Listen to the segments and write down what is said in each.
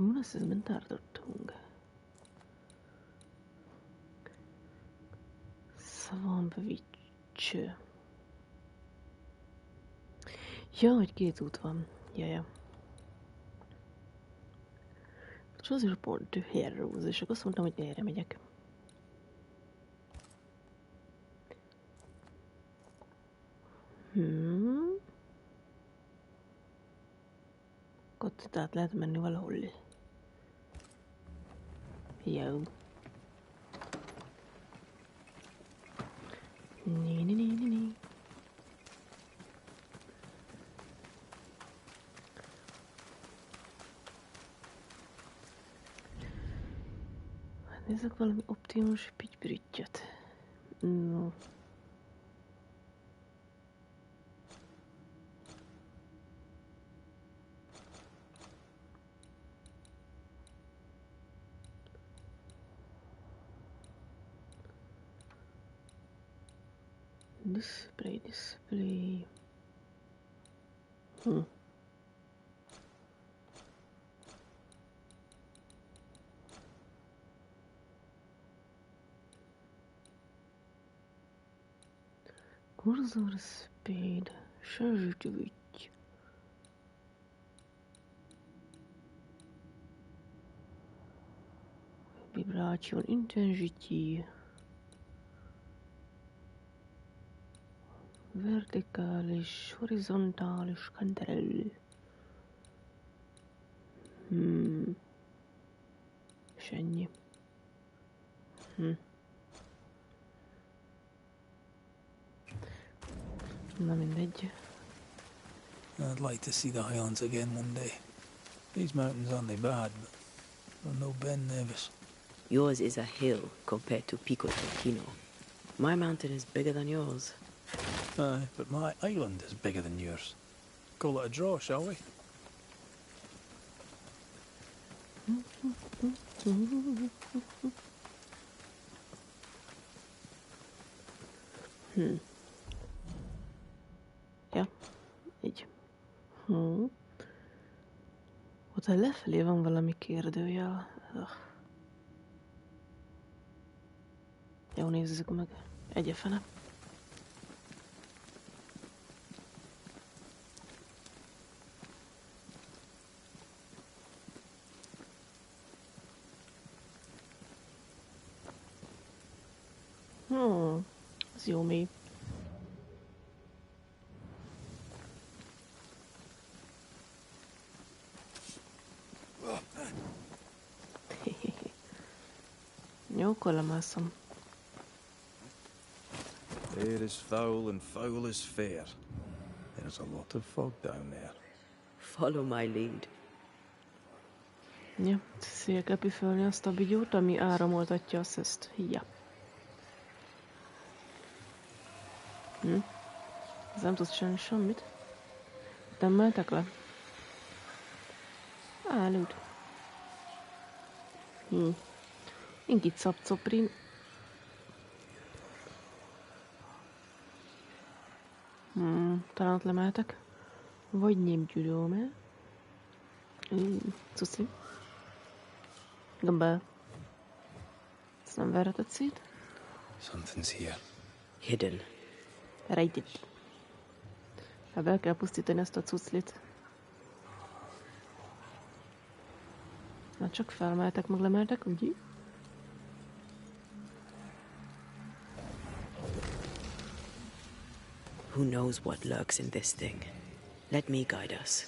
Hú, ezt tartottunk. Swamp Witch. Ja, hogy két út van. Jaja. Choose pont to heroes, és akkor azt mondtam, hogy erre megyek. Ott át lehet menni valahol. Jó. Ni. Hát nézzük valami optimus pitty-brittyet. No. Display. Cursor speed. Sensitivity. Vibration intensity. Vertikális, horizontális kanterelő. És ennyi. Na mindegy. I'd like to see the Highlands again one day. These mountains aren't they bad, but I'm no Ben nervous. Yours is a hill compared to Pico Tolkino. My mountain is bigger than yours. Aye, but my island is bigger than yours. Call it a draw, shall we? Ja, így. Ott lefelé van valami kérdőjel. Jó, nézzük meg. Egyefene. Ez jó mély. Jó, akkor lemászom. Air is foul and foul is fair. There's a lot of fog down there. Follow my lead. Ja, szél kell püfölni azt a bigyót, ami áramoltatja a szözt. Ja. Ez nem tudsz csinálni semmit. Nem mehetek le? Állud. Inkit szapcoprin. Talán ott lemeltek. Vagy nem tudom, Cuci. Gambel. Ezt nem verhetett szét. Something's here. Hidden. Rejtett. Hát el kell pusztítani ezt a cuclit. Na csak felmeltek, meg lemeltek, ugye? Who knows what lurks in this thing? Let me guide us.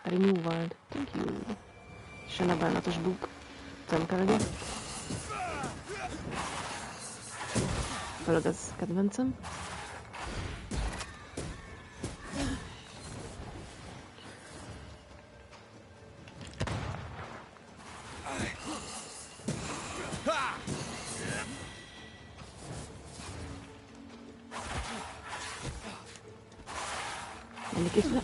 Removed. Thank you. És a bánatos bug. Nem kell legyen. Főleg ez kedvencem. Menjük itt le.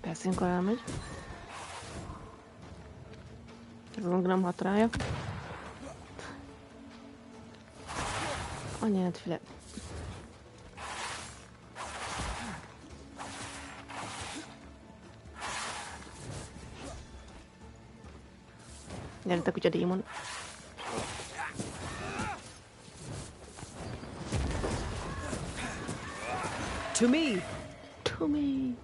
Persze, amikor elmegy. Ez nem hat rája. Anyád füle. Gyertek, kutya démon. To me! To me!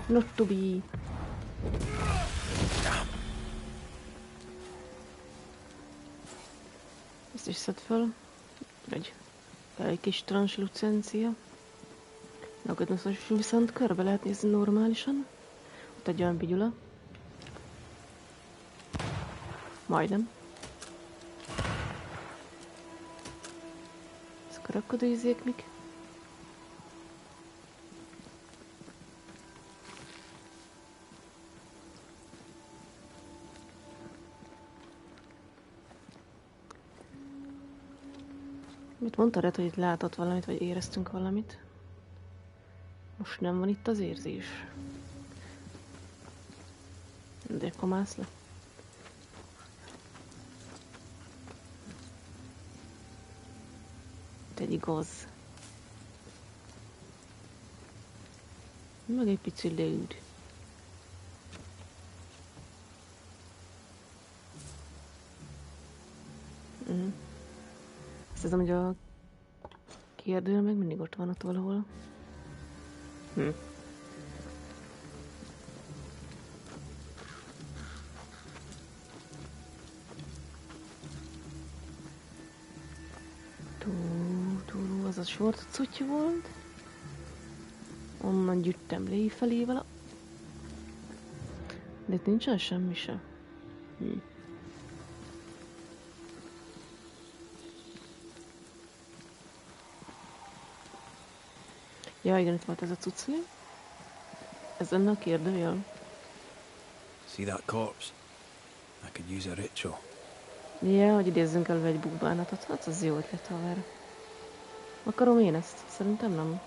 Not to be. Ezt is szed fel. Egy kis translucencia. Nagadnoszos viszont körbe lehet nézni normálisan. Ott egy olyan bigyula. Majdnem. Ezek a rakodóizék mik? Mit mondta Red, hogy itt látott valamit, vagy éreztünk valamit? Most nem van itt az érzés. De komász le. Egy igaz. Meg egy pici lőd. Azt hiszem, hogy a kérdő meg mindig ott van ott valahol. Az a sort cucci volt. Onnan gyűjtem lefelé vele. De itt nincsen semmi se. Ja, igen, itt volt ez a cucci. Ez ennek a kérdőjel. See that corpse? I could use a ritual. Ja, hogy idézzünk elő egy búbánatot. Hát az jó ötlet, haver. Akarom én ezt? Szerintem nem.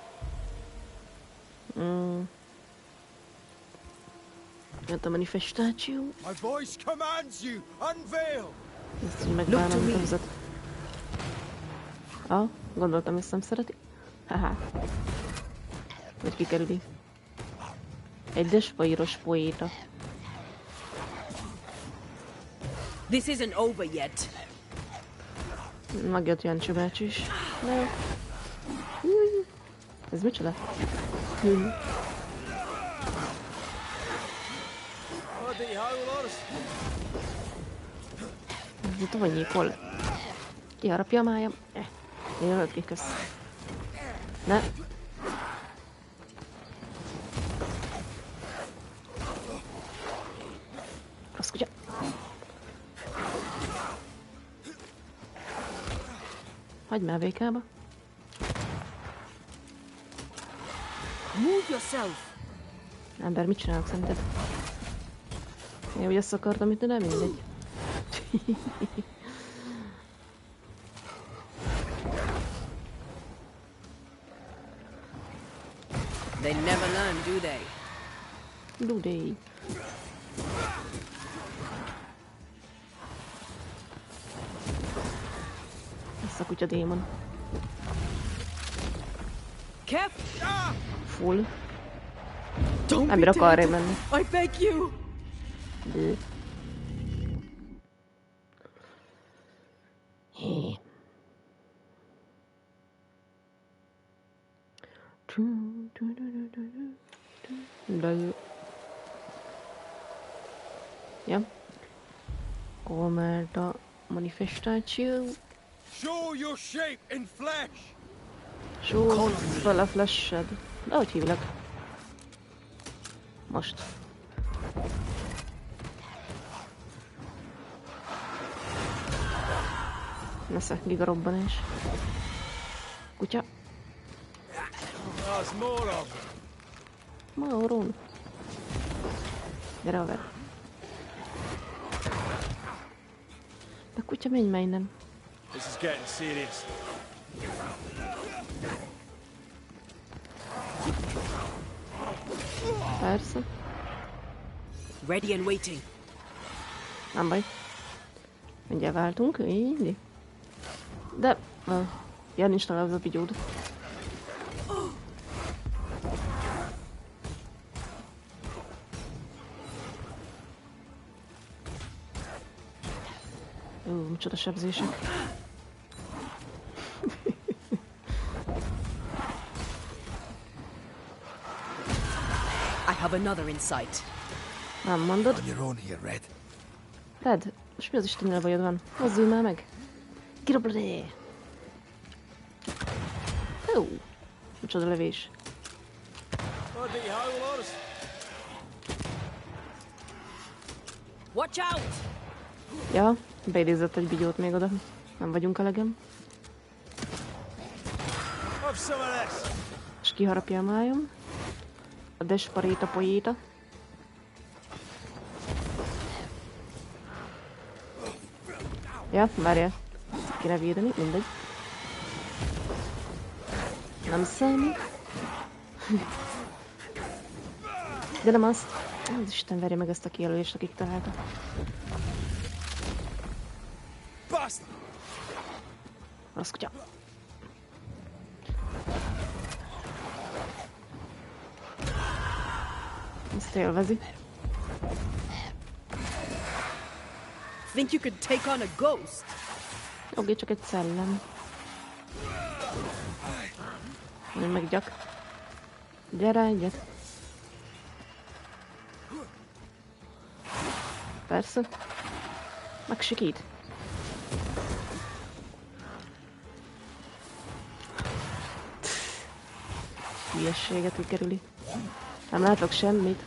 Jött a manifestáció. My voice commands you, unveil! Ezt így megbánom, mint a vizet. Gondoltam, ezt nem szereti. Haha. Hogy kikerüli. Egyes fajros poéta. This isn't over yet. Megjött Jancsi bácsi is. De... Ez micsoda? Ez itt van nyíkol. Kiharapja a májam. Jövök ki, kösz. Ne. Rossz kutya. Hagyd már vékába. Move yourself. Ember, mit csinálok szerinted? Én úgy azt akartam, itt nem mindegy. They never learn, do they? Do they? Ez a kutya démon. Careful! Full. Don't Nem be bírok arra dead. menni. I beg you. Bő. Hé. De jó. Ja. Komeld a manifestáció. Show your shape in flesh! Show fel a flashed. De hogy hívlak? Most. Nesze, gigarobbanás. Kutya. There's more of them. Maurón. Gyere, haver. De kutya, menj már innen. This is getting serious. Persze. Ready and waiting. Nem baj. Mindjárt váltunk. Így. De... ja, nincs talán az a vigyód. Micsoda sebzések. I have another insight. Nem mondod? On your own here, Red. Red, most mi az Istennel bajod van? Mozdulj már meg! Kirobladé! Ó! Micsoda levés. Bloody howlers! Watch out! Ja, beidézett egy bigyót még oda. Nem vagyunk elegem. Have some of this! És kiharapja a májam. A desparéta poéta. Ja, várjál. Kéne védeni, mindegy. Nem számít. De nem azt. Az Isten verje meg ezt a kijelölést, akik találta. Rossz kutya. Ezt élvezi. Think you could take on a ghost? Oké, csak egy szellem. Én meg gyak. Gyere egyet. Persze. Megsikít. Hülyességet úgy kerüli. Nem látok semmit.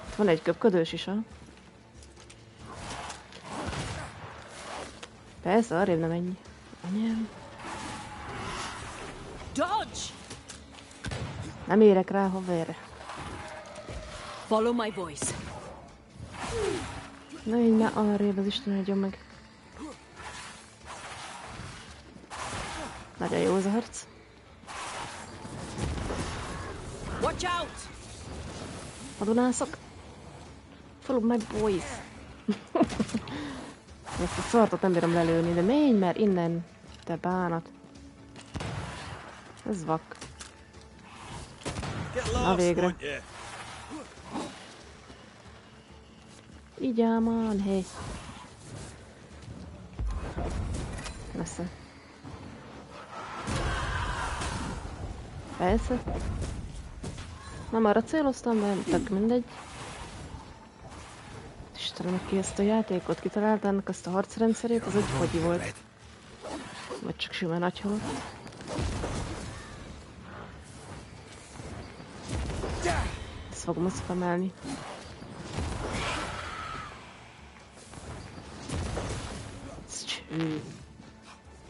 Itt van egy köpködős is, ha? Persze, arrébb nem ennyi. Anyám. Dodge! Nem érek rá, haverre. Follow my voice. Na így már arrébb, az Isten adjon meg. Nagyon jó az a harc. Watch out! Adonászok. Follow my boys. Ezt a szartot nem bírom lelőni, de menj már innen, te bánat. Ez vak. Na végre. Így ámán, hé. Messze. Persze. Nem arra céloztam, de tök mindegy. Istenem, aki ezt a játékot kitalálta, ennek azt a harcrendszerét, az egy fogyi volt. Vagy csak simán nagy halott. Ezt fogom összeemelni.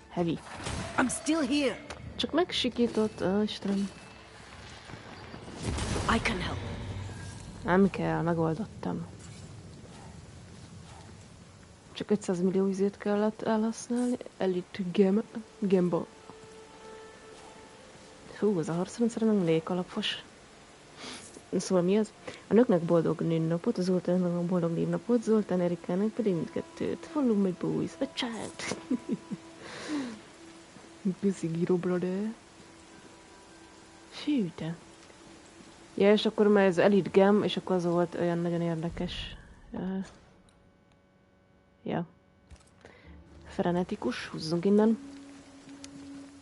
Heavy. I'm still here. Csak megsikított, Istenem. I can help. Nem kell, megoldottam. Csak 500 millió üzét kellett elhasználni. Elite Gamba. Hú, az a harcrendszer meg lékalapos. Szóval mi az? A nőknek boldog névnapot, az Zoltánnak boldog névnapot, Zoltán Erikának pedig mindkettőt. Follow my boys, a child. Köszi, Giro brother. Fű, te. Ja, és akkor már ez Elite Gem, és akkor az volt olyan nagyon érdekes. Ja. Frenetikus, húzzunk innen.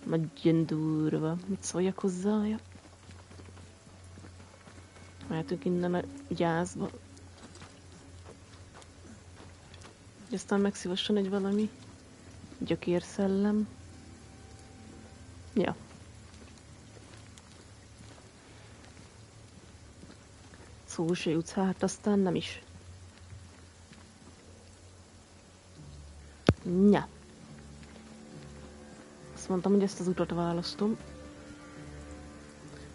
Nagyon durva. Mit szóljak hozzá? Ja. Mehetünk innen a gyászba. Aztán megszívasson egy valami gyökérszellem. Ja. Szó se jutsz, hát aztán nem is. Ja. Azt mondtam, hogy ezt az utat választom.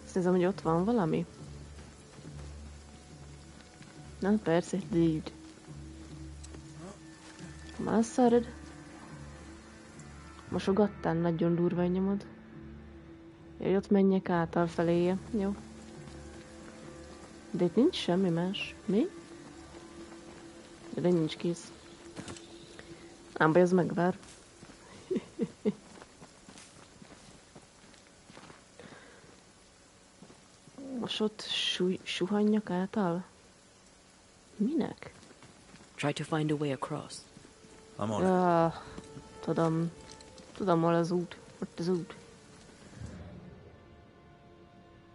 Azt nézem, hogy ott van valami. Na persze, dude. Már szarad. Mosogattál, nagyon durva nyomod. Jöjj, ott menjek által feléje. Jó. De itt nincs semmi más. Mi? De nincs kész. Ám baj, az megvár. Most ott suhanjak által? Minek? Try to find a way across. I'm on it. Ja, tudom. Tudom, hol az út. Ott az út.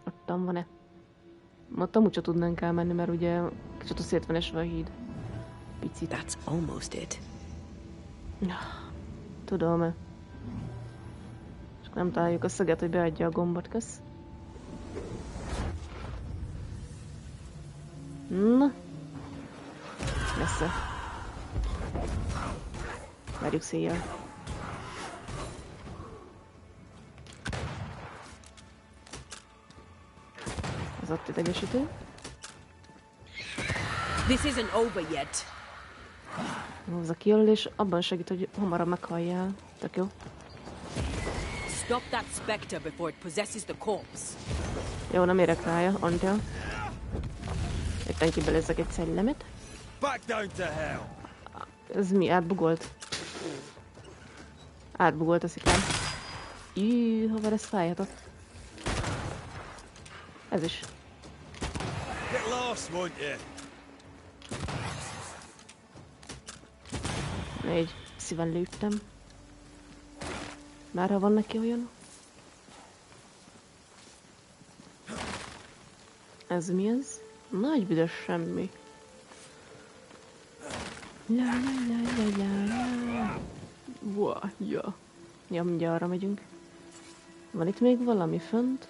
Ottan van-e? Ott amúgy csak tudnánk elmenni, mert ugye kicsit szét van esve a híd. Picit. That's almost it. Tudom-e? Csak nem találjuk a szöget, hogy beadja a gombot, kösz. Na. Messze. Várjuk széjjel. Az ott idegesítő. This isn't over yet. Hozza ki elől, és abban segít, hogy hamarabb meghalljál. Tök jó. Stop that specter before it possesses the corpse. Jó, nem érek rája, Antel. Éppen kibelezzek egy szellemet. Back down to hell. Ez mi? Átbugolt? Átbugolt a szikám. Haver, ez fájhatott. Ez is. Get lost, won't you? Egy szíven lőttem. Már ha van neki olyan? Ez mi ez? Nagy büdös semmi. La la la la la la. Wow, ja. Ja, mindjárt arra megyünk. Van itt még valami fönt?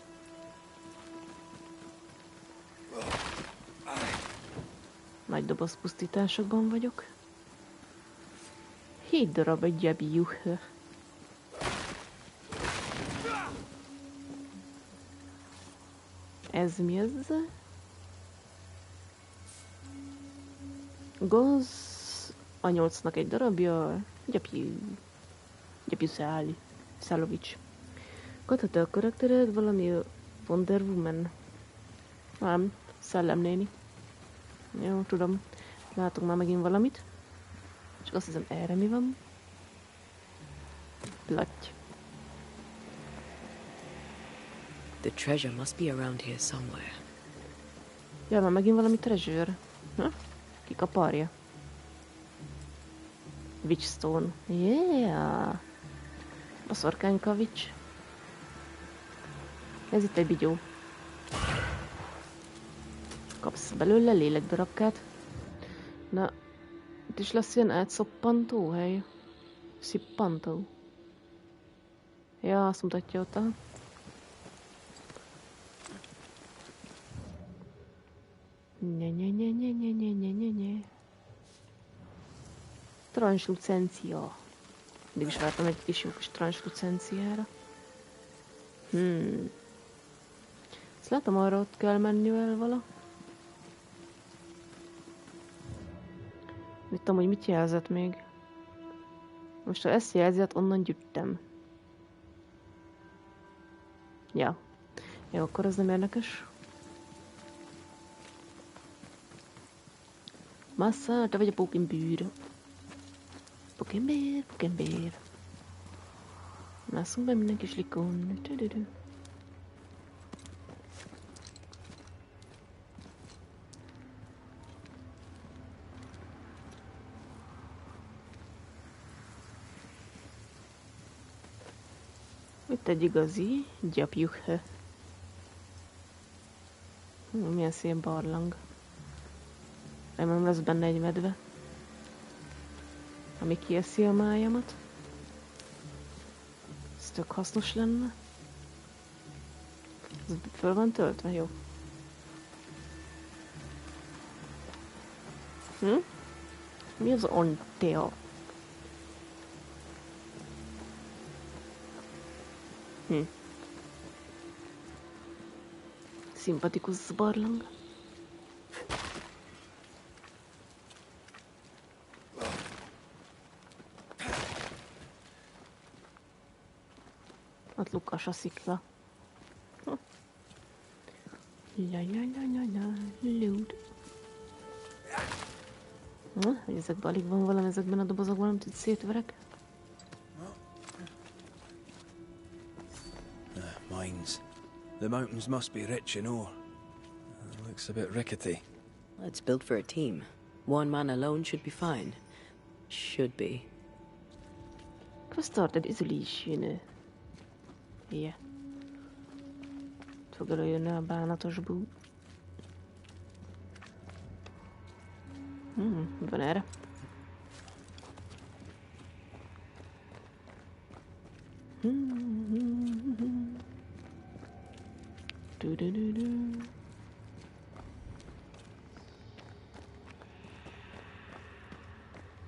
Nagy doboz pusztításokban vagyok. 7 darab egy gyebjuh. Ez mi ez? Goz a 8-nak egy darabja. Gyepjú száli. Szálovics. Kadhat-e a karaktered valami Wonder Woman? Nem, szellemnéni. Jó, tudom. Látok már megint valamit. Csak azt hiszem, erre mi van? Platty. The treasure must be around here somewhere. Ja, van megint valami treasure. Ha? Kikaparja. Witchstone. Yeah! Baszorkányka witch. Ez itt egy bigyó. Kapsz belőle lélekdarabkát. Na, itt is lesz ilyen átszoppantó hely. Szippantó. Ja, azt mutatja ott. Nye. Translucencia. Mindig is vártam egy kis jó kis translucenciára. Ezt látom, arra ott kell menni el vala. Nem tudom, hogy mit jelzett még. Most ha ezt jelzi, hát onnan gyűjtem. Ja. Jó, akkor az nem érdekes. Massa, te vagy a pókembőr. Pókembér. Mászunk be minden kis likon. Itt egy igazi gyapjuh. Milyen szép barlang. Remélem lesz benne egy medve, ami kieszi a májamat. Ez tök hasznos lenne. Ez föl van töltve? Jó. Mi az ontea? Szimpatikus barlang. Ott lukas a szikla. Loot. Hogy ezekben alig van valami, ezekben a dobozokban, amit itt szétverek. Mines. The mountains must be rich in ore. Looks a bit rickety. It's built for a team. One man alone should be fine. Should be. Started isolation. Yeah. Fog előjönni a bánatos bú. Mi van erre?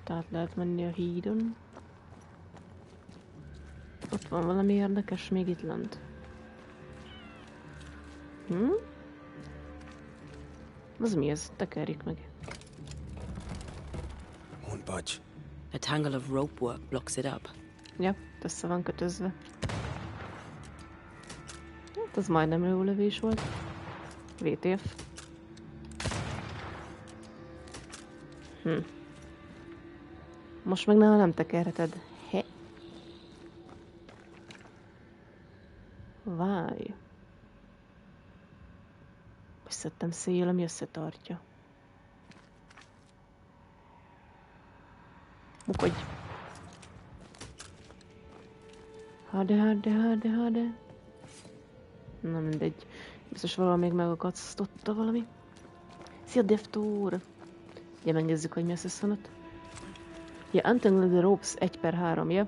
Tehát lehet menni a hídon. Ott van valami érdekes még itt lent. Az mi ez? Tekerjük meg. Won't budge. A tangle of rope work blocks it up. Ja, össze van kötözve. Hát az majdnem jó lövés volt. VTF. Most meg nem tekerheted. He. Várj. Összettem széjjel, ami összetartja. Mukodj. Hade. Na mindegy. Biztos valami még megakasztotta valami. Szia, Deftor! Ugye megnézzük, hogy mi lesz ott. Ja, untangle the ropes 1/3, ja?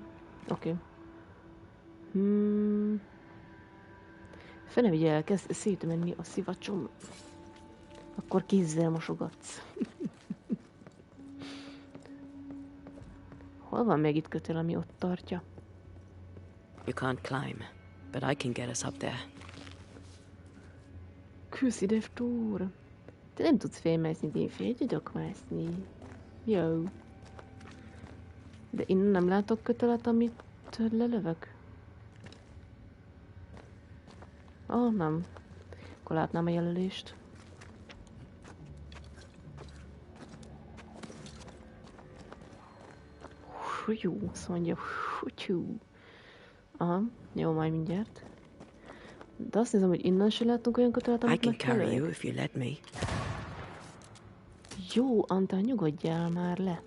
Oké. Fene vigye el, kezd szétmenni a szivacsom. Akkor kézzel mosogatsz. Hol van még itt kötél, ami ott tartja? You can't climb, but I can get us up there. Köszi, Deftor. Te nem tudsz félmászni, de én fél tudok mászni. Jó. De innen nem látok kötelet, amit lelövök? Nem. Akkor látnám a jelölést. Húgyú, azt mondja. Húgyú. Aha, jó, majd mindjárt. De azt nézem, hogy innen se látunk olyan kötelet, I amit can carry you megfelelők. if you let me. Jó, Antán, nyugodjál már le.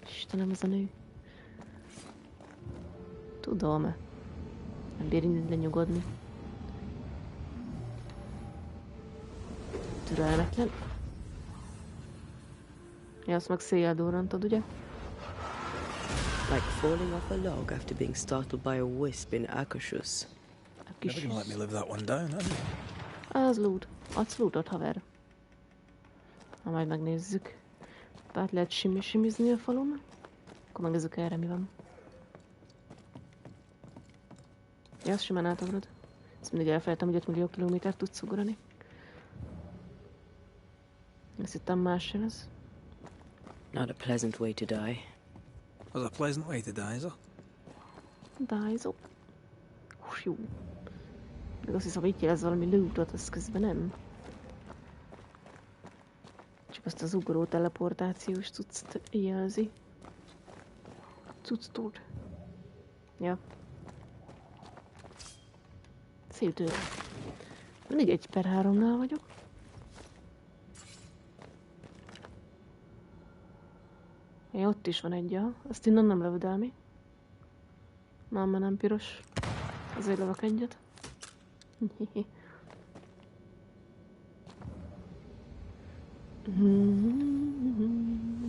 Istenem, ez a nő. Tudom. Nem bír innen lenyugodni. Türelmetlen. Ja, azt meg széjjel durrantad, ugye? Like falling off a log after being startled by a wisp in Akashus. Never gonna let me live that one down, are you? Az loot. Adsz lootot, haver. Na, majd megnézzük. Bár lehet simizni a falon. Akkor megnézzük erre, mi van. Ja, azt simán átugrod. Ezt mindig elfelejtem, hogy 5 millió kilométert tudsz ugrani. Ezt hittem más jön ez. Not a pleasant way to die. Was a pleasant way to die, is it? Dájzó. Jó. De azt hiszem, hogy itt jelez valami lootot, az közben nem. Csak azt az ugró teleportációs cuccot jelzi. Cucctól. Ja. Szép tőle. Mindig 1/3-nál vagyok. Ja, ott is van egy, ja. Azt innen nem lövöd el, mi? Már nem piros. Azért lövök egyet.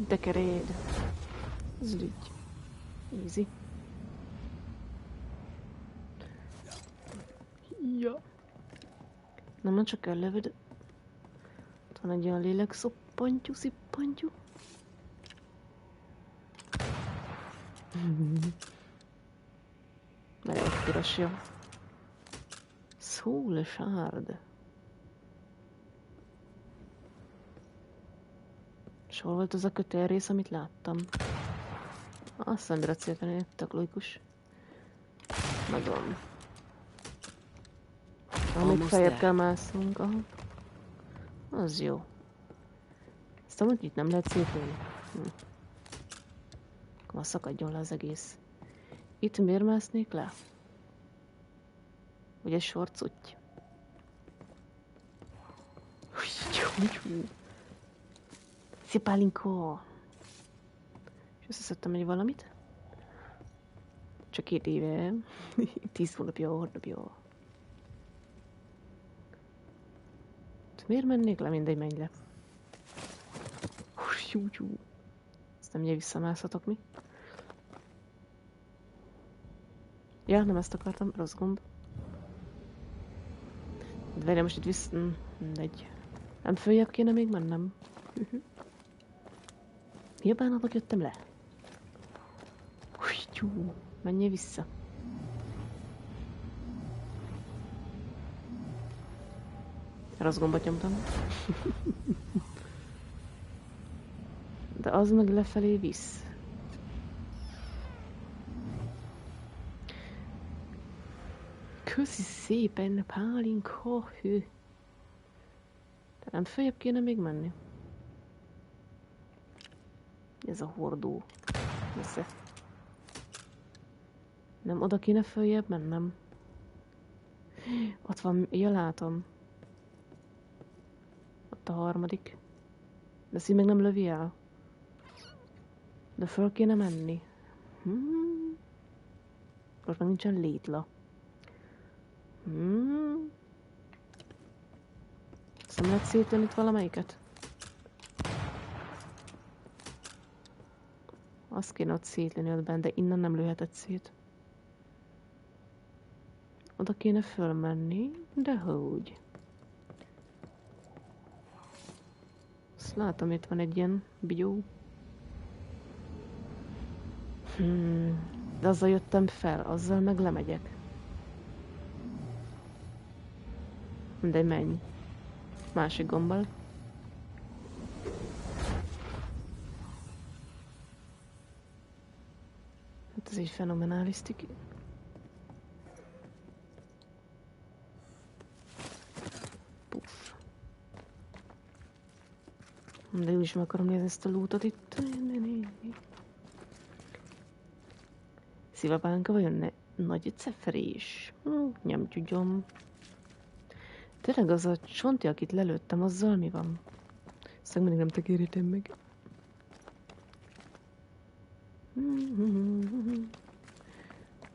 Tekeréd. Ez így. Easy. Ja. Nem, már csak ellövöd. Ott van egy olyan lélekszoppantyú, szippantyú. Mert egy piros, jó. Szólesárd. És hol volt az a kötélrész, amit láttam? Azt nem bírat szépen, tök logikus. Nagyon. Amíg feljebb kell másznunk, aha. Az jó. Aztán mondjuk itt nem lehet szépülni. Akkor szakadjon le az egész. Itt miért másznék le? Ugye sorcuty? Szia pálinkó! És összeszedtem egy valamit. Csak 2 éve. 10 hónapja. Miért mennék le? Mindegy, menj le. Ezt nem visszamászhatok mi? Ja, nem ezt akartam, rossz gomb. De várjál, most itt mindegy. Nem följebb kéne még mennem. Mi a bánatok jöttem le? Menjél vissza. Rossz gombot nyomtam. De az meg lefelé visz. Köszi szépen, pálinkó, hű. De nem följebb kéne még menni. Ez a hordó. Messze. Nem oda kéne följebb mennem. Ott van, ja látom. Ott a harmadik. De szín meg nem lövi el. De föl kéne menni. Most meg nincsen létla. Azt nem lehet szétlőni itt valamelyiket? Azt kéne ott szétlőni ott benne, de innen nem lőhetett szét. Oda kéne fölmenni, de hogy? Azt látom, itt van egy ilyen bigyó. De azzal jöttem fel, azzal meg lemegyek. De menj. Másik gombbal. Hát ez így fenomenálisztik. Puff. De úgy is meg akarom nézni ezt a lootot itt. Szívapánka vajon nagy ceferés? Nem tudom. Tényleg az a csonti, akit lelőttem, azzal mi van? Aztán mindig nem tekérítem meg.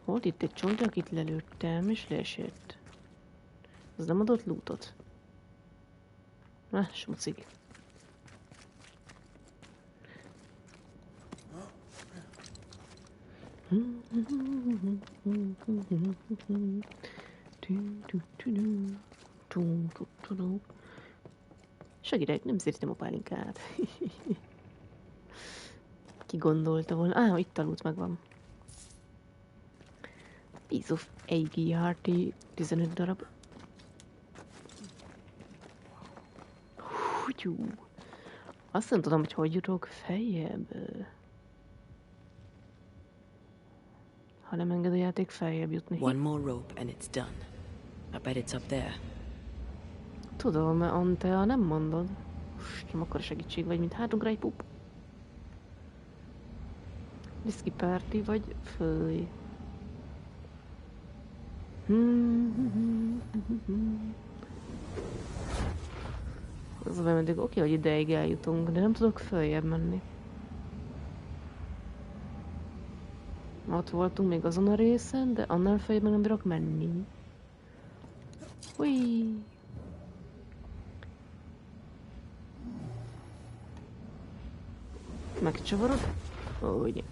Volt itt egy csonti, akit lelőttem, és leesett. Az nem adott lootot? Smucig. Segítek, nem szeretem a pálinkát. Ki gondolta volna? Itt a loot megvan. Piece of Eggy Hearty 15 darab. Azt nem tudom, hogy jutok feljebb. Ha nem enged a játék feljebb jutni. One more rope and it's done. I bet it's up there. Tudom, mert Antea nem mondod. Nem akkor segítség vagy, mint hátunkra egy pup. Whisky party vagy följ. Az a bemeddig oké, hogy ideig eljutunk, de nem tudok följebb menni. Ott voltunk még azon a részen, de annál feljebb meg nem bírok menni. Hui! Megcsavarod? Úgy.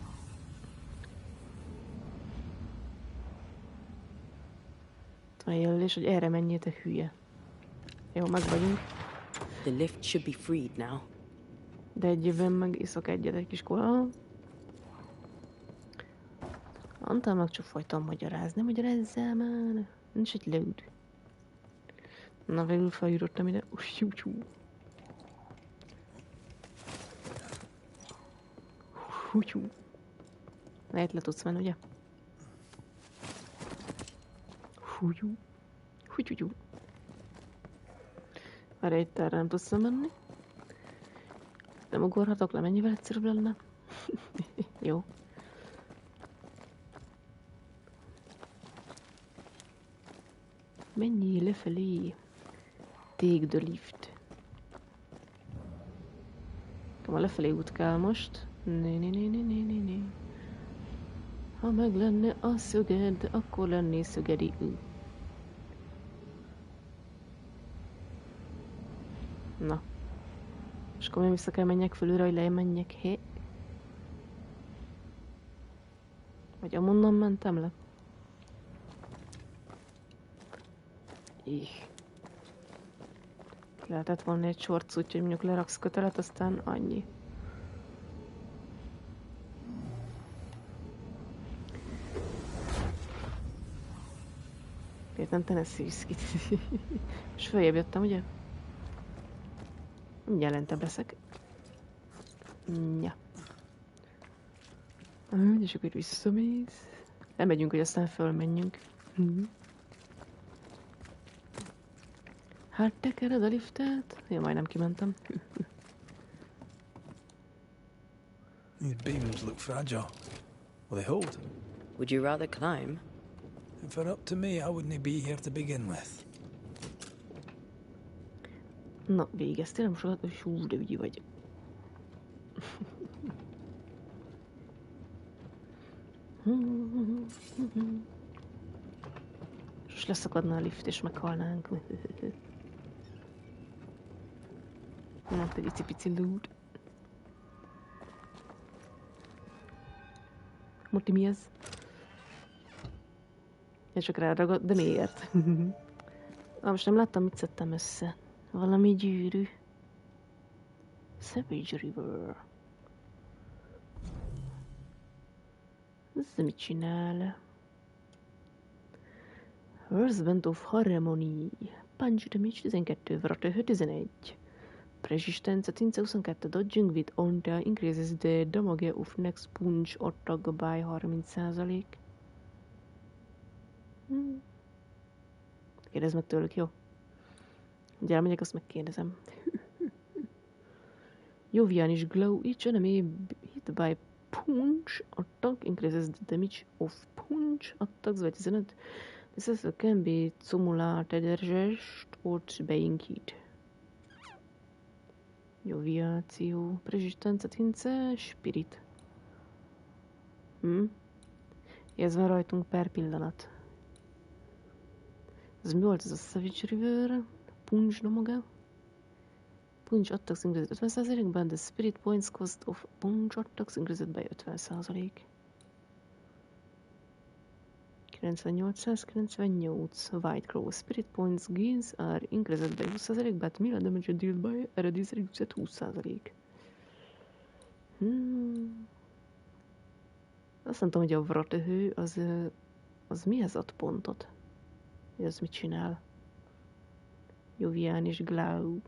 A jelölés, hogy erre menjél, te hülye. Jó, meg vagyunk. The lift should be freed now. De egy jövőn meg iszok egyet egy kis kola. Antal meg csak folyton magyarázni, magyarázzál már. Nincs egy load. Na, végül feljutottam ide. Lehet le tudsz menni, ugye? Erre itt erre nem tudsz menni. Nem ugorhatok le, mennyivel egyszerűbb lenne? Jó. Mennyi lefelé? Take the lift. A lefelé út kell most. Né. Ha meg lenne a szöged, akkor lenné szögedi ő. Na. És akkor még vissza kell menjek fölülre, hogy lemenjek. Hé. Vagy amonnan mentem le? Lehetett volna egy sorc, úgyhogy mondjuk leraksz kötelet, aztán annyi. Miért nem Tennessee viszkit? És följebb jöttem, ugye? Mindjárt lentebb leszek. Ja. És akkor visszamész. Elmegyünk, hogy aztán fölmenjünk. Hát tekered a liftet? Ja, majdnem kimentem. These beams look fragile. Will they hold? Would you rather climb? If it up to me, I wouldn't be here to begin with. Na, végeztél, nem sokat, hogy hú, de ügyi vagy. És leszakadna a lift, és meghalnánk. Na, egy icipici loot. Morty, mi ez? Én csak ráragad, de miért? Most nem láttam, mit szedtem össze. Valami gyűrű. Savage River. Ez mit csinál? Husband of Harmony. Punch damage 12, Vratöhő 11. Resistance 22, dodging with Onda increases the damage of next punch attack by 30%. Kérdezd meg tőlük, jó? Ugye elmegyek, azt megkérdezem. Jovian is glow. Each enemy hit by punch attack increases the damage of punch attacks by 15. This is can be simulated or being hit. Joviáció. Resistance 20, spirit. Ez van rajtunk per pillanat. Ez mi volt ez a Savage River? Punch domaga. Punch attacks increased 50%, the spirit points cost of punch attacks increased by 50%. 9898 White Crow spirit points gains are increased by 20%, but melee damage dealt by RD is reduced 20%. Azt nem tudom, hogy a vratöhő az mihez ad pontot? Hogy az mit csinál? Jovian és Glau.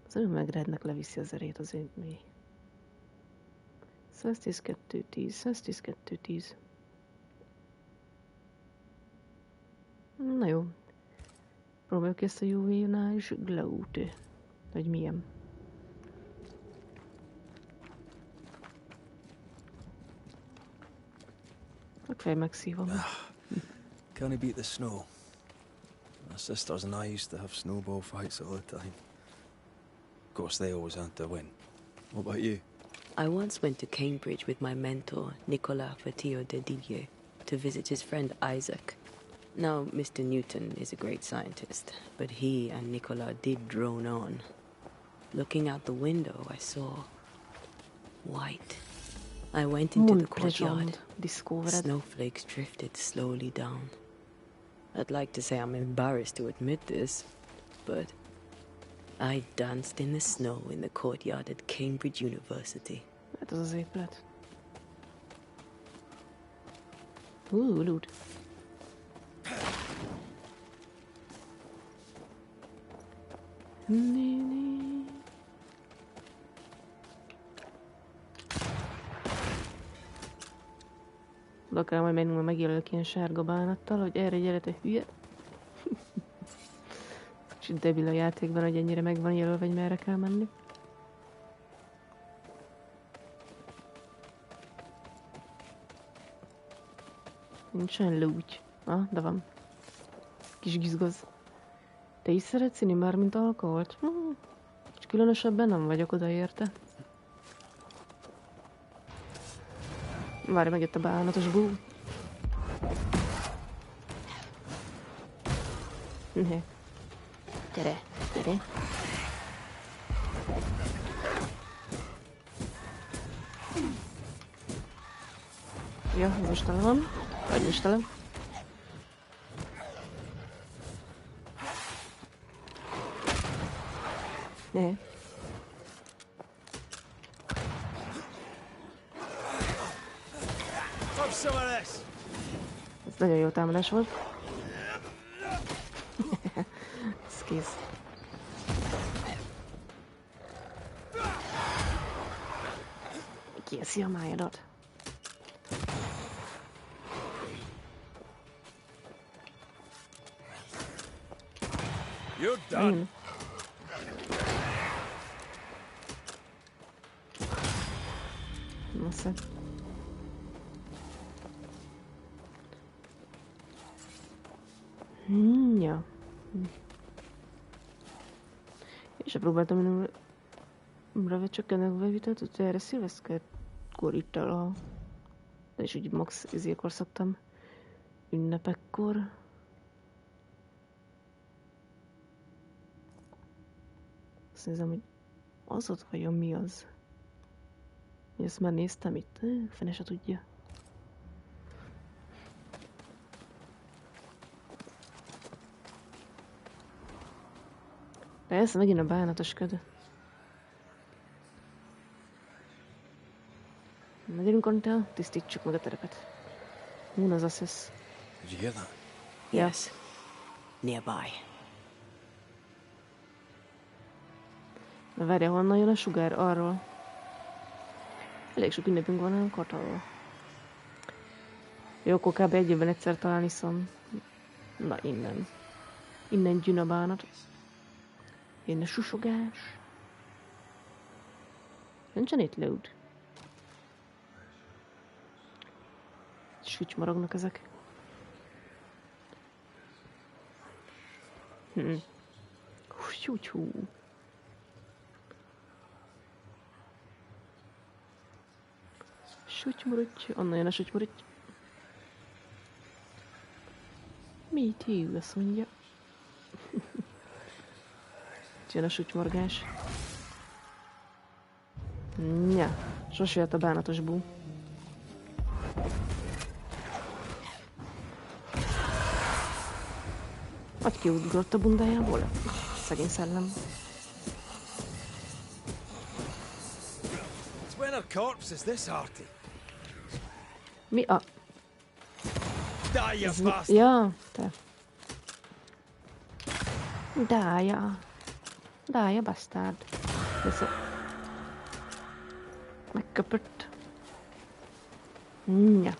Az ő megrednek leviszi az erét, azért mi? 112, 10, 112, 10. Na jó. Próbáljuk ezt a Jovian és Glau-t. Vagy milyen? Ott fej megszívom. Can't beat the snow. My sisters and I used to have snowball fights all the time. Of course, they always had to win. What about you? I once went to Cambridge with my mentor, Nicolas Fatio de Didier, to visit his friend Isaac. Now, Mr. Newton is a great scientist, but he and Nicolas did drone on. Looking out the window, I saw white. I went into the courtyard. Snowflakes drifted slowly down. I'd like to say I'm embarrassed to admit this, but I danced in the snow in the courtyard at Cambridge University. Hát az az épület. Loot. Oda kell majd mennünk, megjelölök ilyen sárga bánattal, hogy erre gyere, te hülye. Kicsit debil a játékban, hogy ennyire meg van jelölve, hogy merre kell menni. Nincsen loot. Ah, de van. Kis gizgoz. Te is szeretsz inni már, mint alkoholt? És különösebben nem vagyok oda érte. Várj, megjött a bánatos bú. Gyere, gyere. Ja, ez most tele van. Vagy most tele. Ne. Ez nagyon jó támadás volt. Ez kész. Kieszi a májadat. You're done. Nossa. Ja. És próbáltam mravě csökkennek bevitet, hogy erre szilveszterkor itt el de is úgy max izékor szoktam ünnepekkor. Azt nézem, hogy az ott vajon mi az? Ezt már néztem itt, fene se tudja. Persze, megint a bánatos köd. Megyünk ontel, tisztítsuk meg a terepet. Hún az asszus. Did you hear that? Yes. Nearby. Na várja, honnan jön a sugár? Arról. Elég sok ünnepünk van, hanem kartalról. Jó, akkor kb. Egy évben egyszer talán iszom. Na, innen. Innen gyűn a bánat. Jön a susogás. Nincsen itt load. Sütymorognak ezek. Hú. Sütymorogj, onnan jön a sütymorogj. Mit hív, azt mondja. Jön a sütymorgás. Ja, sose jött a bánatos bú. Vagy kiugrott a bundájából? Szegény szellem. When a corpse is this hearty? Mi a... Die, you bastard! Ja, te. Dája. Dája, bastard. Megköpött. Ja.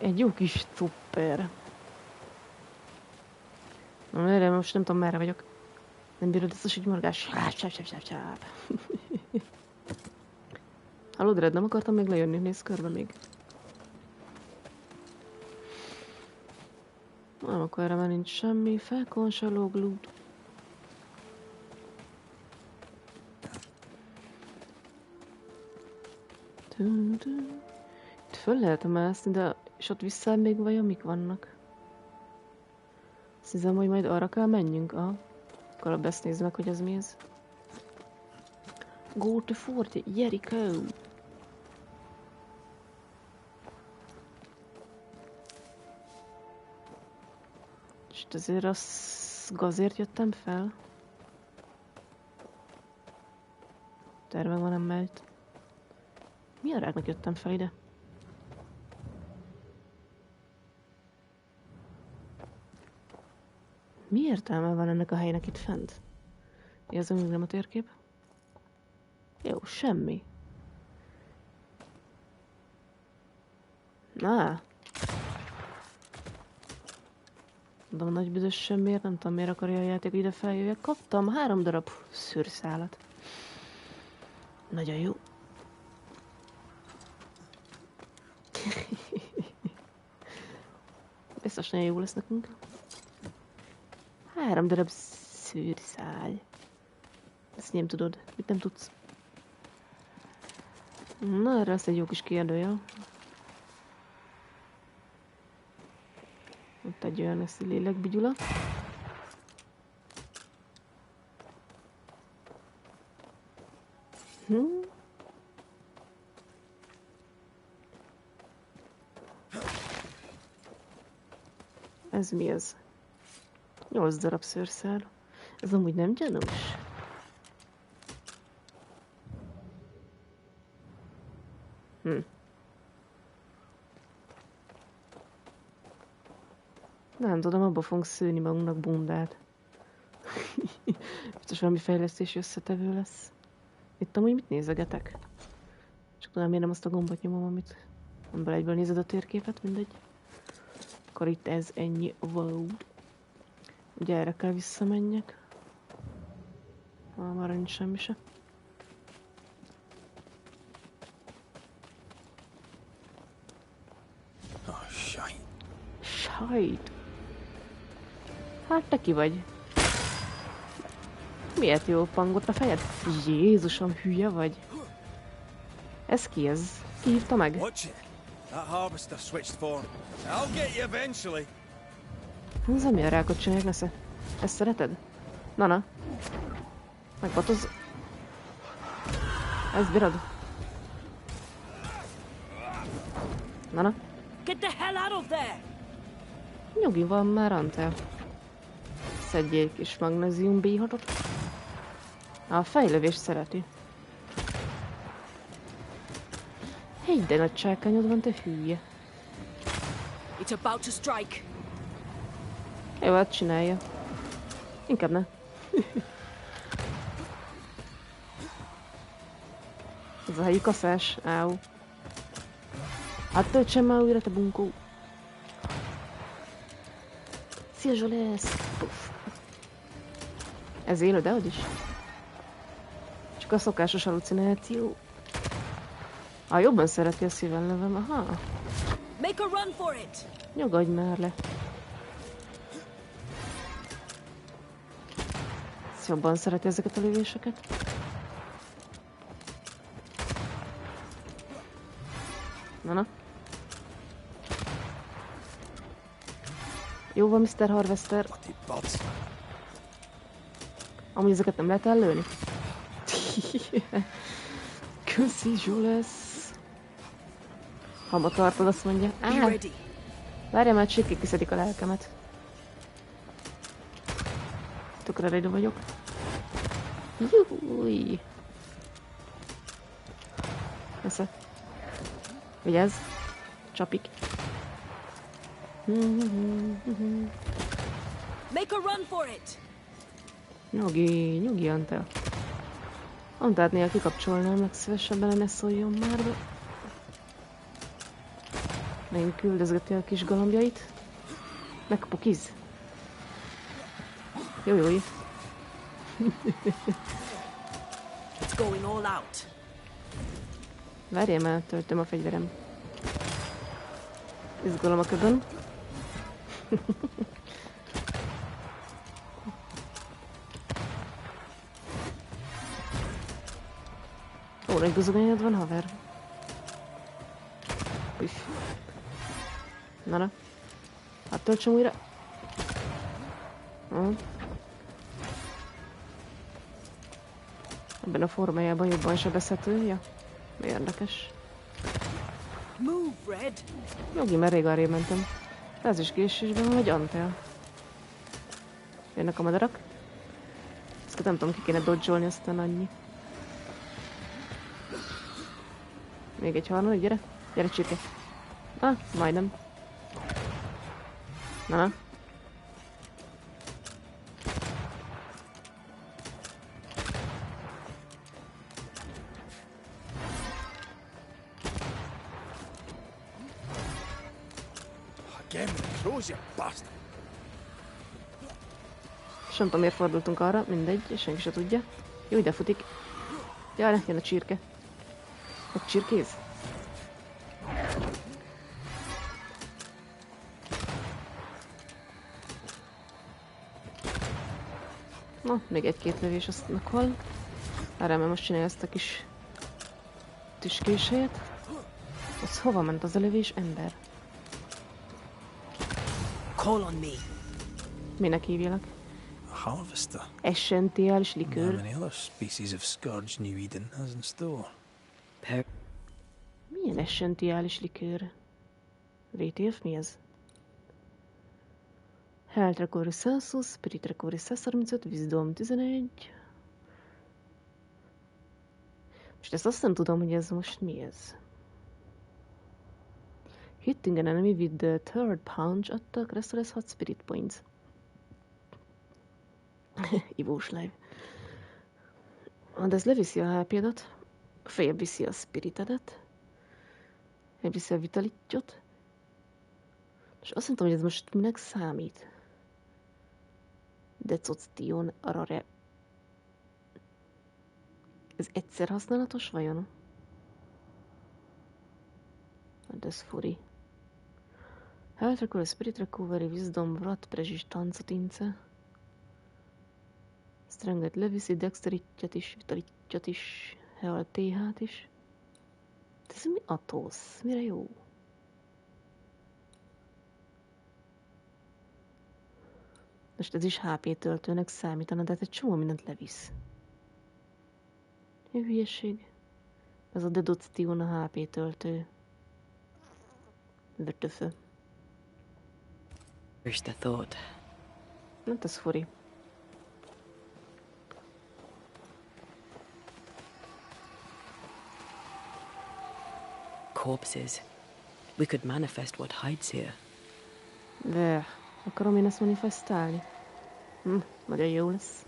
Egy jó kis tupper. Na, erre most nem tudom, merre vagyok. Nem bírod ezt a sütymorgás. Csáp. Hallod, Red, nem akartam még lejönni, nézz körbe még. Nem, akkor erre már nincs semmi. Felkonsológ, loot. Itt föl lehet mászni, de és ott vissza még vajon mik vannak? Azt hiszem, hogy majd arra kell menjünk. Aha. Akkor ezt nézd meg, hogy az mi ez. Go to Fort Jericho. És azért az gazért jöttem fel. Terve van emelt. Mi a ráknak jöttem fel ide? Mi értelme van ennek a helynek itt fent? Érzem, még nem a térkép? Jó, semmi. Na. Mondom, nagy büdösen miért, nem tudom miért akarja a játék, hogy ide feljöjjek. Kaptam 3 darab szőrszálat. Nagyon jó. Biztos nagyon jó lesz nekünk. 3 darab szőrszál. Ezt nem tudod, mit nem tudsz. Na, erre lesz egy jó kis kérdőjel. Ott egy olyan eszi lélekbigyula. Ez mi ez? 8 darab szőrszál. Ez amúgy nem gyanús? Nem tudom, abba fogunk szőni magunknak bundát. Biztos valami fejlesztési összetevő lesz. Itt amúgy mit nézegetek? Csak tudom, miért nem azt a gombot nyomom, amit amiből egyből nézed a térképet, mindegy. Akkor itt ez ennyi. Wow. Ugye erre kell visszamenjek. Már nincs semmi se. Oh, shite. Sajt. Hát te ki vagy? Miért jó pangot a fejed? Jézusom, hülye vagy? Ez ki ez? Ki hívta meg? Watch it. That harvester switched for him. I'll get you eventually. Ez a mi a rákot csinálják, nesze? Ezt szereted? Na. Megbatoz. Ezt bírod? Na. Get the hell out of there! Nyugi van már, Antel. Szedjél egy kis magnézium B6-ot. A fejlövést szereti. Hey, de nagy csákányod van, te hülye. It's about to strike. Jó, hát csinálja. Inkább ne. Ez a helyi kaszás. Áú. Hát töltsem már újra, te bunkó. Szia, Zsolesz! Ez élő, dehogy is. Csak a szokásos halucináció. Jobban szereti a szívellövem, aha. Make a run for it. Nyugodj már le. Ez jobban szereti ezeket a lövéseket. Na. Jó van, Mr. Harvester. Amúgy ezeket nem lehet ellőni? Köszi, Zsulesz. Hamba tartod, azt mondja. Várjál már, csirkék kiszedik a lelkemet. Tökre ready vagyok. Júj. Esze. Vigyázz. Csapik. Make a run for it. Nyugi, Antel. Antát néha kikapcsolnám, legszívesebben ne szóljon már be. Megint küldözgeti a kis galambjait. Megpukiz. Jó. It's going all out. Várjál már, töltöm a fegyverem. Izgalom a ködön. Ó, nagy buzogányod van, haver. Üff. Na. Hát töltsem újra. Ebben a formájában jobban sebezhető, ja. Érdekes. Move, Red. Jogi, mert rég arrébb mentem. Ez is késésben vagy Antel. Jönnek a madarak. Ezt nem tudom, ki kéne dodge-olni, aztán annyi. Még egy harmadik, gyere. Gyere, csirke. Majdnem. Na. Again with the crows, you bastard. nem tudom, miért fordultunk arra, mindegy, és senki se tudja. Jó, ide futik. Jaj, jön a csirke. Egy csirkéz. Na, még egy-két lövés azt meghal. Remélem most csinálja ezt a kis tüskés helyet. Az hova ment az a lövés, ember? Call on me. Minek hívjalak? A harvester. Essentiális How likőr. many other species of scourge New Eden has in store? Milyen essentiális likőr? VTF mi ez? Health Recovery 120, Spirit Recovery 135, Wisdom 11. Most ezt azt nem tudom, hogy ez most mi ez. Hitting an enemy with the third punch attack restores 6 spirit points. Ivós live. De ez leviszi a HP-dat, feljebb viszi a spiritedet, feljebb viszi a vitalityot, és azt mondtam, hogy ez most minek számít. Decoction arare. Ez egyszer használatos vajon? De ez furi. Health Recovery, Spirit Recovery, Wisdom, Vrat, Prezsis, Tancotince. Strength leviszi, Dexterityet is, Vitalityet is, Heal TH-t is. De ez mi Atos? Mire jó? Most ez is HP töltőnek számítana, de hát egy csomó mindent levisz. Jó hülyeség. Ez a Deduction a HP töltő. Vörtöfő. Here's the thought. Hát ez furi. Corpses. We could manifest what hides here. De akarom én ezt manifestálni? Nagyon jó lesz.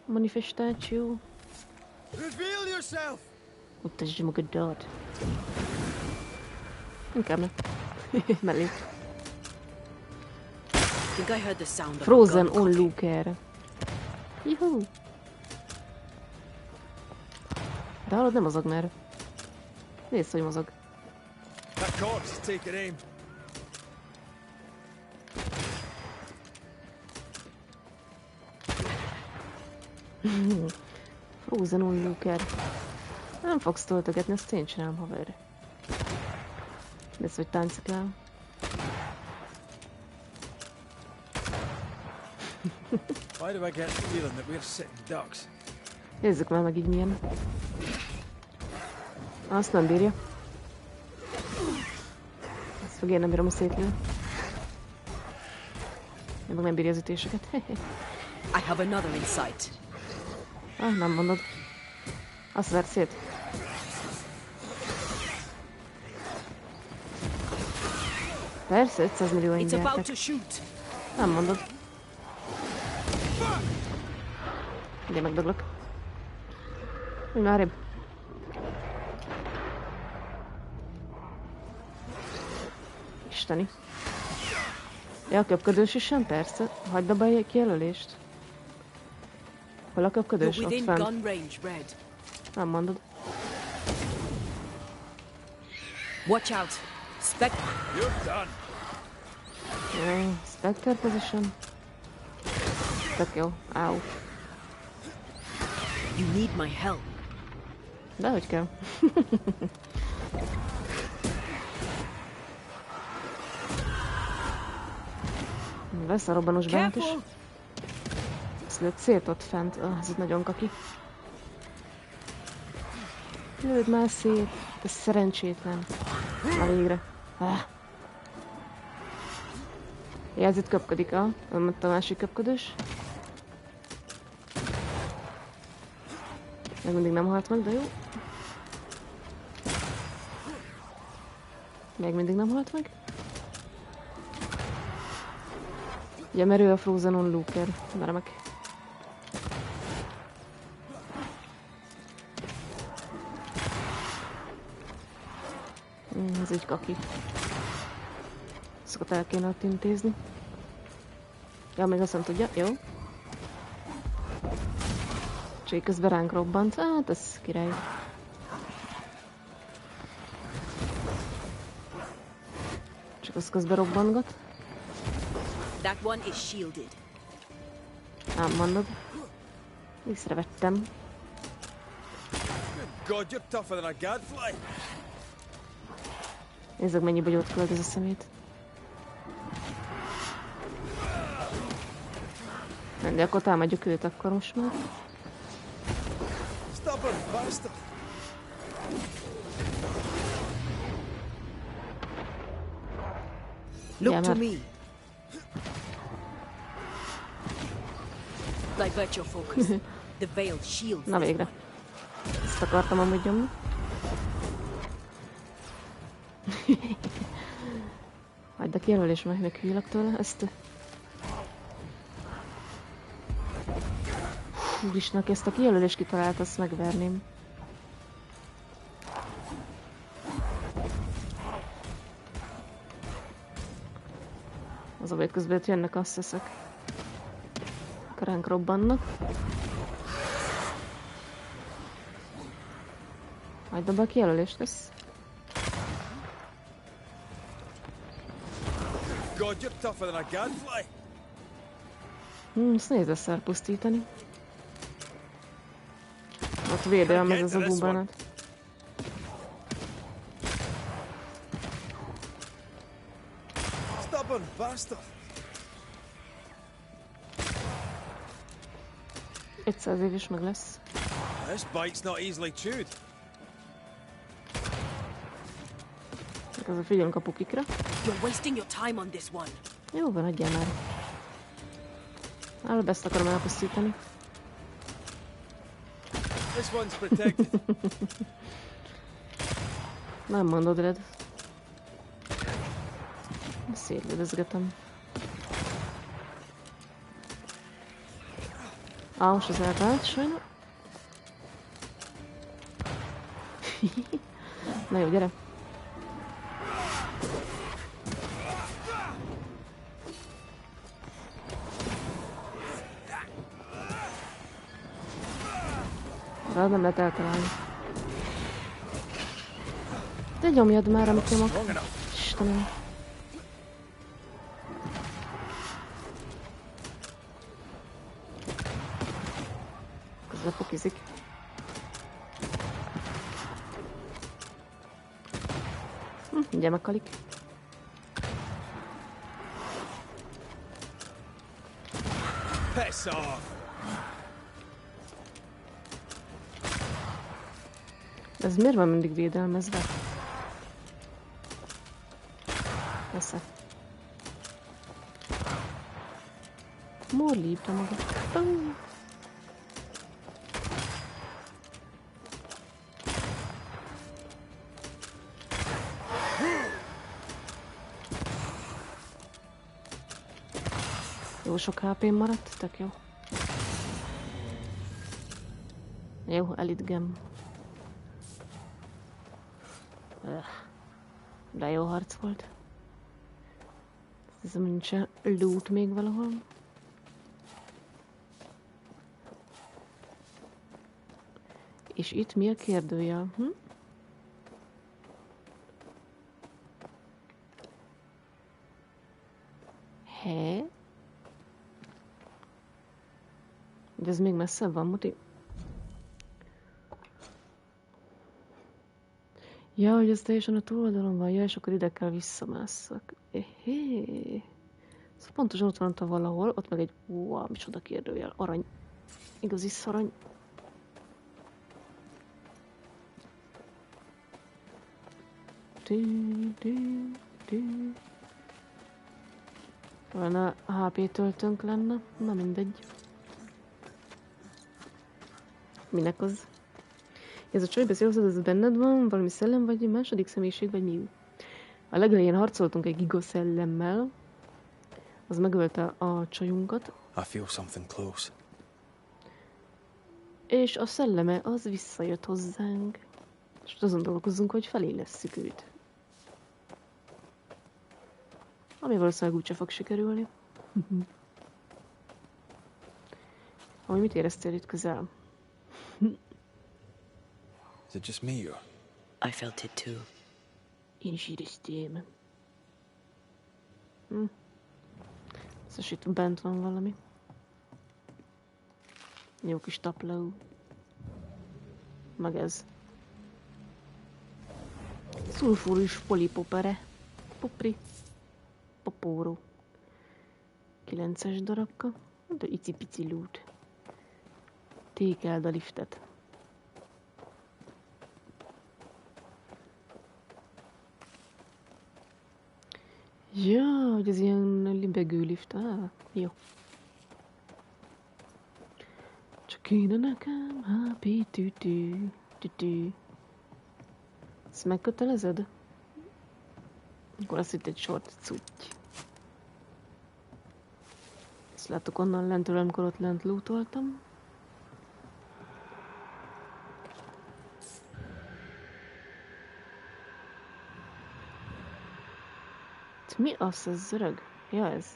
Manifestáció. Reveal yourself! Mutasd magadat. Inkább ne. Mellé. Think I heard the sound of a Frozen gun cocking. onlooker. Juhu. De hallod, nem mozog már. Nézd, hogy mozog. That corpse is taking aim. Frozen onlooker. Nem fogsz töltögetni, ezt én csinálom, haver. Nézd, hogy tánciklál. Why do I get the feeling that we're sitting ducks? Nézzük már meg így milyen. Azt nem bírja. Ezt meg én nem bírom a szétlő. Én meg nem bírja az ütéseket. I have another in sight. Nem mondod. Azt vert szét. Persze, 500 millió It's about to indjátek. shoot. Nem mondod. Ugye megdöglök. Mi már ébb. Isteni. Ja, a köpködős is jön? Persze. Hagyd abba a kijelölést. Hol a köpködős? You're Ott within fent. gun range, Red. Nem mondod. Watch out. Spectre. You're done. Ja, Spectre position. Tök jó. Áú. You need my help. De hogy kell. Vesz a robbanós bánt is. Careful. Ezt lőtt szét ott fent. Ez itt nagyon kaki. Lőd már szét. Ez szerencsétlen. Na végre. Ez itt köpködik, ott a másik köpködős. Még mindig nem halt meg, de jó. Még mindig nem halt meg. Ugye, mert ő a Frozen onlooker. Remek. Ez egy kaki. Szokat el kéne ott intézni. Ja, még azt nem tudja. Jó. Csak közben ránk robbant. Hát, ez király. Csak az közben robbantgat. That one is shielded. Nem mondod. Észrevettem. God, you're tougher than a gadfly. Nézzük, mennyi bogyót költ ez a szemét. De akkor támadjuk őt akkor most már. Stubborn bastard. Look to me. Divert your focus. The veil shields. Na végre. Ezt akartam amúgy nyomni. Hagyd a kijelölés, meg meghűlök tőle. Ezt... Úristen, aki ezt a kijelölést kitalált, azt megverném. Az a baj, közben jönnek a szeszek. Ránk robbannak. Hagyd abba a kijelölést, ez. God, you're tougher than a gadfly. Ezt nehéz lesz elpusztítani. Ott védelem ez az a bubanat. Stubborn bastard. 500 év is meg lesz. This bite's not easily chewed. Ez a figyelünk a pukikra. You're wasting your time on this one. Jó van, adjál már. Előbb ezt akarom elpusztítani. This one's protected. Nem mondod, Red. Szétlődözgetem. Most az eltalált, sajnos. Na jó, gyere. Rád nem lehet eltalálni. De nyomjad már, amit nyomok. Istenem. Közben pokizik. Ugye meghalik. Piss off. Ez miért van mindig védelmezve? Persze. Mór lépte maga. Jó sok HP-n maradt, tök jó. Jó, elitgem. De jó harc volt. Ez nincsen loot még valahol. És itt mi a kérdőjel? Hé? De ez még messzebb van, Muti? Ja, hogy ez teljesen a túloldalon van, ja, és akkor ide kell visszamásszak. Ehé. Szóval pontosan ott van ott valahol, ott meg egy... Wow, micsoda kérdőjel. Arany. Igazi szarany. Talán a HP töltőnk lenne. Na mindegy. Minek az? Ez a csaj beszélhozod, ez benned van? Valami szellem, vagy második személyiség, vagy mi? A legelején harcoltunk egy gigaszellemmel. Az megölte a csajunkat. I feel something close. És a szelleme az visszajött hozzánk. És azon dolgozunk, hogy felélesszük őt. Ami valószínűleg úgyse fog sikerülni. Ami mit éreztél itt közel? Is it just me or? I felt it too. Én is éreztém. Szóval itt bent van valami. Jó kis tapló. Meg ez. Szulfúris polipopere. Popri. Popóró. 9-es darabka. De icipici loot. Tékeld a liftet. Ja, hogy ez ilyen libegő lift. Jó. Csak kéne nekem happy tütü. Ezt megkötelezed? Akkor azt itt egy sort cuty. Ezt látok onnan lentről, amikor ott lent lootoltam. Mi az, ez zörög? Ja, ez.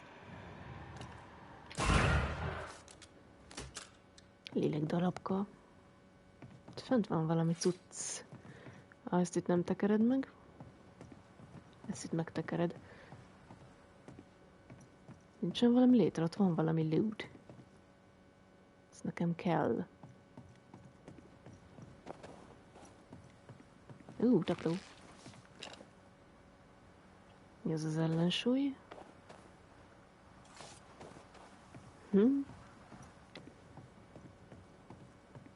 Lélekdarabka. Itt fent van valami cucc. Ezt itt nem tekered meg. Ezt itt megtekered. Nincsen valami létre, ott van valami loot. Ez nekem kell. Tapló. Mi az az ellensúly?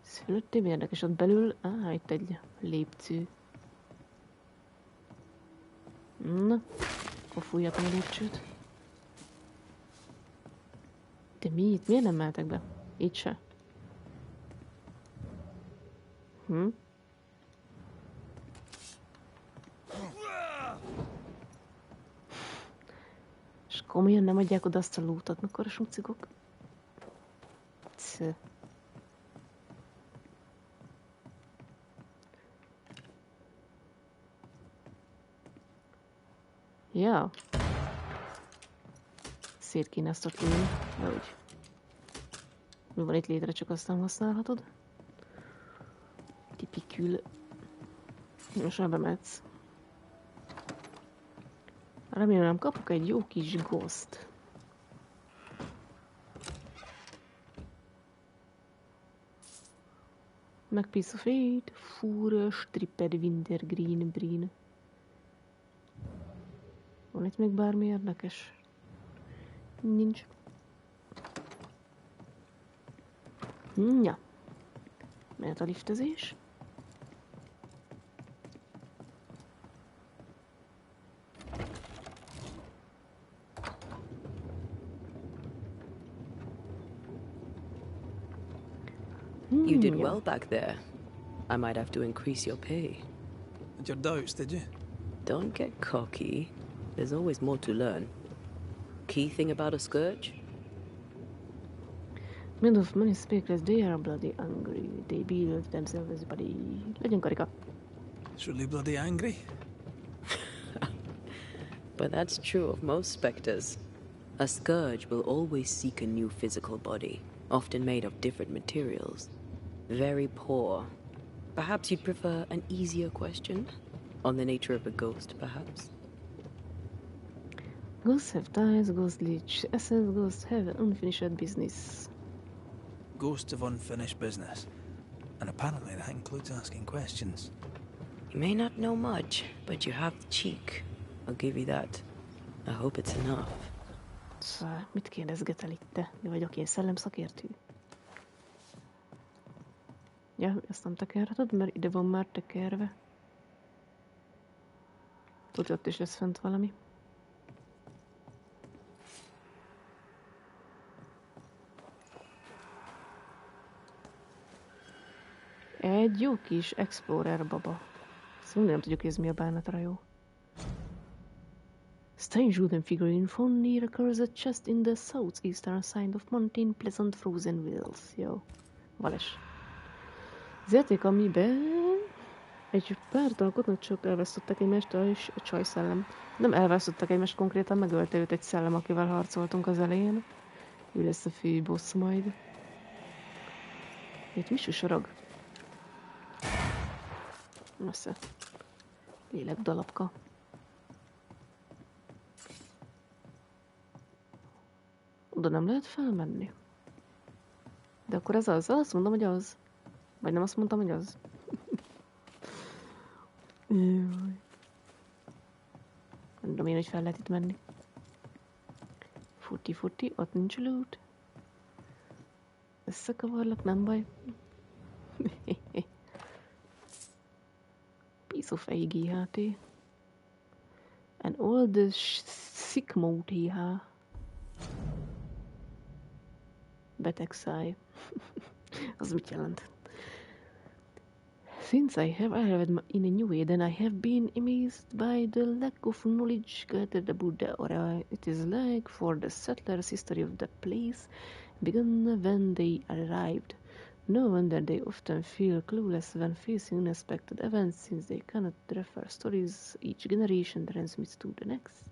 Ez fölöttém érdekes, ott belül... itt egy lépcső. Na, akkor fújjatom a lépcsőt. De mi itt? Miért nem mehetek be? Itt se. És komolyan nem adják oda azt a lootot, mikor a smucigok? Ja. Szét kéne ezt ott lőni, de úgy. Mi van itt létre, csak azt nem használhatod. Tipikül. Most már bemetsz. Remélem kapok egy jó kis ghost. Meg piece of eight, fúr, stripped wintergreen breen. Van itt még bármi érdekes? Nincs. Ja. Mehet a liftezés. You did well back there. I might have to increase your pay. Had your doubts, did you? Don't get cocky. There's always more to learn. Key thing about a scourge? Many of many speakers, they are bloody angry. They build themselves as body. Legyen karika. Surely bloody angry. But that's true of most specters. A scourge will always seek a new physical body, often made of different materials. Very poor. Perhaps you'd prefer an easier question? On the nature of a ghost, perhaps? Ghosts have ties, ghosts leech essence, ghosts have unfinished business. Ghosts of unfinished business. And apparently that includes asking questions. You may not know much, but you have the cheek. I'll give you that. I hope it's enough. Szóval, mit kérdezgetel itt te? Mi vagyok én szellemszakértő? Ja, ezt nem tekerheted, mert ide van már tekerve. Tudod, ott is lesz fent valami. Egy jó kis explorer baba. Ezt nem tudjuk, hogy ez mi a bánatra jó. Strange wooden figurine found near occurs a chest in the southeastern side of Mountain Pleasant Frozen Wills. Jó. Vales. Az játék, amiben egy párt alkotnak csak elvesztettek egymást, és a csajszellem. Nem elvesztettek egymást konkrétan, megölte őt egy szellem, akivel harcoltunk az elején. Ő lesz a fő boss majd. Itt mi susorog? Messze. Lélekdalapka. Oda nem lehet felmenni. De akkor ez az? Azt mondom, hogy az. Vagy nem azt mondtam, hogy az. Nem tudom én, hogy fel lehet itt menni. Futi, ott nincs loot. Összekavarlak, nem baj. Piece of AGHT. And all the sick mode HH. Beteg száj. Az mit jelent? Since I have arrived in a New Eden, I have been amazed by the lack of knowledge gathered about the area. It is like for the settlers' history of the place began when they arrived. No wonder they often feel clueless when facing unexpected events, since they cannot refer stories each generation transmits to the next.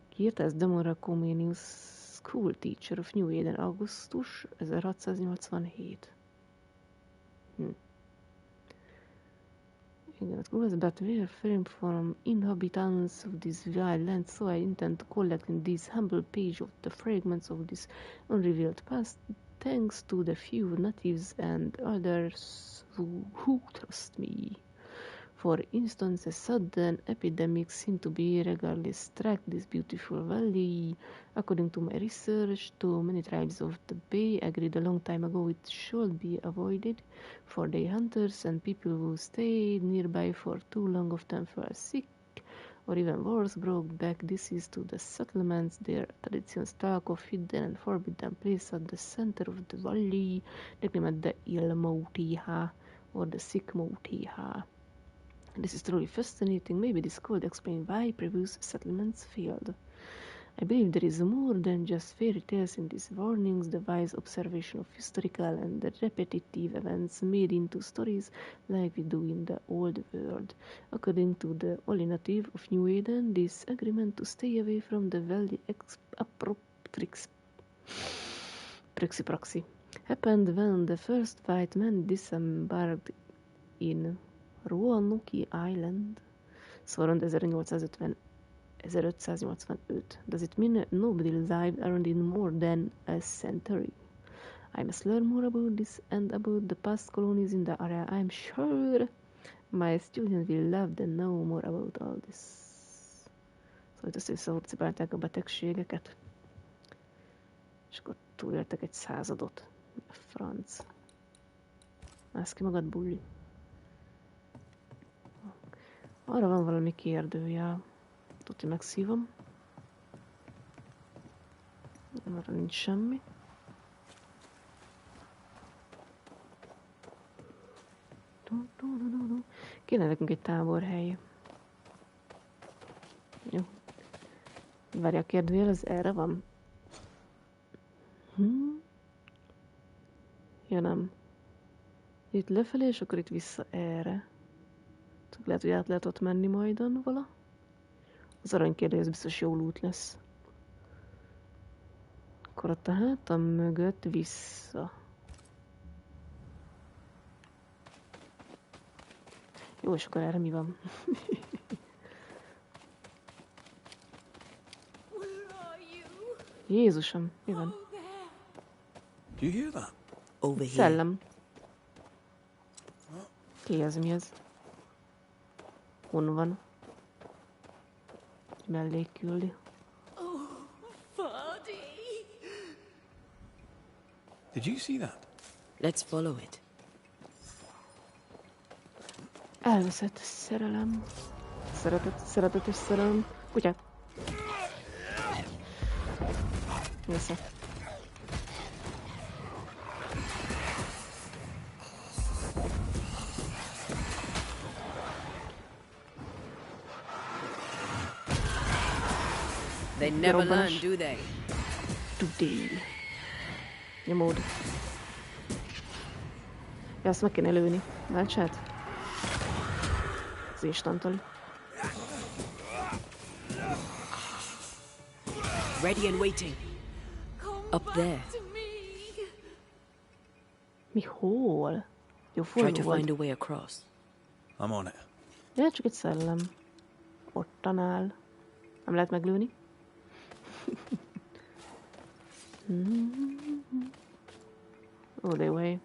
Kiírta ez Demora Comenius, school teacher of New Eden, augusztus 1687. Igen, it was but we are framed from inhabitants of this wild land, so I intend to collect in this humble page of the fragments of this unrevealed past, thanks to the few natives and others who trust me. For instance, a sudden epidemic seemed to be regularly struck this beautiful valley. According to my research, too many tribes of the bay agreed a long time ago it should be avoided, for the hunters and people who stayed nearby for too long often fell sick, or even worse, brought back disease to the settlements. Their traditions talk of hidden and forbidden place at the center of the valley, nicknamed the Ilmoutiha, or the Sikmoutiha. This is truly fascinating. Maybe this could explain why previous settlements failed. I believe there is more than just fairy tales in these warnings, the wise observation of historical and repetitive events made into stories like we do in the old world. According to the only native of New Eden, this agreement to stay away from the valley happened when the first white men disembarked in Roanoke Island, so around 1585. Does it mean nobody lived around in more than a century? I must learn more about this and about the past colonies in the area. I'm sure my students will love to know more about all this. Szóval ezt összehorcibálták a betegségeket. És akkor túléltek egy századot. A franc. Állsz ki magad, bulli. Arra van valami kérdőjel. Tudja, megszívom. Arra nincs semmi. Kéne nekünk egy táborhely. Jó. Várja, a kérdőjel, az erre van? Ja, nem. Itt lefelé, és akkor itt vissza erre. Lehet, hogy át lehet ott menni majdan vala. Az aranykérdő, ez biztos jó loot lesz. Akkor ott a hátam mögött vissza. Jó, és akkor erre mi van? Jézusom, mi van? Do you hear that? Over here. Szellem. Ki ez, mi ez? Hon van? Mellé küldi. Did you see that? Let's follow it. Elveszett szerelem. Szeretetes szerelem. Kutya. Vissza. They never learn, do they? Today. Nyomód. Ja, azt meg kéne lőni. Látsád? Az instantali. Ready and waiting. Up there. Mi hol? Jó, Try folyó to volt. find a way across. I'm on it. Ja, csak egy szellem. Ottan áll. Nem lehet meglőni. Ó, de jó hely.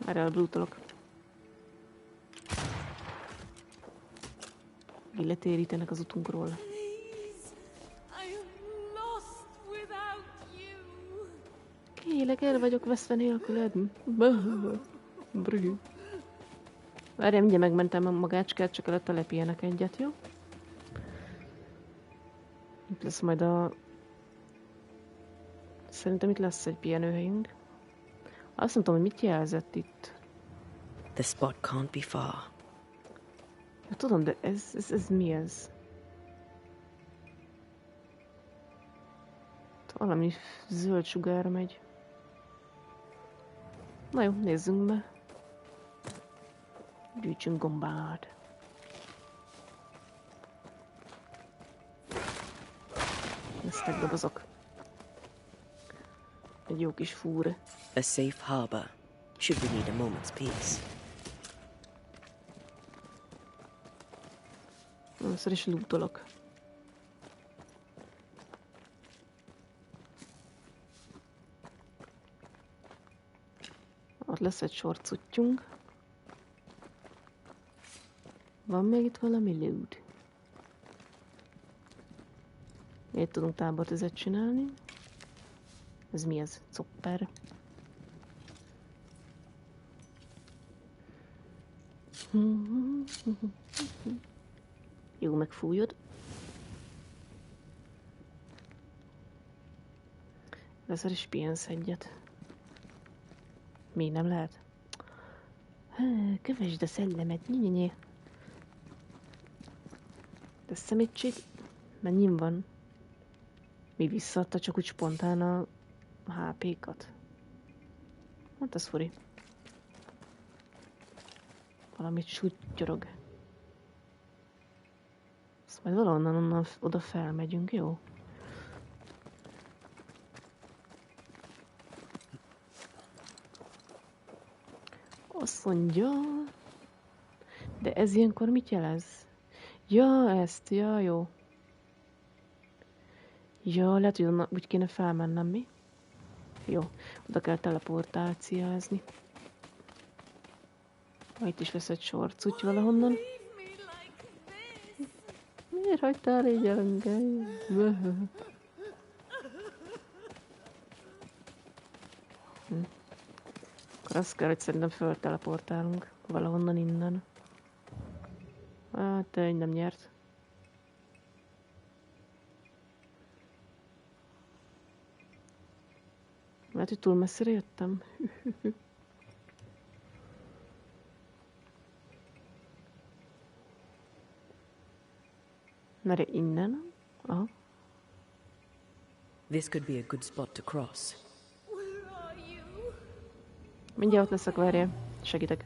Már elbrútolok. Letérítenek az utunkról. Please, I am lost without you. Kélek, el vagyok veszve nélküled. Brü. Várjál, mindjárt megmentem a magácskát, csak előtte lepélyenek egyet, jó? Itt lesz majd a... Szerintem itt lesz egy pihenőhelyünk. Azt nem tudom, hogy mit jelzett itt. The spot can't be far. Ja, tudom, de ez mi ez? Valami zöld sugár megy. Na jó, nézzünk be. Gyűjtsünk gombát. Lesznek dobozok. Egy jó kis fúr. A safe harbor, should we need a moment's peace. Először is lootolok. Ott lesz egy sorcutyunk. Van még itt valami loot? Miért tudunk tábortüzet csinálni? Ez mi ez? Copper. Jó, megfújod. Először is pihensz egyet. Mi, nem lehet? Kövesd a szellemet, nyi. De szemétség, mennyin van? Mi visszaadta csak úgy spontán a HP-kat? Hát ez furi. Valamit suttyorog. Azt majd valahonnan onnan oda felmegyünk, jó? Azt mondja... De ez ilyenkor mit jelez? Ja, ezt, ja, jó. Ja, lehet, hogy onnan úgy kéne felmennem, mi? Jó, oda kell teleportációzni. Itt is lesz egy sorcuty valahonnan. Miért hagytál így engem? Akkor azt kell, hogy szerintem fölteleportálunk valahonnan innen. Hát, te nem nyert. Lehet, hogy túl messzire jöttem. Na de innen? Aha. This could be a good spot to cross. Where are you? Mindjárt ott leszek, várjál. Segítek.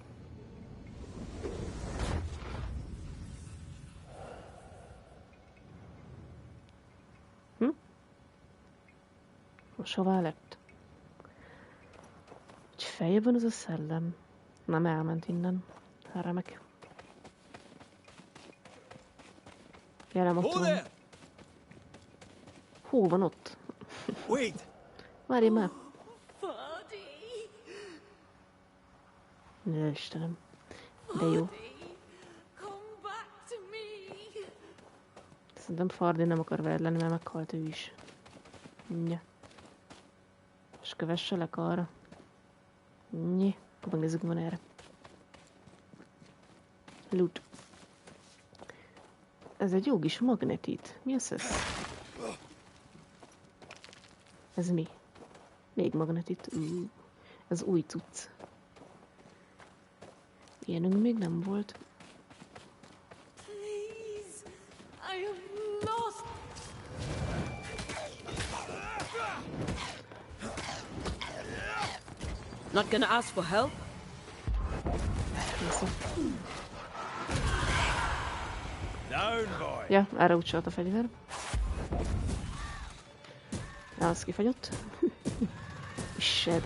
Most hová lett? Egy feje van az a szellem. Nem elment innen. Remek. Jelen ott van. Hol van ott? Wait! Várj már. Buddy, Ne, Istenem. De jó. come back to me. Szerintem Fardi nem akar veled lenni, mert meghalt ő is. Nye. És kövesselek arra. Nye. Akkor megnézzük, mi van erre. Loot. Ez egy jó kis magnetit. Mi az ez? Ez mi? Még magnetit. Ez új cucc. Ilyenünk még nem volt. Please, I am lost. Not gonna ask for help? Down, boy! Ja, erre úgy a fegyver. Az kifagyott. Sed.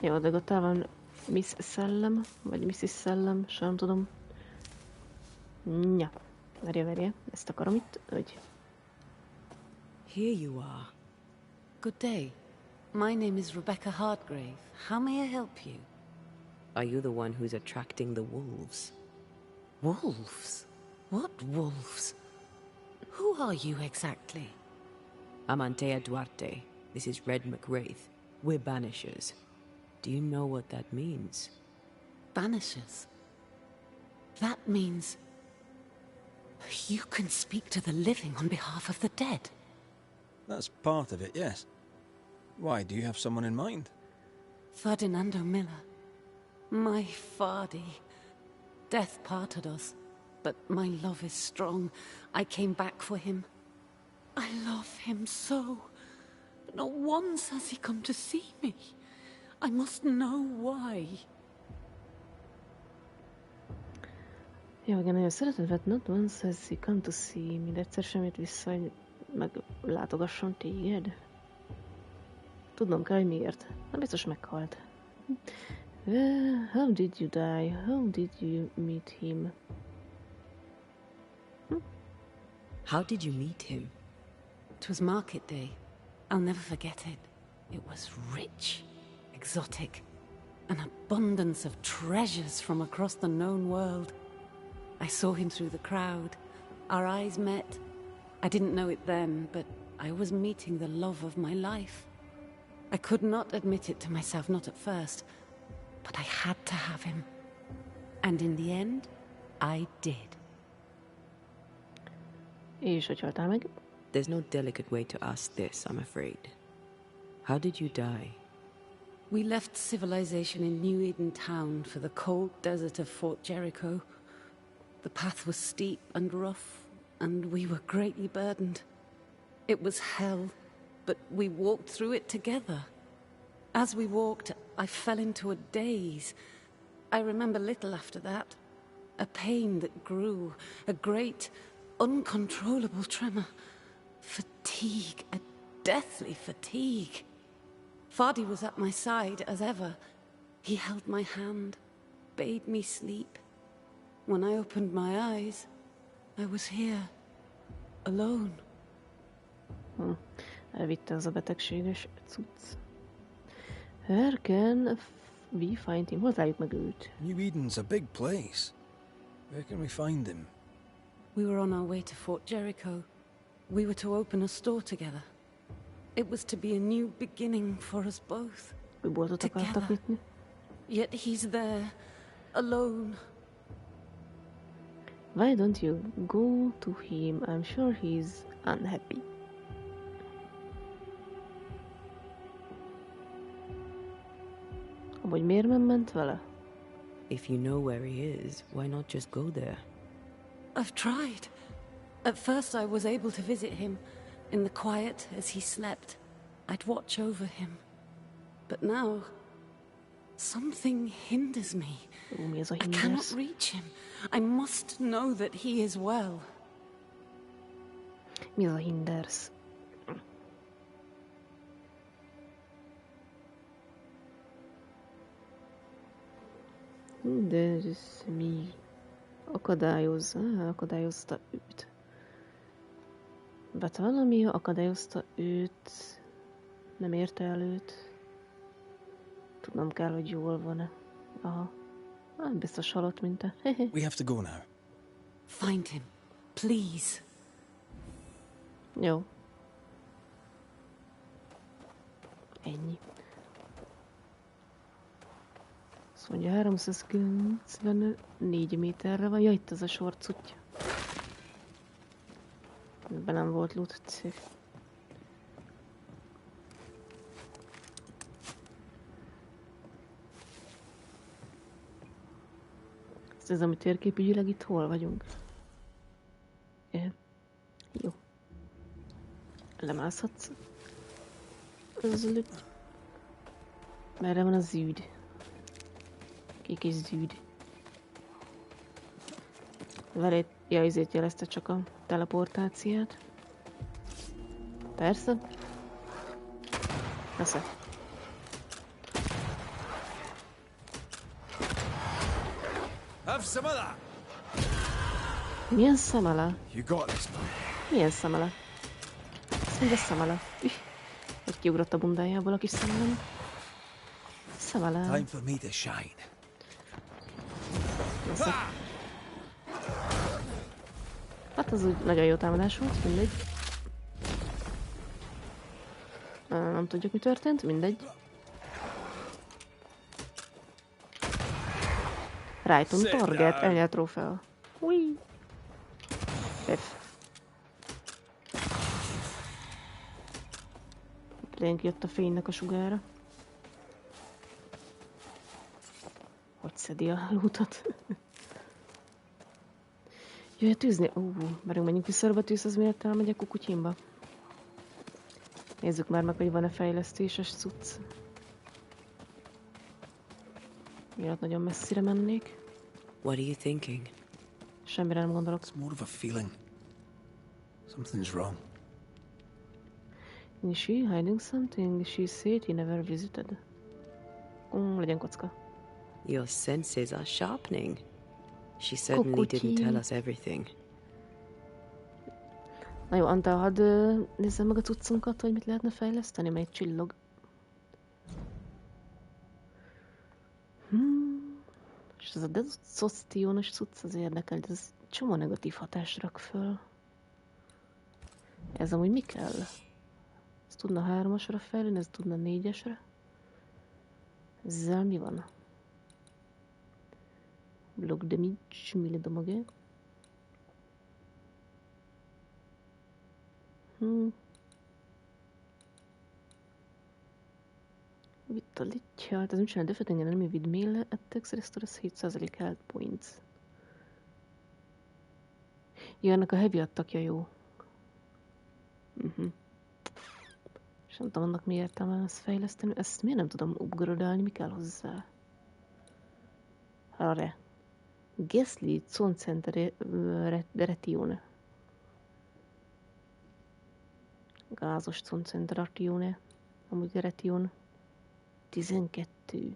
Jó, de ott van Miss Szellem, vagy Mrs. Szellem, sem tudom. Ja, verje, ezt akarom itt, hogy... Here you are. Good day. My name is Rebecca Hardgrave. How may I help you? Are you the one who's attracting the wolves? Wolves? What wolves? Who are you exactly? I'm Antea Duarte. This is Red McWraith. We're Banishers. Do you know what that means? Banishers? That means... you can speak to the living on behalf of the dead. That's part of it, yes. Why, do you have someone in mind? Ferdinando Miller. My Fardy. Death parted us, but my love is strong. I came back for him. I love him so. But not once has he come to see me. I must know why. Jó, igen, nagyon szereted, but not once has he come to see me. De egyszer sem jött vissza, hogy meglátogasson téged. Tudnom kell, hogy miért. Nem biztos meghalt. How did you die? How did you meet him? How did you meet him? It was market day. I'll never forget it. It was rich, exotic, an abundance of treasures from across the known world. I saw him through the crowd. Our eyes met. I didn't know it then, but I was meeting the love of my life. I could not admit it to myself, not at first, but I had to have him. And in the end, I did. És hogy haltál meg? There's no delicate way to ask this, I'm afraid. How did you die? We left civilization in New Eden town for the cold desert of Fort Jericho. The path was steep and rough, and we were greatly burdened. It was hell, but we walked through it together. As we walked, I fell into a daze. I remember little after that. A pain that grew, a great, uncontrollable tremor. Fatigue, a deathly fatigue. Fardy was at my side, as ever. He held my hand, bade me sleep. When I opened my eyes, I was here, alone. Elvitte az a betegséges cucc. Where can we find him? Hol találjuk meg őt? New Eden's a big place. Where can we find him? We were on our way to Fort Jericho. We were to open a store together. It was to be a new beginning for us both. Új boltot akartak nyitni. Yet he's there, alone. Why don't you go to him? I'm sure he's unhappy. Amúgy miért nem ment vele? If you know where he is, why not just go there? I've tried. At first I was able to visit him. In the quiet, as he slept, I'd watch over him. But now, something hinders me. Mi ez a I hinders? cannot reach him. I must know that he is well. Mi az a hinders? Hinders mi? Akadályozta őt. Bet valami akadályozta őt, nem érte el őt. Tudnom kell, hogy jól van-e. Aha. Biztos halott, mint te. We have to go now. Find him, please. Jó. Ennyi. Azt mondja, 394 méterre van. Ja, itt az a sorcuttya. Ebben nem volt loot cég. Ezt nézem, hogy térképügyileg itt hol vagyunk. Jó. Lemászhatsz. Merre van a zűd? Kék és zűd. Várj, Ja, ezért jelezte csak a teleportációt. Persze. Persze. Have some of that. Milyen szemele? You got this, man. Milyen szemele? Azt mondja szemele. Hogy kiugrott a bundájából a kis szemelem. Szemele. Time for me to shine. Persze. Hát az úgy nagyon jó támadás volt, mindegy. Nem tudjuk, mi történt, mindegy. Right on target, elnyert trófea. Hui! F. Lénk jött a fénynek a sugára. Hogy szedi a lootot? Jöjj, tűzni. Menjünk vissza a tűz, az miért elmegyek kukutyimba? Nézzük már meg, hogy van-e fejlesztéses cucc. Miért nagyon messzire mennék. What are you thinking? Semmire nem gondolok. It's more of a feeling. Something's wrong. Is she hiding something? She said he never visited. Legyen kocka. Your senses are sharpening. She certainly didn't tell us everything. Na jó, Antal, hadd nézzem meg a cuccunkat, hogy mit lehetne fejleszteni, mely csillog. És ez a dezoctionos cucc az érdekel, de ez csomó negatív hatást rak föl. Ez amúgy mi kell? Ez tudna 3-asra fejlődni, ez tudna 4-esre. Ezzel mi van? Block damage, mille damage. Vitality, hát ez mit csinál? Defeating enemy with melee attacks restores 7% health points. Ja, ennek a heavy attackja jó. És nem tudom, annak mi értelme ezt fejleszteni. Ezt miért nem tudom upgradeálni? Mi kell hozzá? Arre. Ghastly Zoncenter Retione. Gázos Zoncentration. Amúgy Retion. 12.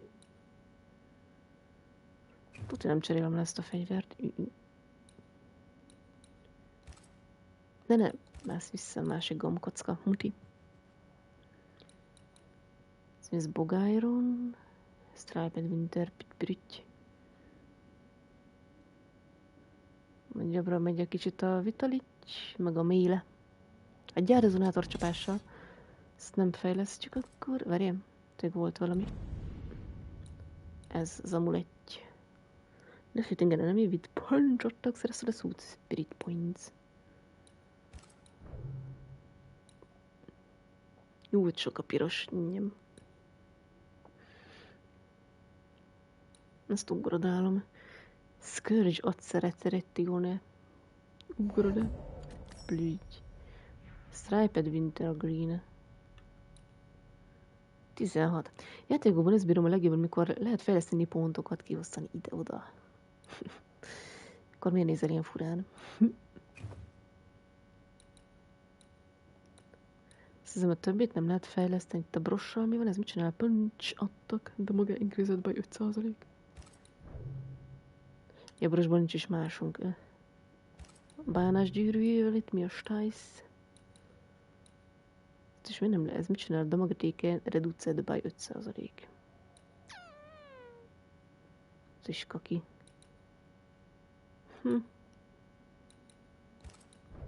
Tudja, nem cserélem le ezt a fegyvert. Ne, mász vissza, másik gombkocka. Muti. Ez Bogyron. Striped Winter Pitbrüty. Jobbra megy egy kicsit a Vitalic, meg a méle. Egy gyárrezonátor csapással. Ezt nem fejlesztjük akkor. Várjál, tényleg volt valami. Ez az amulettj. Defeating enemy with punch attacks restores spirit points. Jó, hogy sok a piros. Nem. Ezt ugrodálom. Scourge akció-szerepjáték. Ugrod. Blügy. Striped Winter Green. 16. Játékokban ezt bírom a legjobban, mikor lehet fejleszteni pontokat, kiosztani ide-oda. Akkor miért nézel ilyen furán? Azt hiszem, a többit nem lehet fejleszteni. Itt a brossal mi van? Ez mit csinál? Punch adtak, de maga increased by 5%. Ja, brosban nincs is másunk. Bánás gyűrűjével itt mi a stájsz? És miért nem lehet? Ez mit csinál? De maga téke reduced by 5%. Ez is kaki.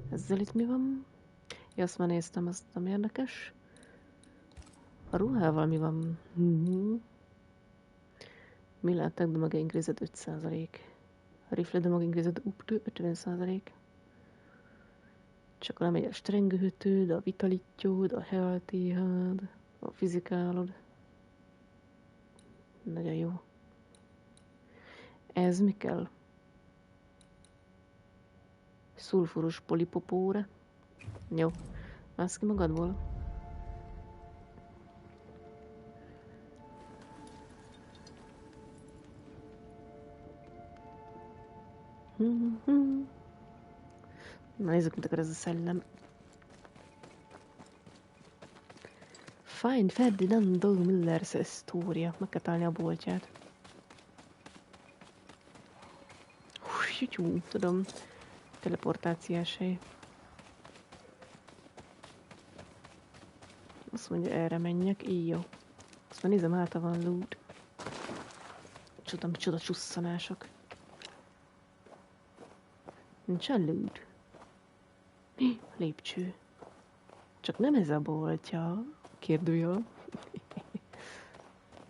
Ezzel itt mi van? Ja, azt már néztem, azt nem érdekes. A ruhával mi van? Mi látták, de maga increased 5%. A rifle de maga increased up to 50%. Csak lemegy a strengőhötőd, a vitalittyód, a healthyhád, a fizikálod. Nagyon jó. Ez mi kell? Szulfurus polipopóra. Jó. Vász ki magadból. Na nézzük, mit akar ez a szellem. Find Ferdinando Miller's Storia. Meg kell találni a boltját. Hú, tudom. Teleportációs hely. Azt mondja, erre menjek. Jó. Azt már nézem, hátra van loot. Csoda csusszanások. Nincsen loot. Lépcső. Csak nem ez a boltja. Kérdőjel.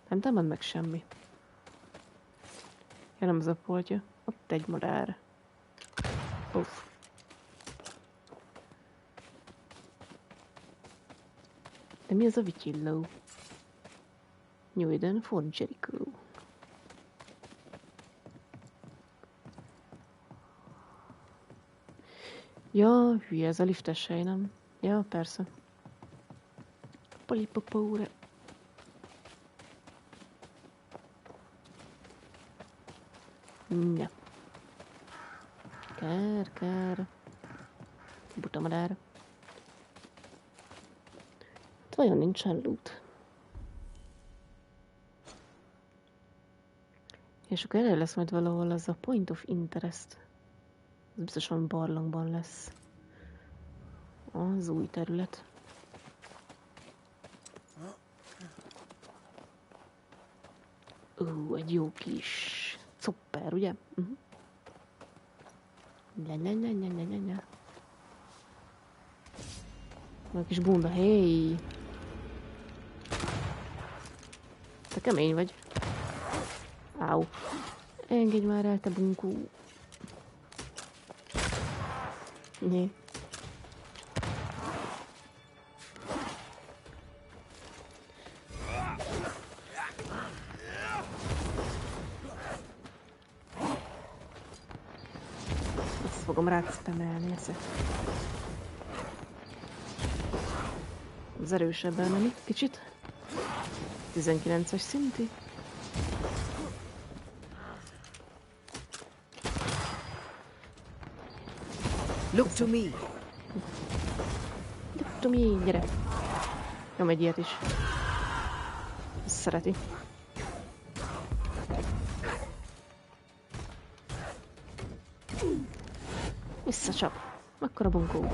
Nem támad meg semmi. Ja, nem ez a boltja. Ott egy madár. Uff. De mi az a vityilló? New Eden, Fort Jericho. Ja, hülye, ez a liftes hely, nem? Ja, persze. Polipopóra. Ja. Kár. Buta madár. Hát vajon nincsen loot? És akkor erre lesz majd valahol az a Point of Interest. Ez biztosan barlangban lesz. Az új terület. Egy jó kis copper, ugye? Nya. Egy kis bunda, hey! Te kemény vagy. Áú. Engedj már el, te bunkó. Né. Azt fogom rád spamelni ezzel. Az erősebben, nem itt? Kicsit? 19-es szinti. Look to me. Look to me, gyere. Nyom egy ilyet is. Ezt szereti. Visszacsap. Mekkora bunkó.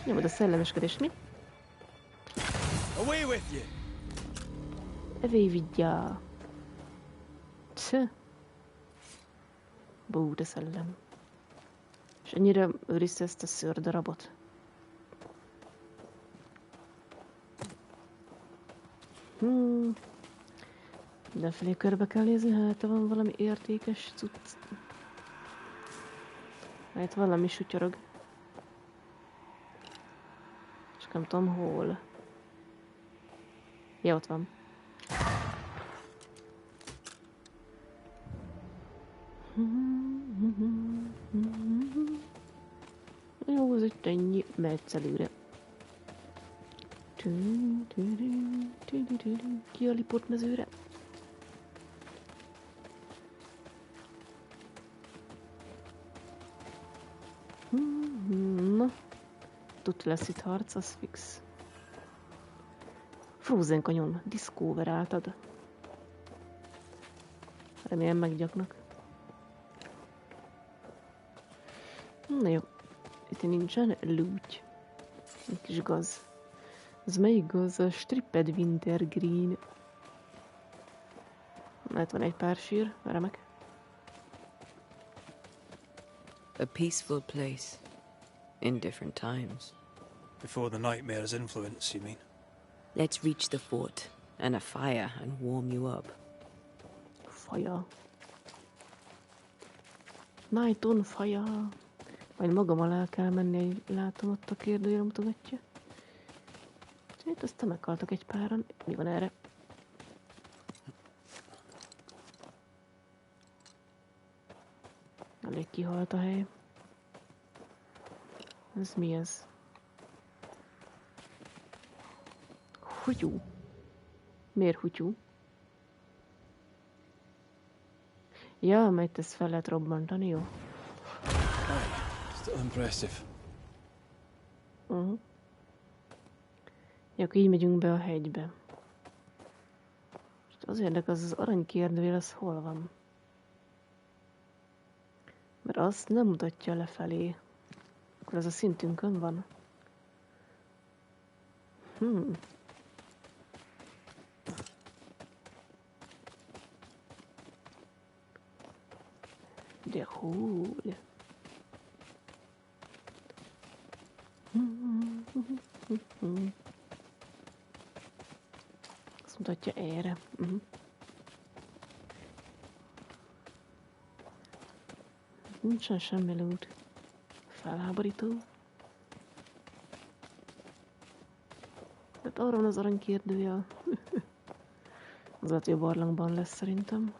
Nyomod a szellemeskedést, mi? Away with you! Evé vigyá. Bú, de szellem. És ennyire őrizte ezt a szőrdarabot. Mindenfelé körbe kell nézni, hát van valami értékes cucc. Hát valami sutyorog. Csak nem tudom hol. Ja, ott van. Jó, az itt ennyi, mehetsz előre. Ki a lipott mezőre? Na, tud lesz itt harc, az fix. Frozen kanyon, diszkóveráltad. Remélem meggyaknak. Na jó, itt nincsen loot. Egy kis gaz. Ez melyik gaz? A Stripped Wintergreen. Hát van egy pár sír, remek. A peaceful place. In different times. Before the nightmare's influence, you mean? Let's reach the fort and a fire and warm you up. Fire. Night on fire. Majd magam alá kell menni, látom ott a kérdőjel mutogatja. Itt aztán meghaltak egy páran. Mi van erre? Elég kihalt a hely. Ez mi ez? Hutyú. Miért hutyú? Ja, mert ezt fel lehet robbantani, jó? Still impressive. Ja, akkor így megyünk be a hegybe. És az érdekes, az aranykérdőjel, az hol van? Mert azt nem mutatja lefelé. Akkor ez a szintünkön van. De hol? Azt mutatja erre. Nincsen semmi loot. Felháborító. Tehát arra van az aranykérdője. Az lehet, hogy a barlangban lesz szerintem.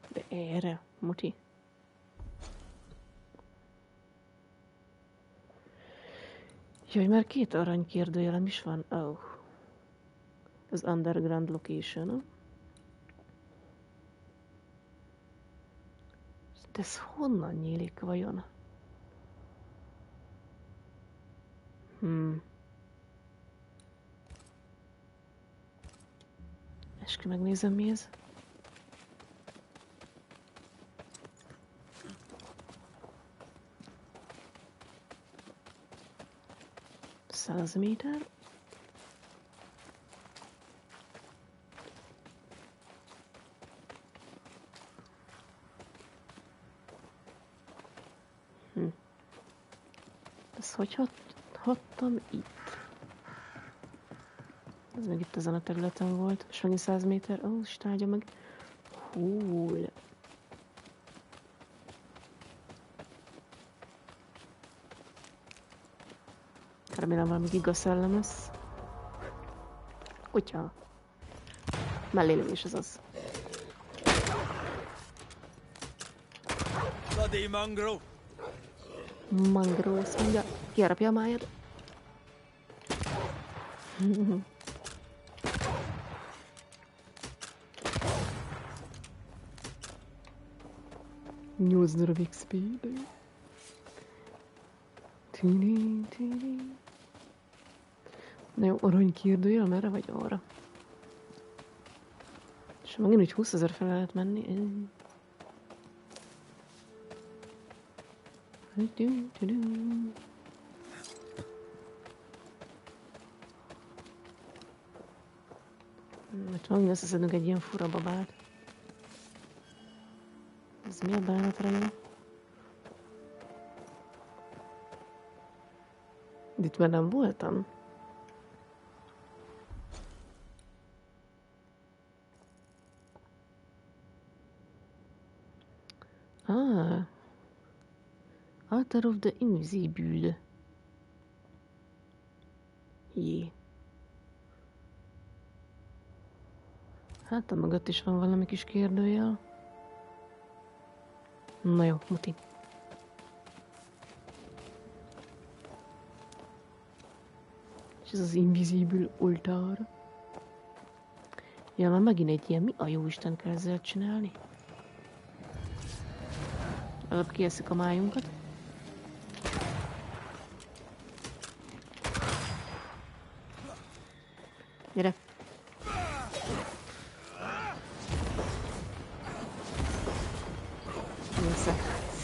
De erre, muti. Jaj, már 2 aranykérdőjelem is van. Oh. Az underground location. De ez honnan nyílik vajon? Eskü megnézem, mi ez. Száz méter. Ez hogy hattam itt? Ez meg itt ezen a területen volt. És megint 100 méter. Ó, stágya meg. Húl. Remélem valami gigaszellem lesz. Kutya. Mellélem is ez az. Bloody mongrel! Mangró, azt mondja. Kiarapja a májad. Nyolc darab XP. Na jó, aranykérdőjel, merre vagy arra? És megint úgy 20 000 fel lehet menni. Mert megint összeszedünk egy ilyen fura babát. Ez mi a bánatra jó? Itt már nem voltam? Altar of the Invisible. Jé. Hát a mögött is van valami kis kérdőjel. Na jó, muti. És ez az Invisible Altar. Ja, már megint egy ilyen, mi a jóisten kell ezzel csinálni? Előbb kieszik a májunkat. Gyere! Nézze,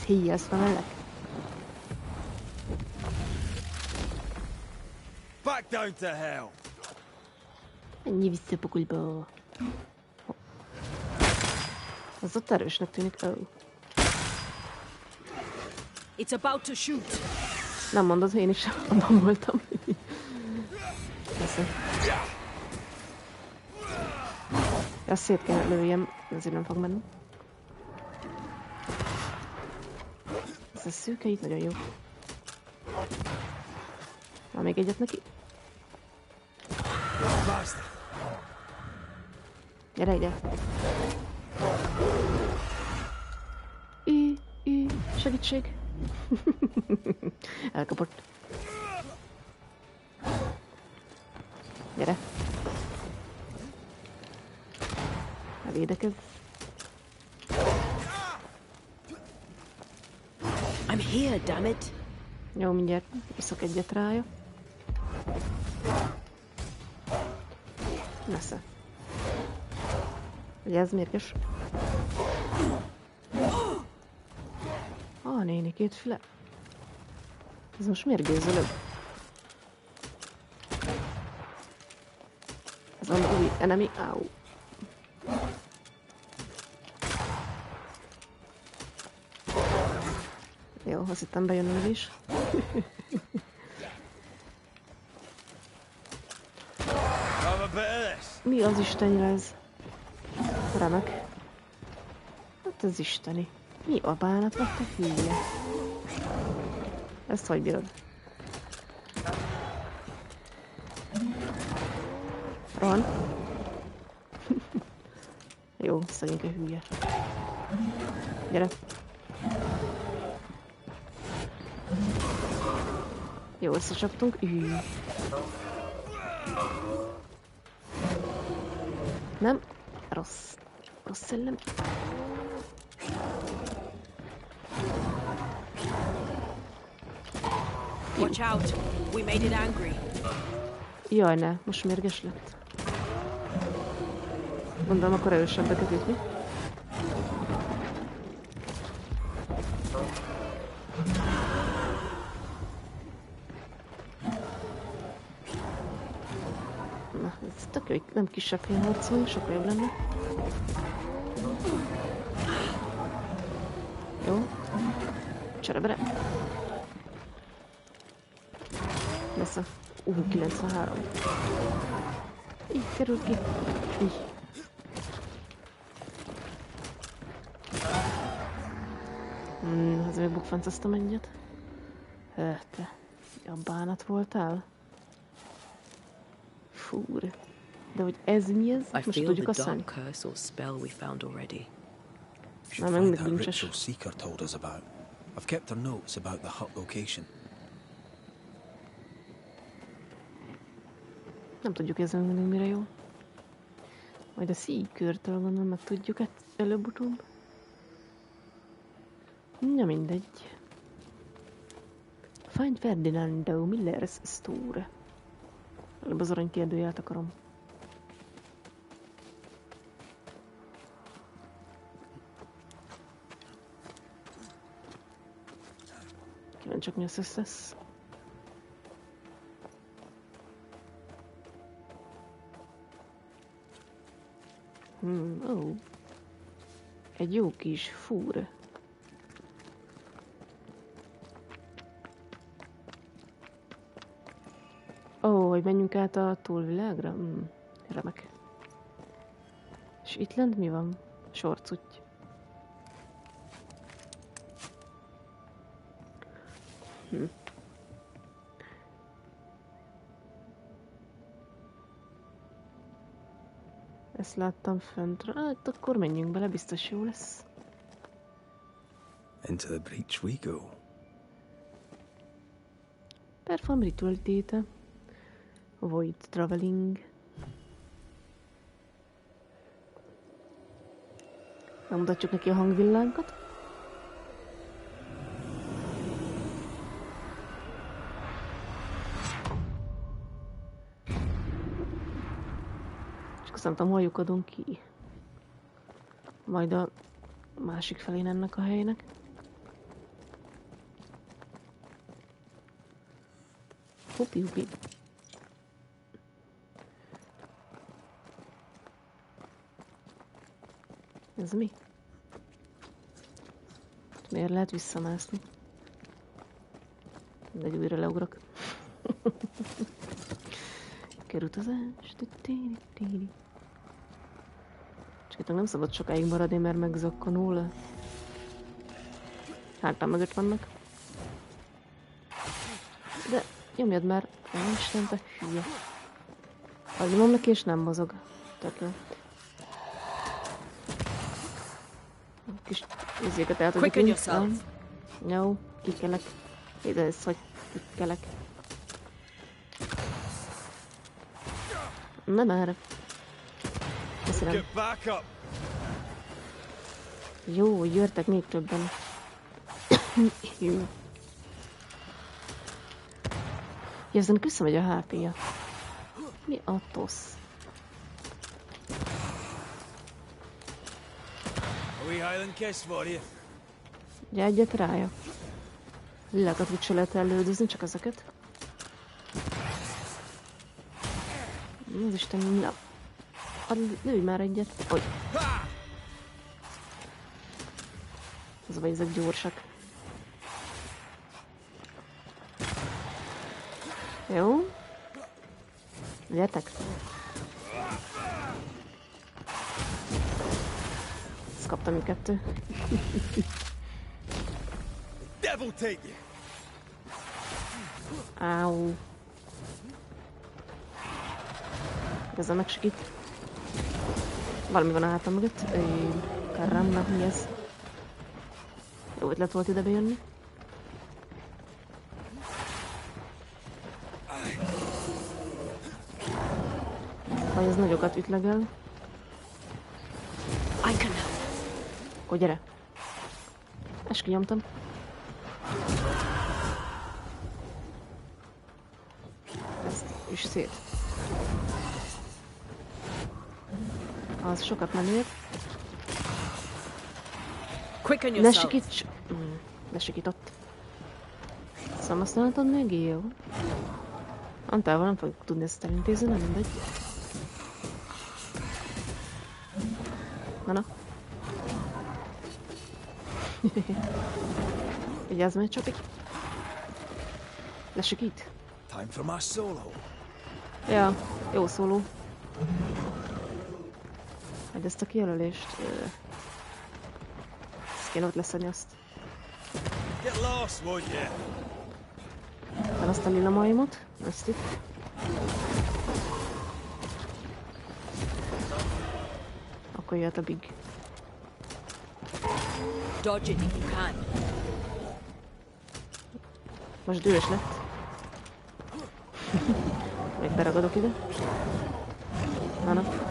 széjjelsz mellek. Back down to hell! Ennyi vissza a pokolba. Az ott erősnek tűnik. Oh. It's about to shoot. Nem mondod, én is abban voltam. Persze. Ezt szét kell lőjem, ezért nem fog menni. Ez a szűke itt nagyon jó. Van még egyet neki? Gyere ide! Segítség! Elkapott. Gyere. Ne védekezz. I'm here, damn it. Jó, mindjárt iszok egyet rája. Nesze. Ugye ez mérges? Néni, két füle. Ez most mérgezőlög. Ez az új enemy. Áú. Jó, azt hittem bejön ő is. Mi az istenre ez? Remek. Hát ez isteni. Mi a bánat vagy te hülye? Ezt hogy bírod? Rohan. Jó, szegényke hülye. Gyere. Jó, összecsaptunk. Nem. Rossz. Rossz szellem. Watch out! We made it angry. Jaj, ne. Most mérges lett. Gondolom, akkor erősebbeket ütni. Na, ez tök jó, hogy nem kisebb helyen harcolunk, sokkal jobb lenne. Jó. Cserebere. Lesz a 93. Így került ki. Így. Azért még bukfenceztem egyet. Te. A bánat voltál? Fúr. De hogy ez mi ez? Most tudjuk azt mondani. Curse or spell we found already. Should find that ritual Seeker told us about. I've kept her notes about the hut location. Nem tudjuk ezen mindig mire jó. Majd a Seeker-től gondolom meg tudjuk előbb-utóbb. Na mindegy. Find Ferdinando Miller's store. Előbb az arany kérdőjelt akarom. Kíváncsiak mi lesz. Ó. Egy jó kis fúr. Ó, hogy menjünk át a túlvilágra? Remek. És itt lent mi van? Sorcuty. Ezt láttam föntre. Hát akkor menjünk bele, biztos jó lesz. Into the breach we go. Perform ritual data. Avoid traveling. Megmutatjuk neki a hangvillánkat. És azt nem tudom, hol lyukadunk ki. Majd a másik felén ennek a helynek. Hupi. Ez mi? Miért lehet visszamászni? De újra leugrok. Kerutazás. Csak nem szabad sokáig maradni, mert megzakkanul. Hátam mögött vannak. De nyomjad már. Isten, te hülye. Adjam neki és nem mozog. Tök jó. Kis izéket el tudjuk vinni. Jó, kikelek. Ide ez, hogy kikelek. Nem erre. Köszönöm. Get back up. Jó, jöttek még többen. Jó. Ezen visszamegy a HP-ja. Mi a tosz? A wee Highland kiss for you. Ugye egyet rája. Lilákat úgy se lehet előldözni, csak ezeket. Az Isten, na. Lőj már egyet. Oly. Az vagy ezek gyorsak. Jó. Gyertek. Ezt kaptam még 2. Devil take you. Áú. Ezzel megsegít. Valami van a hátam mögött. Karamba, mi ez? Jó ötlet volt ide bejönni. Vagy ez nagyokat ütlegel. Akkor gyere. És kinyomtam. Ezt is szét. Az sokat nem ér. Ne sikíts! Ne sikított. Szamasztalanatod még jó. Antával nem fogjuk tudni ezt elintézni, nem mindegy. Na. Vigyázz meg, csapik. Lesikít. Time for my solo. Ja, jó szóló. Majd ezt a kijelölést... Ezt kéne ott leszedni azt. Get lost, won't you? Van azt a lila majmot. Ezt itt. Akkor jöhet a big. Dodge it if you can. Most dühös lett. Még beragadok ide. Na.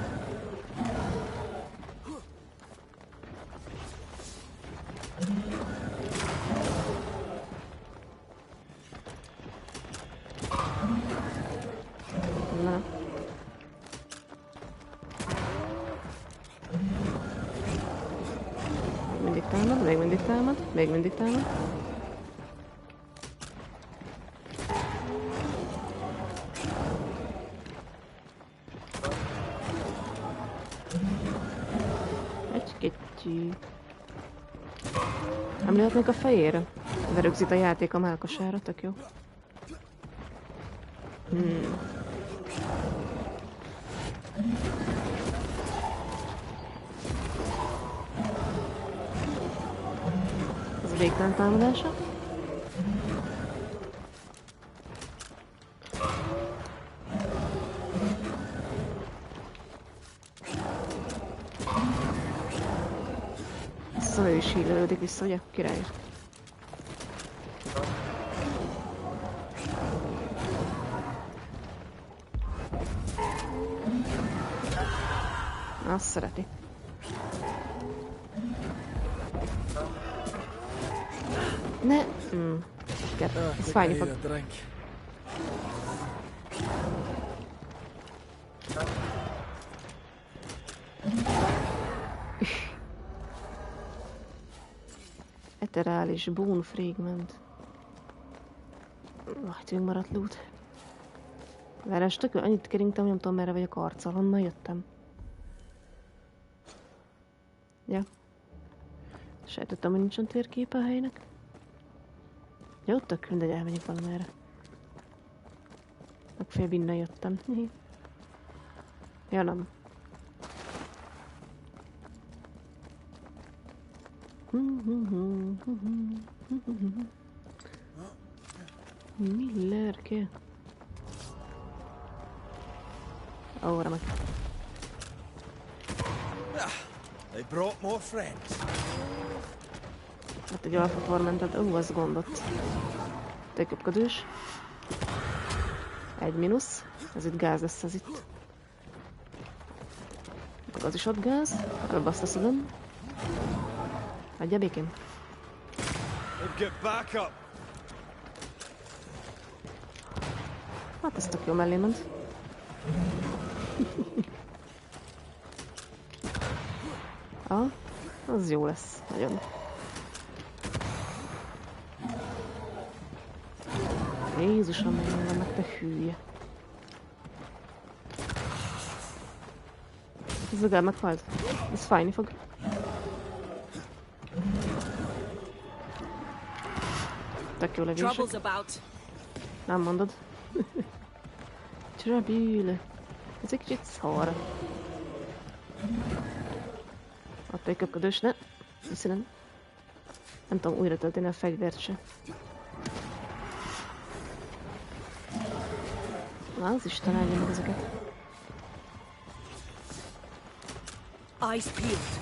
Még mindig támad. Egy-kettő. Nem lehetnek a fejére? De rögzít a játék a mellkasára, tök jó. Végtelen támadása. Szóval ő is hílelődik vissza, ugye? Király. Azt szereti. Ne! Ez fájni fog. Eterális bone fragment. Tűnk maradt loot. Veres tök, annyit keringtem, nem tudom merre vagyok arccal, honnan jöttem. Ja. Sejtettem, hogy nincsen térképe a helynek. Ja, ott tök mindegy, elmegyek valamerre. Megfél innen jöttem. Ja, nem. Mi lärke? Ó, remek. They brought more friends. Hát egy alfa tormentet, az gondot. Réköpködős. 1 mínusz. Ez itt gáz lesz, ez itt. Az is ott gáz. Előbb azt leszedem. Hagyja békén. Hát ez tök jó mellé ment. Az jó lesz, nagyon. Jézusom, menjen meg, te hülye. Ez legalább meghalt. Ez fájni fog. Tök jó levések. Nem mondod. Trouble. Ez egy kicsit szar. Ott egy köpködős, ne? Köszönöm. Nem tudom újra tölteni a fegyvert se. Na, az Isten állja meg ezeket. Eyes peeled.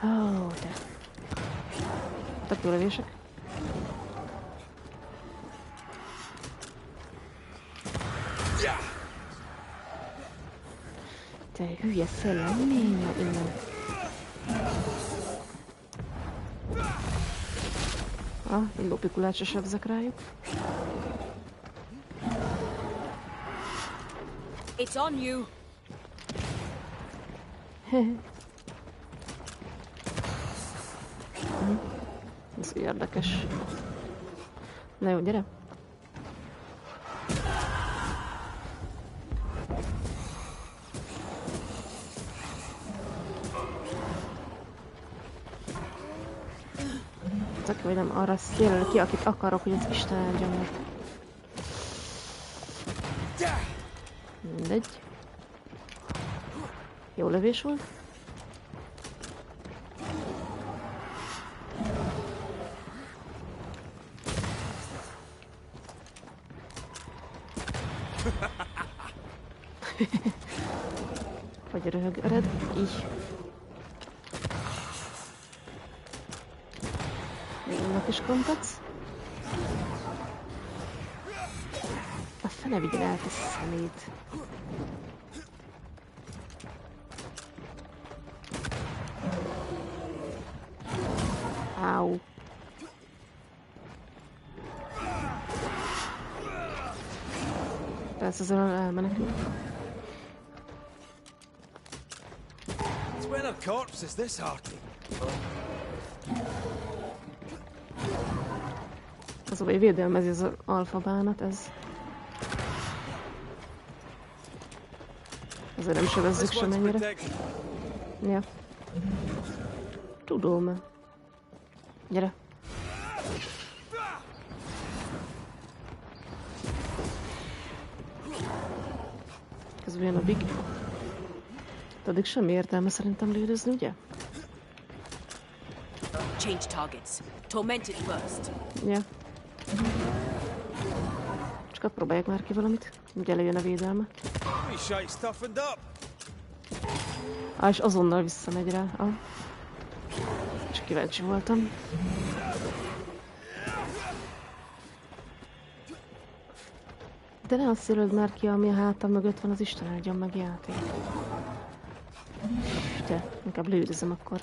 Ó, te. Tök jó lövések. Te hülye szellem, menj innen. Én lópikulát se sebzek rájuk. It's on you. Ez érdekes. Na jó, gyere. Tök jó, hogy nem arra jelöl ki, akit akarok, hogy az Isten áldjon meg. Mindegy. Jó lövés volt. Vagy röhögred, így. Még annak is kontatsz. A fene vigyen el, te szemét. Áú. Persze azon elmenekül. When a corpse is this hearty. Az a baj, védelmezi az alfabánat, ez. Ezért nem sebezzük sem ennyire. Ja. Tudom. Gyere. Közben jön a big. Addig semmi értelme szerintem lődözni, ugye? Change targets. Torment it first. Ja. Csak próbálják már ki valamit, hogy előjön a védelme. És azonnal visszamegy rá. Csak kíváncsi voltam. De ne azt jelöld már ki, ami a hátam mögött van, az Isten áldjon meg játék. De, inkább lődözöm akkor.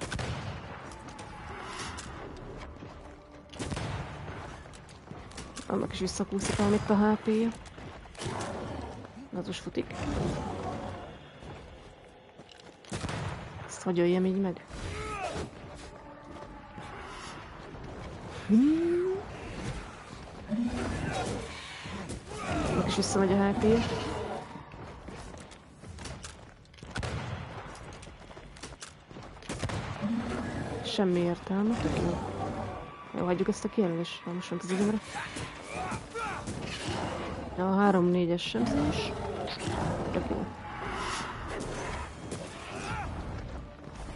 Annak is visszakúszik valamit a HP-ja. Az most futik. Ezt hogy öljem így meg? Annak is visszamegy a HP-ja. Semmi értelme, tök jó. Jó, hagyjuk ezt a kijelölést, most ment az időmre. A 3-4-es sebzés. Tök jó.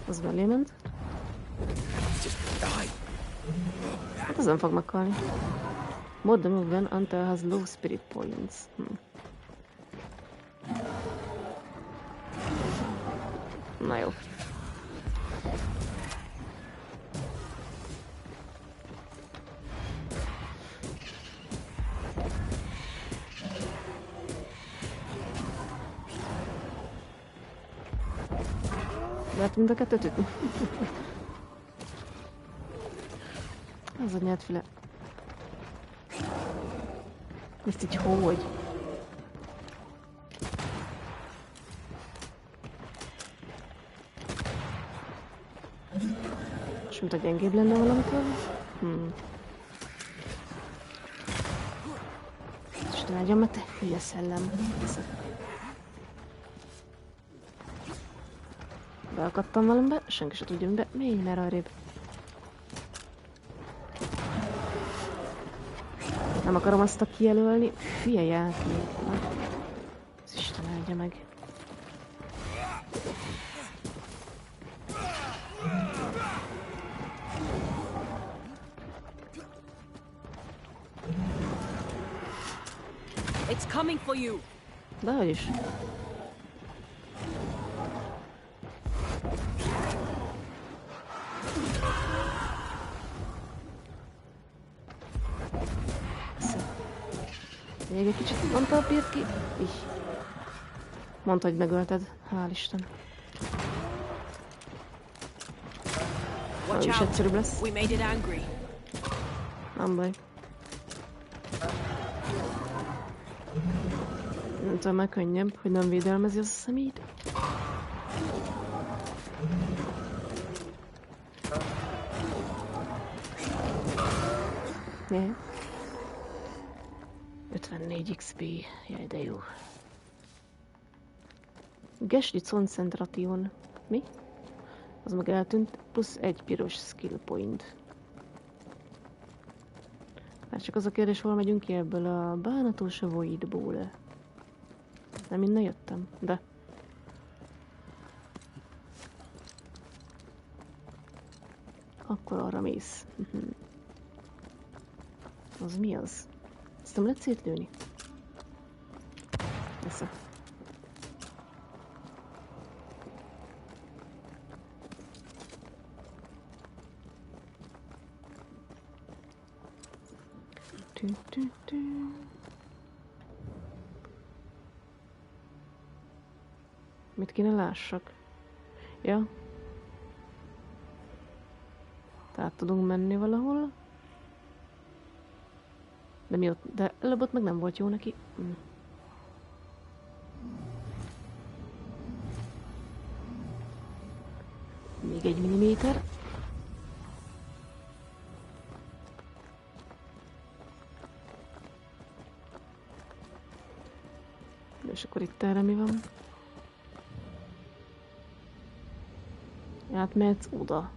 Az mellé ment. Hát az nem fog meghalni. Mod the movement until has low spirit points. Na jó. Lehet mind a kettőt ütni. Az a nyelvfüle. Ezt így hogy? És mint a gyengébb lenne valamitől? Isten áldjon, mert te hülye szellem. Beakadtam valamibe, senki se tudja mibe. Még merre arrébb. Nem akarom azt a kijelölni. Hülye játék. Az Isten áldja meg. It's coming for you. Dehogy is. Még egy kicsit mondta a pirki. Így. Mondta, hogy megölted. Hál' Isten. Watch is egyszerűbb out. lesz. We made it angry. Nem baj. Nem tudom, már könnyebb, hogy nem védelmezi az a személyt. Yeah. 54 XP. Jaj, de jó. Gesli Concentration. Mi? Az meg eltűnt. Plusz egy piros skill point. Hát csak az a kérdés, hol megyünk ki ebből a bánatos voidból. Nem innen jöttem, de... Akkor arra mész. Az mi az? Ezt nem lehet szétlőni? Esze. Mit kéne lássak? Ja. Tehát tudunk menni valahol. De mi ott? De előbb ott meg nem volt jó neki. Még egy milliméter. És akkor itt erre mi van? Átmehetsz oda.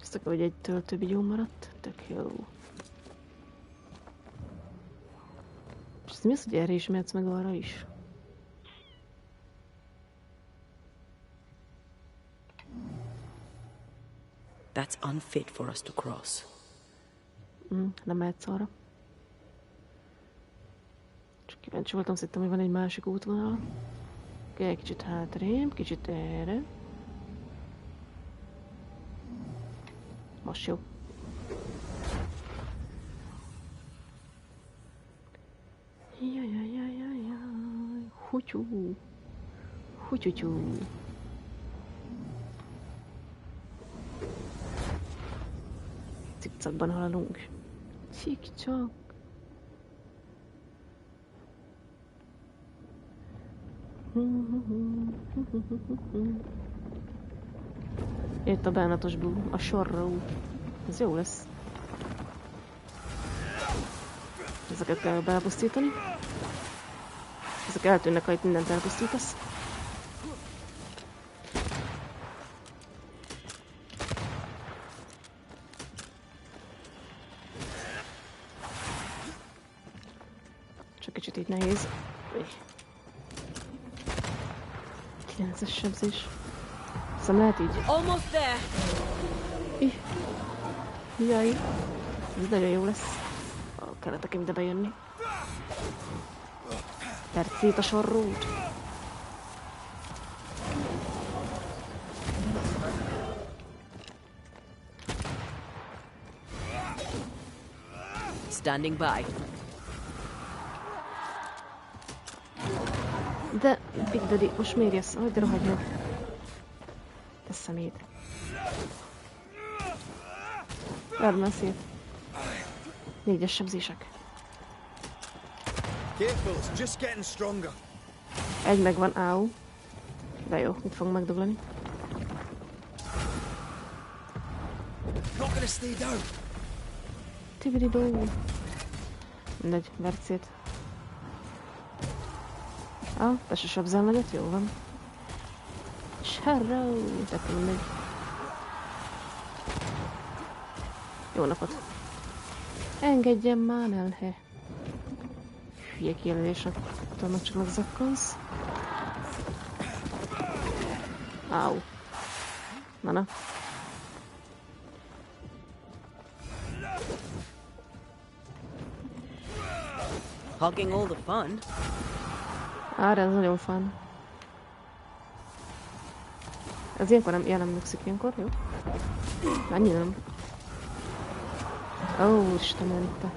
Ezt akkor, hogy egy töltőbigyó maradt. Tök jó. És ez mi az, hogy erre is mehetsz meg arra is? That's unfit for us to cross. Nem mehetsz arra. Csak kíváncsi voltam, szerintem, hogy van egy másik útvonal. Egy kicsit hátrébb, kicsit erre. Most jó. Jajajajajaj. Hutyú. Hutyutyú. Cikcakban haladunk. Cikcsak. Itt a bánatos bú, a sorró. Ez jó lesz. Ezeket kell bepusztítani. Ezek eltűnnek, ha itt mindent elpusztítasz. Csak kicsit így nehéz. 9-es sebzés. Aztán lehet így. Almost there. Jaj. Ez nagyon jó lesz. Kellett nekem ide bejönni. Percét a sorrót. Standing by. De, Big Daddy, most miért jössz? Hogy de rohagy meg. Te szemét. Verd már szét. 4-es sebzések. Careful, it's just getting stronger. Egy megvan, áú. De jó, itt fogunk megdoblani. Not gonna stay down. Tibididó. Mindegy, verd szét. Te se sebzel nagyot, jó van. Sárró, tettem mindegy. Jó napot. Engedjen már el, he. Hülye kijelölések. Tudom, csak megzakkansz. Áú. Na. Hogging all the fun. De ez nagyon fun. Ez ilyenkor nem jelenműkszik ilyenkor, jó? Annyira nem. Ó, Istenem, te.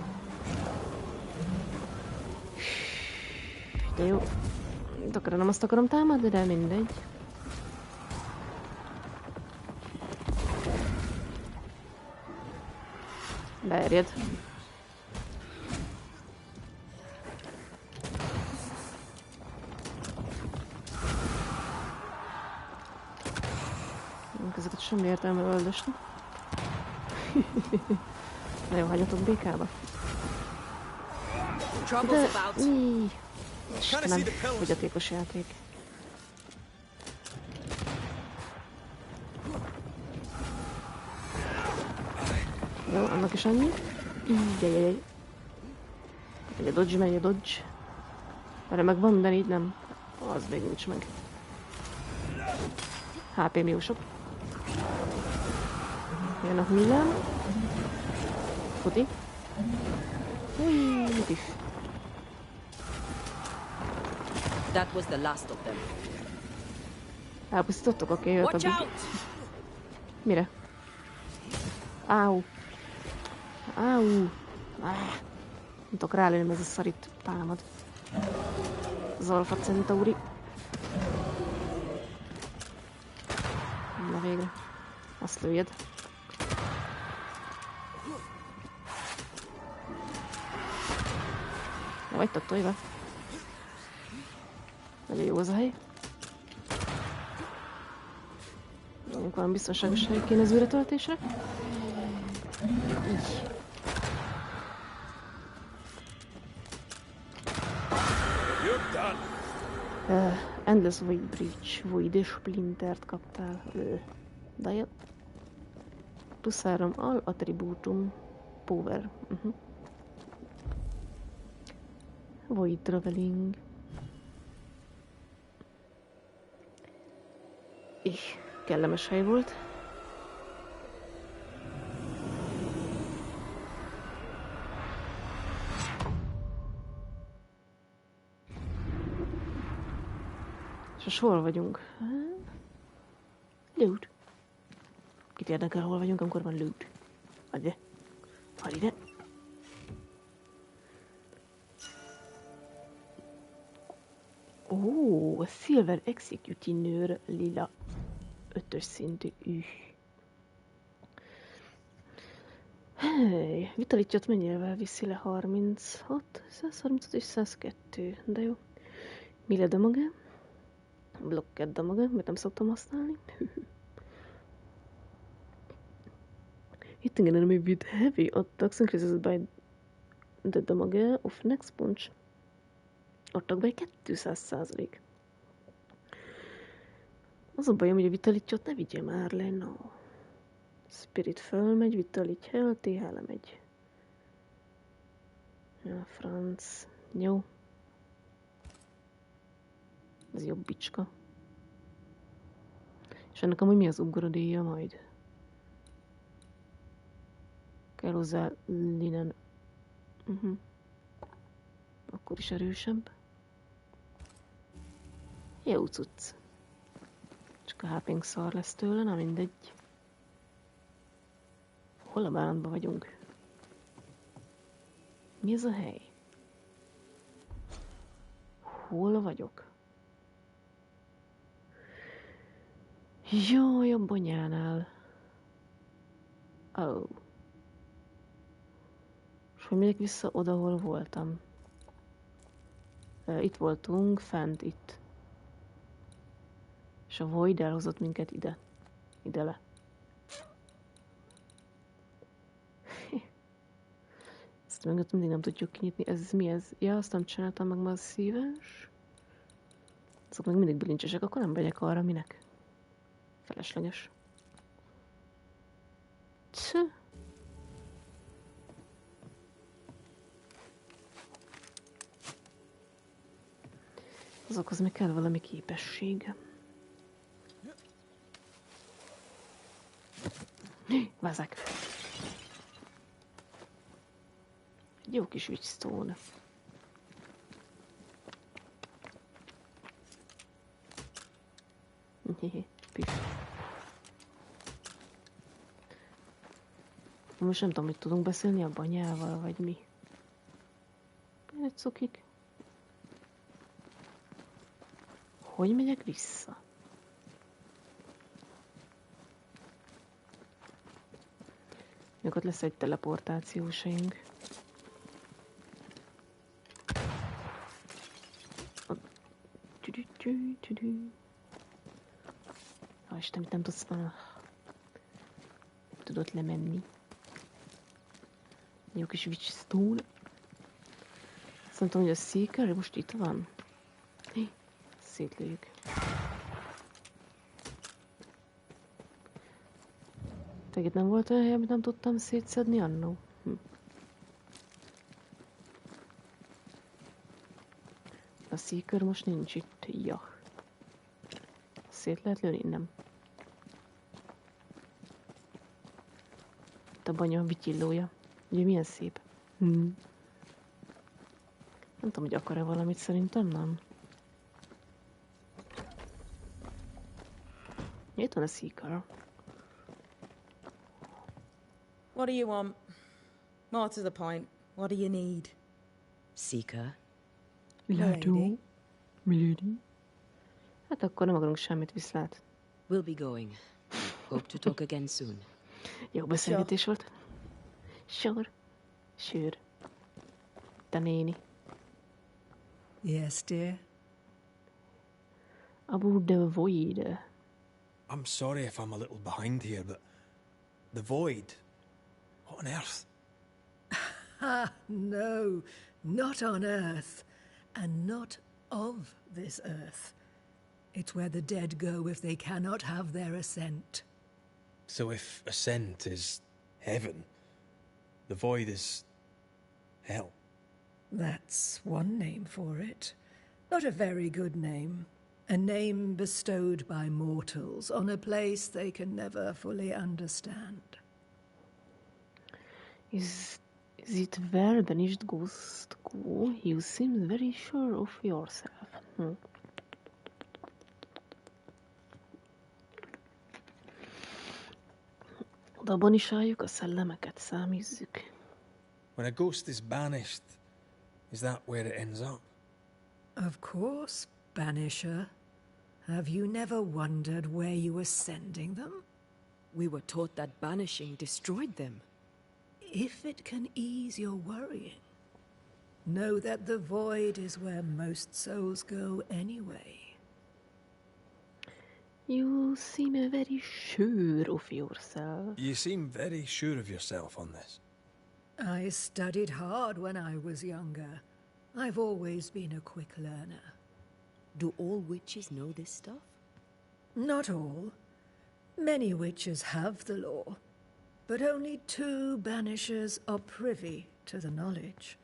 De jó. Tökre nem azt akarom támadni, de mindegy. Beerjed. Ezeket semmi értelme öldösni. Na jó, hagyjatok békába. De... Istenem, fogyatékos játék. Jó, annak is annyi. Jajjajjaj. Megy a dodge, megy a dodge. Erre meg van, de így nem. Az még nincs meg. HP-m jó sok. Jön a hullám. Futi. Pif. That was the last of them. Elpusztítottok? Oké, jött a big. Mire? Áú. Áú. Nem tudok rálőni, ez a szarít támad. Az Alpha Centauri. Na végre. Azt lőjed. Ne vagytok tojva? Nagyon jó az a hely. Mondjuk valami biztonságos hely kéne az újratöltésre. Így. Endless Void Breach, Void Splintert kaptál. De jó. +3 al attribútum power. Void traveling. Kellemes hely volt. És most hol vagyunk? Loot. Kit érdekel, hol vagyunk, amikor van loot? Hadd ide. Hadd ide. Ó, Silver Executinőr lila 5-ös szintű. Hey, vitalitjat mennyivel viszi le? 36, 135 és 102. De jó. Mille damage? Blocked damage, mert nem szoktam használni. Hitting an enemy with heavy attacks increases by the damage of next punch. Attack by 200%. Az a bajom, hogy a vitalitjot ne vigye már le, no. Spirit fölmegy, vitalit healthy, lemegy. Ja, franc. Jó. Ez jobb bicska. És ennek amúgy mi az ugrodíja majd? Kell hozzá linen. Akkor is erősebb. Jó cucc. Csak a HP-nk szar lesz tőle, na mindegy. Hol a bánatban vagyunk? Mi ez a hely? Hol vagyok? Jaj, a banyánál. Oh. És hogy megyek vissza oda, hol voltam? Itt voltunk, fent itt. És a Void elhozott minket ide. Ide le. Ezt meg mindig nem tudjuk kinyitni. Ez mi ez? Ja, azt nem csináltam meg masszíves. Azok meg mindig bilincsesek, akkor nem megyek arra, minek? Felesleges. Tsz. Azokhoz még kell valami képesség. Vázák. Egy jó kis witchstone. Most nem tudom, hogy tudunk beszélni a banyával, vagy mi. Egy cukik. Hogy megyek vissza? Még ott lesz egy teleportációs helyünk. Isten, mit nem tudsz... Tudod lemenni. Jó kis witchstone. Azt nem tudom, hogy a Seeker most itt van. Szétlőjük. Tehát nem volt olyan hely, amit nem tudtam szétszedni annó? A Seeker most nincs itt. Ja. Szét lehet lőni? Nem. Itt a banya vityillója. Ugye milyen szép. Nem tudom, hogy akar-e valamit, szerintem nem. Itt van a Seeker. What do you want? More to the point. What do you need? Seeker? Ládó. Milady. Hát akkor nem akarunk semmit, viszlát. We'll be going. Hope to talk again soon. Jó beszélgetés volt. Sure. Te néni. Yes, dear. About the Void. I'm sorry if I'm a little behind here, but the Void. What on earth? Ah, no, not on Earth, and not of this Earth. It's where the dead go if they cannot have their ascent. So if ascent is heaven, the Void is hell. That's one name for it. Not a very good name. A name bestowed by mortals on a place they can never fully understand. Is it where banished ghosts go? You seem very sure of yourself. Oda banisáljuk a szellemeket, számízzük. When a ghost is banished, is that where it ends up? Of course, Banisher. Have you never wondered where you were sending them? We were taught that banishing destroyed them. If it can ease your worrying, know that the Void is where most souls go anyway. You seem very sure of yourself. You seem very sure of yourself on this. I studied hard when I was younger. I've always been a quick learner. Do all witches know this stuff? Not all. Many witches have the law, but only 2 banishers are privy to the knowledge.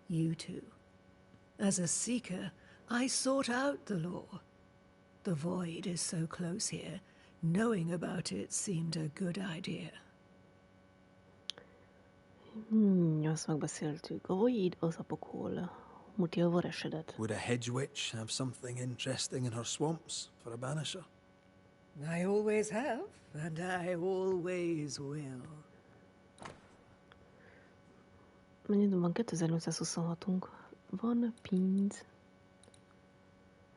You two. As a seeker, I sought out the law. The Void is so close here, knowing about it seemed a good idea. Azt megbeszéltük. A Void az a pokol. Muti a veresedet. Would a hedge witch have something interesting in her swamps for a banisher? I always have, and I always will. Mennyi idő van? 2826-unk. Van pénz.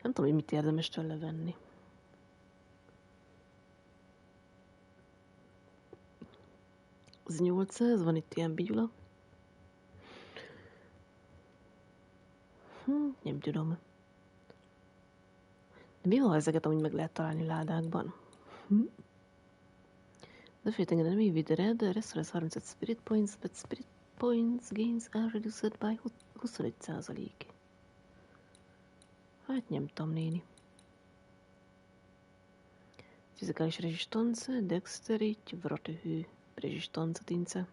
Nem tudom, hogy mit érdemes tőle venni. Az 800, van itt ilyen bigyula. Nem tudom. De mi van, ha ezeket amúgy meg lehet találni ládákban? Defeating an enemy with red restores 35 spirit points, but spirit points gains are reduced by 25%. Hát nem tudom, néni. Fizikális rezistance, dexterity, vrotőhű, rezistance tince.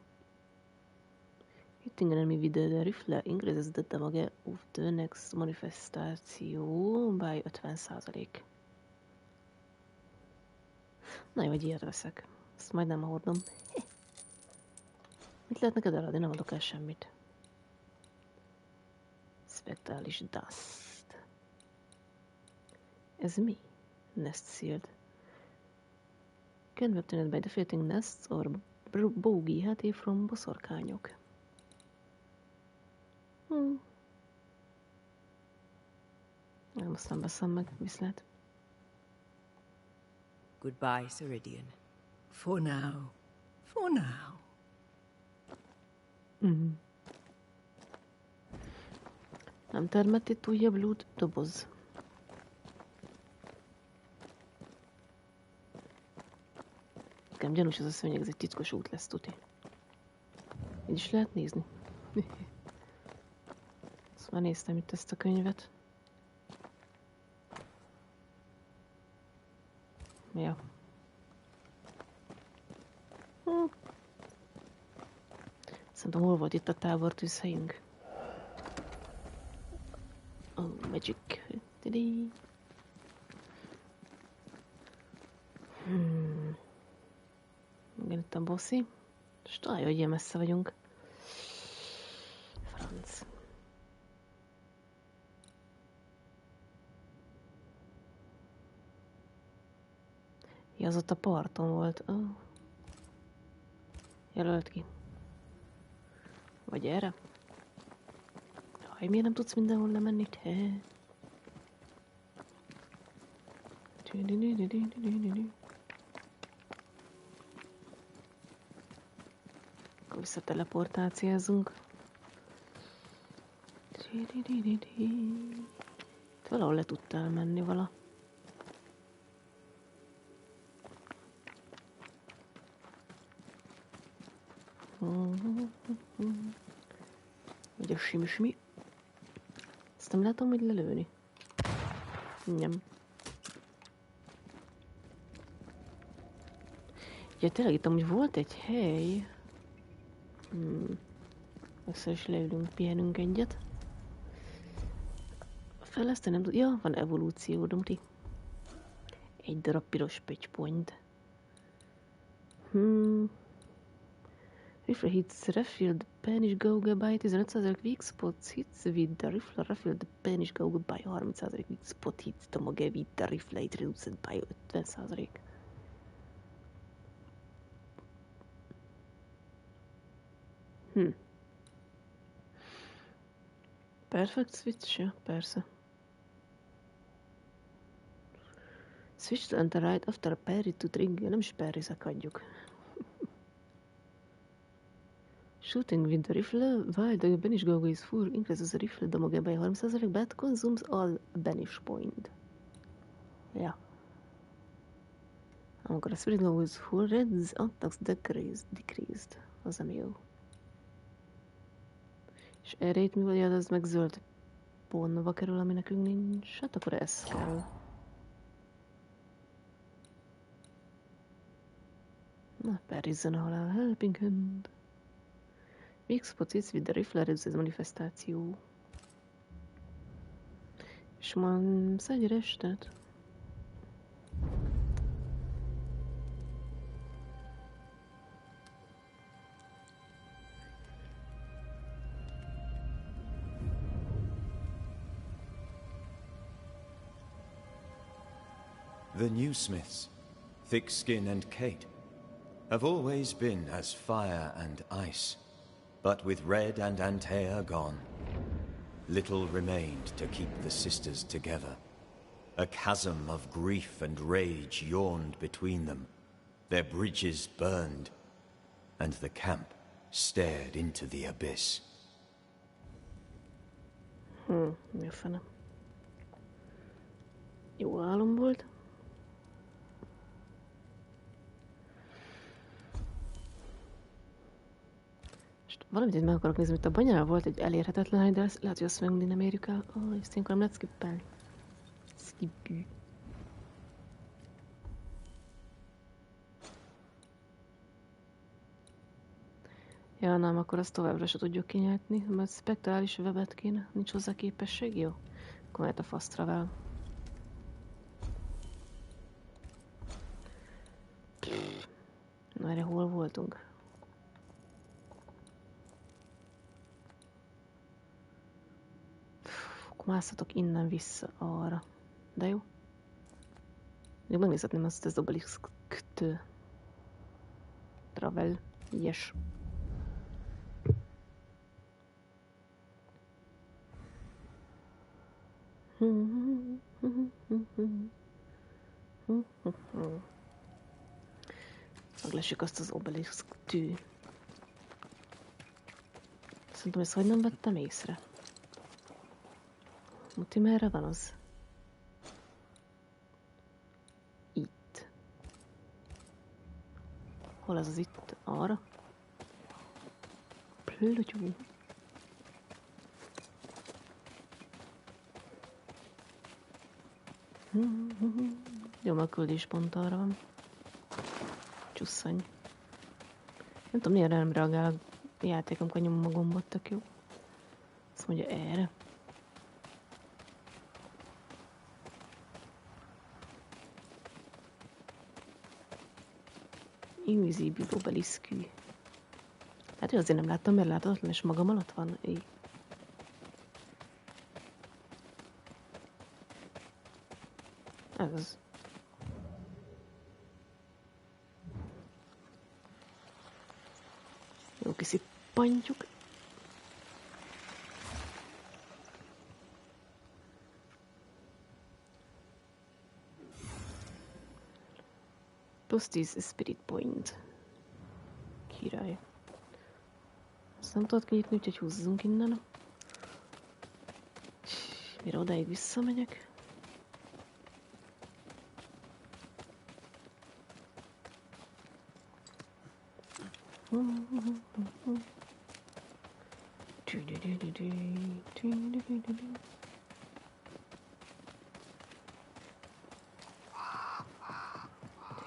Hitting an enemy with the rifle increases the damage of the next manifestáció by 50%. Na jó, egy ilyet veszek. Ezt majd nem hordom. Mit lehet neked eladni? Nem adok el semmit. Spectrális dust. Ez mi? Nest sealed. Can be obtained by defeating nests or bogey HT from boszorkányok. Nem, azt nem veszem meg, viszlát. Goodbye, Ceridian. For now. For now. Nem termett itt újabb loot doboz. Nekem gyanús ez a szőnyeg, ez egy titkos út lesz, tuti. Így is lehet nézni. Azt már néztem itt ezt a könyvet. Ja. Szerintem hol volt itt a tábortűzhelyünk? Oh, magic. Igen, itt a bossi. És találja, hogy ilyen messze vagyunk. Franc. Ja, az ott a parton volt. Oh. Jelölt ki. Vagy erre? Jaj, miért nem tudsz mindenhol lemenni? Te? Akkor visszateleportációzunk. Itt valahol le tudtál menni vala. Vagy a simi. Ezt nem látom, hogy lelőni. Nem. Ja, tényleg itt amúgy volt egy hely. Össze is leülünk, pihenünk egyet. Fejleszteni nem tud. Ja, van evolúció, domti. Egy darab piros pöttypont. Rifle hits refilled Banish Gauge by 15% weak spot hits with the rifle refilled Banish Gauge by 30% weak spot hits damage with the rifle it reduced by 50%. Perfect switch, ja, persze. Switch to enter right after parry to trigger. Nem is parryzek, hagyjuk. Shooting with the rifle while the banish gauge is full increases the rifle damage by 30% but consumes all banish point. Ja. Amikor a spirit gauge is full, red's attacks decreased. Az nem jó. És erre itt mi vagy, az meg zöld pontba kerül, ami nekünk nincs. Hát akkor ez kell. Na, parryzzen a halál. Helping hand. Weak spot hits with the rifle reduces manifestáció. És van szegyres, tehát... The new smiths, Thickskin and Kate, have always been as fire and ice. But with Red and Antea gone, little remained to keep the sisters together. A chasm of grief and rage yawned between them, their bridges burned. and the camp stared into the abyss. Mi a fene? Jó álom volt. És valamit itt meg akarok nézni, hogy a banyánál volt egy elérhetetlen hely, de lehet, hogy azt meg mindig nem érjük el. Ezt ilyenkor nem lehet skippelni. Skippű. Ja, nem, akkor azt továbbra se tudjuk kinyitni, mert spektrális webet kéne. Nincs hozzá képesség, jó? Akkor mehet a fast travel. Na, erre hol voltunk? Akkor mászhatok innen vissza arra. De jó. Még megnézhetném azt az obelisk-t. Travel. Yes. Meglessük azt az obelisk tű. Szerintem ezt hogy nem vettem észre. Muti, merre van az? Itt. Hol az itt? Arra? Plötyú. Jó, a küldéspont arra van. Csusszany. Nem tudom, miért nem reagál a játék, amikor nyomom a gombot, tök jó. Azt mondja erre. Invisible obeliskű. Hát, hogy azért nem láttam, mert láthatatlan, és magam alatt van. Így. Ez az. Jó, kiszippantjuk. Plusz 10 spirit point. Király. Azt nem tudod kinyitni, úgyhogy húzzunk innen. Mire odáig visszamegyek.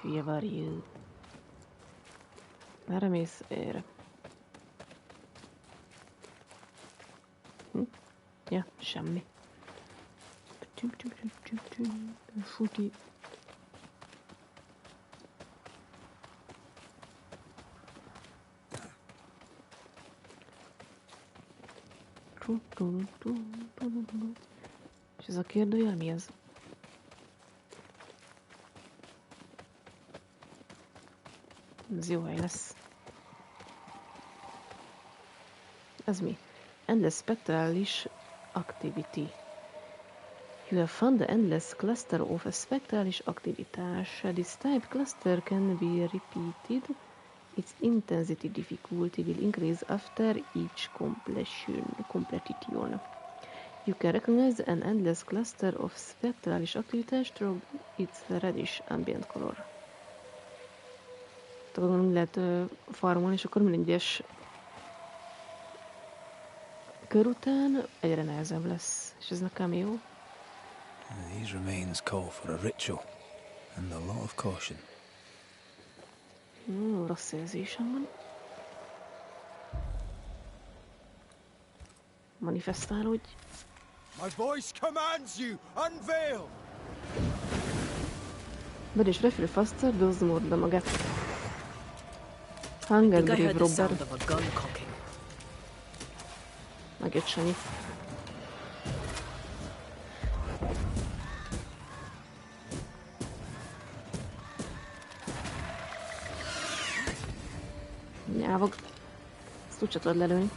Hülye varjú. Merre mész? Erre. Ja, semmi. Futi. És ez a kérdőjel mi ez? Ez jó hely lesz. Ez mi? Endless spectralis activity. You have found the endless cluster of a spectralis activitás. This type cluster can be repeated. Its intensity difficulty will increase after each completion. You can recognize an endless cluster of spectralis activities through its reddish ambient color. Tudom, lehet farmolni, és akkor minden egyes kör után egyre nehezebb lesz. És ez nekem jó. These remains call for a ritual and a lot of caution. Rossz érzésem van. Manifestálódj. My voice commands you, unveil! But is refill faster, those more the magát. Hunger Grave Robber. Megjött Sanyi. Nyávog. Ezt úgyse tudod lelőni.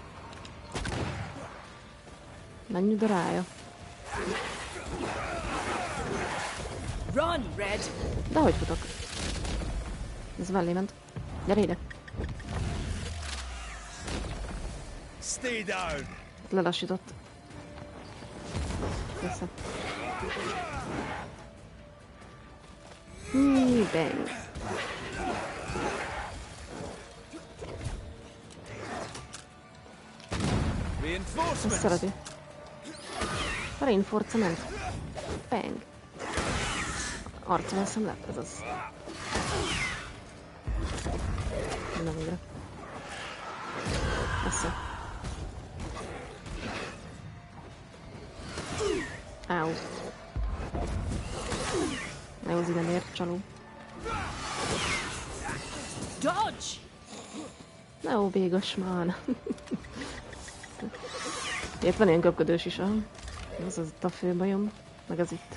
Menj oda rája. Run, Red! De hogy futok? Ez mellé ment. Gyere ide. Lelassított. Vissza. Bang. Ezt szereti. Reinforcement. Bang. Arccal szemlet, ez az. Nem végre. Messze. Áú. Ne hozz ide, miért, csaló? Dodge! Ne ó, végas már. Itt van ilyen köpködős is, aha. Ez az a fő bajom, meg az itt.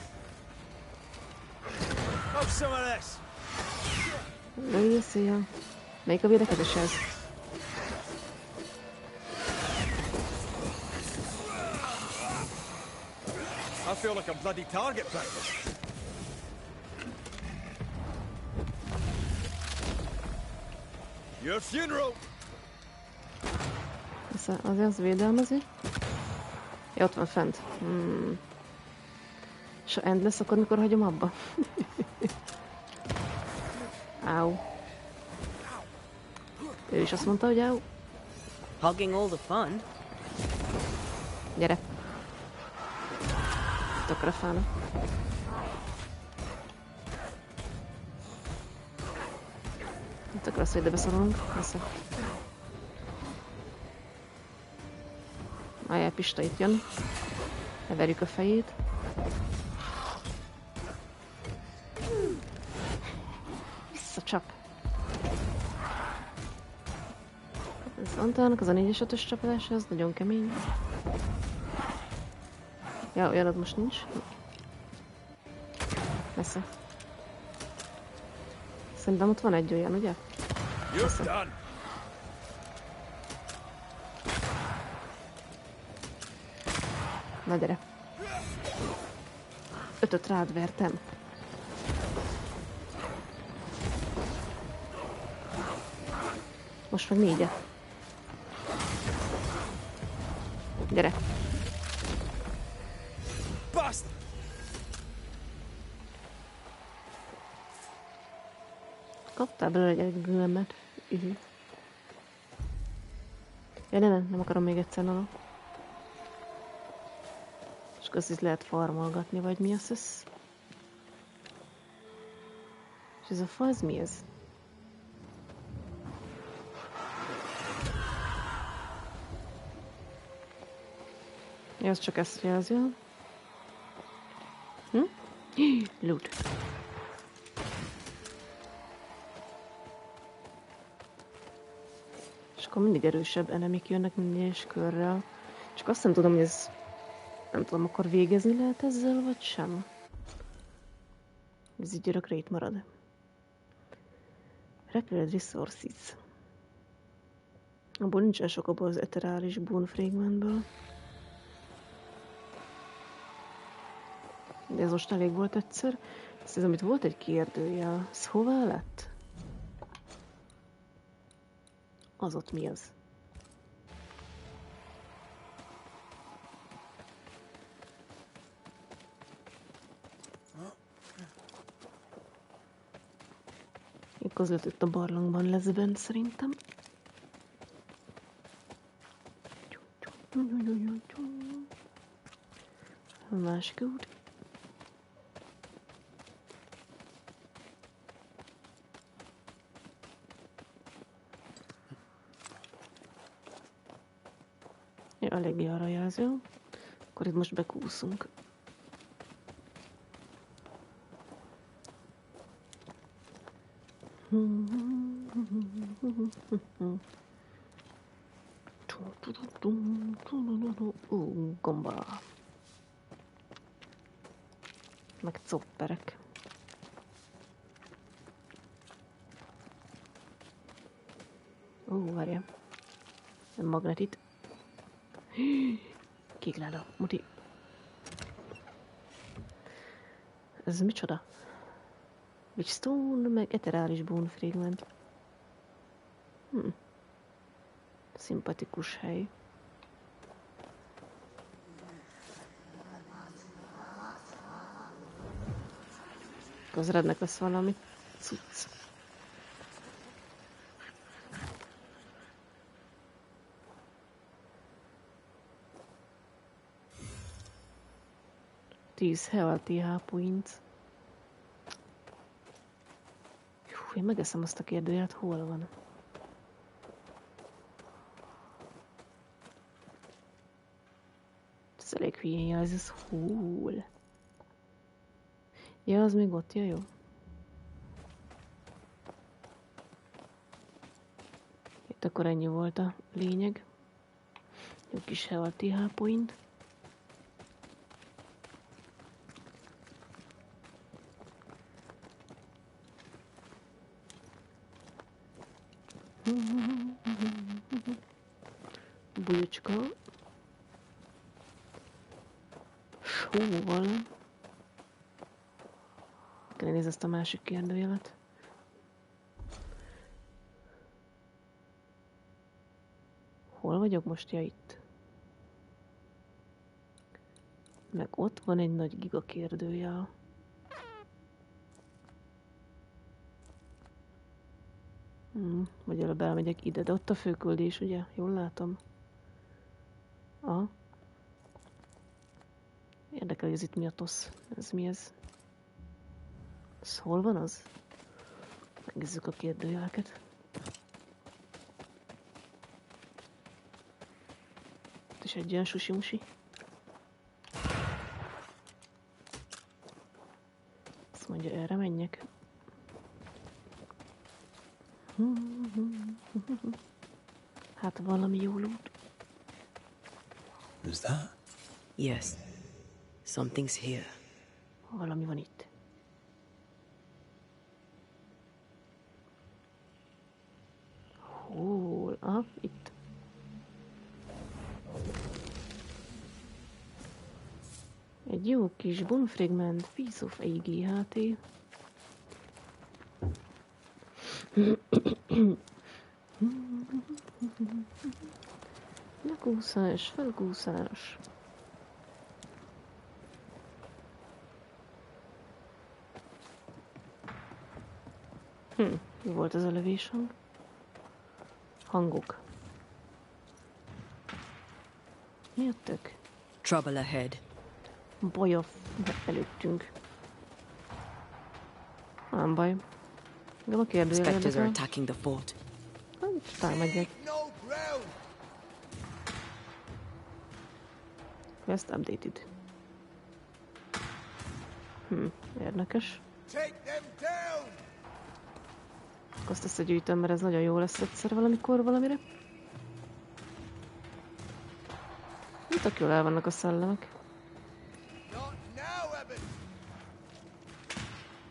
Lőjjél széjjel. Melyik a védekezés ez? I feel like a bloody target practice. Your funeral. Azért az védelmezi. Ja, ott van fent. És ha end lesz, akkor mikor hagyom abba? Áú. Ő is azt mondta, hogy áú. Hogging all the fun. Gyere. Tökre fána. Tökre azt, hogy ide beszorolunk. Vissza. Ajjá, Pista itt jön. Leverjük a fejét. Visszacsap. Ez Antának, az a 4-es 5-ös csapása, az nagyon kemény. Ja, olyanod most nincs. Messze. Szerintem ott van egy olyan, ugye? Messze. Na gyere. 5-öt rád vertem. Most meg 4-et. Gyere. Kaptál belőle egy gülmet. Ja, nem akarom még egyszer nalak. És azt is lehet farmolgatni, vagy mi az ez? És ez a fa, ez mi ez? Ja, az csak ezt jelzi. Loot. És akkor mindig erősebb enemik jönnek minden egyes körrel. Csak azt nem tudom, hogy ez... Nem tudom, akkor végezni lehet ezzel, vagy sem? Ez így örökre itt marad. Recreate resources. Abból nincsen sok abból az eterális bone fragmentből. De ez most elég volt egyszer. Azt hiszem, itt volt egy kérdőjel. Ez hová lett? Az ott mi az? Között itt a barlangban lesz bent szerintem. A másik út. Ja, eléggé arra jelző. Akkor itt most bekúszunk. Gomba. Meg copperek. Várjál. Nem magnetit. Kékláló, muti. Ez micsoda? Witchstone, meg eterális bone fragment. Szimpatikus hely. Közrednek lesz valami cucc. TH points. Én megeszem azt a kérdőjelet, hol van. Ez elég hülyén jelz, ez hol? Ja, az még ott, ja, jó. Itt akkor ennyi volt a lényeg. Jó kis TH point. Bulyocska. Sóval. Kell nézni ezt a másik kérdőjelet. Hol vagyok most? Ja, itt. Meg ott van egy nagy giga kérdőjel. Vagy előbb elmegyek ide, de ott a főküldés, ugye? Jól látom. Érdekel, hogy ez itt mi a tosz. Ez mi ez? Ez hol van az? Megnézzük a kérdőjeleket. Itt is egy ilyen susi-musi. Azt mondja, erre menjek. Hát valami jó loot. Is that? Yes. Something's here. Valami van itt. Hol? Aha, itt. Egy jó kis bonfragment, piece of AGHT. Lekúszás, felkúszás. Mi volt az a lövéshang? Hangok. Mi a tök? Trouble ahead. Baj előttünk. Nem baj. Nem a kérdőjel Spectres are érdekel. attacking the fort. Támadják. Quest updated. Érdekes. Azt összegyűjtöm, mert ez nagyon jó lesz egyszer valamikor valamire. Itt tök jól el vannak a szellemek.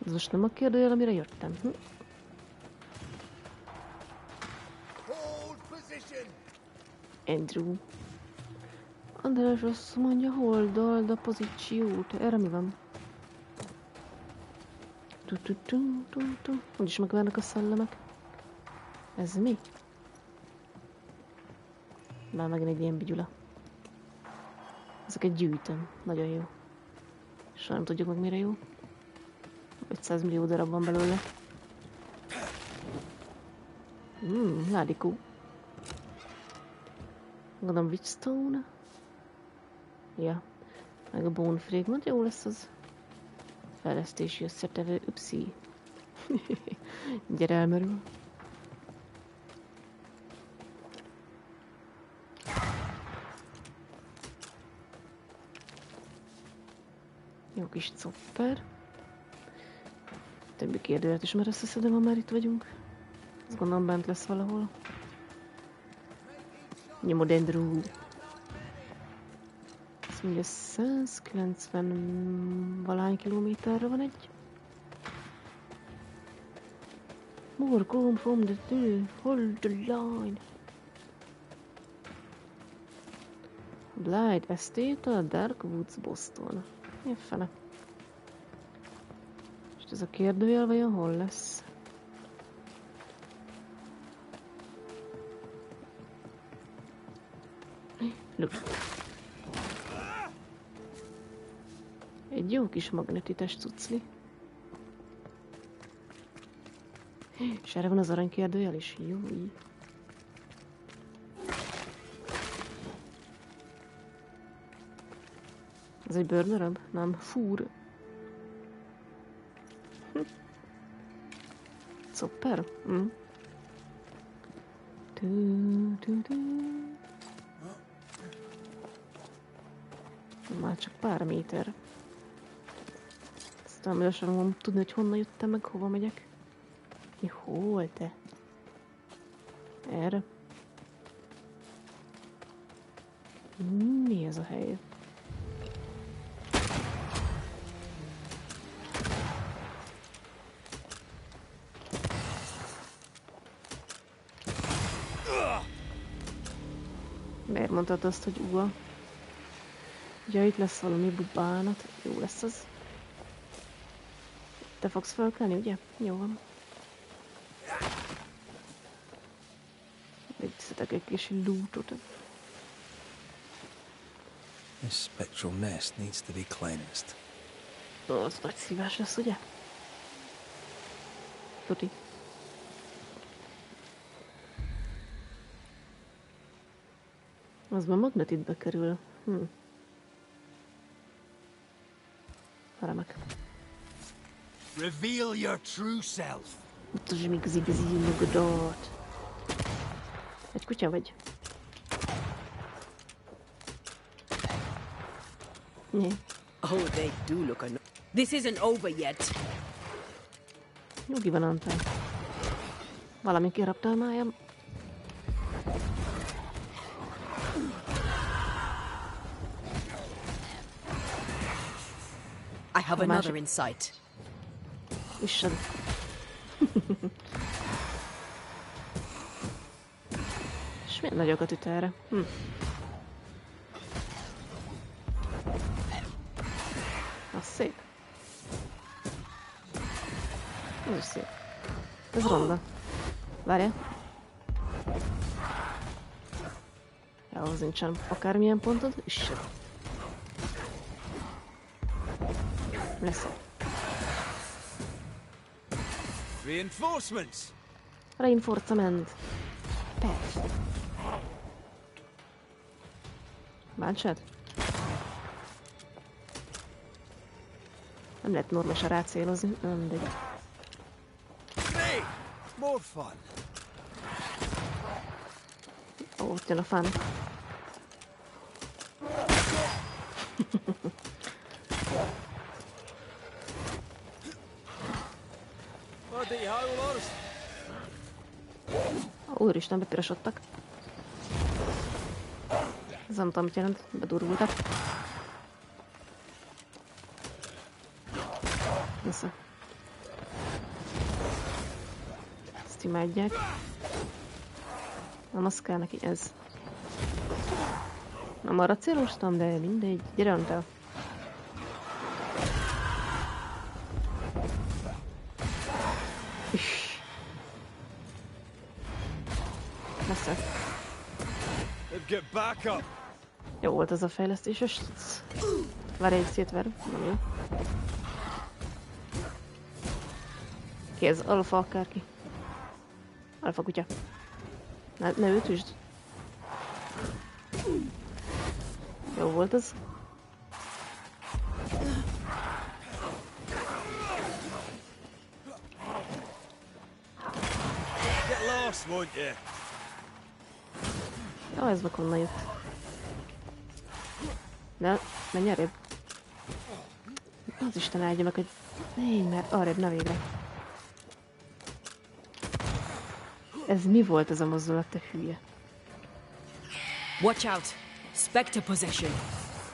Ez most nem a kérdőjel, amire jöttem. Andrew. András azt mondja, hold a pozíciót. Erre mi van? Úgyis megvárnak a szellemek. Ez mi? Már megint egy ilyen bigyula. Ezeket gyűjtöm. Nagyon jó. És nem tudjuk meg mire jó. 500 millió darab van belőle. Ládikó. Gondolom Witchstone. Ja. Meg a Bone Fragment. Jó lesz az. Fejlesztési összetevő. Upsi. Gyere, elmerül. Jó kis copper. Többi kérdőjét is már összeszedem, ha már itt vagyunk. Azt gondolom bent lesz valahol. Nyomod Andrew. Azt mondja 190 valány kilométerre van egy. More come from the two. Hold the line. Blight Estate, a Dark Woods, Boston. Mi a fene? És ez a kérdőjel vajon hol lesz? Look. Egy jó kis magnetites cucli. És erre van az aranykérdőjel is. Jó. Ez egy bőrdarab? Nem. Fúr. Szuper. Már csak pár méter. Aztán műsorban fogom tudni, hogy honnan jöttem, meg hova megyek. Hol te? Erre? Mi ez a hely? Miért mondtad azt, hogy uga? Ja, itt lesz valami bubánat. Jó lesz az. Te fogsz felkelni, ugye? Jó van. Végzhetek egy kis lootot. This spectral nest needs to be cleansed. Az nagy szívás lesz, ugye? Tuti. Az már magnetitbe kerül. Remek. Reveal your true self. Mutasd még az igazi magadat. Egy kutya vagy? Ne. Oh, they do look This isn't over yet. Nyugi van, Antal. Valami kirapta a májam. I have another in sight. Isten. És milyen nagyokat üt erre? Az szép. Ez is szép. Ez ronda. Várjál. Ja, ahhoz nincsen akármilyen pontod. Isten. Lesz. Reinforcements. Reinforcement. Persze. Bántsad? Nem lehet normálisan rácélozni, nem mindegy. Hey, more fun. Ó, ott jön a fun. Úristen, bepirosodtak. Ez nem tudom, mit jelent, bedurvultak. Vissza. Ezt imádják. Nem, az kell neki, ez. Nem arra céloztam, de mindegy. Gyere, Antal. Get back up. Jó volt ez a fejlesztés, és várj egy szétver, nem jó. Ki ez? Alfa akárki. Alfa kutya. Ne őt üsd. Jó volt ez. Get lost, won't you? Ja, ez meg honnan jött. Ne, menj arrébb. Az Isten áldja meg, hogy menj már arrébb, na végre. Ez mi volt ez a mozdulat, te hülye? Watch out! Spectre possession.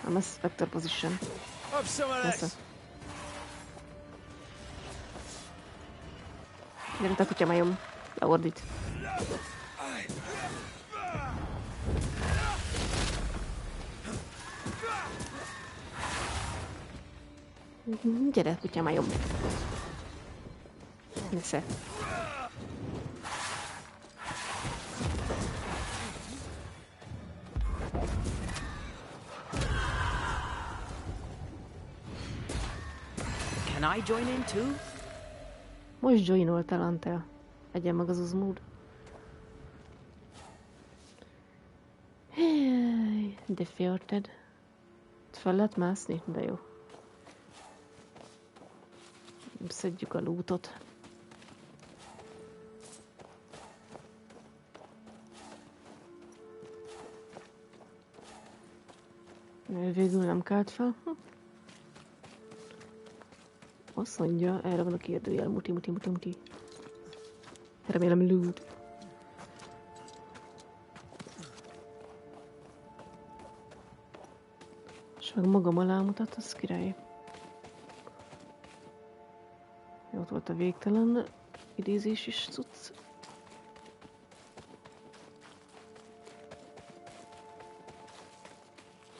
Nem, ez Spectre position. Persze. Gyere, te kutya majom. Leordít. Gyere, kutya majom. Nesze. Can I join in too? Most joinoltál, Antal. Egyen meg az uzmód. De félted. Fel lehet mászni? De jó. Szedjük a lootot. Végül nem kelt fel. Azt mondja, erre van a kérdőjel. Muti. Remélem loot. És meg magam alá mutat, az király. Ott volt a végtelen idézés is cucc.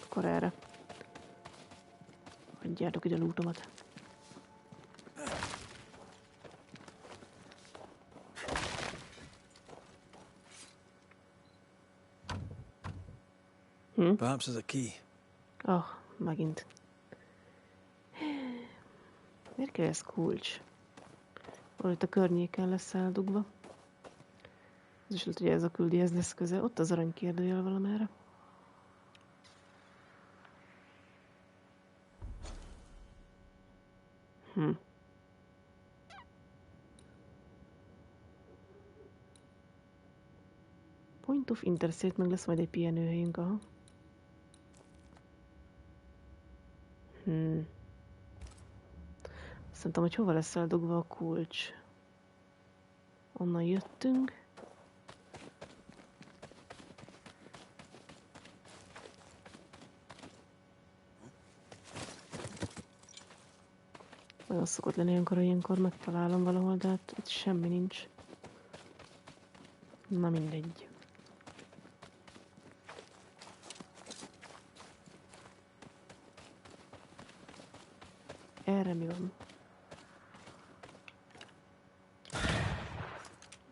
Akkor erre. Adjátok ide a lootomat. Perhaps there's a key. Megint. Miért kell ez kulcs? Valahogy a környéken lesz eldugva. Ez is lehet, hogy ez a küldihez lesz köze. Ott az arany kérdőjel valamerre. Point of Intercept, meg lesz majd egy pihenőhelyünk, aha. Azt mondtam, hogy hova lesz eldugva a kulcs. Onnan jöttünk. Olyan szokott lenni ilyenkor megtalálom valahol, de hát itt semmi nincs. Na mindegy. Erre mi van?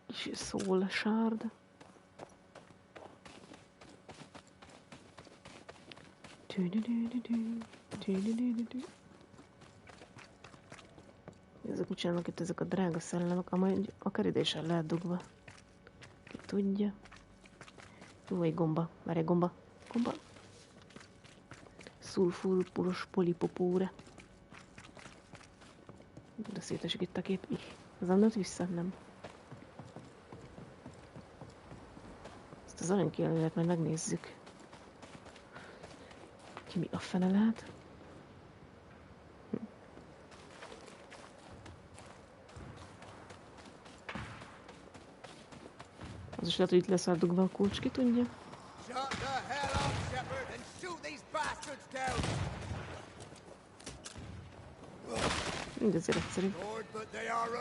Kis szól sárd. Ezek mit csinálnak itt, ezek a drága szellemek, amely akár ide is el lehet dugva. Ki tudja. Jó, egy gomba. Várj, egy gomba. Szulfurpuros polipopóra. De szétesik itt a kép. Az annat vissza? Nem. Ezt az aranykérdelet majd megnézzük. Ki mi a fene lehet? Az is lehet, hogy itt lesz eldugva a kulcs, ki tudja? Mindezért egyszerű.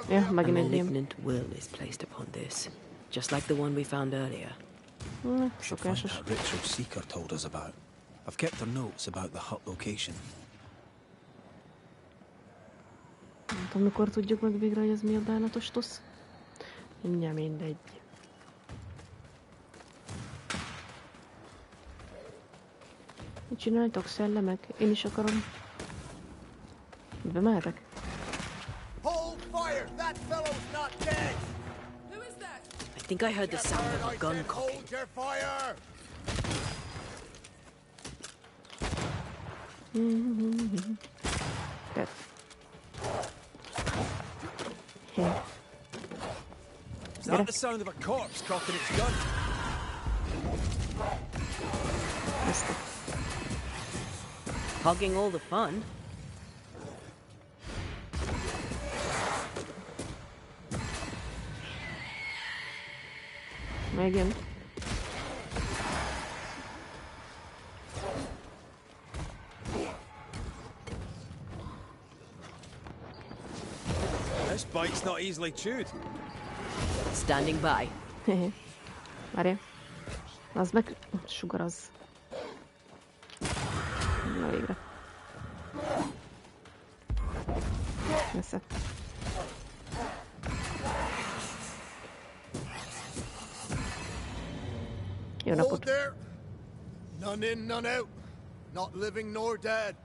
Ja, megint egy ilyen. Malignant will is placed upon this, just like the one we found earlier. Szokásos. That Richard Seeker told us about. I've kept the notes about the hut location. Nem tudom, mikor tudjuk meg végre, hogy ez mi a bánatos tosz. Mindjárt mindegy. Mit csináltok, szellemek? Én is akarom. Mibe mehetek? I think I heard the sound of a gun cocking. Dead. Is that the sound of a corpse cocking its gun? Hogging all the fun. Megan. This bite's not easily chewed. Standing by. Várjál. Az meg sugaraz. Na végre. Messze. Jó napot. There. None in, none out. Not living nor dead.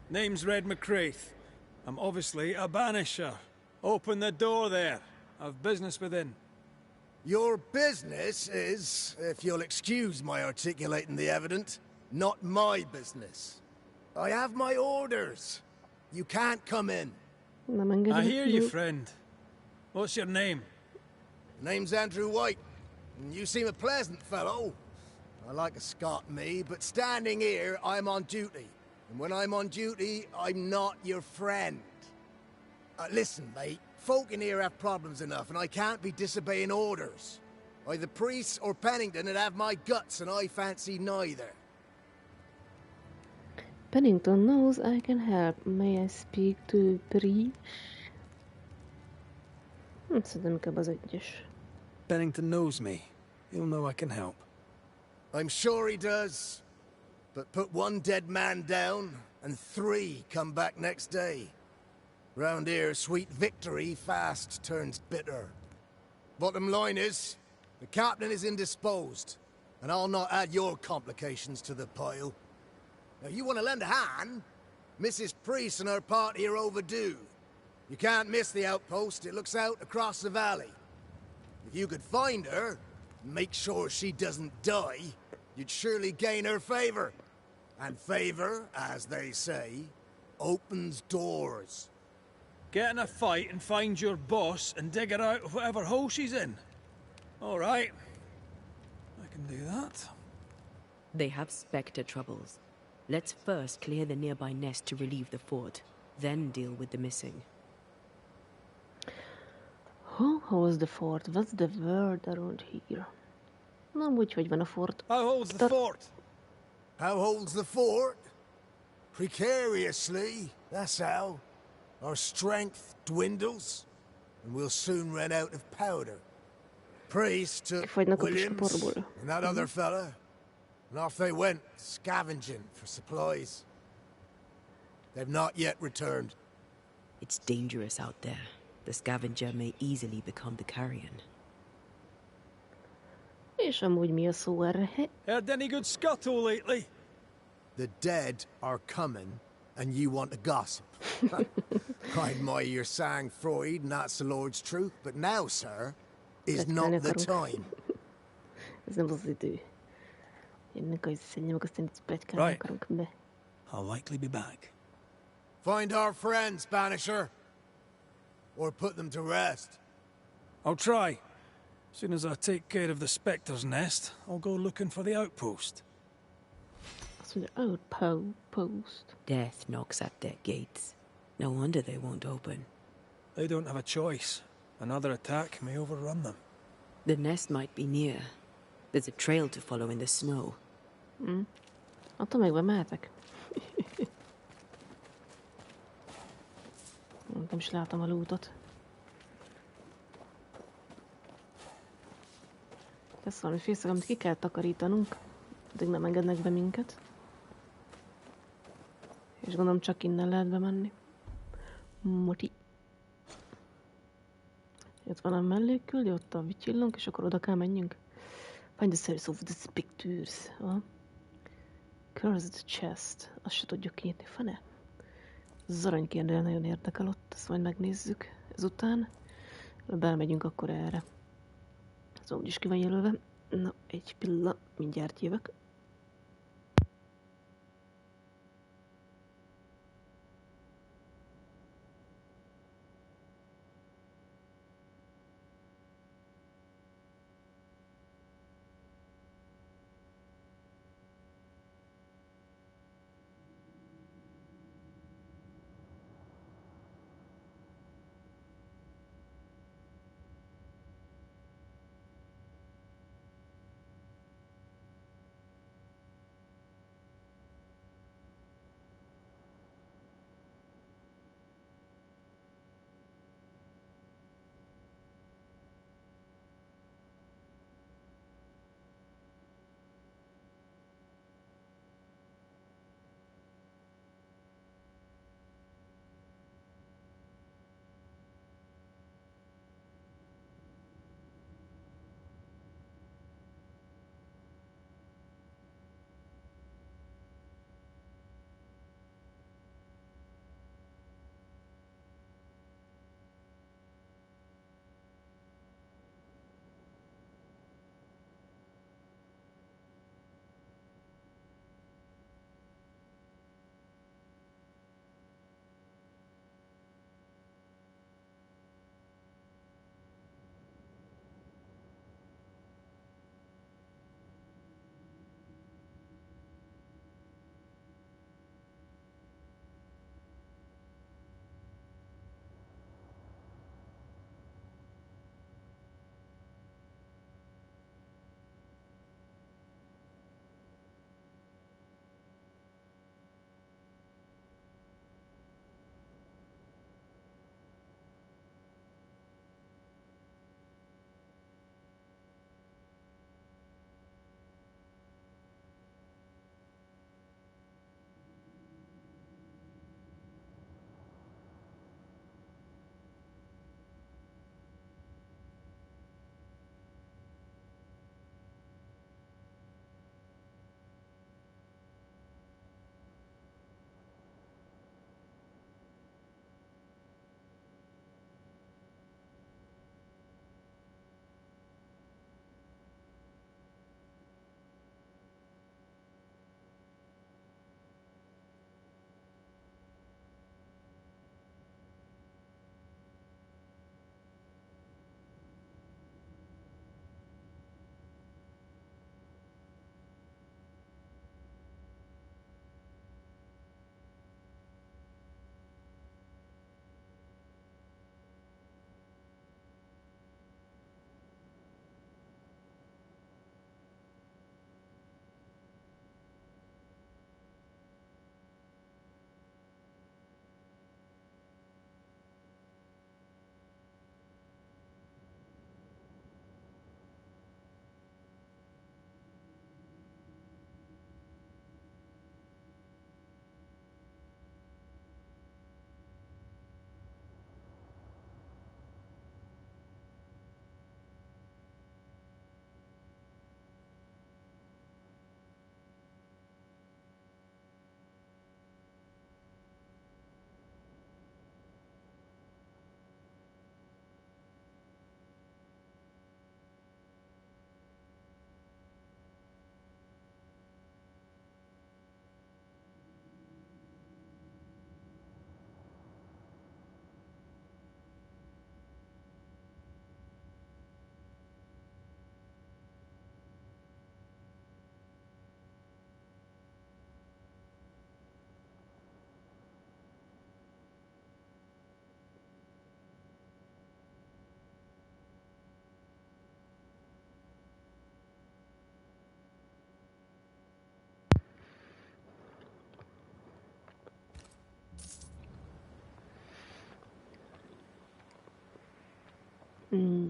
Name's Red McCraith. I'm obviously a banisher. Open the door there. I've business within. Your business is, if you'll excuse my articulating the evident, not my business. I have my orders. You can't come in. Nem I engedem hear you, ki. friend. What's your name? Name's Andrew White. And you seem a pleasant fellow. I like a Scot, me, but standing here, I'm on duty. And when I'm on duty, I'm not your friend. Listen, mate. Folk in here have problems enough, and I can't be disobeying orders. Either priests or Pennington would have my guts, and I fancy neither. Pennington knows I can help. May I speak to Priest? Szerintem inkább az egyes. Bennington knows me. He'll know I can help. I'm sure he does. But put one dead man down, and 3 come back next day. Round here, sweet victory fast turns bitter. Bottom line is, the captain is indisposed, and I'll not add your complications to the pile. Now, you want to lend a hand? Mrs. Priest and her party are overdue. You can't miss the outpost. It looks out across the valley. If you could find her, and make sure she doesn't die, you'd surely gain her favor. And favor, as they say, opens doors. Get in a fight and find your boss and dig her out of whatever hole she's in. All right. I can do that. They have Spectre troubles. Let's first clear the nearby nest to relieve the fort, then deal with the missing. Who holds the fort? What's the word around here? Na, úgyhogy van a fort. How holds the fort? How holds the fort? Precariously, that's how. Our strength dwindles, and we'll soon run out of powder. Priest took Fogynak a Williams puskaporból. and that other fella, and off they went, scavenging for supplies. They've not yet returned. It's dangerous out there. The scavenger may easily become the carrion. És amúgy mi a szó erre? Heard any good scuttle lately? The dead are coming, and you want to gossip. I admire your sang-froid, and that's the Lord's truth, but now, sir, is not the time. Ez nem az idő. Jönnek az szennyomok, aztán itt pletykálni Right. akarunk be. I'll likely be back. Find our friends, Banisher. Or put them to rest. I'll try. As soon as I take care of the Spectre's nest, I'll go looking for the outpost. Azt mondja, outpost. Death knocks at their gates. No wonder they won't open. They don't have a choice. Another attack may overrun them. The nest might be near. There's a trail to follow in the snow. Attól meg bemehetek. Nem is látom a lootot. Lesz valami fészek, amit ki kell takarítanunk. Addig nem engednek be minket. És gondolom csak innen lehet bemenni. Moti. Ott van a mellékküldi, ott a vityillunk, és akkor oda kell menjünk. Find the source of the specters. Cursed chest. Azt se tudjuk kinyitni. Fene? Az aranykérdőjel nagyon érdekel ott, ezt majd megnézzük ezután. Belmegyünk akkor erre. Ez úgyis ki van jelölve. Na, egy pillanat, mindjárt jövök.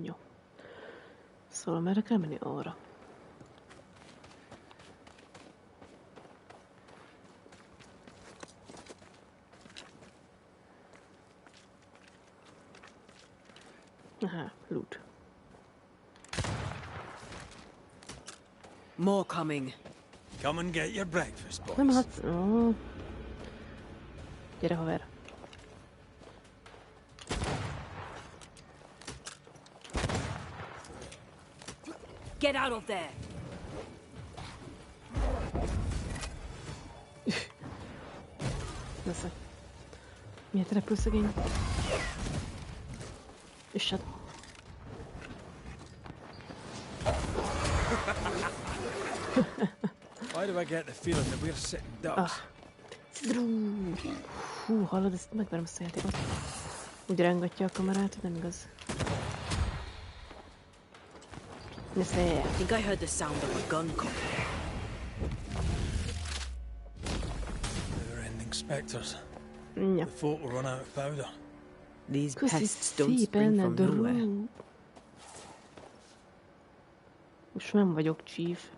Jó. Szóval merre kell menni? Arra. Aha, loot. More coming. Come and get your breakfast, boys. Nem hát... Oh. Gyere, haver. Get out of there! Nesze. Miért repül szegény? És hát... Why do I get the feeling that we're sitting ducks? Hú, hallod, ezt megverem ezt a játékot. Úgy rángatja a kamerát, hogy nem igaz. Nesze. I think I heard the sound of a gun coming. Never-ending spectres. Ja. The folk will run out of powder. These Köszi pests don't spring from szépen, nowhere. Drew. Most nem vagyok chief.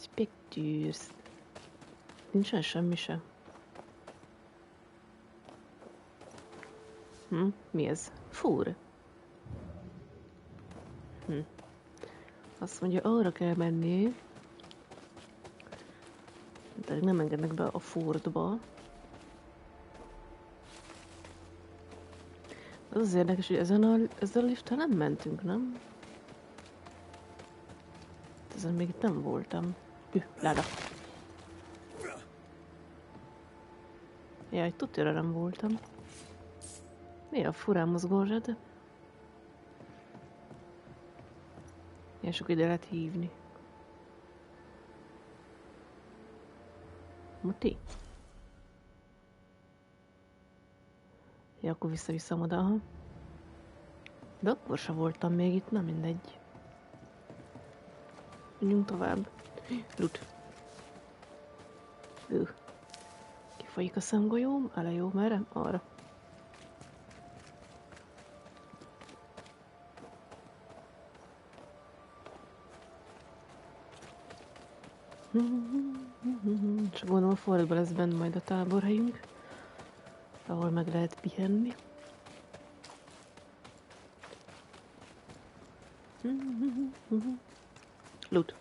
Spectres. Nincsen semmi se. Mi ez? Fúr. Azt mondja, arra kell menni. De nem engednek be a fordba. Az érdekes, hogy ezzel a lifttel nem mentünk, nem? Ezen még itt nem voltam. Láda. Jaj, tutira nem voltam. Mi a furán mozgó zsed? Ilyen sok ide lehet hívni. Muti? Ja, akkor visszaviszem oda, aha. De akkor se voltam még itt, na mindegy. Menjünk tovább. Loot. Kifolyik a szemgolyóm? Ele jó, merre? Arra. És gondolom fordba lesz benne majd a táborhelyünk, ahol meg lehet pihenni. Loot.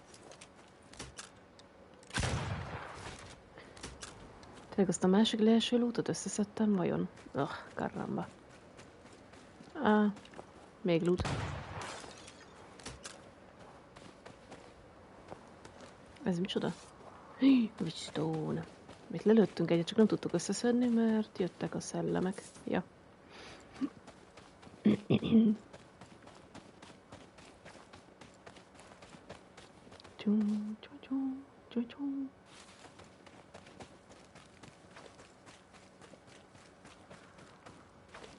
Tényleg azt a másik leeső lootot összeszedtem vajon? Karamba. Még loot. Ez micsoda? Witchstone. Mit lelőttünk egyet, csak nem tudtuk összeszedni, mert jöttek a szellemek. Ja.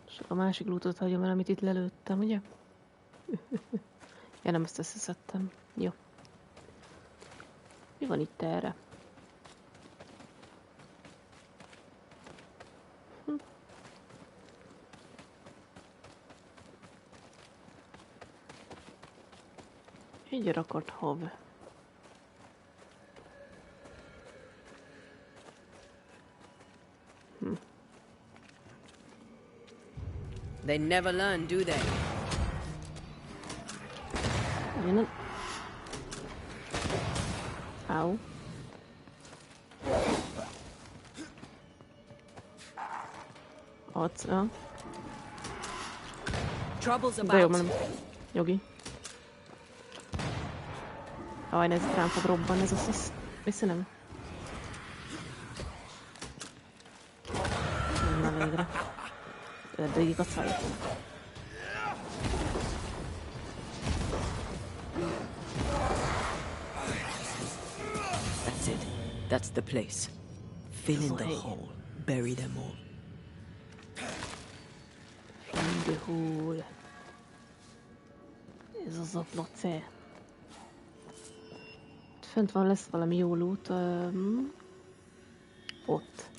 És a másik lootot hagyom el, amit itt lelőttem, ugye? Ja, nem ezt összeszedtem. Jó. Mi van itt erre? Egy rakott hav. They never learn, do they? Ow. Trouble's De jó, about. nem. Jogi. Aj, ez rám fog robban, ez az. Vissza. Na végre. Ördögik a szaj. That's it. That's the place. Fill in the hole. Bury them all. Fill the hole. Ez az a place. Fent van, lesz valami jó loot. Ott.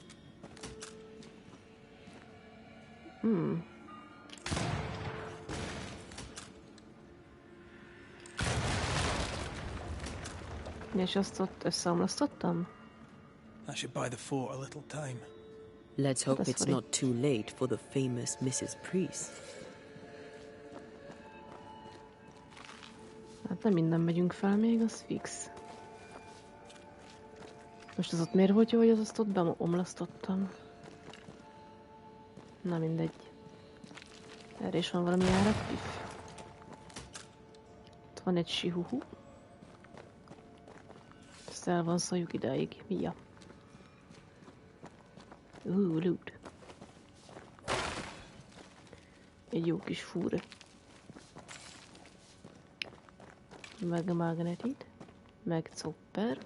És azt ott összeomlasztottam? I should buy the fort a little time. Let's hope That's it's funny. not too late for the famous Mrs. Priest. Hát nem minden megyünk fel még, az fix. Most az ott miért volt jó, hogy az azt ott beomlasztottam? Na mindegy. Erre is van valami áraktív. Ott van egy sihuhu. Ezt el van szóljuk idáig. Ja. Loot. Egy jó kis fúr. Meg magnetit. Meg copper.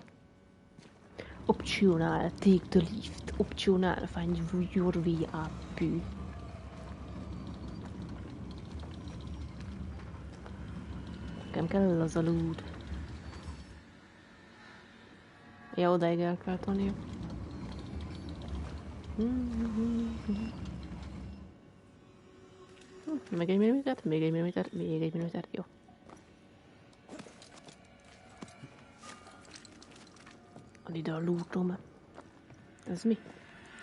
Optional, take the lift. Optional, find your way up. Nekem kell az a loot. Ja, odáig el kell tolnia. Még egy milliméter, még egy milliméter, még egy milliméter, jó. Ad ide a lootom. Ez mi?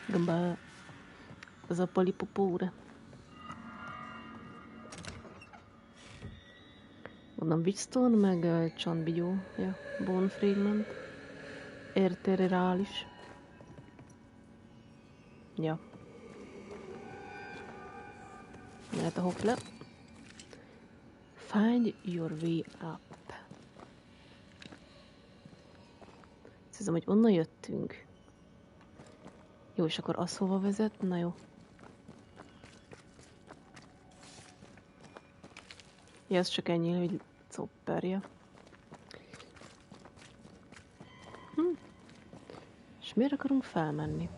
Gamba. Az a palipopóra. Mondom, Witchstone, meg Chandbigyó. Ja, Bone Fragment. Ertererális. Ja. Mehet a hopp le. Find your way up. Azt hiszem, hogy onnan jöttünk. Jó, és akkor az hova vezet? Na jó. Ja, ez csak ennyi, hogy copperja. És miért akarunk felmenni?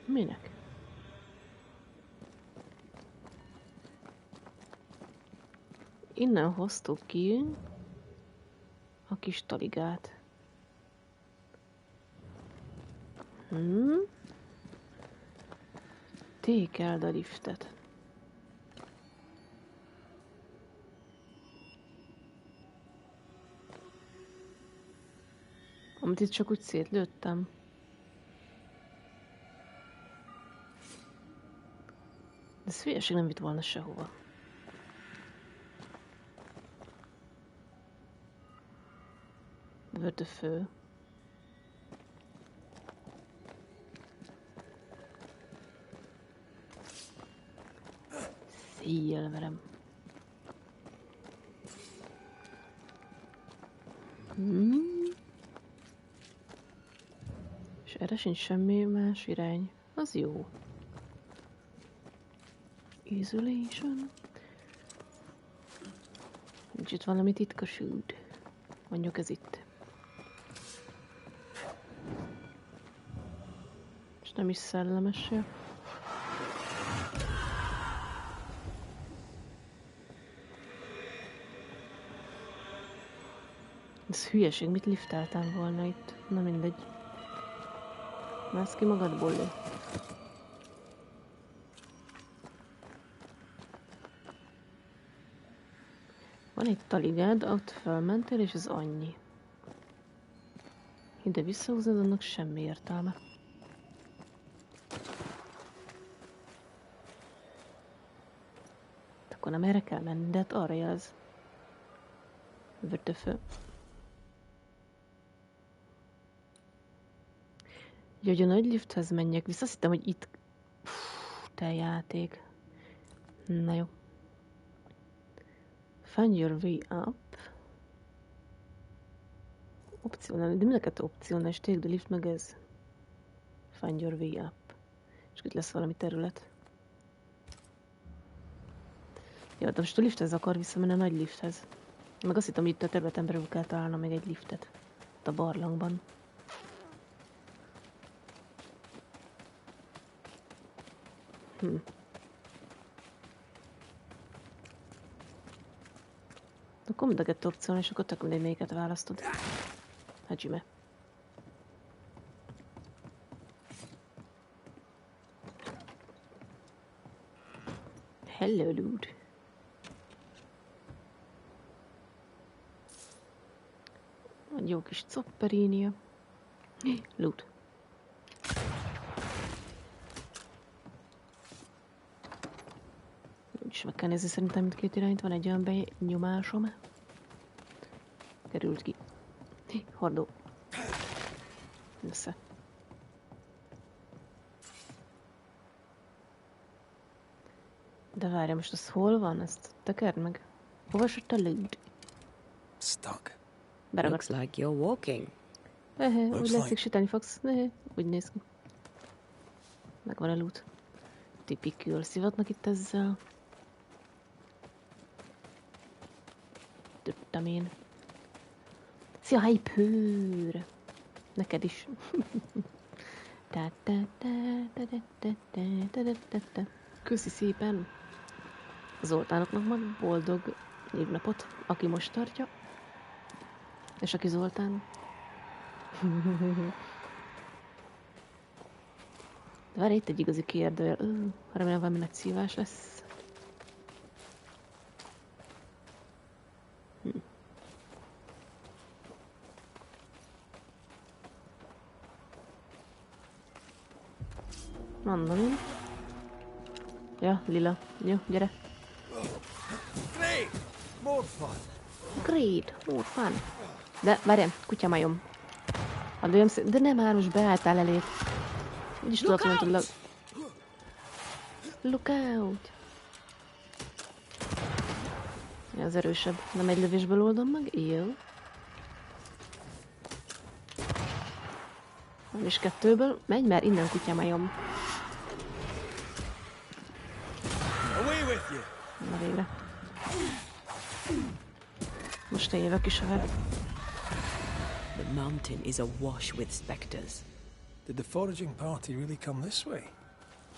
Minek? Innen hoztuk ki a kis taligát. Tékeld a liftet. Amit itt csak úgy szétlőttem. De ez hülyeség, nem vitt volna sehova. Vötöfő. Széjjel verem. És erre sincs semmi más irány. Az jó. Isolation. Nincs itt valami titkos út. Mondjuk ez itt. És nem is szellemes se. Ez hülyeség, mit liftáltál volna itt? Na mindegy. Mász ki magadból lő. Van egy taligád, ott felmentél, és ez annyi. Ide visszahúznod, annak semmi értelme. Akkor nem erre kell menni, de hát arra jelz. Vördöfő. Ugye, hogy a nagy lifthez menjek vissza, azt hittem, hogy itt... te játék. Na jó. Find your way up. Opcionális, de mind a kettő opcionális. Take the lift, meg ez. Find your way up. És itt lesz valami terület. Jó, de most a lifthez akar visszamenni, a nagy lifthez. Meg azt hittem, hogy itt a területen belül kell találnom még egy liftet. Itt a barlangban. Akkor mind a kettő opció, és akkor tök mindegy, melyiket választod. Hajime. Hello, dude. Egy jó kis copperinia. Loot. Úgyis meg kell nézni, szerintem mindkét irányt van egy olyan benyomásom. Került ki. Hordó. Össze. De várja, most az hol van? Ezt tekerd meg. Hova esett a loot? Stuck. Looks like you're walking. Úgy látszik, süteni fogsz. Úgy néz ki. Megvan a loot. Tipikül szivatnak itt ezzel. Tudtam én. Szia, hyper! Neked is. Köszi szépen Zoltánoknak mag boldog névnapot, aki most tartja. És aki Zoltán. De várj, itt egy igazi kérdőjel. Remélem valami nagy szívás lesz. Mondom én. Ja, lila. Jó, gyere. Great! More fun! Great, more fun. De várjál, kutyamajom. De nem már most beálltál elé. Úgyis tudod, hogy nem tudlak. Look out! Ja, az erősebb. Nem egy lövésből oldom meg? Jó. És kettőből. Menj már innen, kutyamajom. Na végre. Most én jövök is a veled. The mountain is awash with spectres. Did the foraging party really come this way?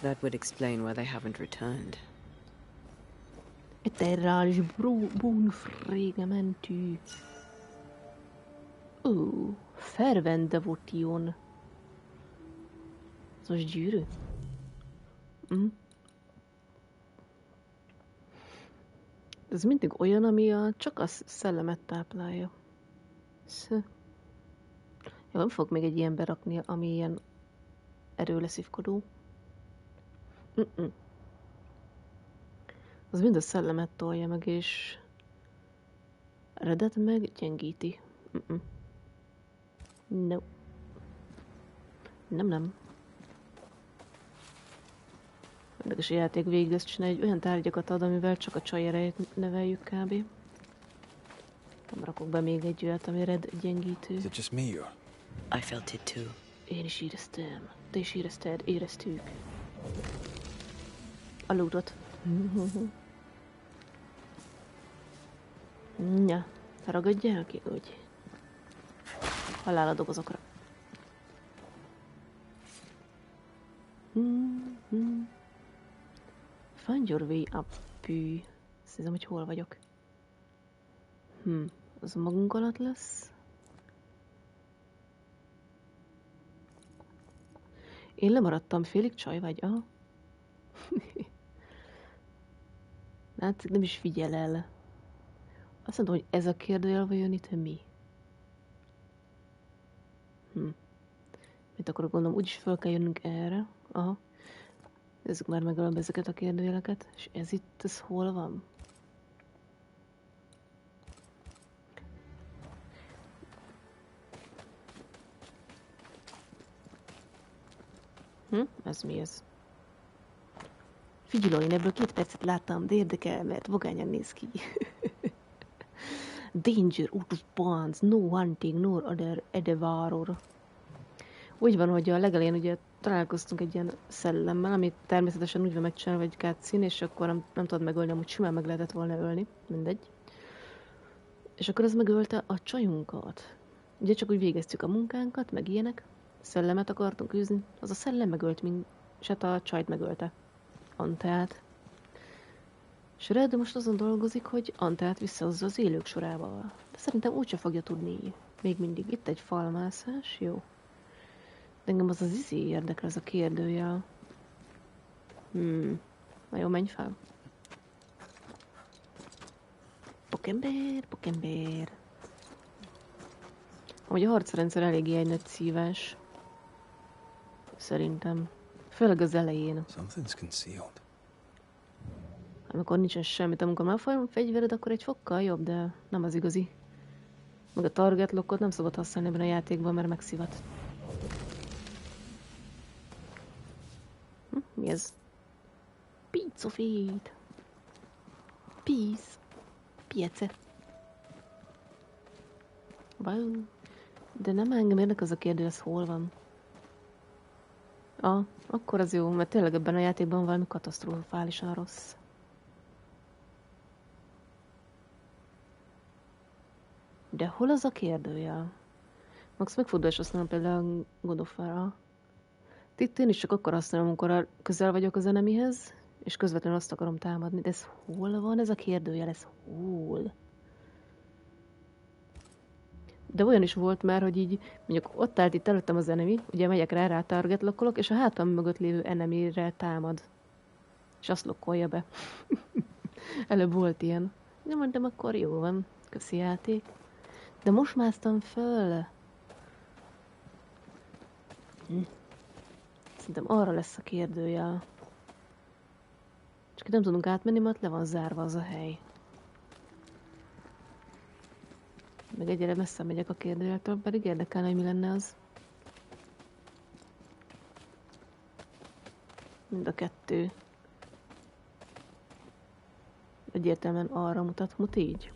That would explain why they haven't returned. Eterrális bónfrégementű. Fervent devotion. Ez most gyűrű? Ez mindig olyan, ami csak a szellemet táplálja. Jó, nem fog még egy ilyen berakni, ami ilyen erőleszívkodó. Az mind a szellemet tolja meg, és redet meg gyengíti. No. Nem. Érdekes, a játék végig ezt csinálja, hogy olyan tárgyakat ad, amivel csak a csaj erejét növeljük kb. Nem rakok be még egy olyat, ami red gyengítő. Is it just me or? I felt it too. Én is éreztem. Te is érezted, éreztük. A lootot. Ja, ragadjál ki, úgy. Halál a dobozokra. Find your way up. Azt hiszem, hogy hol vagyok. Az magunk alatt lesz. Én lemaradtam, félig csaj vagy, aha. Hát nem is figyel el. Azt mondom, hogy ez a kérdőjel vajon itt mi? Mit akarok, gondolom, úgyis fel kell jönnünk erre. Aha. Nézzük már meg ezeket a kérdőjeleket. És ez itt, ez hol van? Ez mi ez? Figyelj, én ebből 2 percet láttam, de érdekel, mert vagányan néz ki. Danger, out of bounds, no hunting, nor other edeváror. Úgy van, hogy a legelején ugye találkoztunk egy ilyen szellemmel, amit természetesen úgy van megcsinálva egy cutscene, és akkor nem tudod megölni, amúgy simán meg lehetett volna ölni, mindegy. És akkor az megölte a csajunkat. Ugye csak úgy végeztük a munkánkat, meg ilyenek. Szellemet akartunk űzni, az a szellem megölt és hát a csajt megölte. Anteát. És Red most azon dolgozik, hogy Anteát visszahozza az élők sorába. De szerintem úgyse fogja tudni. Még mindig itt egy falmászás, jó. De engem az érdekel, ez a kérdőjel. Na jó, menj fel. Pokember, pokember. Amúgy a harcrendszer eléggé egy nagy szívás. Szerintem. Főleg az elején. Something's concealed. Amikor nincsen semmit, amikor már van fegyvered, akkor egy fokkal jobb, de nem az igazi. Meg a target lockot nem szabad használni ebben a játékban, mert megszivat. Mi ez? Pizza feed. Peace. Piece. Wow. De nem engem érdekel az a kérdő, ez hol van. Akkor az jó, mert tényleg ebben a játékban valami katasztrofálisan rossz. De hol az a kérdőjel? Max megfordul és használom például a God of War-ra. Itt én is csak akkor használom, amikor közel vagyok az enemihez, és közvetlenül azt akarom támadni. De ez hol van ez a kérdőjel? Ez hol? De olyan is volt már, hogy így, mondjuk ott állt itt előttem az enemy, ugye megyek rá target lockolok, és a hátam mögött lévő enemire támad. És azt lokkolja be. Előbb volt ilyen. De mondtam, akkor jó van. Köszi játék. De most másztam föl. Szerintem arra lesz a kérdőjel. Csak nem tudunk átmenni, mert le van zárva az a hely. Meg egyre messze megyek a kérdőjeltől, pedig érdekelne, hogy mi lenne az. Mind a kettő. Egyértelműen arra mutat így.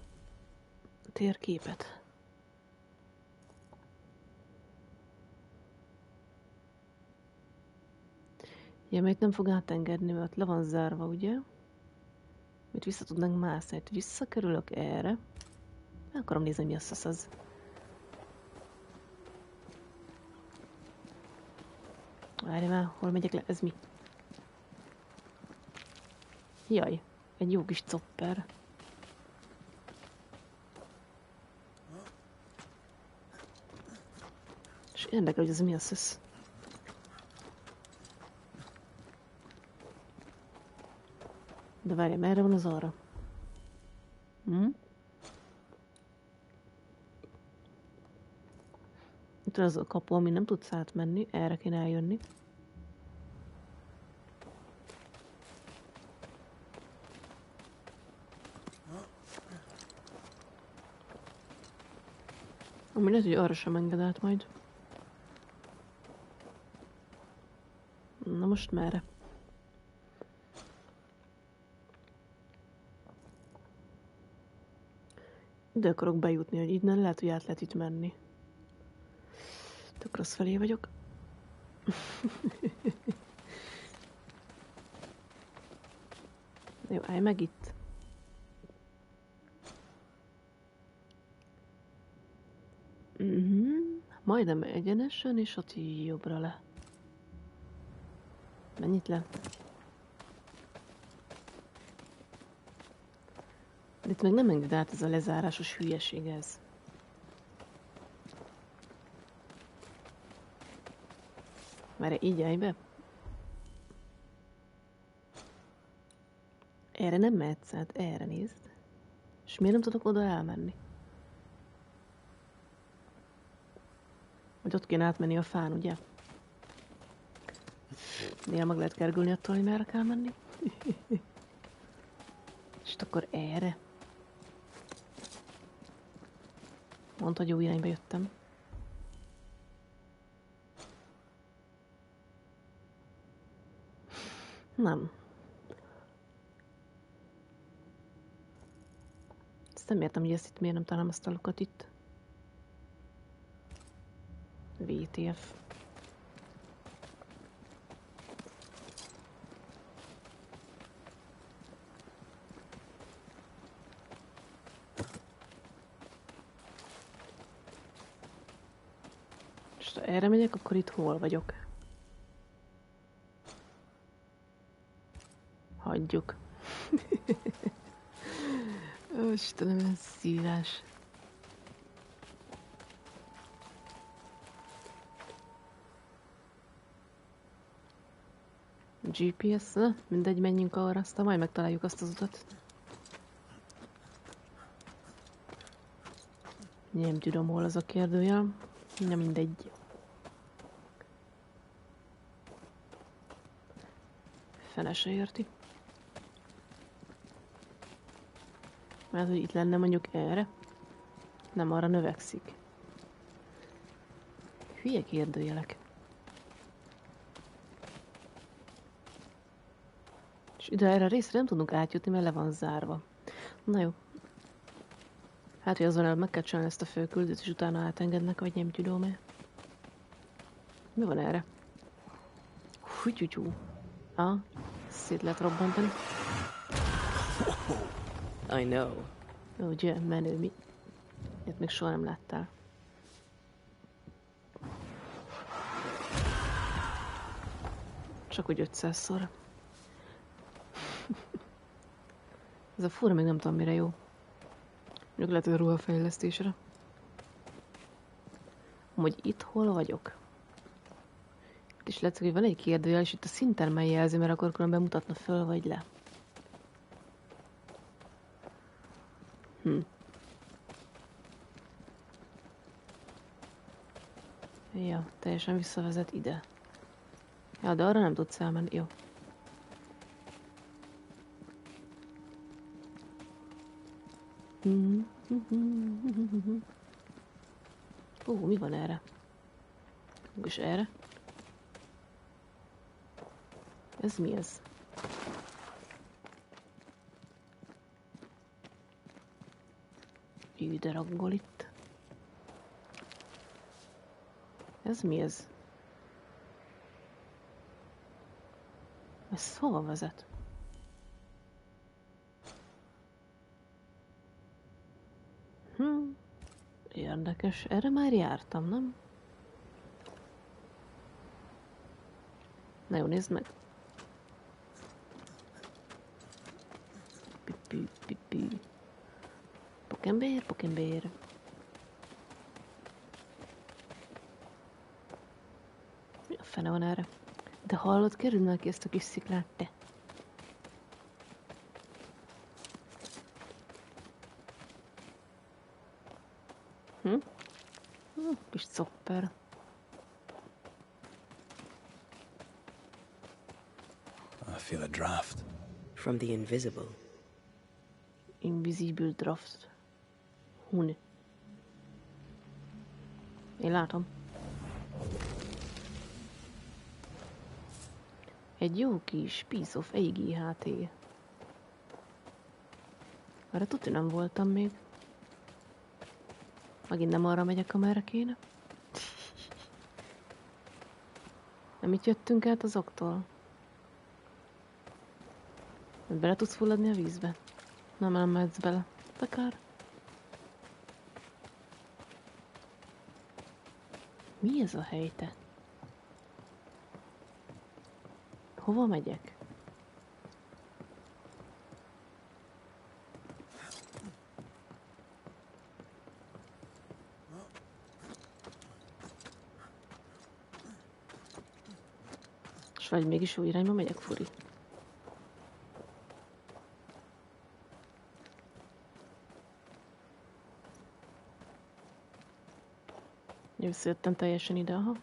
A térképet. Ja, mert nem fog átengedni, mert le van zárva, ugye? Itt vissza tudnánk mászni, hogy visszakerülök erre. Nem akarom nézni, mi az. Várj már, hol megyek le? Ez mi? Jaj, egy jó kis copper. És érdekel, hogy ez mi az. De várj, merre van az arra? Itt az a kapu, ami nem tudsz átmenni, erre kéne eljönni. Ami lehet, hogy arra sem enged át majd. Na most merre? Ide akarok bejutni, hogy innen lehet, hogy át lehet itt menni. Tök rossz felé vagyok. Jó, állj meg itt. Majdnem egyenesen, és ott jobbra le. Mennyit le? De itt meg nem enged át ez a lezárásos hülyeség ez. Már így állj be? Erre nem mehetsz, hát erre nézd. És miért nem tudok oda elmenni? Vagy ott kéne átmenni a fán, ugye? Néha meg lehet kergülni attól, hogy merre kell menni. És akkor erre. Mondd, hogy jó irányba jöttem. Nem. Ezt nem értem, hogy ezt itt miért nem találom azt a lukat itt. VTF. És ha erre megyek, akkor itt hol vagyok? Hagyjuk. Ó, Istenem, ez szívás. GPS, mindegy, menjünk arra, aztán majd megtaláljuk azt az utat. Nem tudom, hol az a kérdőjel. Nem mindegy. Fene se érti. Mert hogy itt lenne mondjuk erre. Nem arra növekszik. Hülye kérdőjelek. És ide erre a részre nem tudunk átjutni, mert le van zárva. Na jó. Hát, hogy azon előbb meg kell csinálni ezt a főküldőt, és utána átengednek, vagy nem tudom-e. Mi van erre? Hútyútyú. Szét lehet robbantani. I know. Ugye, menő mi? Ilyet még soha nem láttál. Csak úgy 500-szor. Ez a fura még nem tudom mire jó. Mondjuk lehet, hogy a ruhafejlesztésre. Amúgy itt hol vagyok? Itt is látszik, hogy van egy kérdőjel, és itt a szintermen jelzi, mert akkor különben mutatna föl vagy le. Ja, teljesen visszavezet ide. Ja, de arra nem tudsz elmenni. Jó. Mi van erre? És erre? Ez mi ez? De raggol itt. Ez mi ez? Ez hova vezet? Érdekes. Erre már jártam, nem? Na jó, nézd meg. Pipi. Pokember. Mi a fene van erre? De hallod, kerülnál ki ezt a kis sziklát, te? Kis copper. I feel a draft. From the invisible. Invisible draft. Hun. Én látom. Egy jó kis piece of AGHT. Arra tudni nem voltam még. Megint nem arra megyek, amerre kéne. Nem itt jöttünk át azoktól? Bele tudsz fulladni a vízbe? Nem mehetsz bele. Akár. Mi ez a hely, te? Hova megyek? És vagy mégis jó irányba megyek, furi? Visszajöttem teljesen ide, aha.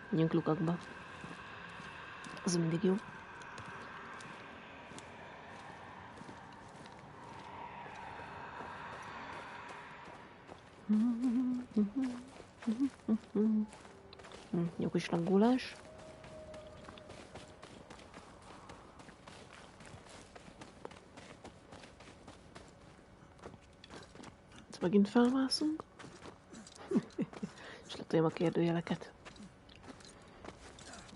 Menjünk lukakba. Az mindig jó. Jó kis laggulás. Megint felmászunk. És letoljam a kérdőjeleket.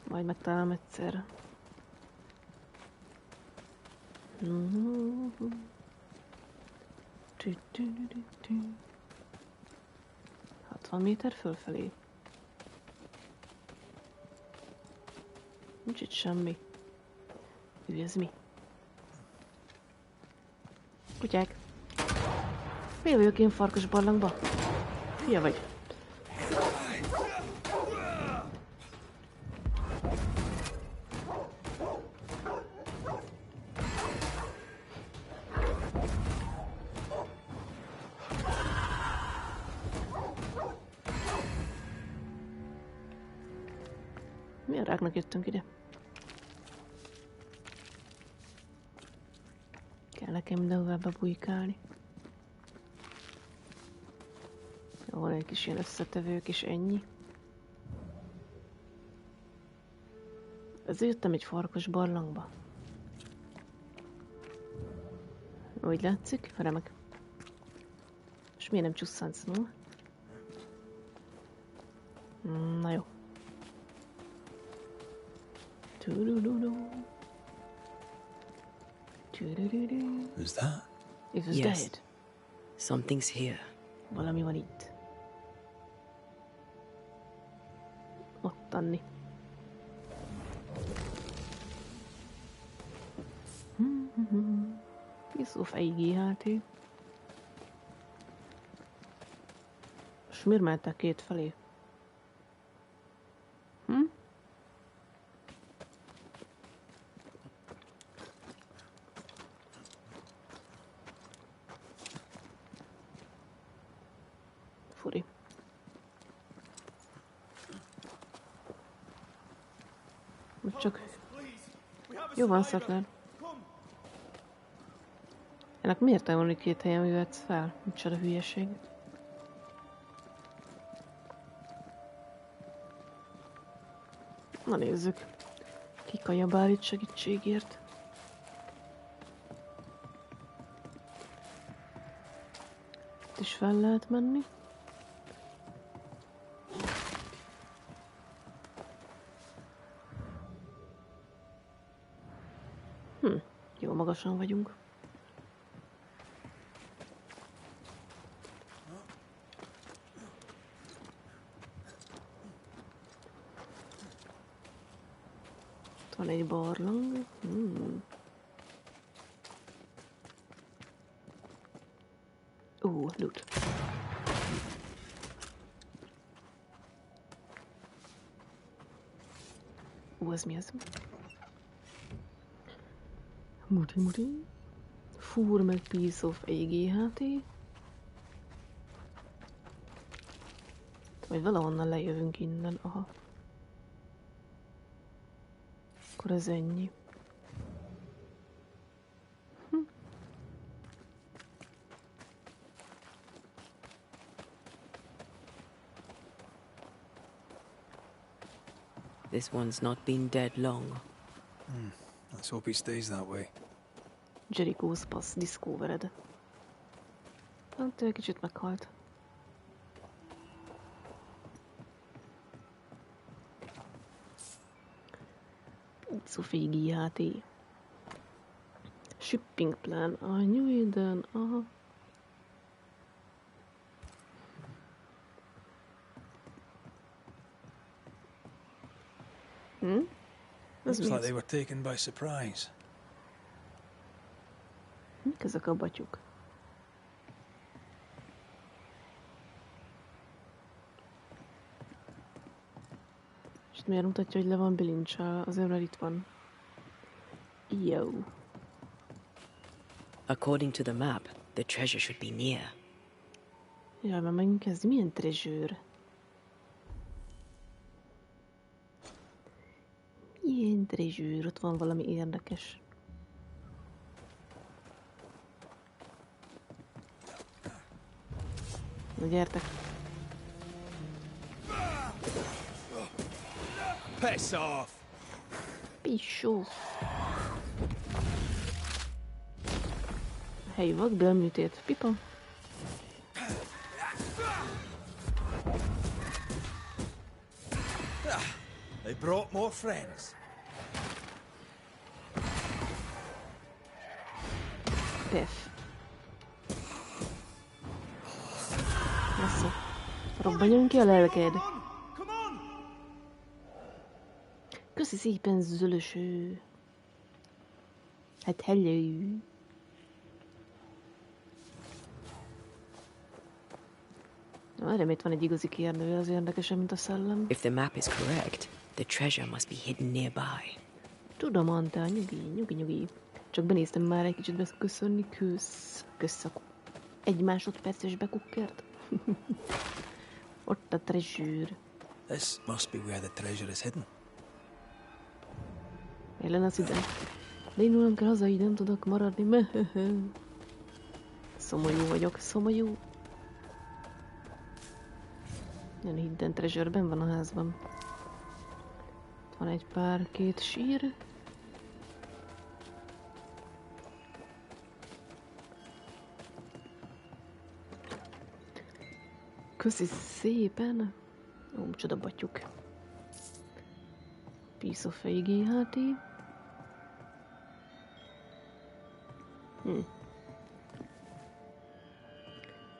Majd megtalálom egyszer. ...60 méter fölfelé. Nincs itt semmi. Ez mi? Kutyák. Miért vagyok én farkas barlangba? Hülye vagy. Milyen ráknak jöttünk ide? Kell nekem mindenhová bebujkálni. Jó, van egy kis ilyen összetevők, és ennyi. Ezért jöttem egy farkas barlangba. Úgy látszik, remek. És miért nem csusszantsz, no? Na jó. Who's that? It was Yes. dead. Something's here. Valami van itt. Ottani. Piece of AGHT. És miért mentek két felé? Furi. Most csak... Jó van, Szettler. Ennek miért van, hogy két helyen jöhetsz fel? Micsoda hülyeség. Na nézzük. Ki kajabál itt segítségért? Itt is fel lehet menni. Jó magasan vagyunk. Itt van egy barlang. Loot. Ez mi ez? Muti. Fúr meg Piece of AGHT. Vagy valahonnan lejövünk innen, aha. Akkor ez ennyi. This one's not been dead long. Let's hope he stays that way. Jericho's Pass Discovered. Hát ő kicsit meghalt. Szofégi játék. Shipping plan. A New Eden. Aha. Looks like they were taken by surprise. Mik ezek a batyuk? És miért mutatja, hogy le van bilincsa? Azért, mert itt van. Jó. According to the map, the treasure should be near. Jaj, már megint kezdi. Milyen treasure? Milyen treasure? Ott van valami érdekes. Na gyertek. Piss off! Piss off! Helyi vakbélműtét. Pipa. They brought more friends. Pef. Vissza. Robbanjon ki a lelked. Köszi szépen, zölöső. Hát hello. Na, remét van egy igazi kérdő, az érdekesebb, mint a szellem. If the map is correct, the treasure must be hidden nearby. Tudom, Anta, nyugi. Csak benéztem már egy kicsit köszönni, kösz a egy másodperces bekukkert. Ott a treasure. This must be where the treasure is hidden. Ellen az ide. De indulnom kell haza, így nem tudok maradni. Szomorú vagyok, szomorú. Ilyen hidden treasure-ben van a házban. Itt van egy pár, két sír. Köszi szépen! Ó, csoda batyuk. Piece of GHT.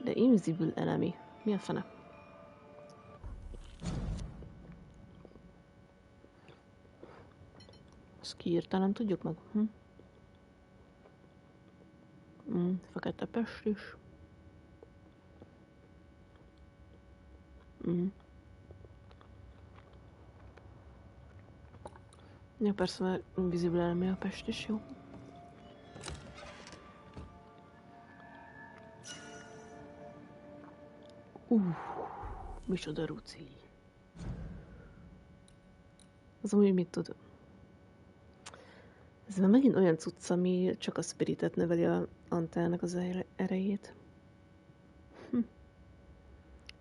The invisible enemy. Mi a fene? Ezt kiírta, nem tudjuk meg. Fekete pest is. Ja, persze, mert invisible enemy a pest is jó. Micsoda ruci. Az amúgy mit tud? Ez már megint olyan cucc, ami csak a spiritet növeli a Antelnek az erejét.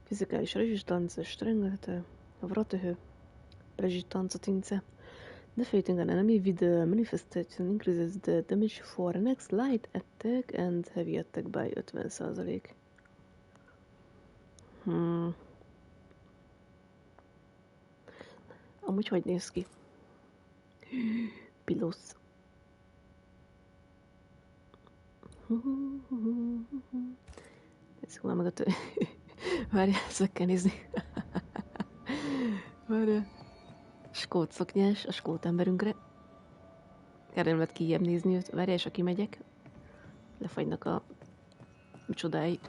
Fizikális rezisztanca, strength, vratöhő, rezisztanca tince. Defeating an enemy with a manifestation increases the damage for next light attack and heavy attack by 50%. Amúgy hogy néz ki? Pilosz. Nézzük már meg a Várjál, ezt kell nézni. Várjál. Skót szoknyás a skót emberünkre. Erre nem lehet kijjebb nézni őt. Várjál, és aki megyek, lefagynak a csodái.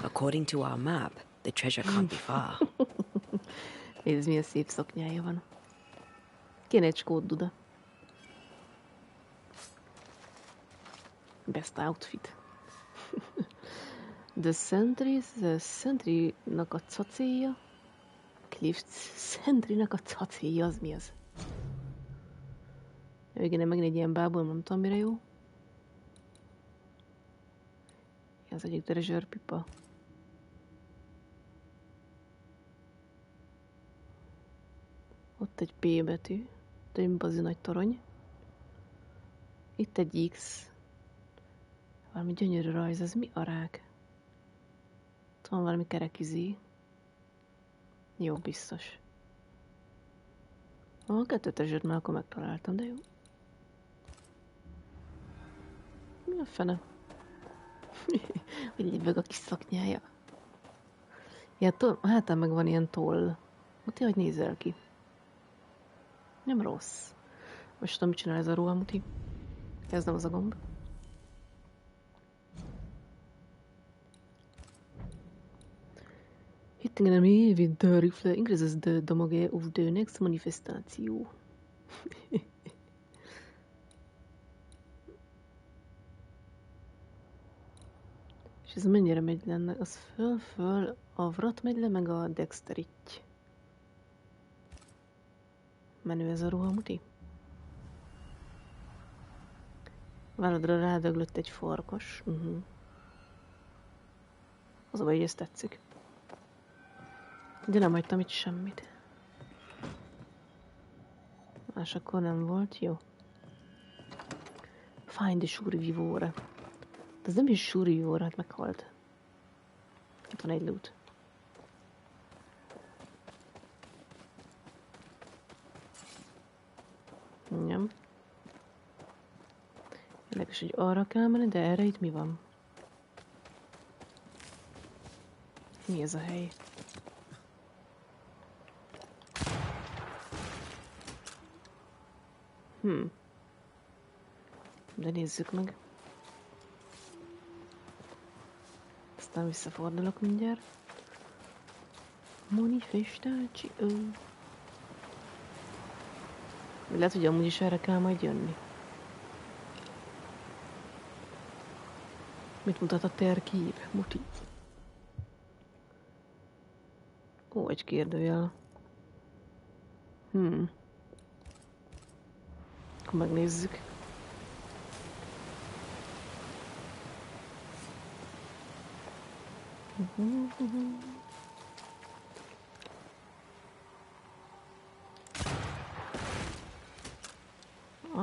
According to our map, the treasure can't be far. Nézd, milyen szép szoknyája van. Kéne egy skót duda. Best outfit. The Sentry-nak a cacéja. Cliff Sentry-nak a cacéja, az mi az? Igen, megint egy ilyen bából, nem tudom mire jó. Az egyik treasure pipa. Ott egy P betű. Ott egy bazi nagy torony. Itt egy X. Valami gyönyörű rajz, ez mi a rák? Ott van valami kerekizé. Jó, biztos. A kettő treasure-t már akkor megtaláltam, de jó. Mi a fene? Hogy libeg a kis szaknyája. Ja, hátán meg van ilyen toll. Muti, hogy nézel ki? Nem rossz. Most tudom, mit csinál ez a ruha, Muti. Ez nem az a gomb. Hitting enemy with the rifle increases the damage of the next manifestáció. És ez mennyire megy lenne? Az föl, a vrat megy le, meg a dexterity. Menő ez a ruha, Muti. Váladra rádöglött egy farkas. Az a baj, hogy ezt tetszik. De nem hagytam itt semmit. Más akkor nem volt, jó. Find the survivor. De ez nem is survivor, hát meghalt. Itt van egy loot. Nem. Érdekes, hogy arra kell menni, de erre itt mi van? Mi ez a hely? De nézzük meg. Aztán visszafordulok mindjárt. Manifestáció. Lehet, hogy amúgy is erre kell majd jönni. Mit mutat a térkép, Muti? Ó, egy kérdőjel. Akkor megnézzük.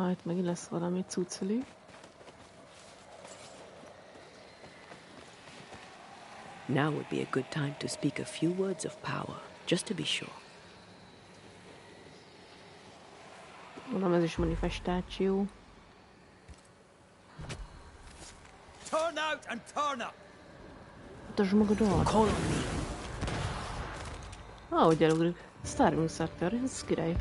Itt megint lesz valami cuccoli. Now would be a good time to speak a few words of power, just to be sure. Mondom, ez is manifestáció. Turn out and turn up. Mutasd magadat. Call on me. Ahogy elugrik. Starving Sector, ez király.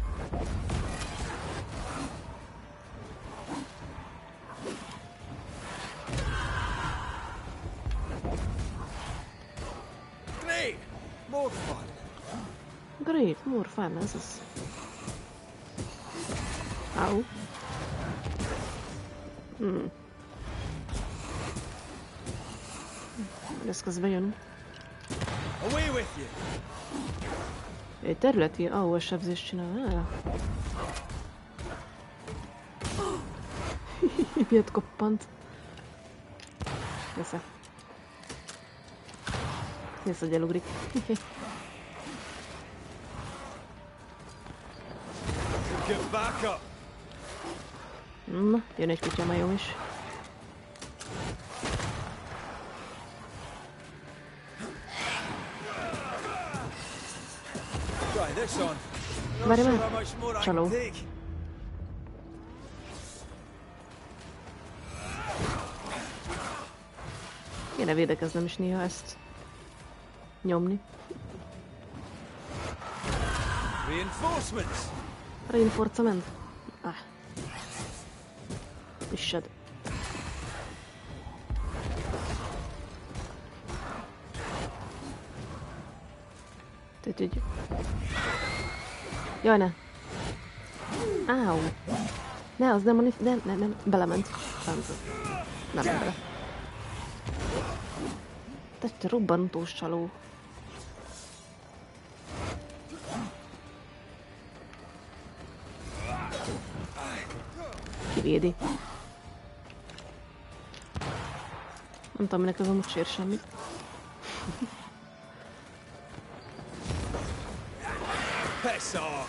Great! More fun. Great, more fun, ez az. Au. Ez közben jön. Away with you. Egy területi AOS sebzést csinál. Miért koppant? Nesze. Nézd, hogy elugrik. Get back up. Na, jön egy kutyamajom is. Try this on. Várj Not sure már, how much more I csaló. can take. Kéne védekeznem is néha ezt nyomni. Reinforcements. Reinforcement. Issad. Jaj, ne. Áú. Ne, az nem, nem, belement. Nem bele. Te robbantós csaló. Kivédi. Nem tudom, minek ez amúgy sér semmit. Piss off.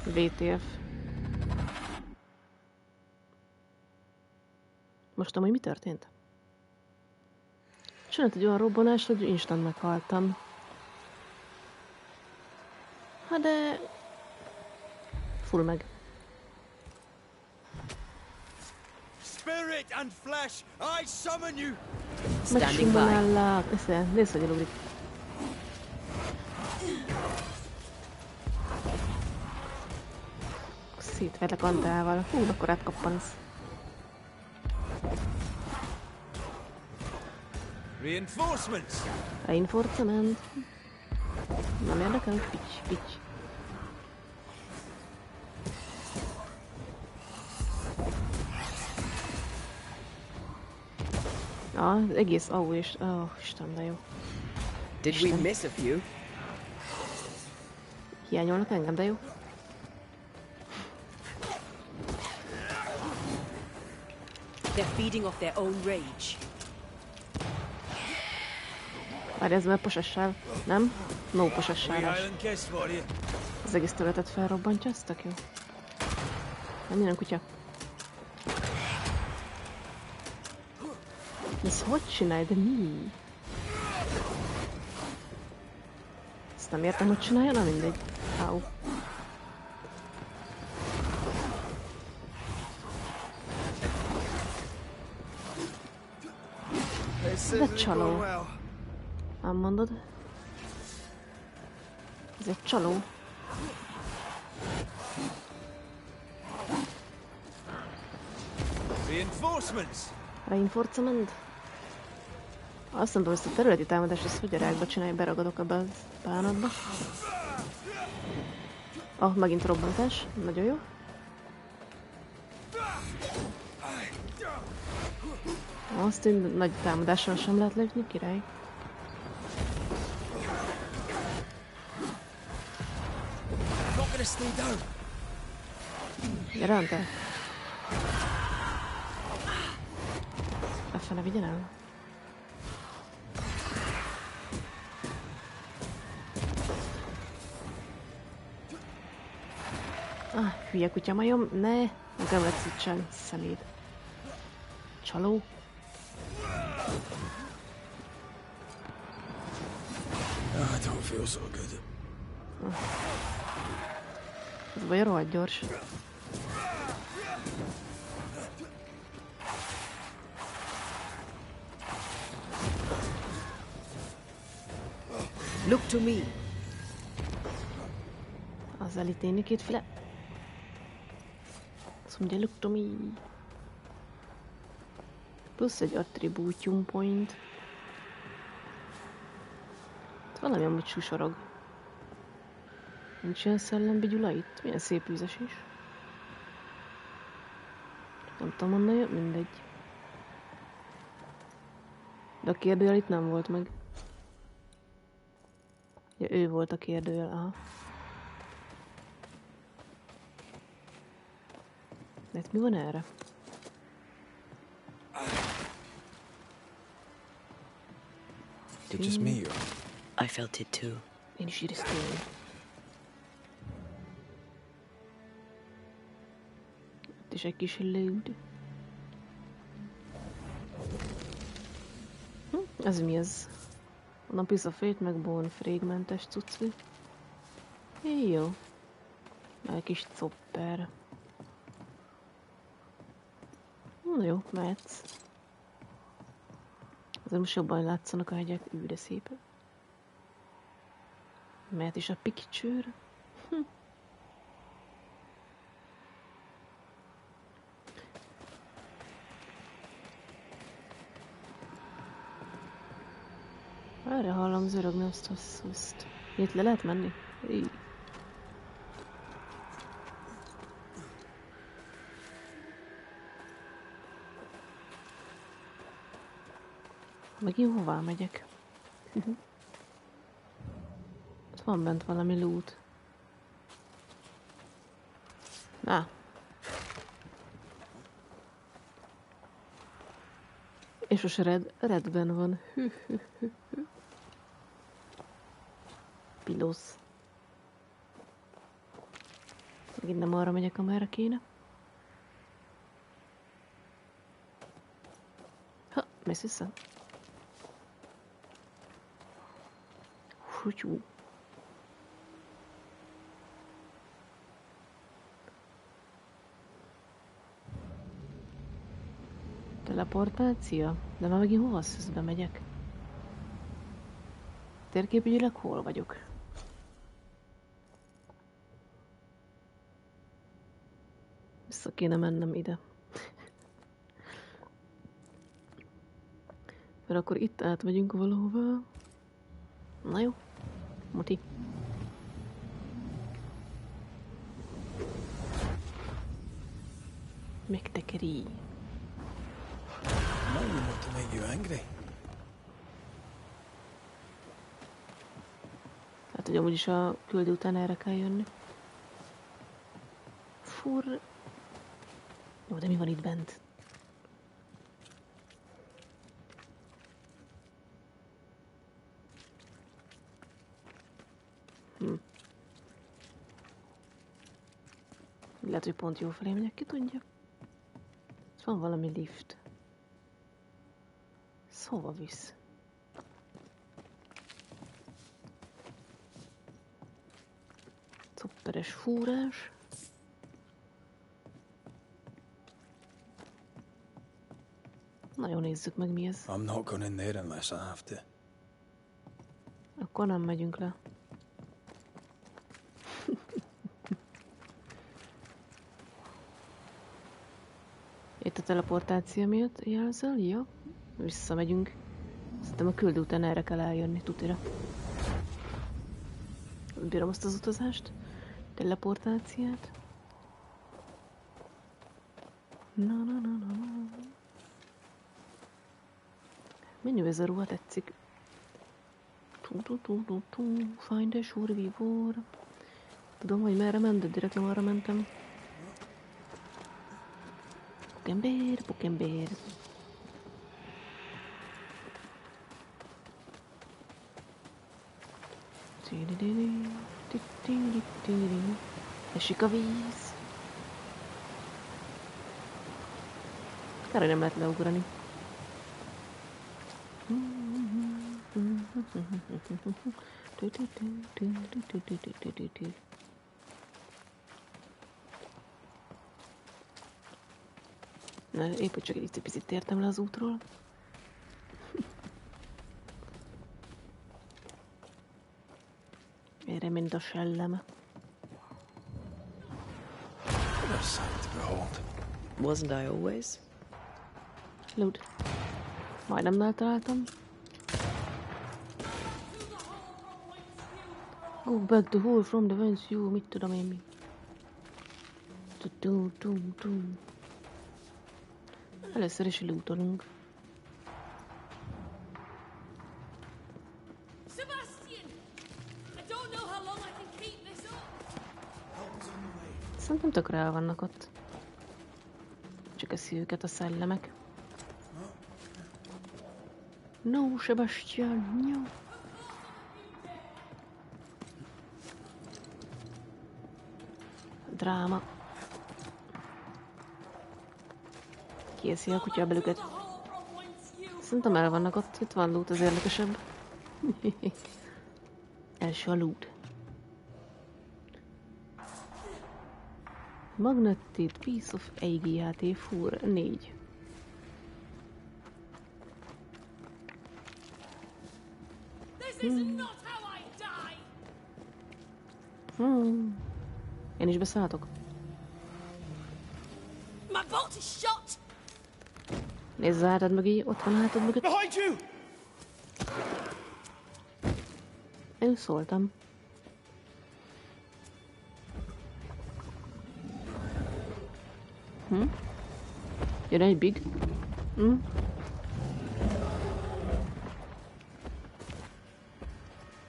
VTF. Most amúgy mi történt? Csinált egy olyan robbanás, hogy instant meghaltam. Hát de... Full meg. Spirit and flesh, I summon you. Standing by. Megsimonállak. Nézd, hogy elugrik. Szétverlek Antával. Hú, akkor átkappansz. Reinforcements. Reinforcement. Nem érdekel? Pitty. Az egész AU és... Isten, de jó. Did we miss a few? Hiányolnak engem, de jó. They're feeding off their own rage. Várj, ez már posessál, nem? No posessálás. Island kiss for you. Az egész területet felrobbantja, ez tök jó. Nem minden kutya. Ez hogy csinálj, de mi? Ezt nem értem, hogy csinálja, na mindegy. Áú. De csaló. Nem mondod? Ez egy csaló. Reinforcement? Azt mondom, ezt a területi támadást, ezt hogy a rákba csinálj, beragadok ebbe a bánatba. Megint robbantás. Nagyon jó. Azt én nagy támadással sem lehet lépni, király. gonna stay down. Gyere, Hunter! Lefele vigyen el. Ah, hülye kutyamajom, ne! Nekem veszítsen, szemét. Csaló. I don't feel so good. Ez vagy rohadt gyors. Look to me. Az elítélni kétféle. Azt mondja, look to me. Plusz egy attributium point. Itt valami amúgy susorog. Nincs ilyen szellembi Gyula itt? Milyen szép üzes is. Nem tudom, onnan jön, mindegy. De a kérdőjel itt nem volt meg. Ja, ő volt a kérdőjel, aha. De mi van erre? Is it just me or? I felt it too. Én is éreztem. Itt is egy kis load. Ez mi ez? A piece of fate, meg bone fragmentes cucci. Jó. Meg egy kis copper. Na jó, mehetsz. Azért most jobban látszanak a hegyek, de szépen. Mehet is a picture. Erre hallom zörögni azt. Itt le lehet menni? Így. Megint hová megyek? Ott van bent valami loot. Na. És most redben van. Pilosz. Megint nem arra megyek, amerre kéne. Ha, mész vissza. Húgyú. Teleportáció? De már megint hova szözbe megyek? Térképügyileg hol vagyok? Vissza kéne mennem ide. Mert akkor itt átmegyünk valahova. Na jó. Muti. Megtekeri. No, you want to make you angry. Hát, hogy amúgy is a küldő után erre kell jönni. Fur. Jó, de mi van itt bent? Lehet, hogy pont jó felé megyek, ki tudja. Itt van valami lift. Ez hova visz? Copperes fúrás. Na jó, nézzük meg mi ez. I'm not going in there unless I have to. Akkor nem megyünk le. Itt a teleportáció miatt jelzel? Ja. Visszamegyünk. Szerintem a küldő után erre kell eljönni, tutira. Bírom azt az utazást. Teleportáciát. Na. Menjünk, ez a ruha tetszik. Find a survivor. tudom, hogy merre ment, de direkt nem arra mentem. Pokember, pokember. Esik a víz. Kár, hogy nem lehet leugrani. Na, épp hogy csak egy picit tértem le az útról. Erre mind a sellem. What a sight to behold. Wasn't I always? Loot. Majdnem eltaláltam. Go back the hole from the whence you, mit tudom én mi. Először is lootolunk. Szerintem tökre el vannak ott. Csak eszi őket a szellemek. No, Sebastian, no. Dráma. Kieszi a kutya a belüket. Szerintem el vannak ott. Itt van loot, az érdekesebb. Első a loot. Magnetic piece of AGHT fúr 4. Én is beszálltok? Nézz a hátad mögé, ott van a hátad mögött. Én szóltam. Jön egy big.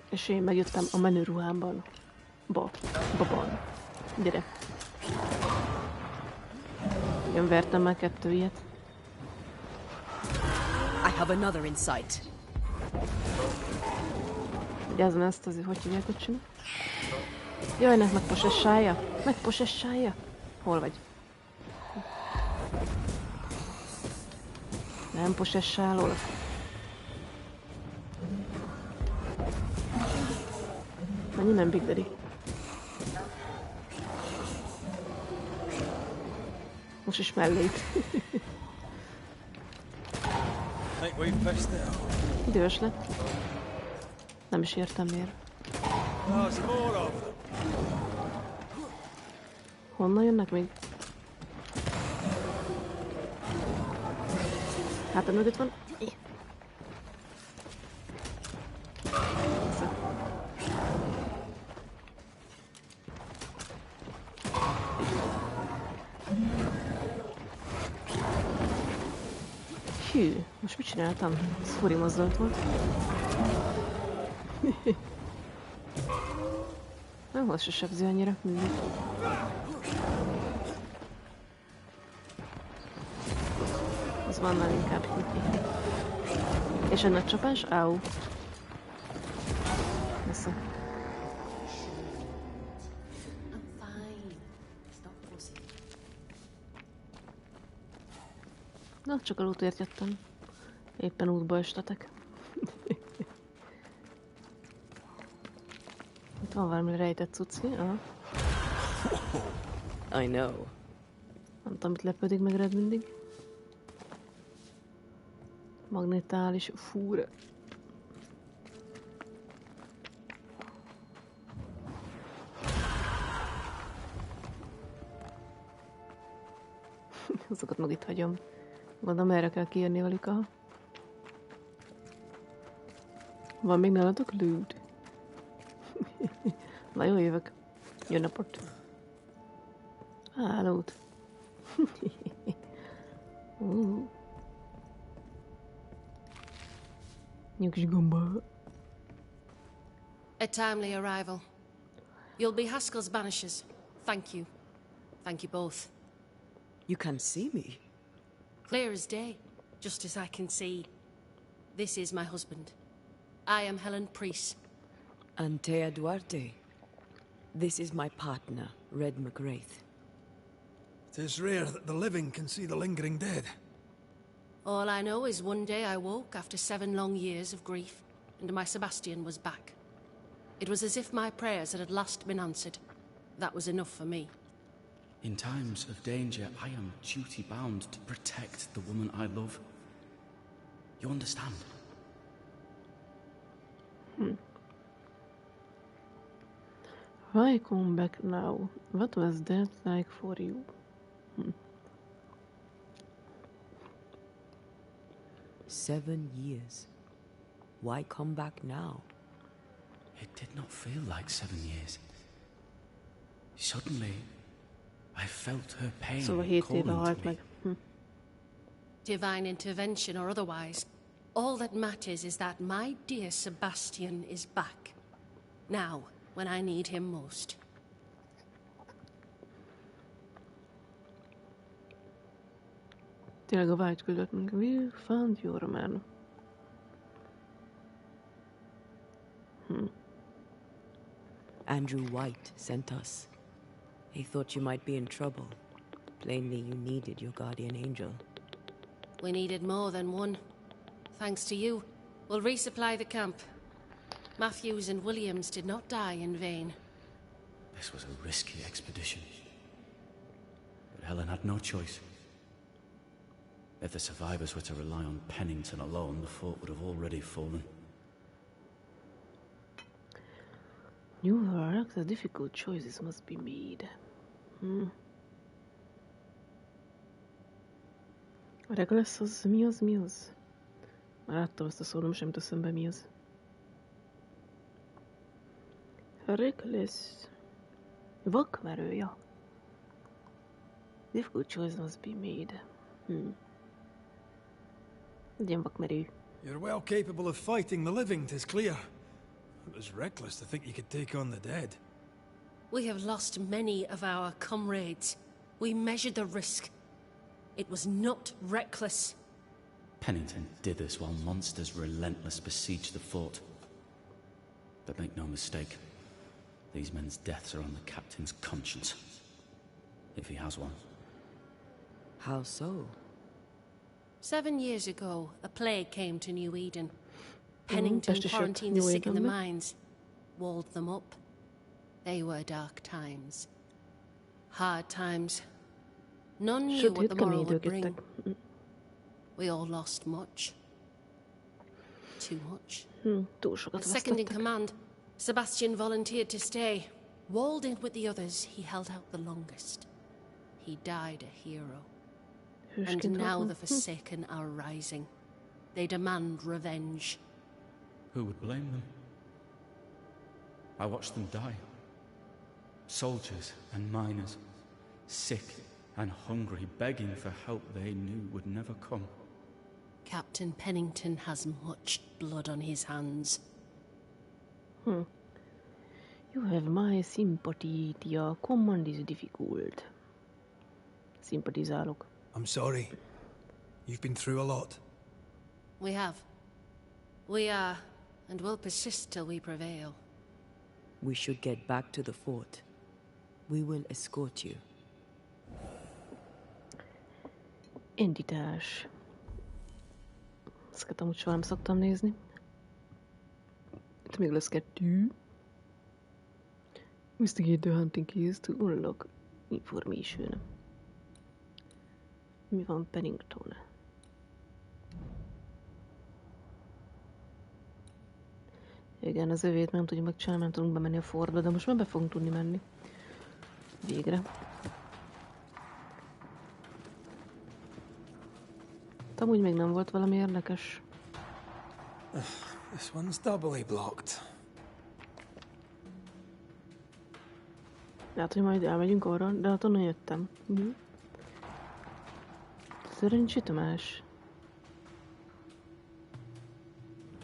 És én megjöttem a menő ruhámban. Babban. Gyere. Én vertem már 2 ilyet. I have another in sight. Vigyázzon ezt azért, hogy hívják, hogy csinál. Jaj, ne, megposessálja. Megposessálja. Hol vagy? Nem posessálol. Mennyi nem, Big Daddy? Most is mellét. Idős lett. Nem is értem miért. Honnan jönnek még? Hát a mögött van. Hű, most mit csináltam? Ez furi mozdulat volt. Nem volt se sebző annyira. Az van már inkább. És egy nagy csapás? Áú. Vissza. Na, csak a lootért jöttem. Éppen útba estetek. Itt van valami rejtett cucci. I know. Nem tudom, mit lepődik meg rád mindig. Magnetális fúra. Azokat meg itt hagyom. Gondolom, erre kell kiírni velük a... Van még nálatok loot? Na jó, jövök. Jó napot. Loot. Jó kis gomba. A timely arrival. You'll be Haskell's Banishers. Thank you. Thank you both. You can see me? Clear as day, just as I can see. This is my husband. I am Helen Priest. Antea Duarte. This is my partner, Red McGrath. It is rare that the living can see the lingering dead. All I know is one day I woke after 7 long years of grief, and my Sebastian was back. It was as if my prayers had at last been answered. That was enough for me. In times of danger, I am duty-bound to protect the woman I love. You understand? Why come back now? What was that like for you? 7 years. Why come back now? It did not feel like 7 years. Suddenly, I felt her pain Szóval 7 éve calling halt to me. meg. Divine intervention or otherwise, all that matters is that my dear Sebastian is back. Now, when I need him most. Tényleg a vágy küldött meg. We found your man. Andrew White sent us. He thought you might be in trouble. Plainly, you needed your guardian angel. We needed more than one. Thanks to you, we'll resupply the camp. Matthews and Williams did not die in vain. This was a risky expedition. But Helen had no choice. If the survivors were to rely on Pennington alone, the fort would have already fallen. New York, the difficult choices must be made. A Reckless az mi az? Már láttam ezt a szót, most nem jut eszembe mi az. Reckless. Vakmerőja. Difficult choice must be made. Legyen vakmerő. You're well capable of fighting the living, 'tis clear. It was reckless to think you could take on the dead. We have lost many of our comrades. We measured the risk. It was not reckless. Pennington did this while monsters relentless besieged the fort. But make no mistake, these men's deaths are on the captain's conscience. If he has one. How so? 7 years ago, a plague came to New Eden. Pennington quarantined the sick in the mines, walled them up. They were dark times. Hard times. None knew what the morrow would bring. We all lost much. Too much. As second in command, Sebastian volunteered to stay. Walled in with the others, he held out the longest. He died a hero. And now the Forsaken are rising. They demand revenge. Who would blame them? I watched them die. Soldiers and miners, sick and hungry, begging for help they knew would never come. Captain Pennington has much blood on his hands. You have my sympathy. Your command is difficult. Szimpatizálok. I'm sorry. You've been through a lot. We have. We are, and will persist till we prevail. We should get back to the fort. We will escort you. Indítás. Ezeket amúgy soha nem szoktam nézni. Itt még lesz 2. Investigate the hunting keys to unlock information. Mi van Pennington? Igen, az övét nem tudjuk megcsinálni, nem tudunk bemenni a fortba, de most már be fogunk tudni menni. Végre. Amúgy még nem volt valami érdekes. This one's doubly blocked. Hát, hogy majd elmegyünk arra, de hát onnan jöttem. Szerencsütömás.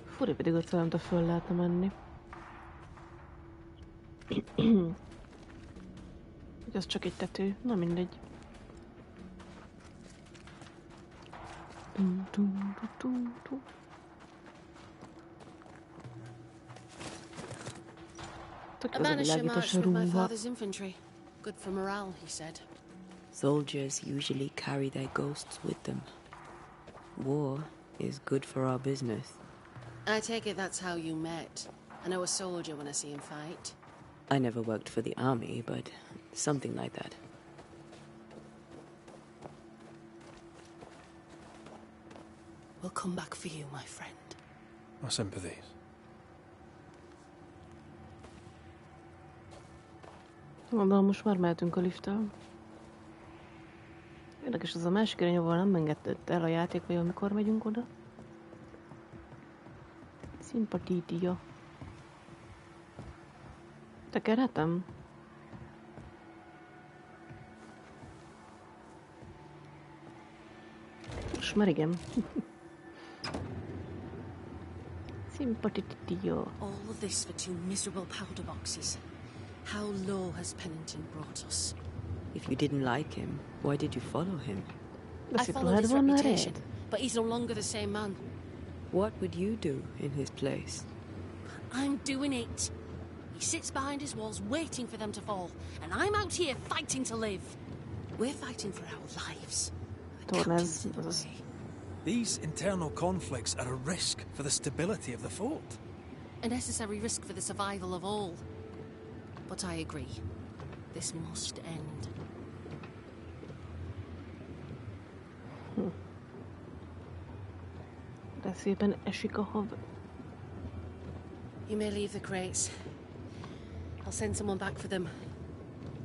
Furi, pedig ott nem föl lehetne menni. Ez csak egy tető, na mindegy. A banisher marched with my father's infantry. Good for morale, he said. Soldiers usually carry their ghosts with them. War is good for our business. I take it that's how you met. I know a soldier when I see him fight. I never worked for the army, but something like that. We'll come back for you, my friend. My sympathies. Mondom, most már mehetünk a lifttel. Érdekes, az a másik irányból nem engedett el a játék, vagy amikor megyünk oda. Szimpatítia. Tekerhetem? Most már igen. Szimpatítia. All of this for 2 miserable powder boxes. How low has Pennington brought us? If you didn't like him, why did you follow him? I followed his reputation, but he's no longer the same man. What would you do in his place? I'm doing it. He sits behind his walls waiting for them to fall, and I'm out here fighting to live. We're fighting for our lives. The captain's in the way. These internal conflicts are a risk for the stability of the fort. A necessary risk for the survival of all. But I agree. This must end. De szépen esik a hav. You may leave the crates. I'll send someone back for them.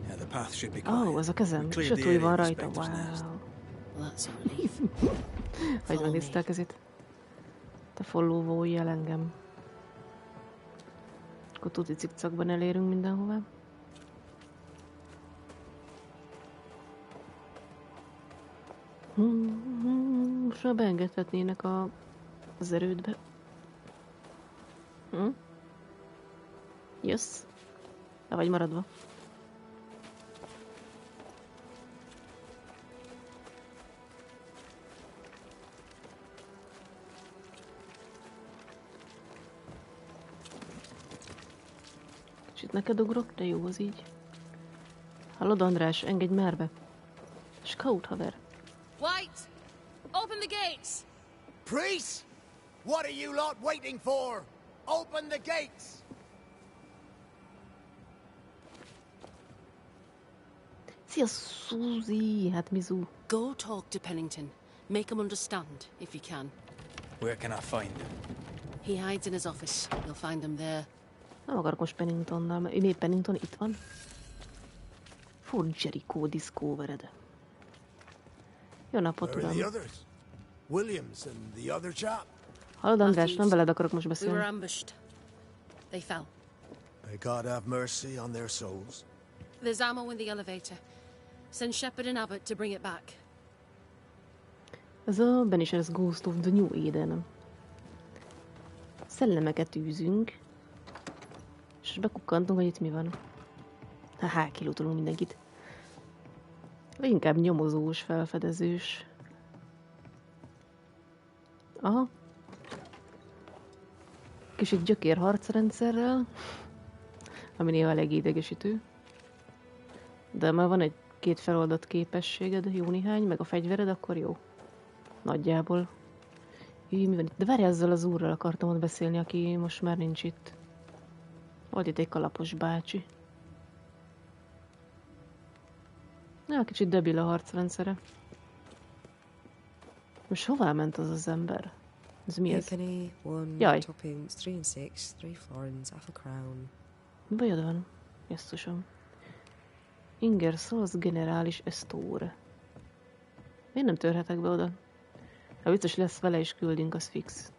Yeah, the path should be quiet. Oh, ez a kezem. Sötúj van rajta. Wow. Well, that's a relief. Hogy megnézte a kezét. Te followolj el engem. Akkor tuti cikcakban elérünk mindenhová. Most már beengedhetnének az erődbe. Jössz? Le vagy maradva? Kicsit neked ugrok, de jó az így. Hallod, András, engedj már be. Scout, haver. White! Open the gates! Priests! What are you lot waiting for? Open the gates! Szia, Suzy! Hát Mizu. Go talk to Pennington. Make him understand, if you can. Where can I find him? He hides in his office. You'll find him there. Nem akarok most Penningtonnal, mert mi Pennington itt van. Fort Jericho Discovered. Jó napot, uram. Williams and the other chap. Hallod, András, nem veled akarok most We beszélni. were ambushed. They fell. May God have mercy on their souls. There's ammo in the elevator. Send Shepard and Abbott to bring it back. Ez a Banishers Ghost of the New Eden. Szellemeket űzünk. És bekukkantunk, hogy itt mi van. Haha, kilótolunk mindenkit. Vagy inkább nyomozós, felfedezős. Aha. Kicsit gyökér harcrendszerrel, ami néha elég idegesítő. De már van egy-két feloldott képességed, jó néhány, meg a fegyvered, akkor jó. Nagyjából. Mi van itt? De várj, ezzel az úrral akartam ott beszélni, aki most már nincs itt. Volt itt egy kalapos bácsi. Ja, kicsit debil a harcrendszere. Most hová ment az az ember? Ez mi ez? Jaj. Mi bajod van? Jesszusom. Ingersoll generális Estore. Miért nem törhetek be oda? Ha biztos lesz vele és küldünk, az fix.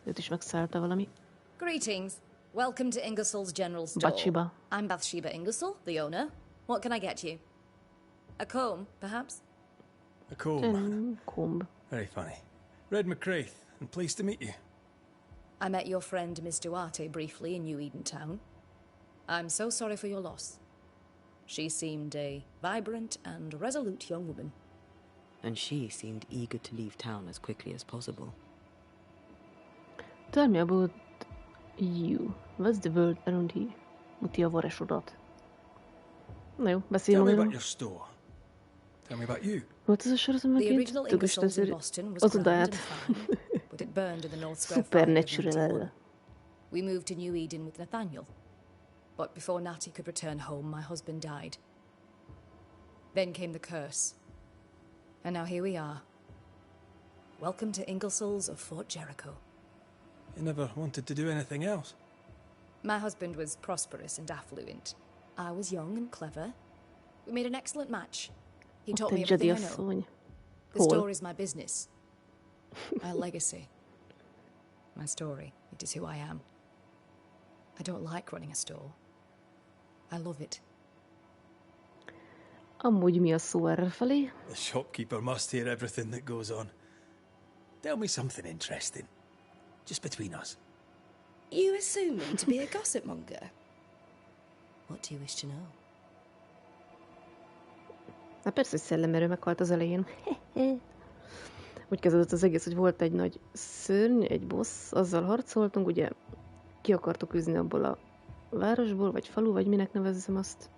Őt is megszállta valami. Greetings. Welcome to Ingersoll's General Store. Bathsheba. I'm Bathsheba Ingersoll, the owner. What can I get you? A comb, perhaps? A comb. Comb. Very funny. Red McCraith, and pleased to meet you. I met your friend Miss Duarte briefly in New Eden Town. I'm so sorry for your loss. She seemed a vibrant and resolute young woman. And she seemed eager to leave town as quickly as possible. Tell me about you. What's the world around here? Muti a varesodat. Na jó, beszélünk. Tell me about your store. Tell me about you. Volt ez a sorozat The megint? original Ingersolls in Boston was Az grand odát. and fine, but it burned in the North Square fire of Supernatural. 91. We moved to New Eden with Nathaniel. But before Natty could return home, my husband died. Then came the curse. And now here we are. Welcome to Ingersolls of Fort Jericho. You never wanted to do anything else. My husband was prosperous and affluent. I was young and clever. We made an excellent match. He taught me everything I know. The store is my business. My legacy. My story. It is who I am. I don't like running a store. I love it. Amúgy mi a szó errefelé? The shopkeeper must hear everything that goes on. Tell me something interesting. Just between us. You assume me to be a gossip monger? What do you wish to know? Hát persze, hogy szellemerő meghalt az elején. Úgy kezdődött az egész, hogy volt egy nagy szörny, egy boss, azzal harcoltunk, ugye ki akartuk űzni abból a városból, vagy falu, vagy minek nevezzem azt.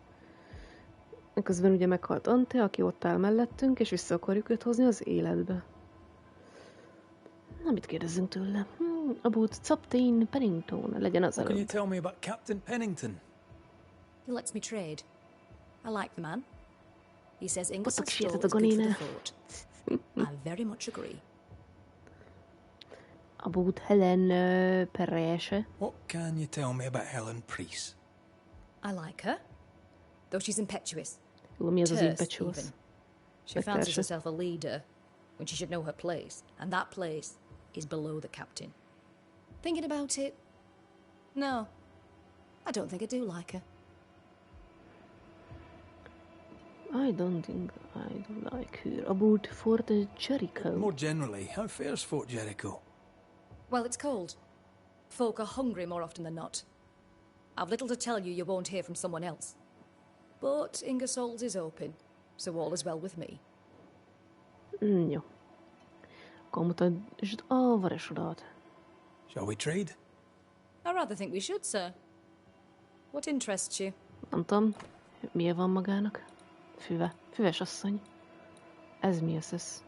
Közben ugye meghalt Ante, aki ott áll mellettünk, és vissza akarjuk őt hozni az életbe. Na, mit kérdezzünk tőle? About Captain Pennington, legyen az What can you előbb. tell me about Captain Pennington? He lets me trade. I like the man. He says Ingersoll Patak store is sietet a good for the ganine. fort. I very much agree. About Helen Perese. What can you tell me about Helen Priest? I like her, though she's impetuous. Jó, mi az az Terse, impetuous? even. She fancies herself a leader when she should know her place, and that place is below the captain. Thinking about it, no, I don't think I do like her. I don't think I do like her. About Fort Jericho. More generally, how fares Fort Jericho? Well, it's cold. Folk are hungry more often than not. I've little to tell you won't hear from someone else. But Ingersolls is open, so all is well with me. Jó. Akkor mutasd a varesodat. Shall we trade? I rather think we should, sir. What interests you? Nem tudom, miért van magának? Füves asszony. Ez mi ez?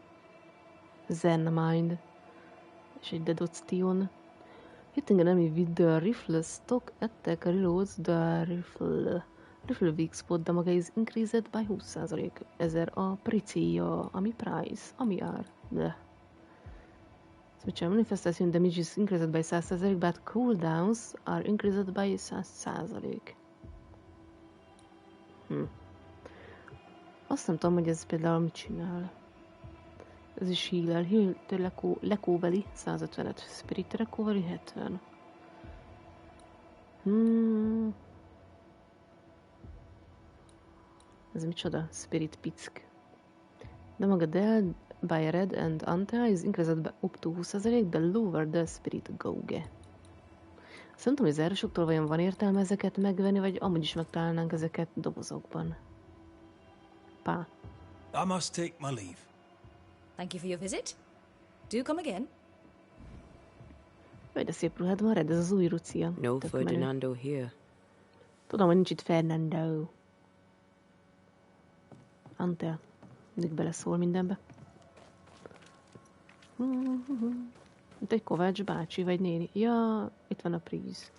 Zen Mind. És egy Dedoction. Hitting an enemy with the rifle stock attack reloads the rifle. Rifle weak spot damage is increased by 20%. 1000 a pricéja, ami price, ami ár. De. Switch manifestation damage is increased by 100%, but cooldowns are increased by 100%. Azt nem tudom, hogy ez például mit csinál. Ez is heal-el. Heal-től lekóveli 155. Spirit recovery 70. Ez micsoda? Spirit pick. Damage dealt by red and ante is increased by up to 20%, the lower the spirit gauge. Azt nem tudom, hogy az árusoktól vajon van értelme ezeket megvenni, vagy amúgy is megtalálnánk ezeket dobozokban. Pá. I must take my leave. Thank you for your visit. Do come again. Vagy de szép ruhád van, Red, ez az új Lucia. No Ferdinando here. Tudom, hogy nincs itt Fernando. Ante, mindig beleszól mindenbe. Itt egy Kovács bácsi, vagy néni. Ja, itt van a príz.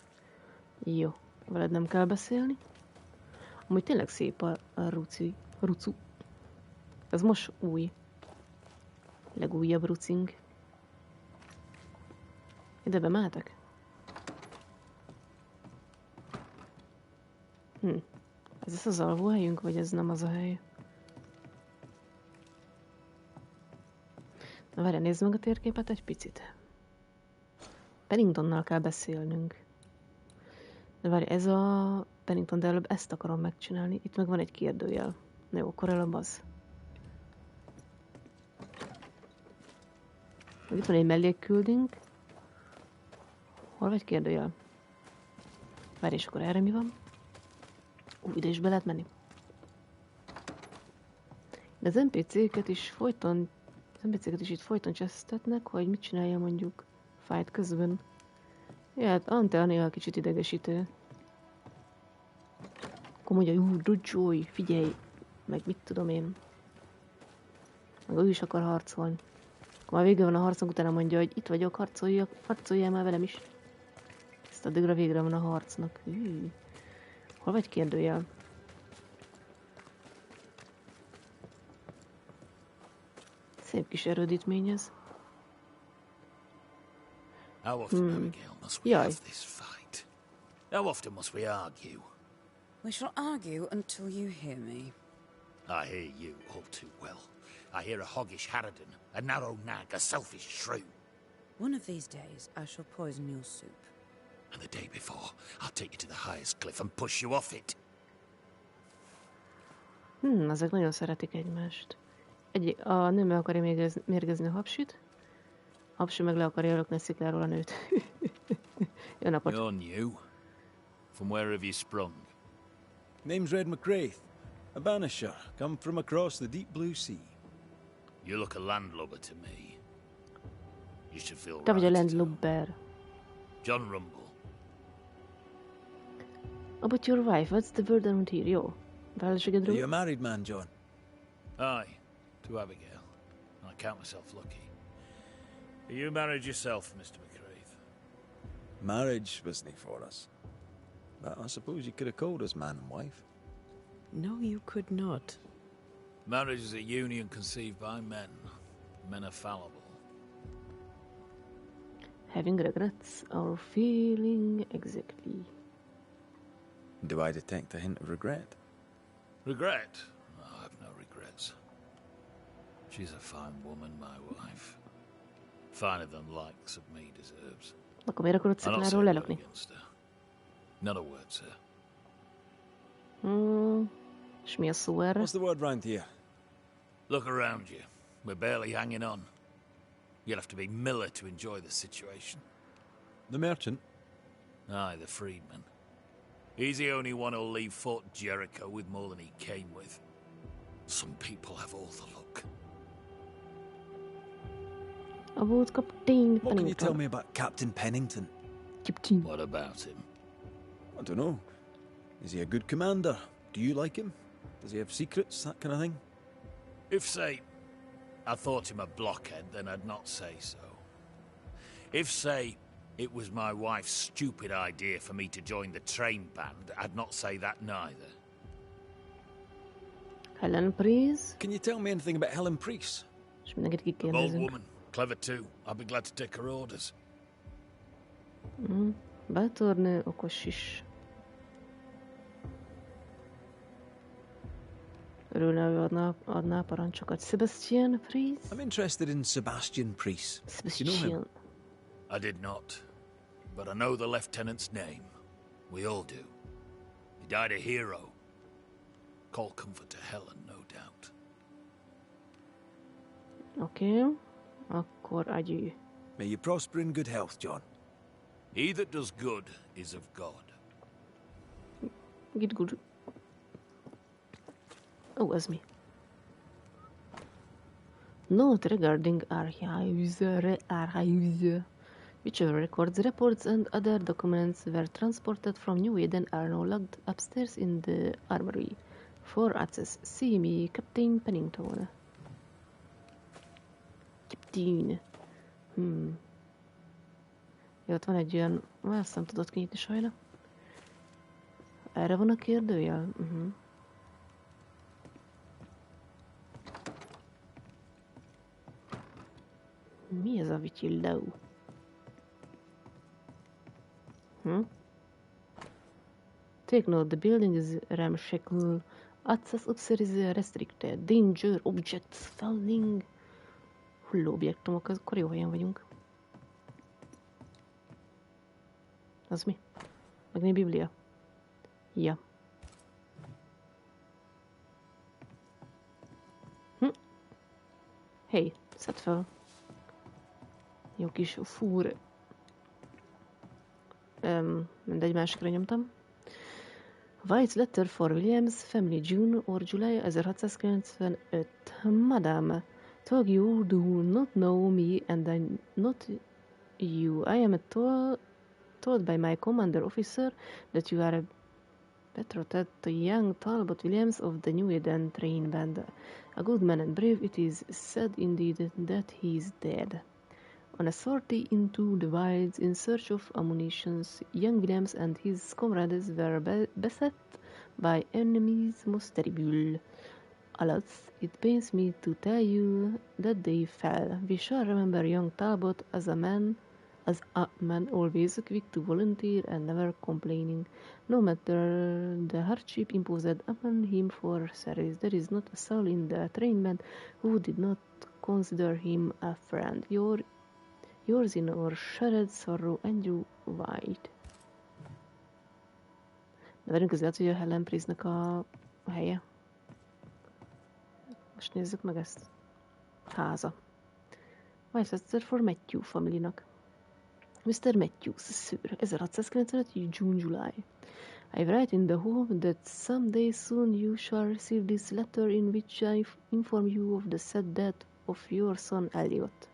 Jó, veled nem kell beszélni. Amúgy tényleg szép a rucu. Ez most új. Legújabb rucink. Ide bemálltak? Ez az alvóhelyünk, vagy ez nem az a hely? Na várj, nézd meg a térképet egy picit. Penningtonnal kell beszélnünk. De várj, ez a Pennington, de előbb ezt akarom megcsinálni. Itt meg van egy kérdőjel. Na jó, akkor előbb az. Itt van egy mellékküldünk. Hol vagy kérdőjel? Várj, és akkor erre mi van? Ide is be lehet menni. De az NPC-ket is itt folyton csesztetnek, hogy mit csinálja mondjuk fight közben. Ja, hát Ante néha kicsit idegesítő. Akkor mondja, Dojoy, figyelj, meg mit tudom én. Meg ő is akar harcolni. Akkor már vége van a harcnak, utána mondja, hogy itt vagyok, harcoljál már velem is. Ezt addigra végre van a harcnak. Hol vagy kérdőjel? Szép kis erődítmény ez. How often, Abigail, must we have this fight? How often must we argue? We shall argue until you hear me. I hear you all too well. I hear a hoggish harridan, a narrow nag, a selfish shrew. One of these days, I shall poison your soup. And the day before, I'll take you to the highest cliff and push you off it. Ezek nagyon szeretik egymást. A nő meg akarja mérgezni a hapsit, a hapsi meg le akarja lökni a szikláról a nőt. Jön a pocsa. You're new. From where have you sprung? Name's Red McCraith, a Banisher, come from across the deep blue sea. You look a landlubber to me. You should feel right. Te vagy a landlubber. John Rumble. About your wife, what's the word around here? Jó. Are you a married man, John? Aye, to Abigail. I count myself lucky. Are you married yourself, Mr. McCraith? Marriage wasn't for us. But I suppose you could have called us man and wife. No, you could not. Marriage is a union conceived by men. Men are fallible. Having regrets or feeling exactly. Do I detect a hint of regret? Regret? Oh, I've no regrets. She's a fine woman, my wife. Finer than likes of me deserves. Akkor miért akarod szikláról lelökni? Not a word, sir. És mi a szó erre? What's the word round here? Look around you. We're barely hanging on. You'll have to be Miller to enjoy the situation. The merchant? Aye, the freedman. He's the only one who'll leave Fort Jericho with more than he came with. Some people have all the luck. About Captain Pennington. What can you tell me about Captain Pennington? Captain. What about him? I don't know. Is he a good commander? Do you like him? Does he have secrets, that kind of thing? If, say, I thought him a blockhead, then I'd not say so. If, say, it was my wife's stupid idea for me to join the train band, I'd not say that neither. Helen Priest? Can you tell me anything about Helen Priest? A bold woman, clever too. I'd be glad to take her orders. Bátornő, okos is. Örülne, ő adná parancsokat. Sebastian Priest? I'm interested in Sebastian Priest. Sebastian. Do you know him? I did not, but I know the lieutenant's name. We all do. He died a hero. Call comfort to Helen, no doubt. Okay. Akkor adjű. May you prosper in good health, John. He that does good is of God. Get good. Oh, ez mi? Note regarding archives, whichever records, reports and other documents were transported from New Eden are now locked upstairs in the armory. For access, see me, Captain Pennington. Captain. Jó, ott van egy olyan... Ezt nem tudod kinyitni sajna. Erre van a kérdőjel? Mi ez a vityilló? Take note, the building is ramshackle. Access upstairs is restricted. Danger, objects, falling. Hulló objektumok, akkor jó helyen vagyunk. Az mi? Megné Biblia. Ja. Hey, szedd fel. Jó kis fúr. Mindegy, másikra nyomtam. White's letter for Williams, family June or July 1695. Madam, told you do not know me and I not you. I am told by my commander officer that you are a betrothed to young Talbot Williams of the New Eden train band. A good man and brave, it is said indeed that he is dead. On a sortie into the wilds in search of ammunition, young Williams and his comrades were beset by enemies most terrible. Alas, it pains me to tell you that they fell. We shall remember young Talbot as a man always quick to volunteer and never complaining, no matter the hardship imposed upon him for service. There is not a soul in the train band who did not consider him a friend. Yours in our shared sorrow, Andrew White. De velünk az hogy a Helen Price-nak a helye. Most nézzük meg ezt. Háza. White Letter for Matthew family-nak. Mr. Matthews, Sir, 1695. June-July. I write in the hope that some day soon you shall receive this letter in which I inform you of the sad death of your son Elliot,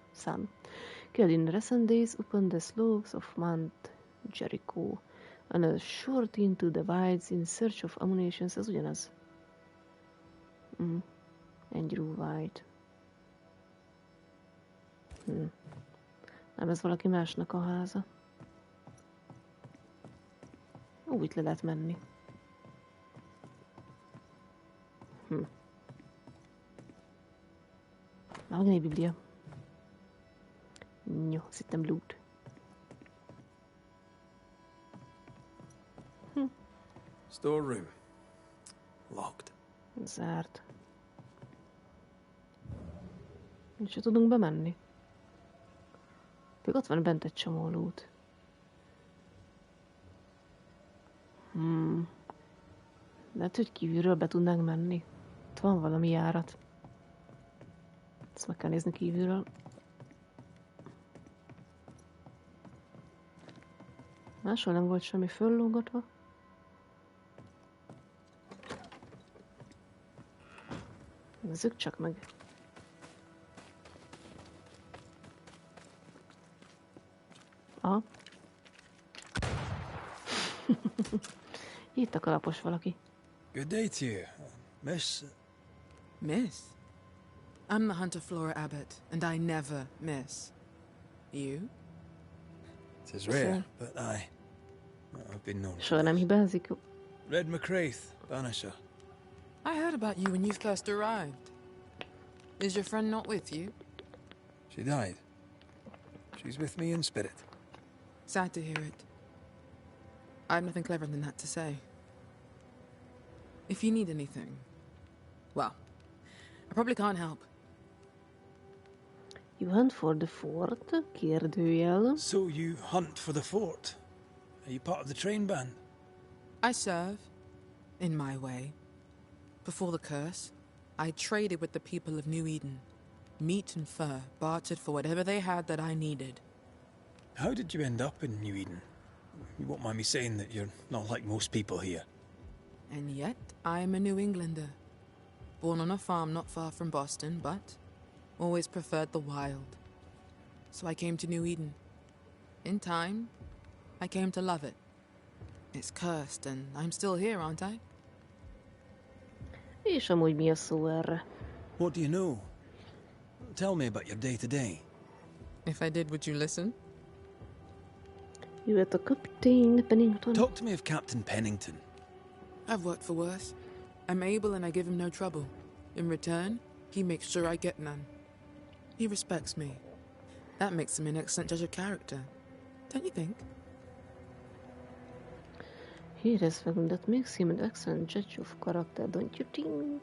killed in recent days upon the slopes of Mount Jericho, on a short into the wilds in search of ammunition. Ez ugyanaz. Andrew White. Nem, ez valaki másnak a háza. Itt le lehet menni. Már megint egy biblia. Jó, szittem loot. Storeroom. Locked. Zárt. És se tudunk bemenni. Még ott van bent egy csomó loot. Lehet, hogy kívülről be tudnánk menni. Itt van valami járat. Ezt meg kell nézni kívülről. Máshol nem volt semmi föllógatva. Nézzük csak meg. Aha. Itt a kalapos valaki. Good day to you, Miss. Miss? I'm the hunter Flora Abbott, and I never miss. You? It is rare, but I've been known. Soha nem hibázik. Red McCraith, Banisher. I heard about you when you first arrived. Is your friend not with you? She died. She's with me in spirit. Sad to hear it. I have nothing cleverer than that to say. If you need anything, well, I probably can't help. You hunt for the fort? Kérdőjel. So you hunt for the fort? Are you part of the train band? I serve, in my way. Before the curse, I traded with the people of New Eden. Meat and fur, bartered for whatever they had that I needed. How did you end up in New Eden? You won't mind me saying that you're not like most people here. And yet, I am a New Englander. Born on a farm not far from Boston, but always preferred the wild. So I came to New Eden. In time, I came to love it. It's cursed, and I'm still here, aren't I? És amúgy mi a szó erre? What do you know? Tell me about your day-to-day. If I did, would you listen? Jöhet a Captain Pennington. Talk to me of Captain Pennington. I've worked for worse. I'm able and I give him no trouble. In return, he makes sure I get none. He respects me. That makes him an excellent judge of character. Don't you think? He respects that makes him an excellent judge of character, don't you think?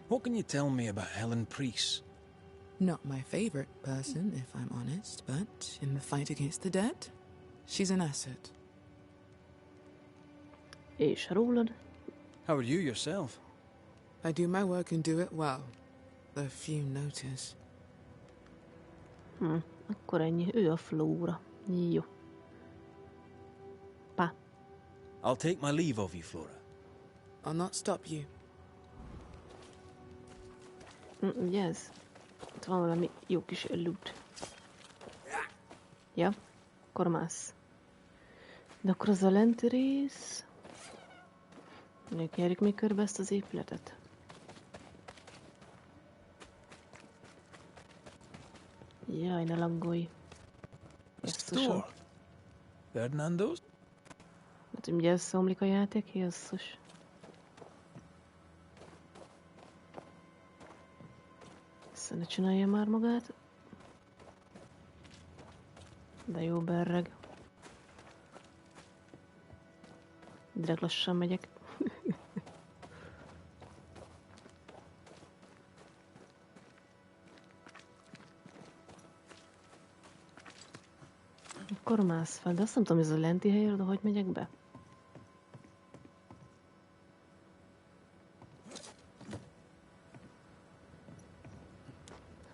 What can you tell me about Helen Price? Not my favorite person, if I'm honest, but in the fight against the dead, she's an asset. És rólad? How are you yourself? I do my work and do it well. Though few notice. Akkor ennyi. Ő a Flóra. Jó. Pá. I'll take my leave of you, Flora. I'll not stop you. Yes. Itt van valami jó kis loot. Ja, akkor mász. De akkor az a lenti rész... Mondjuk járjuk még körbe ezt az épületet. Jaj, ne laggolj. Store. Fernando's? Hát ugye összeomlik a játék, jézus. Ezt ne csinálja már magát. De jó berreg. Direkt lassan megyek. Akkor mász fel, de azt nem tudom, ez a lenti helyről, de hogy megyek be?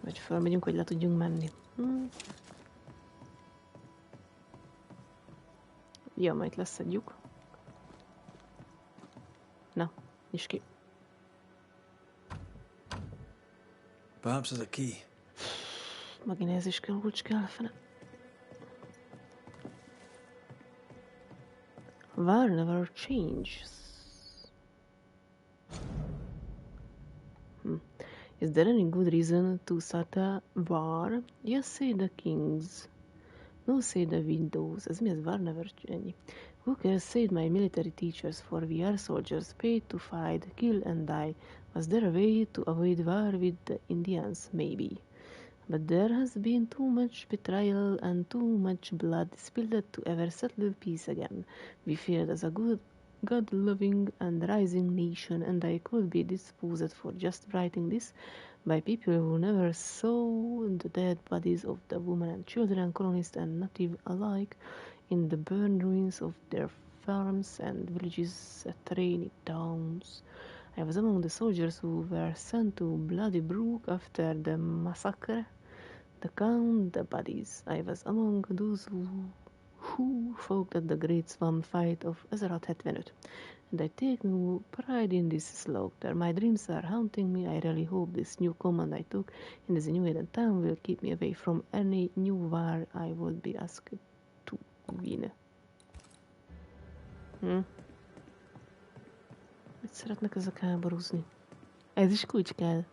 Vagy fölmegyünk, hogy le tudjunk menni. Ja, majd lesz egy lyuk. Na, nyisd ki. Perhaps there's a key. Megint ez is kell, kulcs kell fene. War never changes. Is there any good reason to start a war? Yes, say the kings. No, say the windows. Ez mi ez? War never change. Who cares, said my military teachers, for we are soldiers, paid to fight, kill and die. Was there a way to avoid war with the Indians? Maybe. But there has been too much betrayal and too much blood spilled to ever settle peace again. We failed as a good, God-loving and rising nation, and I could be disposed for just writing this by people who never saw the dead bodies of the women and children, colonists and native alike, in the burned ruins of their farms and villages at rainy towns. I was among the soldiers who were sent to Bloody Brook after the massacre, to count the bodies. I was among those who fought at the Great Swamp Fight of 1575, and I take no pride in this slaughter. My dreams are haunting me. I really hope this new command I took in this new Eden town will keep me away from any new war I would be asked to win. Mit szeretnek ezek háborúzni? Ez is kulcs kell.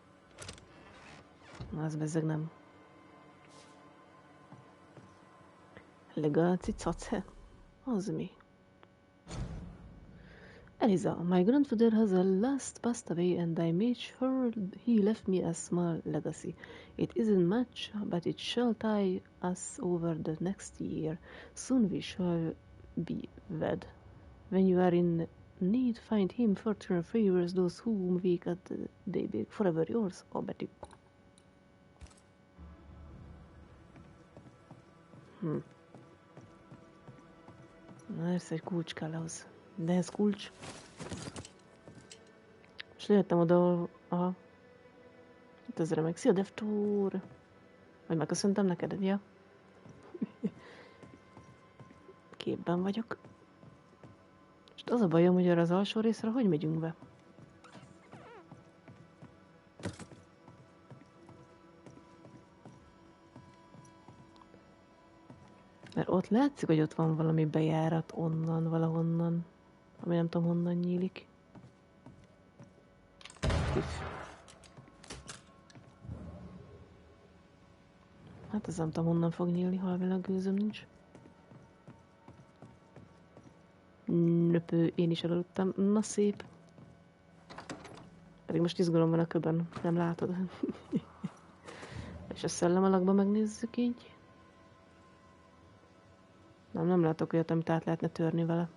Az bezzeg nem. Legalább cicace. Az mi? Eliza, my grandfather has last passed away and I made sure he left me a small legacy. It isn't much, but it shall tie us over the next year. Soon we shall be wed. When you are in need, find him, fortune favors those who wake at daybreak. Forever yours, a betű. Na, ez egy kulcs kell ahhoz. De ez kulcs. És lejöttem oda, aha. Itt ez remek. Szia, Devtor! Vagy megköszöntem neked, ja? Képben vagyok. És az a bajom, hogy arra az alsó részre hogy megyünk be? Mert ott látszik, hogy ott van valami bejárat onnan, valahonnan, ami nem tudom honnan nyílik. Hát ez nem tudom honnan fog nyílni, halvilag gőzöm nincs. Nöpő, én is elaludtam. Na szép. Pedig most izgalom van a köben, nem látod? És a szellemalakban megnézzük így. Nem látok olyat, amit át lehetne törni vele.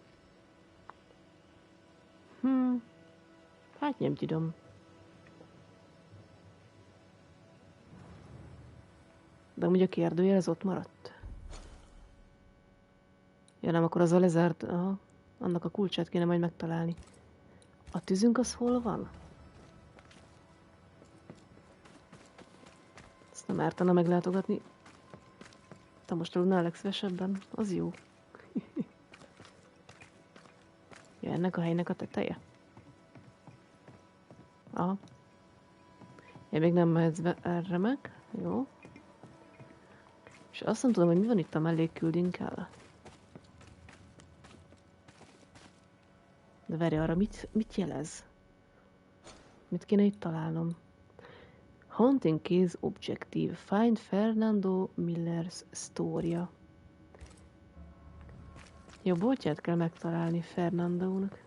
Hát nem tudom. De amúgy a kérdőjel ez ott maradt. Ja nem, akkor az a lezárt, aha, annak a kulcsát kéne majd megtalálni. A tűzünk az hol van? Ezt nem ártana meglátogatni. Te most aludnál legszívesebben, az jó. ennek a helynek a teteje? Aha. Én még nem mehetsz be erre meg. Jó. És azt nem tudom, hogy mi van itt a mellékküldünkkel. De várj, arra mit jelez? Mit kéne itt találnom? Hunting case objective. Find Fernando Miller's story-ja. Jó, boltját kell megtalálni Fernandónak.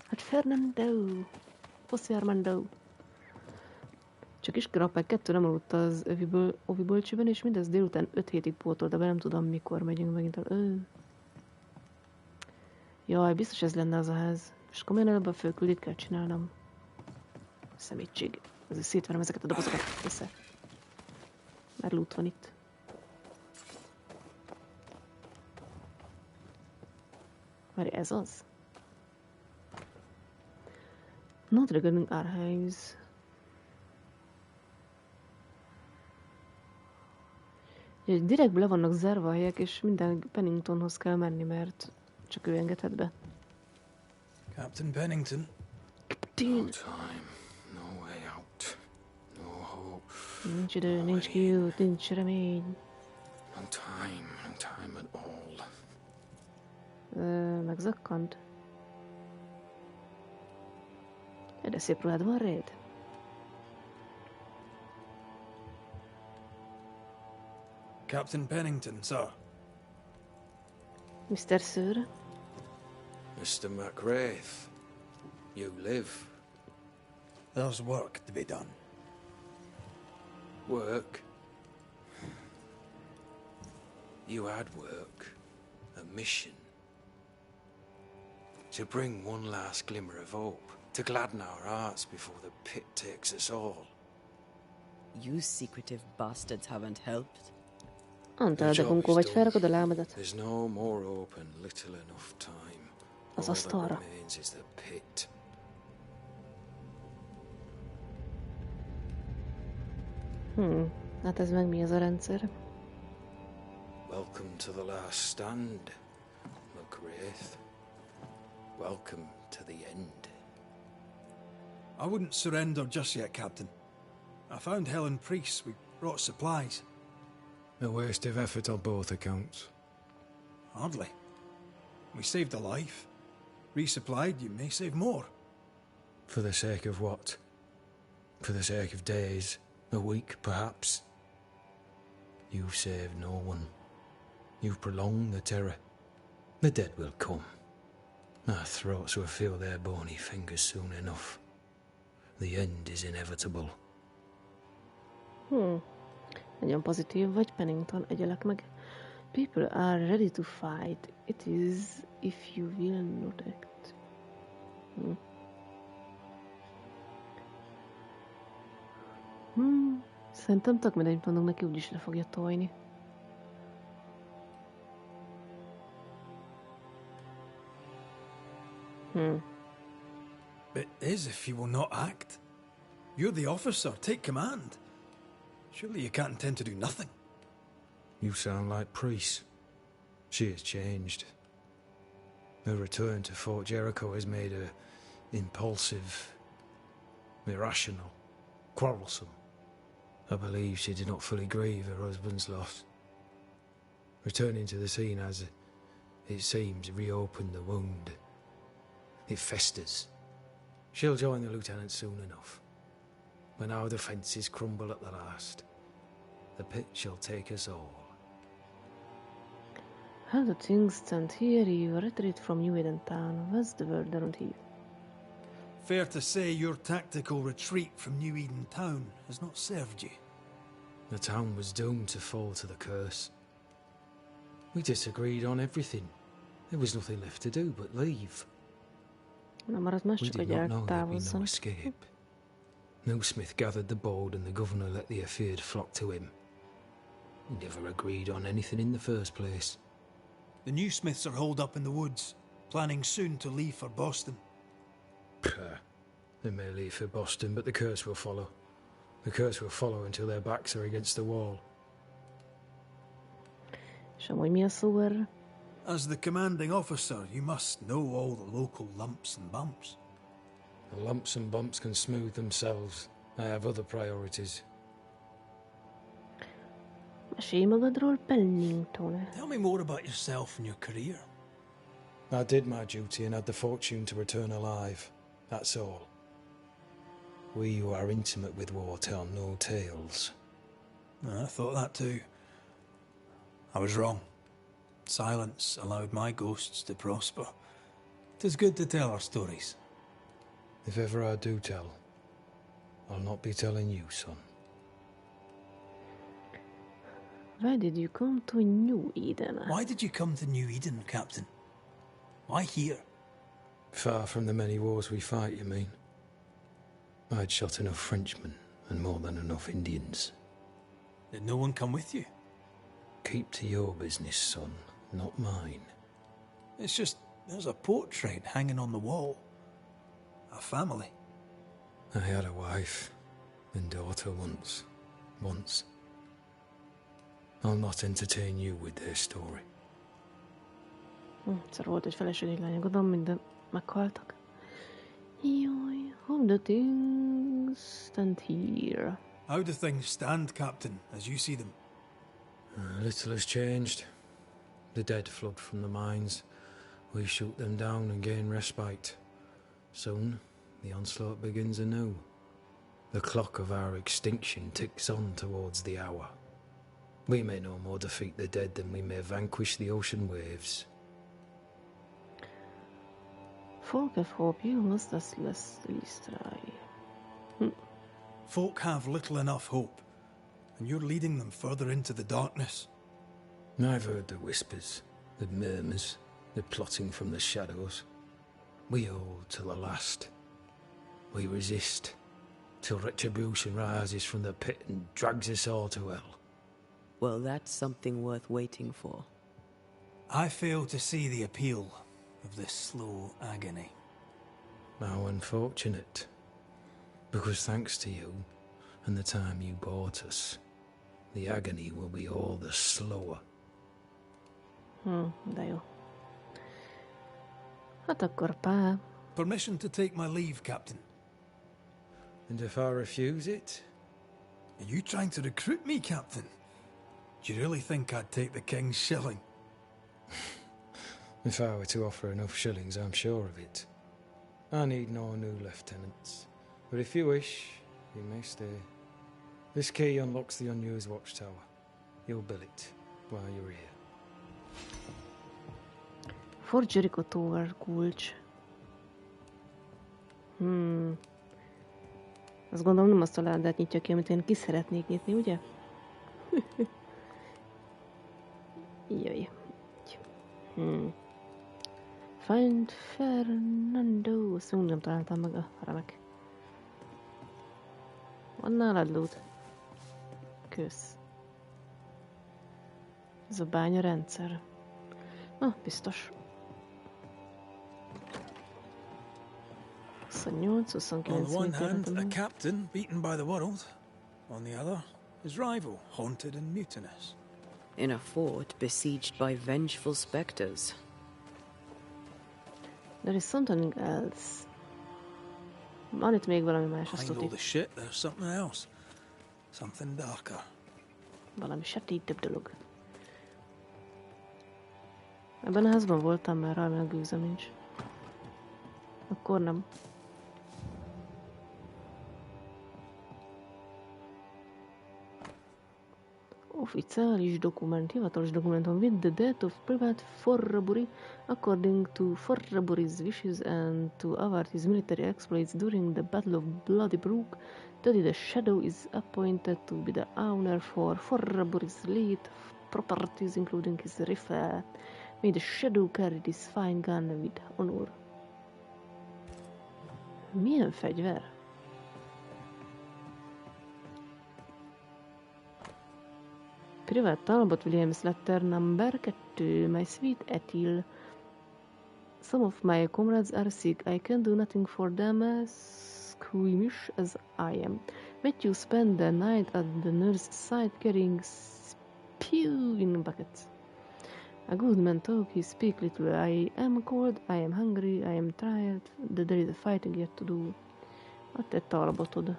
Hát Fernando! José Armando! Csak is grappák 2 nem aludt az ovi bölcsőben, és mindez délután 5 hétig pótolta be, nem tudom mikor megyünk megint el. Jaj, biztos ez lenne az a ház. És komolyan előbb a főküldét kell csinálnom. Szemétség. Azért szétverem ezeket a dobozokat össze. Már loot van itt. Várj, ez az? Not regarding archives. Direkt le vannak zárva a helyek, és minden Penningtonhoz kell menni, mert csak ő engedhet be. Captain Pennington. Captain. No time, no way out, no hope. Nincs idő, nincs kiút, nincs remény. No time at all. Megzakkant. De szép ruhád van réd. Captain Pennington, sir. Mr. Sir. Mr. MacWraith, you live. There's work to be done. Work? You had work. A mission. To bring one last glimmer of hope. To gladden our hearts before the pit takes us all. You secretive bastards haven't helped. Antál, de Kunkó, vagy felrakod a lábadat? There's no more hope and little enough time. Az All that asztalra. remains is the pit. Hát ez meg mi ez a rendszer? Welcome to the last stand, MacWraith. Welcome to the end. I wouldn't surrender just yet, Captain. I found Helen Priest. We brought supplies. A waste of effort on both accounts. Hardly. We saved a life. Resupplied, you may save more. For the sake of what? For the sake of days, a week perhaps? You've saved no one. You've prolonged the terror. The dead will come. Our throats will feel their bony fingers soon enough. The end is inevitable. Nagyon pozitív vagy, Pennington, egyelek meg. People are ready to fight. It is if you will not act. Szerintem tök mindegy, mondom neki, úgyis le fogja tojni. It is if you will not act. You're the officer. Take command. Surely you can't intend to do nothing. You sound like Priest. She has changed. Her return to Fort Jericho has made her impulsive, irrational, quarrelsome. I believe she did not fully grieve her husband's loss. Returning to the scene has, it seems, reopened the wound. It festers. She'll join the lieutenant soon enough. When our defences crumble at the last, the pit shall take us all. How do things stand here? You retreat from New Eden Town. What's the word around here? Fair to say your tactical retreat from New Eden Town has not served you. The town was doomed to fall to the curse. We disagreed on everything. There was nothing left to do but leave. Na maradt más We csak, did hogy not know there'd be no eltávozzanak. escape. No Smith gathered the board and the governor let the affair flock to him. We never agreed on anything in the first place. The new Smiths are holed up in the woods, planning soon to leave for Boston. They may leave for Boston, but the curse will follow. The curse will follow until their backs are against the wall. És amúgy mi a szó erre? As the commanding officer, you must know all the local lumps and bumps. The lumps and bumps can smooth themselves. I have other priorities. Mesélj magadról, Pennington. Tell me more about yourself and your career. I did my duty and had the fortune to return alive. That's all. We who are intimate with war tell no tales. I thought that too. I was wrong. Silence allowed my ghosts to prosper. 'Tis good to tell our stories. If ever I do tell, I'll not be telling you, son. Why did you come to New Eden? Why did you come to New Eden, Captain? Why here? Far from the many wars we fight, you mean? I'd shot enough Frenchmen and more than enough Indians. Did no one come with you? Keep to your business, son, not mine. It's just, there's a portrait hanging on the wall. A family. I had a wife and daughter once. I'll not entertain you with their story. Egyszer volt egy feleség, egy lány, gondolom, minden meghaltak. Jaj, how the things stand here. How do things stand, Captain, as you see them? Little has changed. The dead flood from the mines. We shoot them down and gain respite. Soon, the onslaught begins anew. The clock of our extinction ticks on towards the hour. We may no more defeat the dead than we may vanquish the ocean waves. Folk have hope, you must das least try. Folk have little enough hope, and you're leading them further into the darkness. I've heard the whispers, the murmurs, the plotting from the shadows. We hold till the last. We resist, till retribution rises from the pit and drags us all to hell. Well, that's something worth waiting for. I fail to see the appeal of this slow agony. How unfortunate. Because thanks to you, and the time you bought us, the agony will be all the slower. De jó. Hát akkor pá. Permission to take my leave, Captain. And if I refuse it? Are you trying to recruit me, Captain? Do you really think I'd take the king's shilling? If I were to offer enough shillings, I'm sure of it. I need no new lieutenants. But if you wish, you may stay. This key unlocks the unused watchtower. You'll bill it while you're here. Fort Jericho Tower kulcs. Azt gondolom nem azt a ládát nyitja ki, amit én ki szeretnék nyitni, ugye? Jaj. Find Fernando. Azt nem találtam meg a remek. Van nálad loot? Kösz. Ez a bánya rendszer. Biztos. 28, 29 On the one hand, a captain beaten by the world. On the other, his rival, haunted and mutinous. In a fort besieged by vengeful specters. There is something else. Van itt még valami más, azt Behind all tudjuk. the shit, there's something else. Something darker. Valami sötétebb dolog. Ebben a házban voltam már, rajta a gőzöm nincs. Akkor nem. Oficiális dokument, hivatalos dokumentum with the death of private Forbury according to Forbury's wishes and to award his military exploits during the Battle of Bloody Brook. Teddy the Shadow is appointed to be the owner for Forbury's late properties including his rifle. May the Shadow carry this fine gun with honor. Milyen fegyver? Private Talbot Williams letter number 2. My sweet Ethel. Some of my comrades are sick. I can do nothing for them as squeamish as I am. Matthew spent the night at the nurse's side carrying spew in buckets. A good man talk, he speak little. I am cold, I am hungry, I am tired, there is a fighting yet to do. A te talbotod.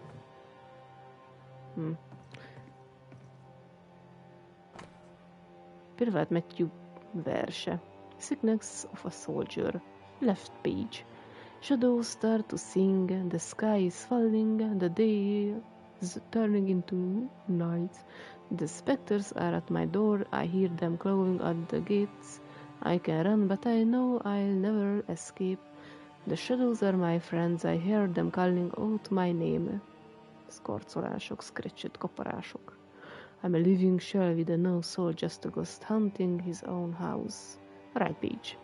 Privát Matthew verse. Sickness of a soldier. Left page. Shadows start to sing, the sky is falling, the day is turning into night. The specters are at my door, I hear them clawing at the gates. I can run, but I know I'll never escape. The shadows are my friends, I hear them calling out my name. Skorcolások, scratched kaparások. I'm a living shell with no soul, just a ghost haunting his own house. Right page.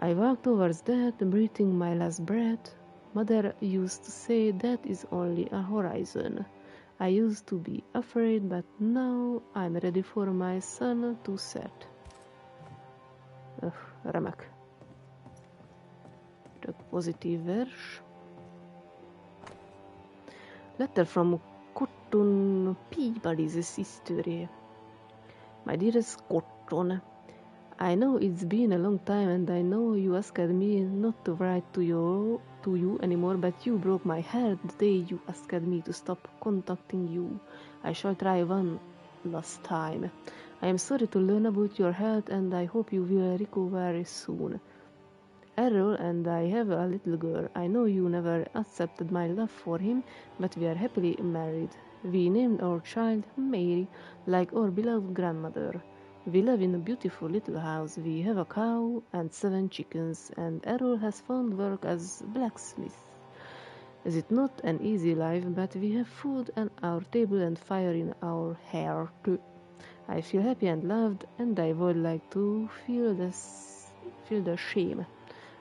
I walk towards death, breathing my last breath. Mother used to say that is only a horizon. I used to be afraid, but now I'm ready for my sun to set. Remek. Tök pozitív vers. Letter from Cotton Peabody's sister. My dearest Cotton, I know it's been a long time and I know you asked me not to write to you anymore, but you broke my heart the day you asked me to stop contacting you. I shall try one last time. I am sorry to learn about your health and I hope you will recover soon. Errol and I have a little girl. I know you never accepted my love for him, but we are happily married. We named our child Mary, like our beloved grandmother. We live in a beautiful little house. We have a cow and 7 chickens, and Errol has found work as blacksmith. Is it not an easy life, but we have food on our table and fire in our hair too. I feel happy and loved, and I would like to feel the shame.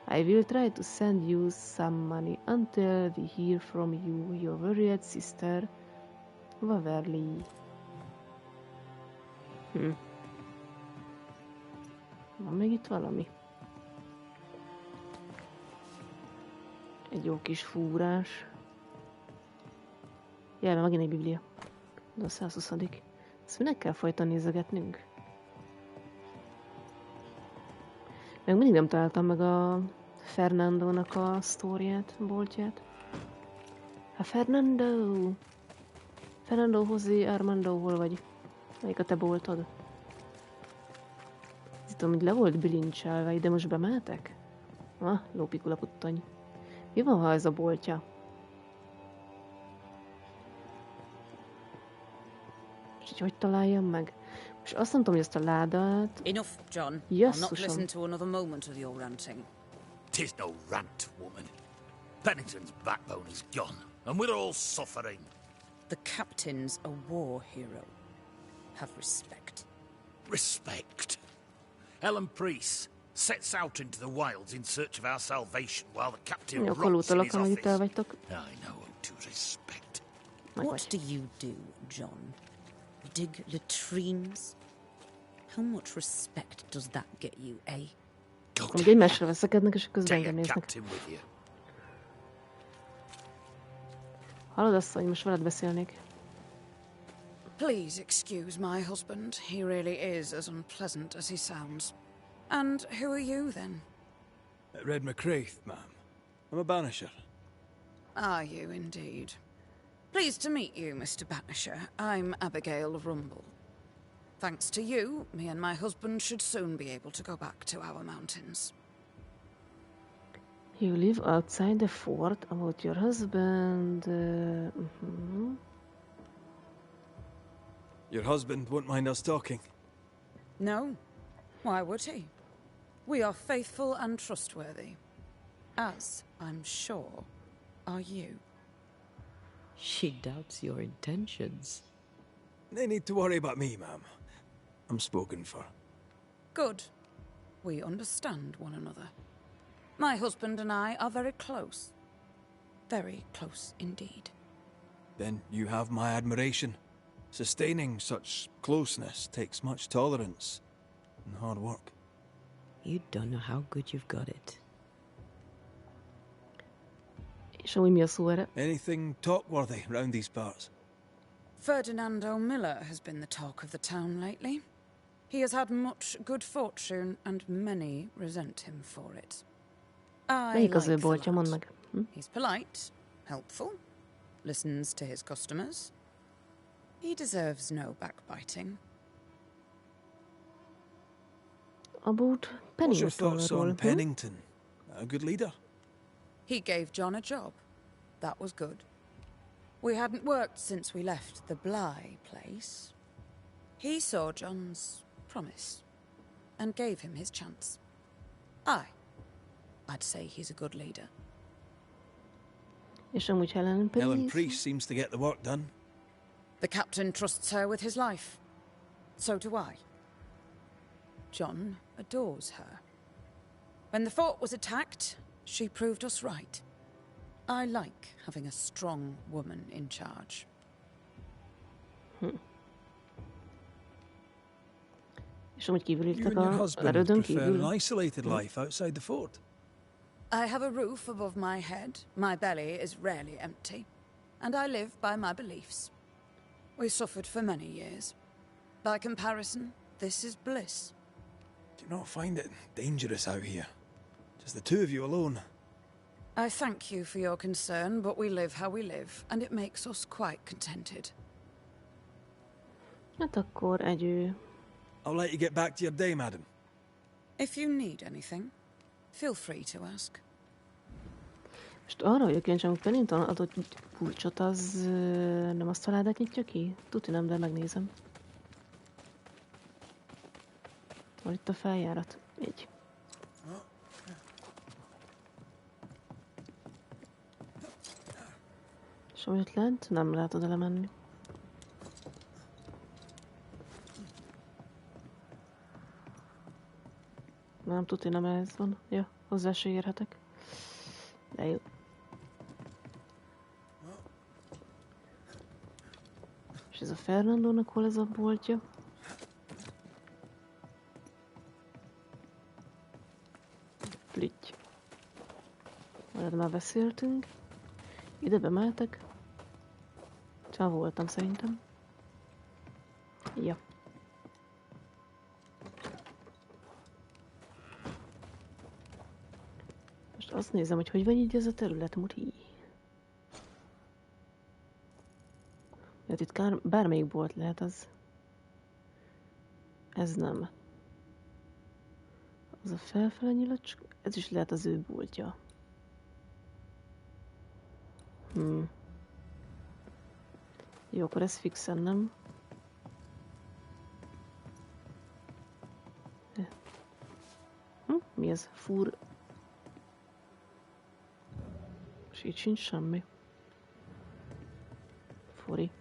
I will try to send you some money until we hear from you, your worried sister, Waverly. Van még itt valami? Egy jó kis fúrás. Jaj, megint egy biblia. De a 120. Ezt minek kell folyton nézegetnünk? Meg mindig nem találtam meg a Fernandónak a sztóriát, boltját. A Fernando, José Armando, hol vagy? Melyik a te boltod? Tudom, hogy le volt bilincselve, de most bemeltek? Lópikula puttony. Mi van, ha ez a boltja? És így hogy találjam meg? Most azt nem tudom, hogy ezt a ládát... Enough, John. Yes, I'll not listen to another moment of your ranting. 'Tis no rant, woman. Pennington's backbone is gone, and we're all suffering. The captain's a war hero. Have respect. Respect? Ellen Priest sets out into the wilds in search of our salvation while the captain rots in his office. I know how to respect. What do you do, John? Dig latrines? How much respect does that get you, eh? Amíg egymásra veszekednek, és közben engem néznek. Hallod, asszony, most veled beszélnék. Please excuse my husband. He really is as unpleasant as he sounds. And who are you, then? Red McCraith, ma'am. I'm a Banisher. Are you, indeed? Pleased to meet you, Mr. Banisher. I'm Abigail Rumble. Thanks to you, me and my husband should soon be able to go back to our mountains. You live outside the fort. About your husband... Your husband won't mind us talking? No. Why would he? We are faithful and trustworthy. As, I'm sure, are you. She doubts your intentions. No need to worry about me, ma'am. I'm spoken for. Good. We understand one another. My husband and I are very close. Very close indeed. Then you have my admiration. Sustaining such closeness takes much tolerance and hard work. You don't know how good you've got it. Show me a sweater. Anything talk-worthy round these parts? Ferdinando Miller has been the talk of the town lately. He has had much good fortune, and many resent him for it. I like the lad. He's polite, helpful, listens to his customers. He deserves no backbiting. About Pennington. What's your thoughts on Pennington? A good leader? He gave John a job. That was good. We hadn't worked since we left the Bly place. He saw John's promise and gave him his chance. I'd say he's a good leader. Helen Priest seems to get the work done. The captain trusts her with his life. So do I. John adores her. When the fort was attacked, she proved us right. I like having a strong woman in charge. You and your husband prefer an isolated life outside the fort? I have a roof above my head, my belly is rarely empty, and I live by my beliefs. We suffered for many years. By comparison, this is bliss. Do you not find it dangerous out here? Just the two of you alone? I thank you for your concern, but we live how we live, and it makes us quite contented. Hát akkor I'll let you get back to your day, madam. If you need anything, feel free to ask. Most arra vagyok kíváncsi, hogy Pennington adott kulcsot, az nem azt a ládát nyitja ki? Tuti nem, de megnézem. Hol itt a feljárat? Így. És amit lent, nem lehet oda lemenni. Nem tuti, nem ez van. Ja, hozzá se érhetek. De jó. És ez a Fernandónak hol ez a boltja? Plütty. Majd már beszéltünk. Ide bemeltek. Csak voltam szerintem. Ja. Most azt nézem, hogy van így ez a terület, Muri. Hát itt bármelyik bolt lehet az. Ez nem. Az a felfele nyilacs, ez is lehet az ő boltja. Jó, akkor ez fixen nem. Mi ez? Fúr. És itt sincs semmi. Furi.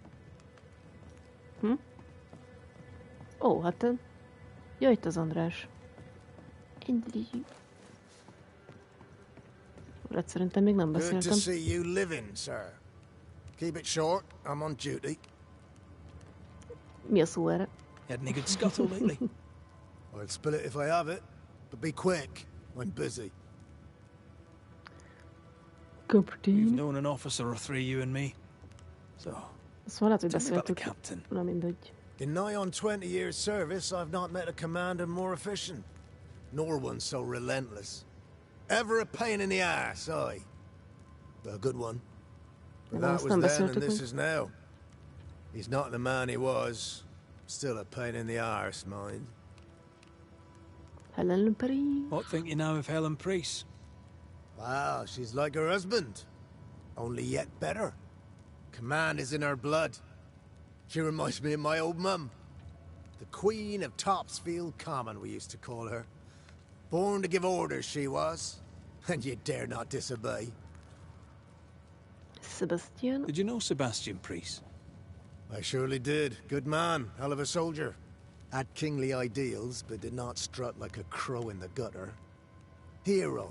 Ó, hát... Ja, itt az András. Endri. Hát szerintem még nem beszéltem. Good to see you living, sir. Keep it short, I'm on duty. Mi a szó erre? Had any good scuttle lately? I'll spill it if I have it, but be quick. I'm busy. We've known an officer or three, you and me. So, szóval lehet, hogy beszéltük. Na mindegy. In nigh on 20 years' service, I've not met a commander more efficient, nor one so relentless. Ever a pain in the ass, aye. But a good one. But that was then and this is now. He's not the man he was. Still a pain in the arse, mind. Helen Priest. What think you now of Helen Priest? Wow, she's like her husband. Only yet better. Command is in her blood. She reminds me of my old mum. The Queen of Topsfield Common, we used to call her. Born to give orders, she was. And you dare not disobey. Sebastian? Did you know Sebastian Priest? I surely did. Good man, hell of a soldier. Had kingly ideals, but did not strut like a crow in the gutter. Hero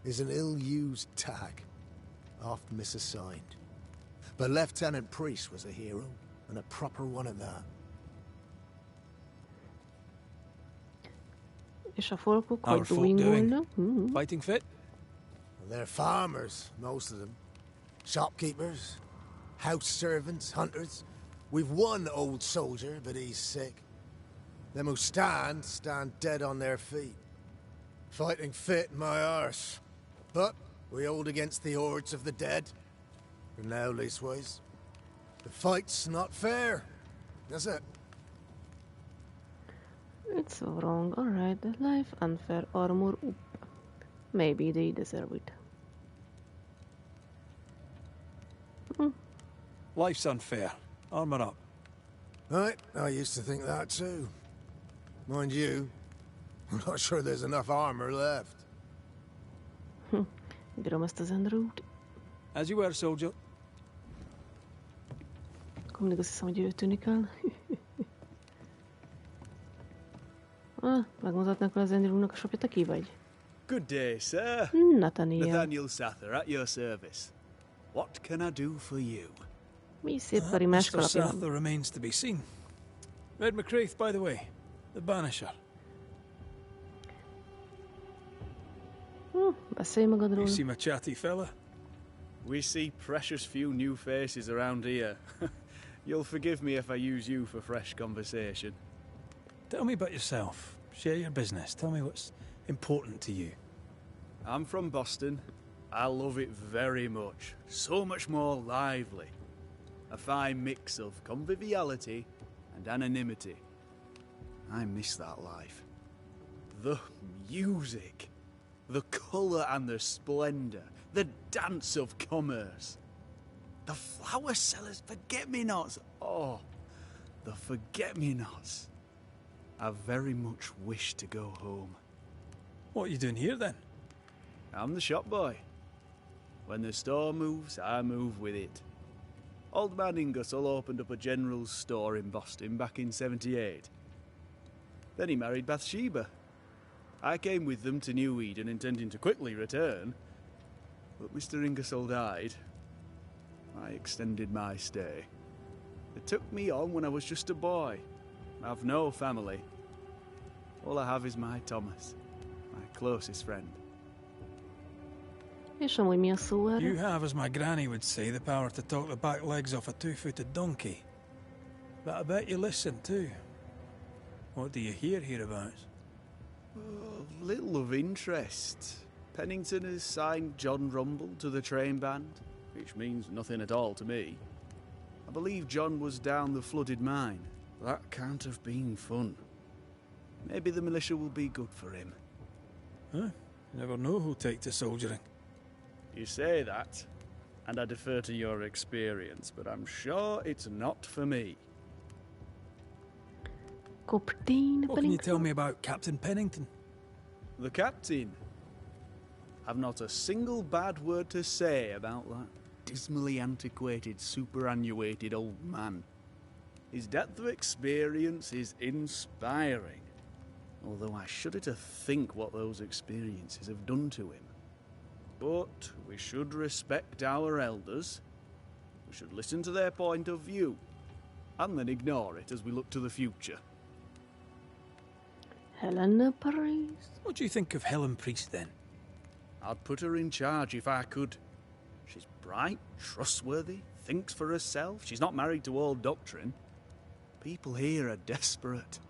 is an ill-used tag, oft misassigned. But Lieutenant Priest was a hero, and a proper one at that. És a folkok hogy doing? Fighting fit? Well, they're farmers, most of them. Shopkeepers, house servants, hunters. We've one old soldier, but he's sick. Them who stand dead on their feet. Fighting fit in my arse. But we hold against the hordes of the dead. For now, leastways. The fight's not fair. That's it. It's so wrong. Alright, life unfair, armor up. Maybe they deserve it. Life's unfair. Armor up. Right, I used to think that too. Mind you, I'm not sure there's enough armor left. Bírom ezt az Andrew-t. As you were, soldier. Akkor mindig azt hiszem, hogy ő tűnik el. Megmutatnak az Andrew-nak a shopja, te ki vagy? Good day, sir. Nathaniel. Nathaniel Sather, at your service. What can I do for you? Mi szép karimás Mr. kalapja van. Sather remains to be seen. Red McCraith, by the way. The Banisher. Beszélj magadról. You seem a chatty fella. We see precious few new faces around here. You'll forgive me if I use you for fresh conversation. Tell me about yourself. Share your business. Tell me what's important to you. I'm from Boston. I love it very much. So much more lively. A fine mix of conviviality and anonymity. I miss that life. The music. The colour and the splendour. The dance of commerce. The flower sellers' forget-me-nots. Oh, the forget-me-nots. I very much wish to go home. What are you doing here, then? I'm the shop boy. When the store moves, I move with it. Old man Ingersoll opened up a general store in Boston back in '78. Then he married Bathsheba. I came with them to New Eden, intending to quickly return. But Mr. Ingersoll died. I extended my stay. They took me on when I was just a boy. I've no family. All I have is my Thomas, my closest friend. És amúgy mi a szó erre? You have, as my granny would say, the power to talk the back legs off a two-footed donkey. But I bet you listen too. What do you hear hereabouts? Oh, little of interest. Pennington has signed John Rumble to the train band, which means nothing at all to me. I believe John was down the flooded mine. That can't have been fun. Maybe the militia will be good for him. Huh? You never know who'll take to soldiering. You say that, and I defer to your experience, but I'm sure it's not for me. Captain What can you tell me about Captain Pennington? The captain? I've not a single bad word to say about that dismally antiquated, superannuated old man. His depth of experience is inspiring, although I shudder to think what those experiences have done to him. But we should respect our elders. We should listen to their point of view, and then ignore it as we look to the future. Helen Priest. What do you think of Helen Priest, then? I'd put her in charge if I could. She's bright, trustworthy, thinks for herself. She's not married to old doctrine. People here are desperate.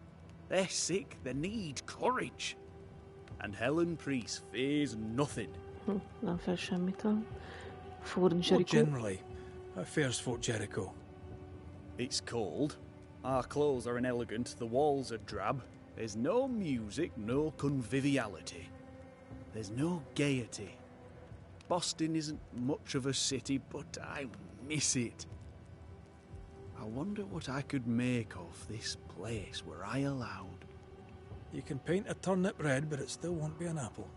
They're sick, they need courage. And Helen Priest fears nothing. Nem fél semmitől. Fort Jericho. Well, generally, how fares Fort Jericho? It's cold. Our clothes are inelegant, the walls are drab. There's no music, no conviviality. There's no gaiety. Boston isn't much of a city, but I miss it. I wonder what I could make of this place were I allowed. You can paint a turnip red, but it still won't be an apple.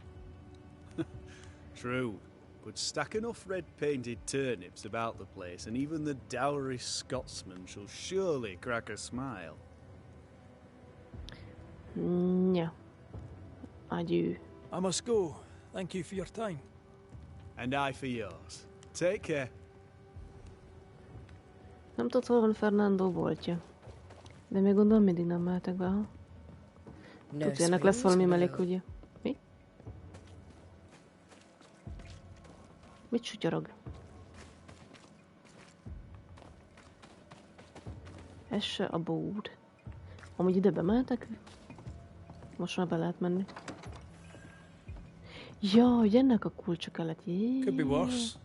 True, but stack enough red-painted turnips about the place, and even the dourest Scotsman shall surely crack a smile. Yeah. Adieu. I must go. Thank you for your time. And I for yours. Take care. Nem tudod, hol van Fernando boltja. De még gondolom mindig nem mehetek be, ha? Tudsz, ennek lesz valami mellék, ugye? Mi? Mit sutyorog? Ez se a bód. Amúgy ide bemeltek, most már be lehet menni. Ja, hogy ennek a kulcsa kellett. Could be worse.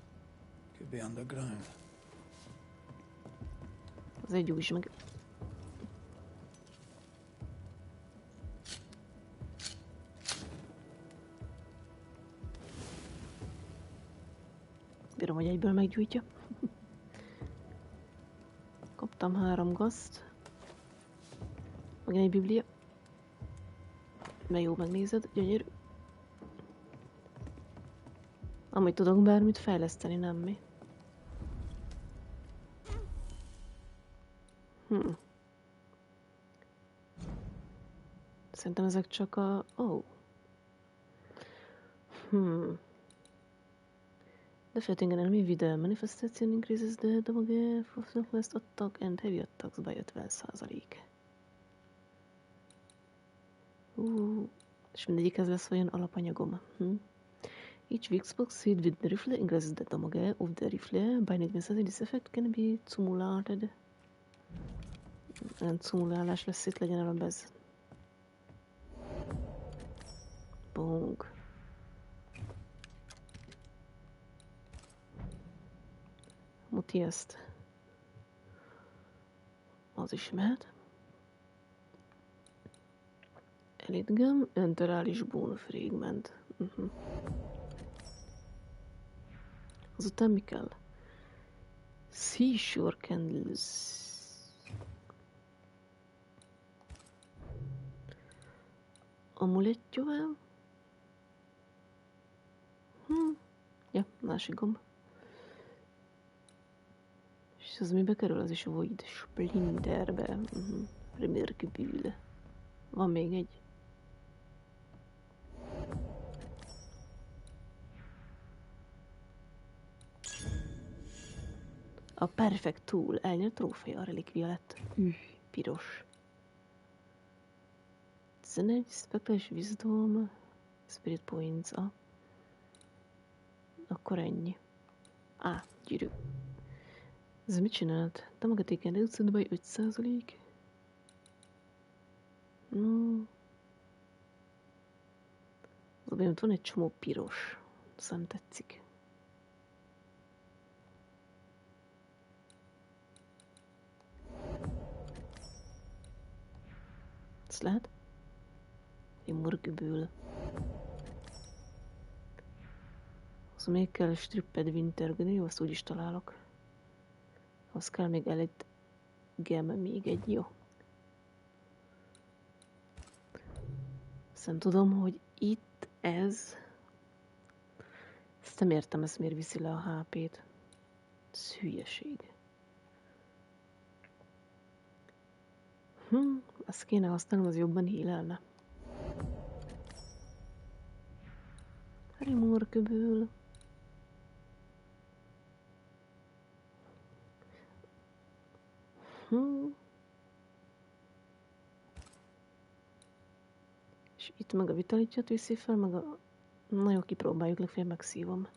Could be underground. Az egy új meg. Bírom, hogy egyből meggyújtja. Kaptam 3 gazt. Megint egy biblia. De jó, megnézed, gyönyörű. Amúgy tudok bármit fejleszteni, nem mi? Szerintem ezek csak a... Oh. Defeating an enemy with a manifestation increases the damage of northwest attack and heavy attacks by 50%. És mindegyikhez lesz olyan alapanyagom. Each weak spot hit with the rifle increases the damage of the rifle. By necessity, this effect can be cumulated. Olyan cumulálás lesz itt, legyen előbb ez. Bong. Muti ezt. Az is mehet. Elitgem, enterális bone fragment. Azután mi kell? Seashore candles. Amulettjóval. Ja, másik gomb. És az mibe kerül? Az is Void Splinterbe. Remarkable. Van még egy. A Perfect Tool elnyert trófea, a relikvia lett. Piros. 11, Spectral Wisdom, Spirit Points, akkor ennyi. Gyűrű. Ez mit csinált? Támogaték reduced by 5%. Az olyan van egy csomó piros. Aztán tetszik. Ez lehet? Egy morgöből. Az még kell stripped wintergön, jó, azt úgyis találok. Az kell még egy gem, még egy, jó. Aztán tudom, hogy itt ez... Ezt nem értem, ez miért viszi le a HP-t. Ez hülyeség. Ezt kéne használnom, az jobban hílelne. Remorköből. És itt meg a vitalitját viszi fel, meg a... Na jó, kipróbáljuk, legfeljebb megszívom.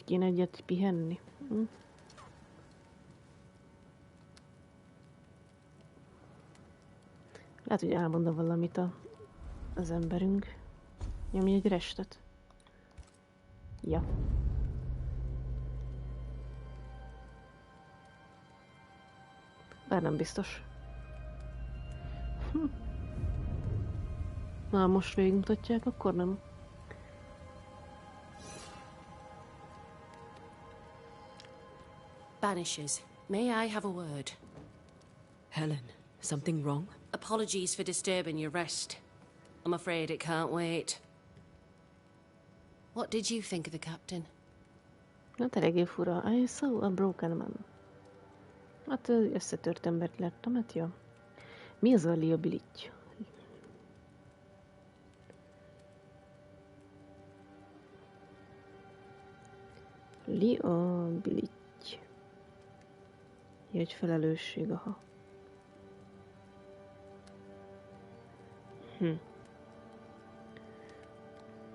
Kéne egyet pihenni. Lehet, hogy elmondta valamit az emberünk. Nyomj egy restet. Ja. Bár nem biztos. Na, most végigmutatják, akkor nem. Banishers, may I have a word? Helen, something wrong? Apologies for disturbing your rest. I'm afraid it can't wait. What did you think of the captain? Hát eléggé fura. I saw a broken man. Hát összetört embert láttam, hát jó. Mi az a liability? Liability. Egy felelősség, aha.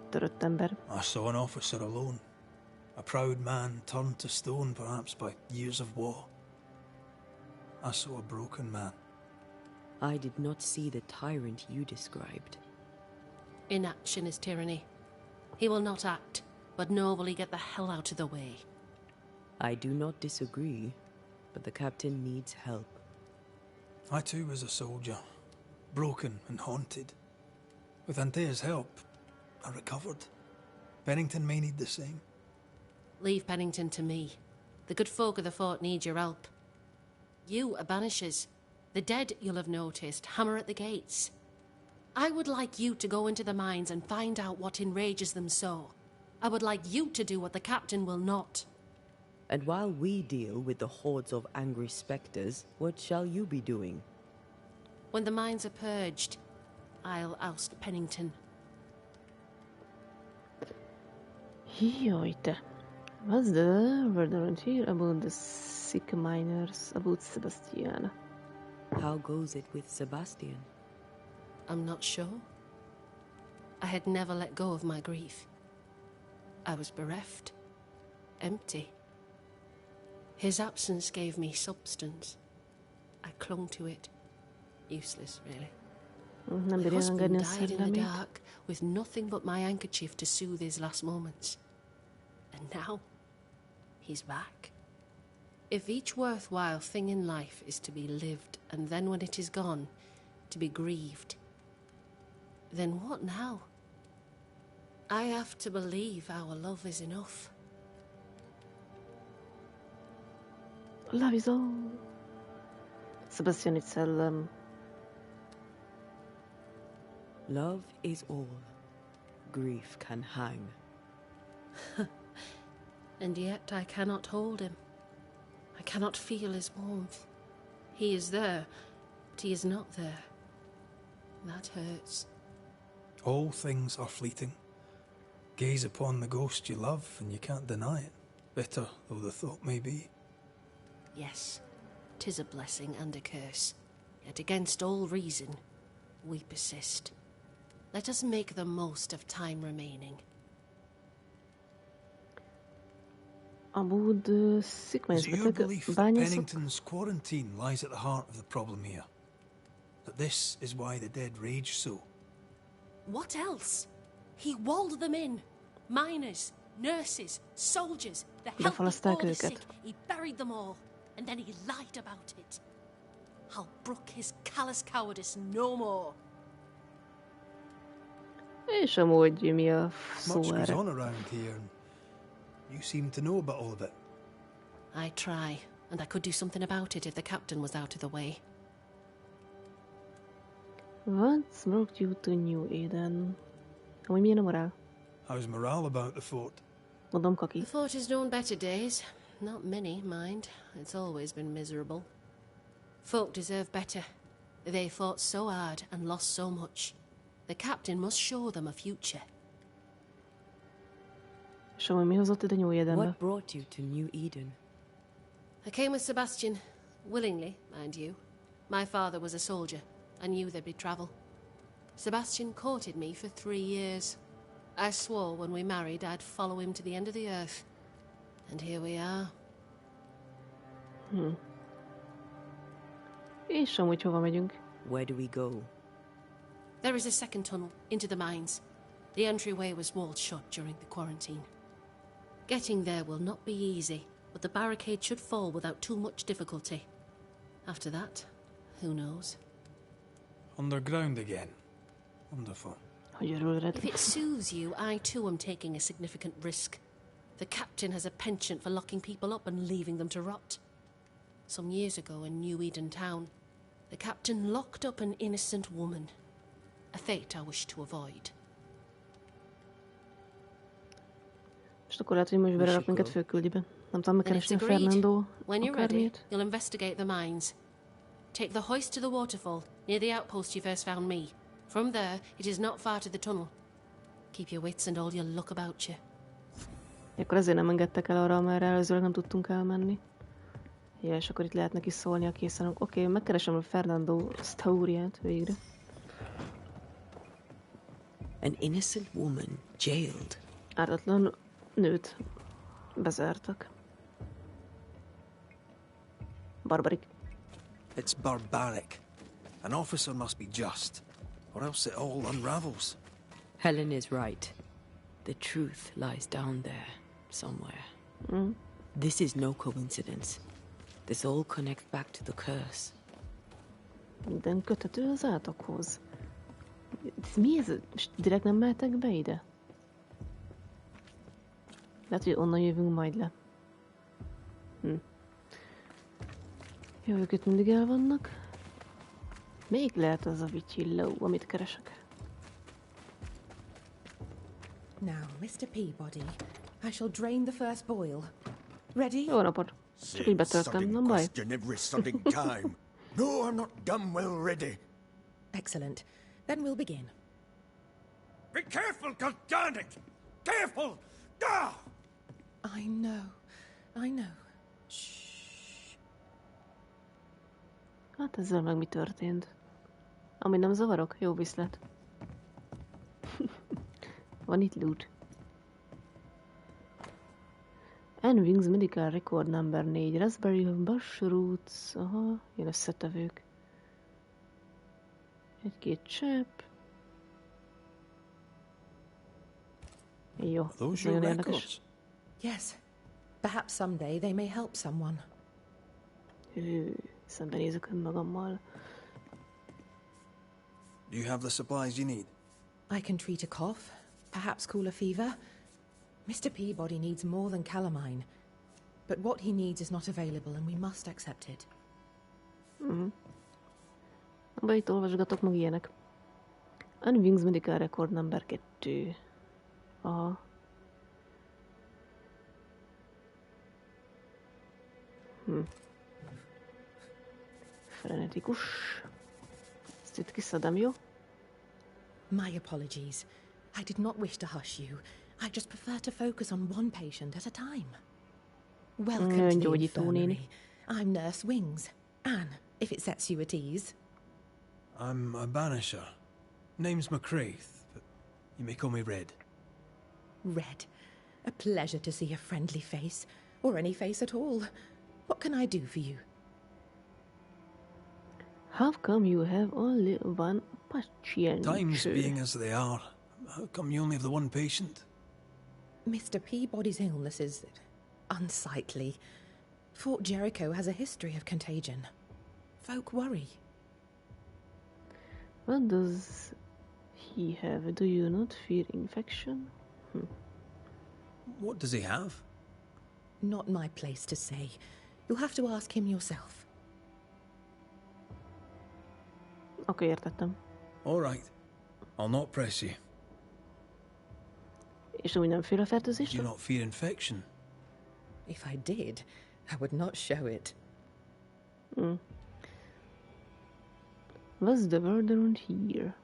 Törött ember. I saw an officer alone. A proud man turned to stone, perhaps, by years of war. I saw a broken man. I did not see the tyrant you described. Inaction is tyranny. He will not act, but nor will he get the hell out of the way. I do not disagree, but the captain needs help. I too was a soldier, broken and haunted. With Antea's help, I recovered. Pennington may need the same. Leave Pennington to me. The good folk of the fort need your help. You are Banishers. The dead, you'll have noticed, hammer at the gates. I would like you to go into the mines and find out what enrages them so. I would like you to do what the captain will not. And while we deal with the hordes of angry spectres, what shall you be doing? When the mines are purged, I'll oust Pennington. Jajte. What's the word around here about the sick miners, about Sebastian? How goes it with Sebastian? I'm not sure. I had never let go of my grief. I was bereft, empty. His absence gave me substance. I clung to it. Useless, really. My husband died in the dark with nothing but my handkerchief to soothe his last moments. And now, he's back. If each worthwhile thing in life is to be lived, and then when it is gone, to be grieved, then what now? I have to believe our love is enough. Love is all. Sebastian itself. Love is all. Grief can hang. And yet I cannot hold him. I cannot feel his warmth. He is there, but he is not there. That hurts. All things are fleeting. Gaze upon the ghost you love, and you can't deny it, bitter though the thought may be. Yes, 'tis a blessing and a curse. Yet against all reason, we persist. Let us make the most of time remaining. About the sick Is it your belief that Pennington's quarantine lies at the heart of the problem here? That this is why the dead rage so? What else? He walled them in. Miners, nurses, soldiers, the healthy or the sick. He buried them all, and then he lied about it. I'll brook his callous cowardice no more. És amúgy mi a szó Much goes erre? on around here, and you seem to know about all of it. I try, and I could do something about it if the captain was out of the way. What's brought you to New Eden? Amúgy milyen a morál? How's morale about the fort? Mondom kaki. The fort has known better days. Not many, mind. It's always been miserable. Folk deserve better. They fought so hard and lost so much. The captain must show them a future. És amúgy mi hozott ide New Edenbe? What brought you to New Eden? I came with Sebastian. Willingly, mind you. My father was a soldier. I knew there'd be travel. Sebastian courted me for 3 years. I swore when we married I'd follow him to the end of the earth. And here we are. És amúgy hova megyünk? Where do we go? There is a second tunnel into the mines. The entryway was walled shut during the quarantine. Getting there will not be easy, but the barricade should fall without too much difficulty. After that, who knows? Underground again. Wonderful. If it soothes you, I too am taking a significant risk. The captain has a penchant for locking people up and leaving them to rot. Some years ago in New Eden town, the captain locked up an innocent woman. A fate I wish to avoid. És akkor lehet, hogy most belerak minket főküldibe. Nem tudom megkeresni a Fernando When you're ready, you'll investigate the mines. Take the hoist to the waterfall, near the outpost you first found me. From there, it is not far to the tunnel. Keep your wits and all your luck about you. Akkor ezért nem engedtek el arra, amerre előzőleg nem tudtunk elmenni. Ja, és akkor itt lehet neki szólni a készen. Oké, megkeresem a Fernando sztóriát végre. An innocent woman jailed. Ártatlan nőt Bezártak. Barbarik. It's barbaric. An officer must be just, or else it all unravels. Helen is right. The truth lies down there, somewhere. This is no coincidence. This all connects back to the curse. Minden köthető az átokhoz. Mi ez? Direkt nem mehetek be ide? Lehet, hogy onnan jövünk majd le. Jövők mindig el vannak. Még lehet az a vityilló, amit keresek. Now, Mr. Peabody, I shall drain the first boil. Ready? Jó napot. Csak így betöltem, nem baj. Every sodding time. No, I'm not damn well ready. Excellent. Then we'll begin. Be careful, goddarn it! Careful! Ah! I know. Hát ezzel meg mi történt? Ami nem zavarok? Jó viszlet. Van itt loot. Wings Medical Record number 4. Raspberry Bush Roots. Aha, jön összetevők. Egy-két csepp. Jó, nagyon érdekes. Yes. Perhaps someday they may help someone. Szembenézek önmagammal. Do you have the supplies you need? I can treat a cough, perhaps cool a fever. Mr. Peabody needs more than calamine, but what he needs is not available and we must accept it. Abba itt olvasgatok meg ilyenek. Wings Medical Record number 2. Aha. Frenetikus. Ezt itt kiszedem, jó? My apologies. I did not wish to hush you. I just prefer to focus on one patient at a time. Welcome to the infirmary. I'm Nurse Wings. Anne, if it sets you at ease. I'm a Banisher. Name's McCraith, but you may call me Red. Red. A pleasure to see a friendly face, or any face at all. What can I do for you? How come you have only one patient? Times being as they are, how come you only have the one patient? Mr. Peabody's illness is unsightly. Fort Jericho has a history of contagion. Folk worry. What does he have? Do you not fear infection? What does he have? Not my place to say. You'll have to ask him yourself. Okay, értettem. All right. I'll not press you. És úgy nem fél a fertőzéstől? Do you not fear infection? If I did, I would not show it. What's the word around here?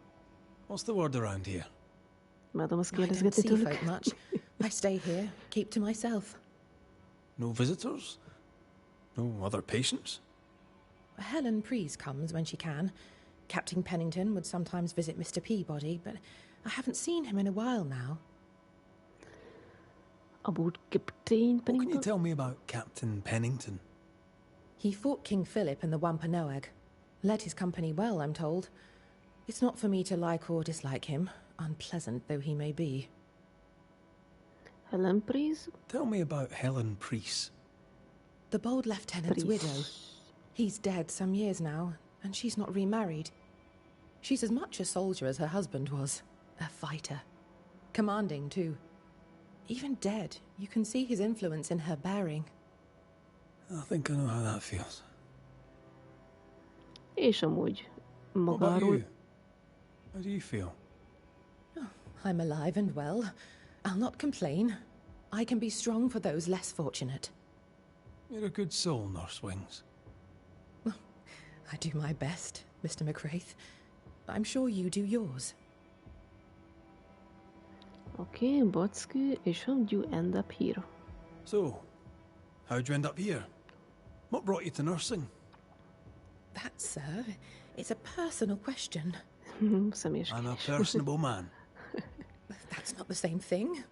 What's the word around here? Madam, azt I don't kérdezgetni see tőlük. folk much. I stay here, keep to myself. No visitors? No other patients? Helen Preece comes when she can. Captain Pennington would sometimes visit Mr. Peabody, but I haven't seen him in a while now. About Captain Pennington? What can you tell me about Captain Pennington? He fought King Philip in the Wampanoag. Led his company well, I'm told. It's not for me to like or dislike him, unpleasant though he may be. Helen Preece? Tell me about Helen Preece. The bold lieutenant's widow. He's dead some years now, and she's not remarried. She's as much a soldier as her husband was. A fighter. Commanding, too. Even dead, you can see his influence in her bearing. I think I know how that feels. És amúgy What about magáról... you? How do you feel? Oh, I'm alive and well. I'll not complain. I can be strong for those less fortunate. You're a good soul, Nurse Wings. I do my best, Mr. McCraith. I'm sure you do yours. Okay, Botsky, és how'd you end up here? So, how'd you end up here? What brought you to nursing? That, sir, is a personal question. I'm a personable man. That's not the same thing.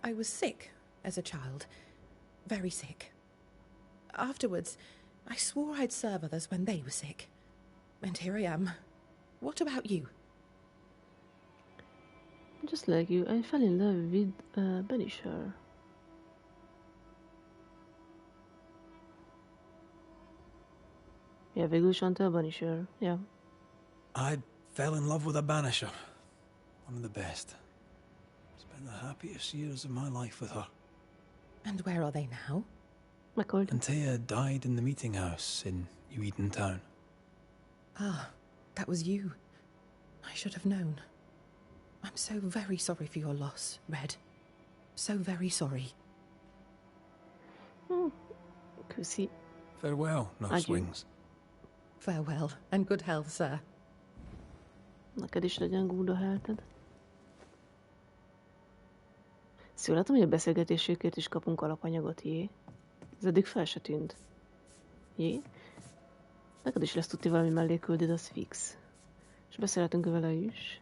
I was sick, as a child. Very sick. Afterwards, I swore I'd serve others when they were sick. And here I am. What about you? Just like you, I fell in love with Banisher. Yeah, végül is a Banisher. Yeah. I fell in love with a Banisher. One of the best. Spent the happiest years of my life with her. And where are they now? Antea died in the meeting house in New Eden Town. Ah, that was you. I should have known. I'm so very sorry for your loss, Red. So very sorry. Köszi. Farewell, Nurse Wings. Farewell, and good health, sir. Neked is legyen good a healthed. Szóval látom, hogy a beszélgetésükért is kapunk alapanyagot, jé? Ez eddig fel se tűnt. Jé? Neked is lesz tudni valami melléküldid, az fix. És beszélhetünk vele is.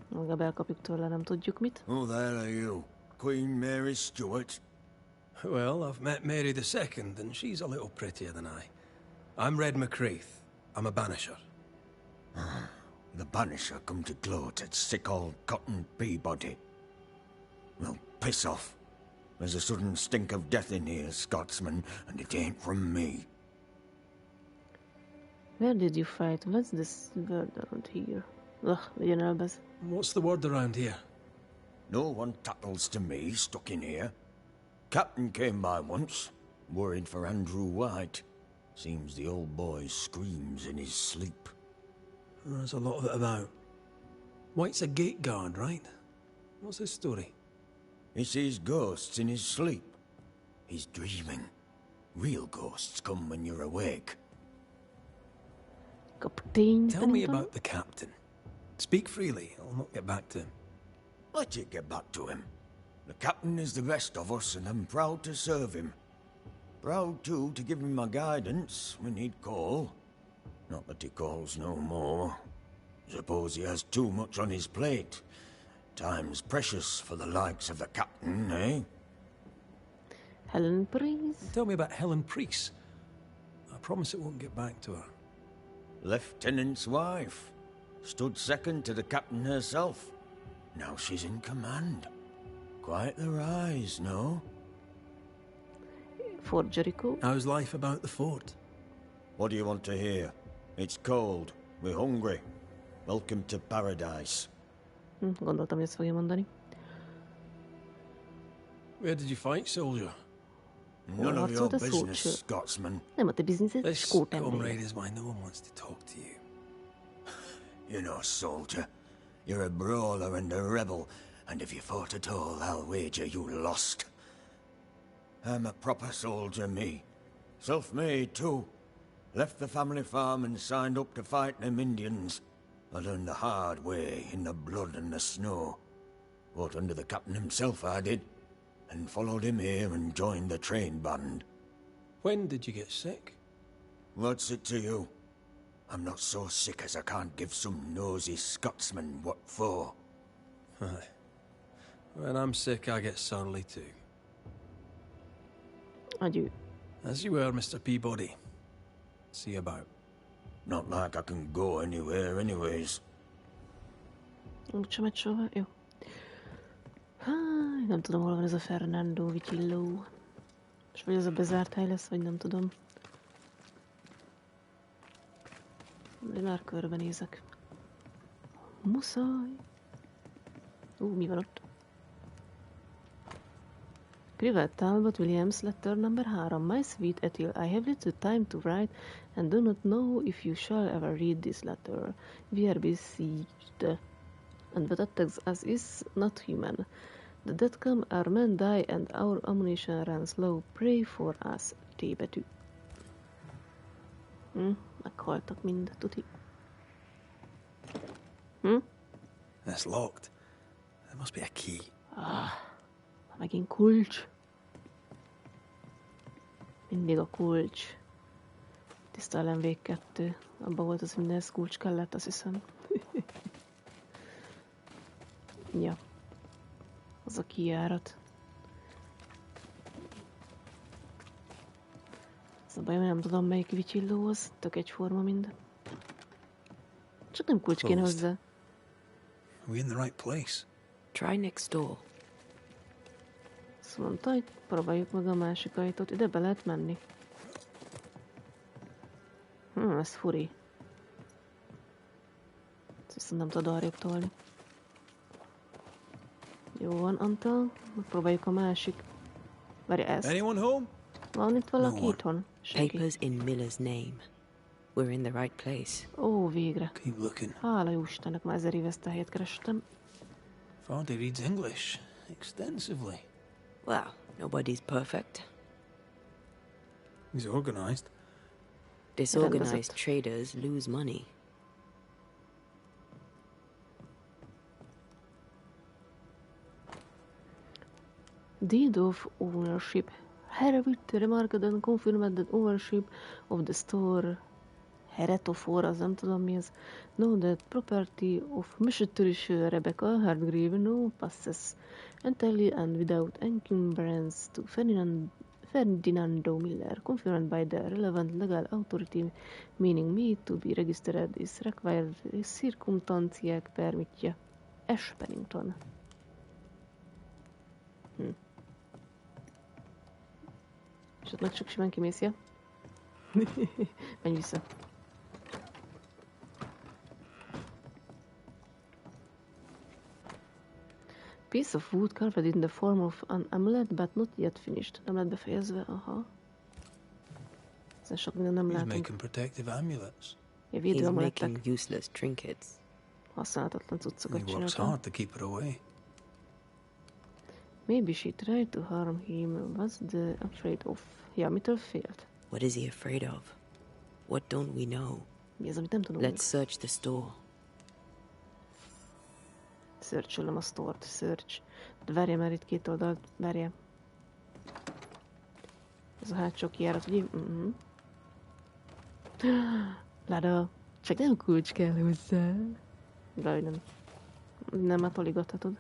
Magább elkapjuk tőle, nem tudjuk mit. Who the hell are you? Queen Mary Stuart? Well, I've met Mary II, and she's a little prettier than I. I'm Red McCreath. I'm a Banisher. The Banisher come to gloat at sick old Cotton Peabody. Well, piss off. There's a sudden stink of death in here, Scotsman, and it ain't from me. Where did you fight? What's this word around here? Ugh, legyen elbez. What's the word around here? No one tattles to me, stuck in here. Captain came by once, worried for Andrew White. Seems the old boy screams in his sleep. There's a lot of it about. White's a gate guard, right? What's his story? He sees ghosts in his sleep. He's dreaming. Real ghosts come when you're awake. Tell me about the captain. Speak freely. I'll not get back to him. Let you get back to him. The captain is the best of us, and I'm proud to serve him. Proud, too, to give him my guidance when he'd call. Not that he calls no more. Suppose he has too much on his plate. Time's precious for the likes of the captain, eh? Helen Priest? Tell me about Helen Priest. I promise it won't get back to her. Lieutenant's wife. Stood second to the captain herself. Now she's in command. Quite the rise, no? Fort Jericho? How's life about the fort? What do you want to hear? It's cold. We're hungry. Welcome to paradise. Gondoltam, hogy ezt fogja mondani. Where did you fight, soldier? None of your business, Scotsman. Nem a te bizniszed, This skót ember. comrade is why no one wants to talk to you. You know, soldier, you're a brawler and a rebel, and if you fought at all, I'll wager you lost. I'm a proper soldier, me. Self-made, too. Left the family farm and signed up to fight them Indians. I learned the hard way, in the blood and the snow. Fought under the captain himself, I did. And followed him here and joined the train band. When did you get sick? What's it to you? I'm not so sick as I can't give some nosy Scotsman what for. Aye. When I'm sick, I get surly too. Adieu. As you were, Mr. Peabody. See you about. Not like I can go anywhere anyways. Úgysem megy sova? Jó. Nem tudom, hol van ez a Fernando Vitillo. És vagy ez a bezárt hely lesz, vagy nem tudom. De már körbenézek. Muszáj. Mi van ott? Private Talbot Williams, letter number 3. My sweet Ethel, I have little time to write and do not know if you shall ever read this letter. We are besieged, and what attacks us is not human. The dead come, our men die, and our ammunition runs low. Pray for us, T betű. Meghaltak mind, tuti. That's locked. There must be a key. Megint kulcs. Mindig a kulcs. Tiszta ellenvég 2. Abban volt az, hogy mindenhez kulcs kellett, azt hiszem. Ja. Az a kijárat. Ez a baj, hogy nem tudom melyik vicsilló az. Tök egyforma mind. Csak nem kulcs kéne hozzá. Are we in the right place? Try next door. Azt mondta, hogy próbáljuk meg a másik ajtót. Ide be lehet menni. Ez furi. Ezt viszont nem tudod arrébb tolni. Jó van, Antal. Megpróbáljuk a másik. Várj, ez. Anyone home? Van itt valaki itthon? Papers in Miller's name. We're in the right place. Ó, végre. Keep looking. Hála jó Istennek, már 1000 éve ezt a helyet kerestem. Vardy reads English extensively. Well, nobody's perfect. He's organized. Disorganized traders lose money. Deed of ownership. Herewith remarked and confirmed that ownership of the store heretofor, az nem tudom mi ez. No, that property of Mrs. Rebecca Hardgrave no passes entirely and without encumbrance to Ferdinando Miller, confirmed by the relevant legal authority, meaning me, to be registered is required circumstanciák permitje. Ash Pennington. És ott meg csak simán kimész, ja? Menj vissza. Piece of wood carved in the form of an amulet, but not yet finished. Nem lett befejezve, aha. Ezen sok minden nem látunk. He's making protective amulets. Ja, védőamulettek. He's making useless trinkets. Használhatatlan cuccokat He works csináltam. hard to keep it away. Maybe she tried to harm him. Was the afraid of? Ja, mitől félt? What is he afraid of? What don't we know? Mi az, amit nem tudunk? Let's search the store. Search-ölöm a store-t, search. De várjál már itt két oldalt, várjál. Ez a hátsó kijárat, ugye? Láda, csak nem kulcs kell hozzá. Vaj, nem. Nem, hát toligathatod.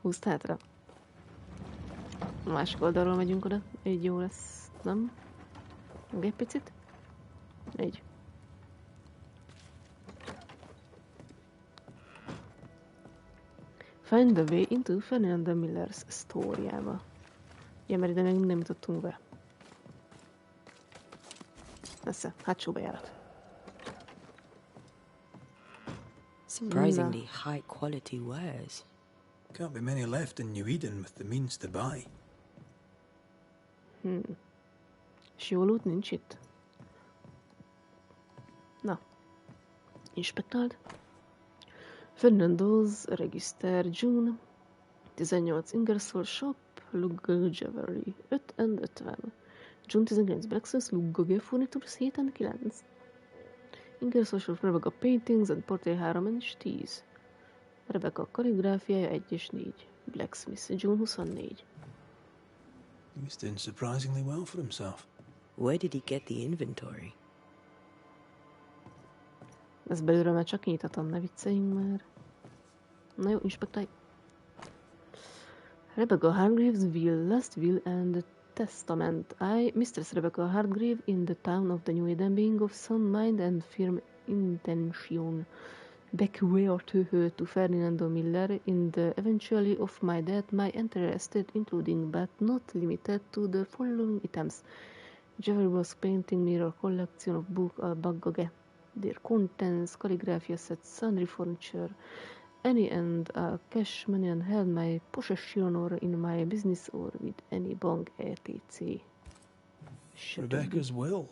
Húzd hátra. A másik oldalról megyünk oda. Így jó lesz, nem? Meg egy picit. Így. Find the way into Ferdinand Miller's sztóriába. Ja, mert ide még nem jutottunk be. Messze, hátsó bejárat. Surprisingly high quality wares. Can't be many left in New Eden with the means to buy. És jó loot nincs itt? Na. Inspektáld. Fernando's Register June 18 Ingersoll Shop Luggo Jewelry 5 and 50 June 19 Blacksmith Luggo Furnitures 7 and 9 Ingersoll Shop Rebecca Paintings and Portrait 3 and 10 Rebecca kalligráfiája 1 és 4 Blacksmith June 24. He's doing surprisingly well for himself. Where did he get the inventory? Ez belőle már csak nyitatom, ne vicceljünk már. Na jó, inspektálj. Rebecca Hardgrave's will, last will and testament. I, Mistress Rebecca Hardgrave, in the town of the New Eden, being of sound mind and firm intention, bequeath to her to Ferdinando Miller in the eventuality of my death, my entire estate, including but not limited to the following items: Jewelry painting, mirror collection of book, baggage, their contents, calligraphy sets, sundry furniture, any and cash money and held my possession or in my business or with any bank etc. Rebecca's will.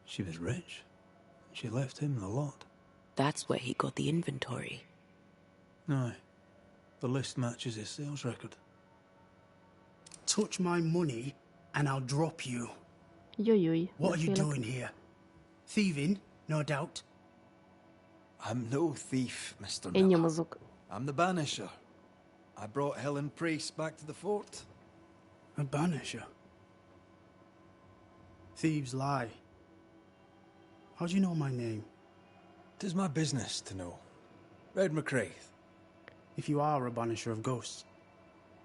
She was rich. She left him the lot. That's where he got the inventory. No. The list matches his sales record. Touch my money and I'll drop you. Jaj, what are you doing here? Thieving, no doubt. I'm no thief, Mr. Én Miller. nyomozok. I'm the Banisher. I brought Helen Priest back to the fort. A Banisher? Thieves lie. How do you know my name? 'Tis my business to know. Red McCraith. If you are a banisher of ghosts,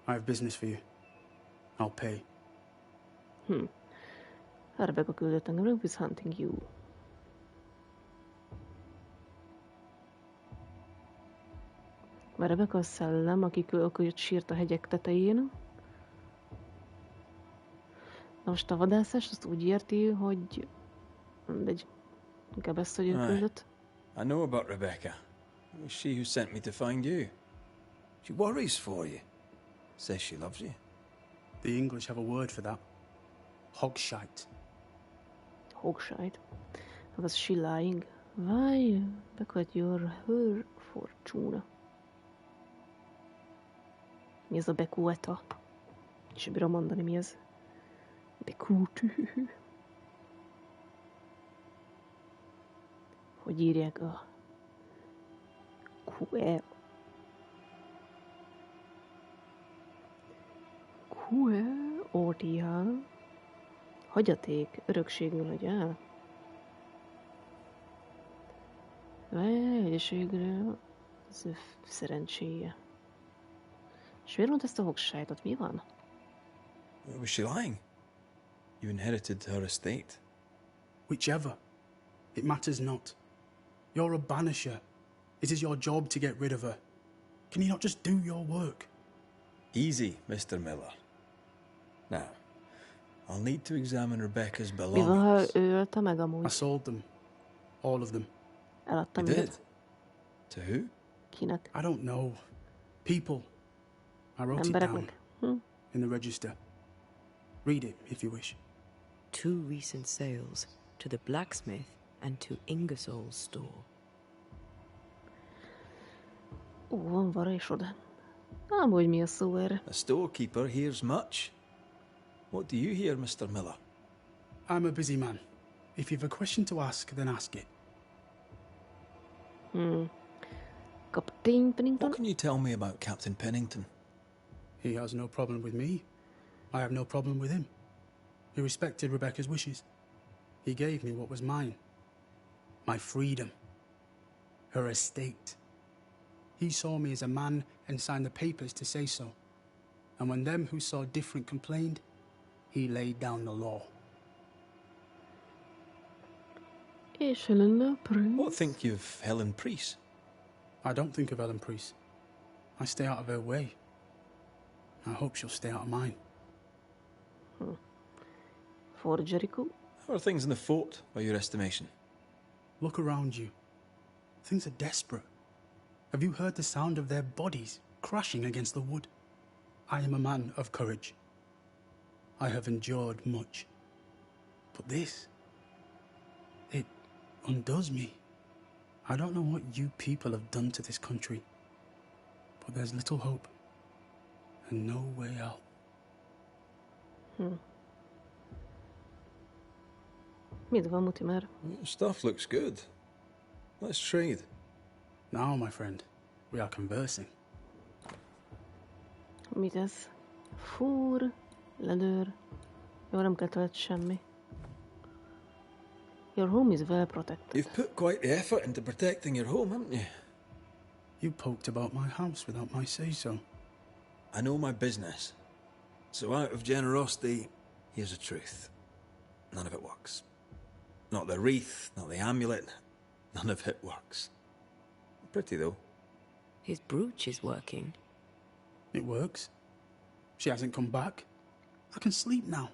I have business for you. I'll pay. Rebecca küldött engem, Rugby's hunting you. Mert Rebecca a szellem, aki sírt a hegyek tetején. Na most a vadászás azt úgy érti, hogy mindegy, inkább ezt, hogy ő küldött. I know about Rebecca. It was she who sent me to find you. She worries for you. Says she loves you. The English have a word for that. Hogshite. Hogshite? Was she lying? Why? Because you're her fortuna. Mi ez a bekueta? És bírom mondani, mi ez? Bekútű. Hogy írják a Ortial. Hagyaték, örökségül hagy el. Hegyeségre az ő szerencséje. És miért mondta ezt a hogssájtot? Mi van? Was she lying? You inherited her estate. Whichever. It matters not. You're a banisher. It is your job to get rid of her. Can you not just do your work? Easy, Mr. Miller. Now, I'll need to examine Rebecca's Mi belongings. van, ha ő ölte meg amúgy? I sold them. All of them. Eladtam You őket. did? To who? Kinek? I don't know. People. I wrote it down. In the register. Read it, if you wish. 2 recent sales to the blacksmith and to Ingersoll's store. Van varázsod. Amúgy mi a szó erre? A storekeeper hears much. What do you hear, Mr. Miller? I'm a busy man. If you've a question to ask, then ask it. Captain Pennington? What can you tell me about Captain Pennington? He has no problem with me. I have no problem with him. He respected Rebecca's wishes. He gave me what was mine. My freedom. Her estate. He saw me as a man and signed the papers to say so. And when them who saw different complained, he laid down the law. What think you of Helen Priest? I don't think of Helen Priest. I stay out of her way. I hope she'll stay out of mine. For Jericho? How are things in the fort, by your estimation? Look around you. Things are desperate. Have you heard the sound of their bodies crashing against the wood? I am a man of courage. I have endured much. But this, it undoes me. I don't know what you people have done to this country, but there's little hope and no way out. Mit van, Mutimer? Stuff looks good. Let's trade. Now, my friend, we are conversing. Mit ez? Fúr, ledőr. Jó, nem kell tőled semmi. Your home is well protected. You've put quite the effort into protecting your home, haven't you? You poked about my house without my say-so. I know my business. So out of generosity, here's the truth. None of it works. Not the wreath, not the amulet. None of it works. Pretty, though. His brooch is working. It works. She hasn't come back. I can sleep now.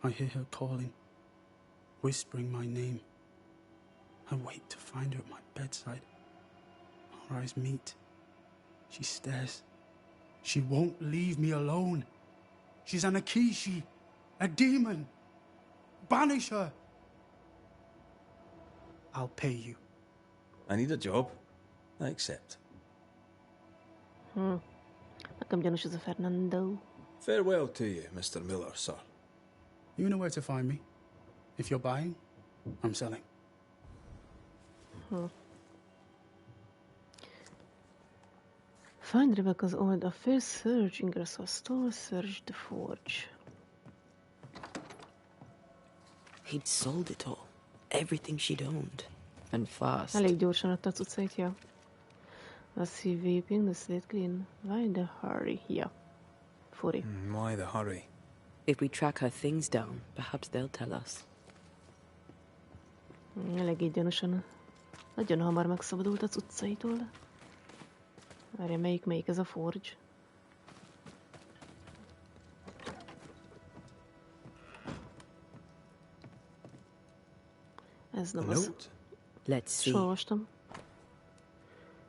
I hear her calling, whispering my name. I wait to find her at my bedside. Our eyes meet. She stares. She won't leave me alone. She's an Akishi, a demon. Banish her. I'll pay you. I need a job. I accept. Nekem gyanús ez a Fernando. Farewell to you, Mr. Miller, sir. You know where to find me. If you're buying, I'm selling. Find Rebecca's old affairs, search Ingersoll store, search the forge. He'd sold it all. Everything she'd owned. And fast. Elég gyorsan adta a cuccait, ja. Was he weeping the slate clean? Why the hurry? Ja. Furi. Why the hurry? If we track her things down, perhaps they'll tell us. Elég gyanúsan. Nagyon hamar megszabadult a cuccaitól. Várja, melyik ez a forge? Ez nem az. Let's see. Olvastam.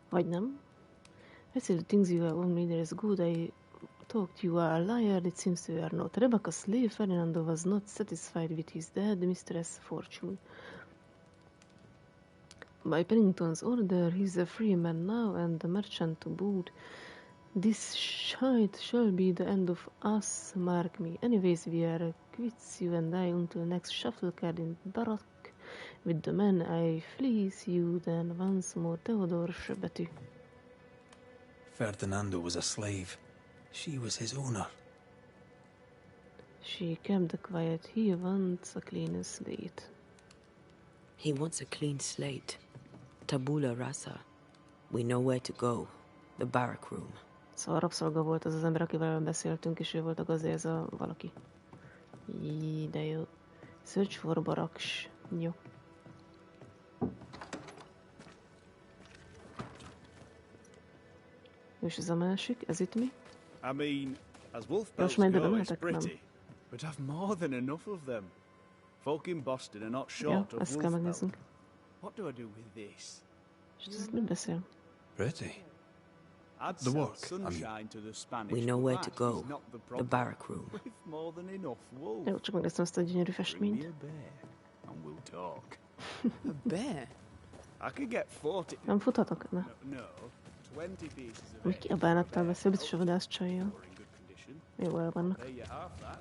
Vagy nem? I see the things you have only there is good. I talked you are a liar. It seems you are not. Rebecca's slave Fernando was not satisfied with his dead mistress Fortune. By Pennington's order, he's a free man now and a merchant to boot. This shite shall be the end of us, mark me. Anyways, we are quits, you and I, until next shuffle card in Barak. With the man I fleece you, then once more Theodore Sebetű. Ferdinando was a slave. She was his owner. She kept the quiet. He wants a clean slate. He wants a clean slate. Tabula rasa. We know where to go. The barrack room. Szóval rabszolga volt az ember, akivel beszéltünk, és ő volt a gazé, ez a valaki. De jó. Search for barracks. Jó. És ez a másik, ez itt mi? I mean, as wolf bells go, it's pretty, but I've more than enough of them. Folk in Boston are not short of wolf bells. What do I do with this? És ez mit beszél? Pretty. I'd the work, sunshine to the Spanish. We know where to go. The barrack room. With more than enough wolf. Jó, csak megnéztem azt a gyönyörű festményt. Bring me a bear, and we'll talk. A bear? I could get 40. Nem futhatok? Ne. No, 20 pieces of Mi ki a bánattal beszél? Biztos a vadász csajjal. Jó, el vannak. There you have that.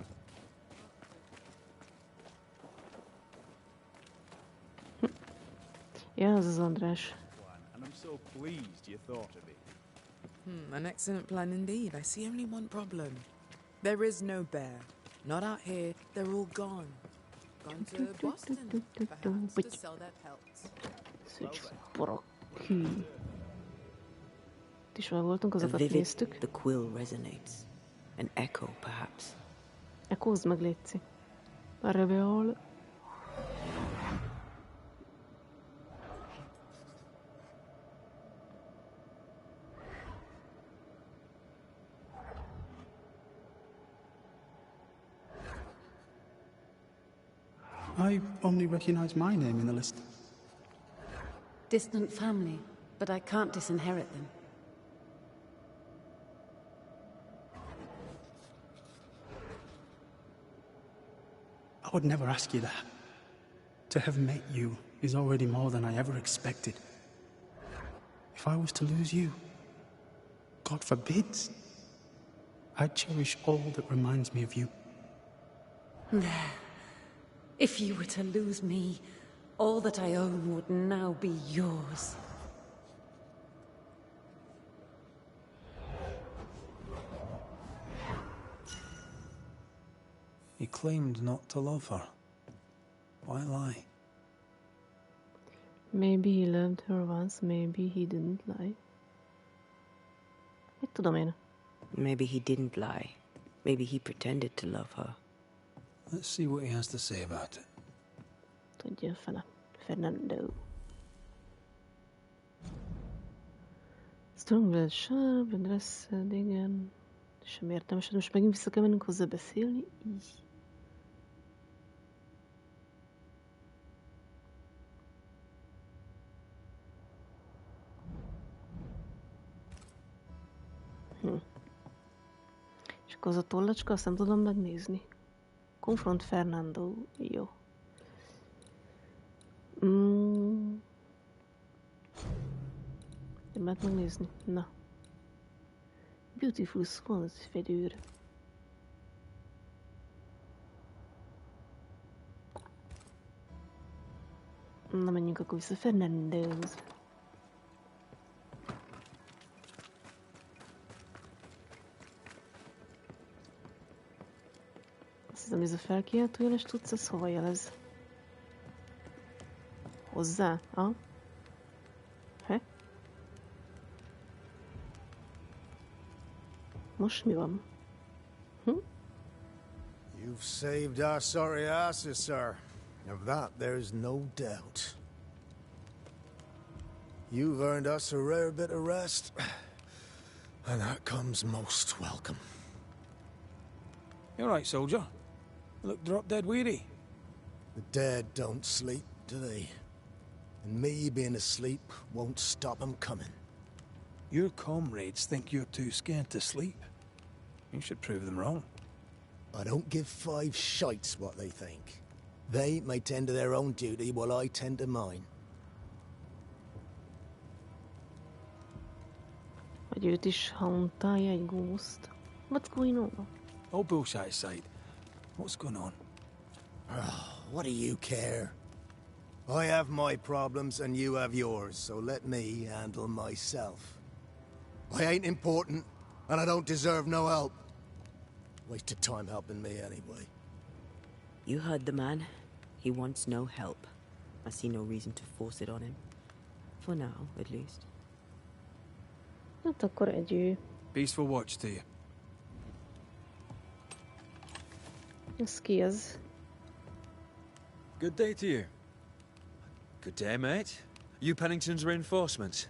Ja, az az András. And I'm so pleased you thought of it. An excellent plan indeed. I see only one problem. There is no bear. Not out here. They're all gone. Gone to Boston, perhaps, to sell their pelts. Szügy is már voltunk, azokat néztük. The quill resonates. An echo, perhaps. Echoz meg, létszi. A reveal. I only recognize my name in the list. Distant family, but I can't disinherit them. I would never ask you that. To have met you is already more than I ever expected. If I was to lose you, God forbids, I'd cherish all that reminds me of you. There. If you were to lose me, all that I own would now be yours. He claimed not to love her. Why lie? Maybe he loved her once, maybe he didn't lie. Mit tudom én? Maybe he didn't lie. Maybe he pretended to love her. Let's see what he has to say about it. Tudja fele. Fernando. Strong sharp, dressed, igen. Sem értem, és most megint vissza kell mennünk hozzá beszélni. Így. És akkor az a tollacska, azt nem tudom megnézni. Confront Fernando. Jó. Nem lehet megnézni. Na. Beautiful swans fedőr. Na, menjünk akkor vissza Fernandohoz. Azt hiszem, ez a felkiáltójeles tudsz, ez hova jelez? Hozzá? Ha? most mi van? You've saved our sorry asses, sir. Of that, there's no doubt. You've earned us a rare bit of rest, and that comes most welcome. You all right, soldier? You look drop dead weary. The dead don't sleep, do they? And me being asleep won't stop them coming. Your comrades think you're too scared to sleep. You should prove them wrong. I don't give 5 shites what they think. They may tend to their own duty while I tend to mine. Hogy őt is hauntálja egy ghost. What's going on? Oh, bullshit aside. What's going on? What do you care? I have my problems and you have yours, so let me handle myself. I ain't important, and I don't deserve no help. Wasted time helping me anyway. You heard the man. He wants no help. I see no reason to force it on him. For now, at least. Hát akkor egy Peaceful watch to you. Ez ki ez? Good day to you. Good day, mate. You Pennington's reinforcements?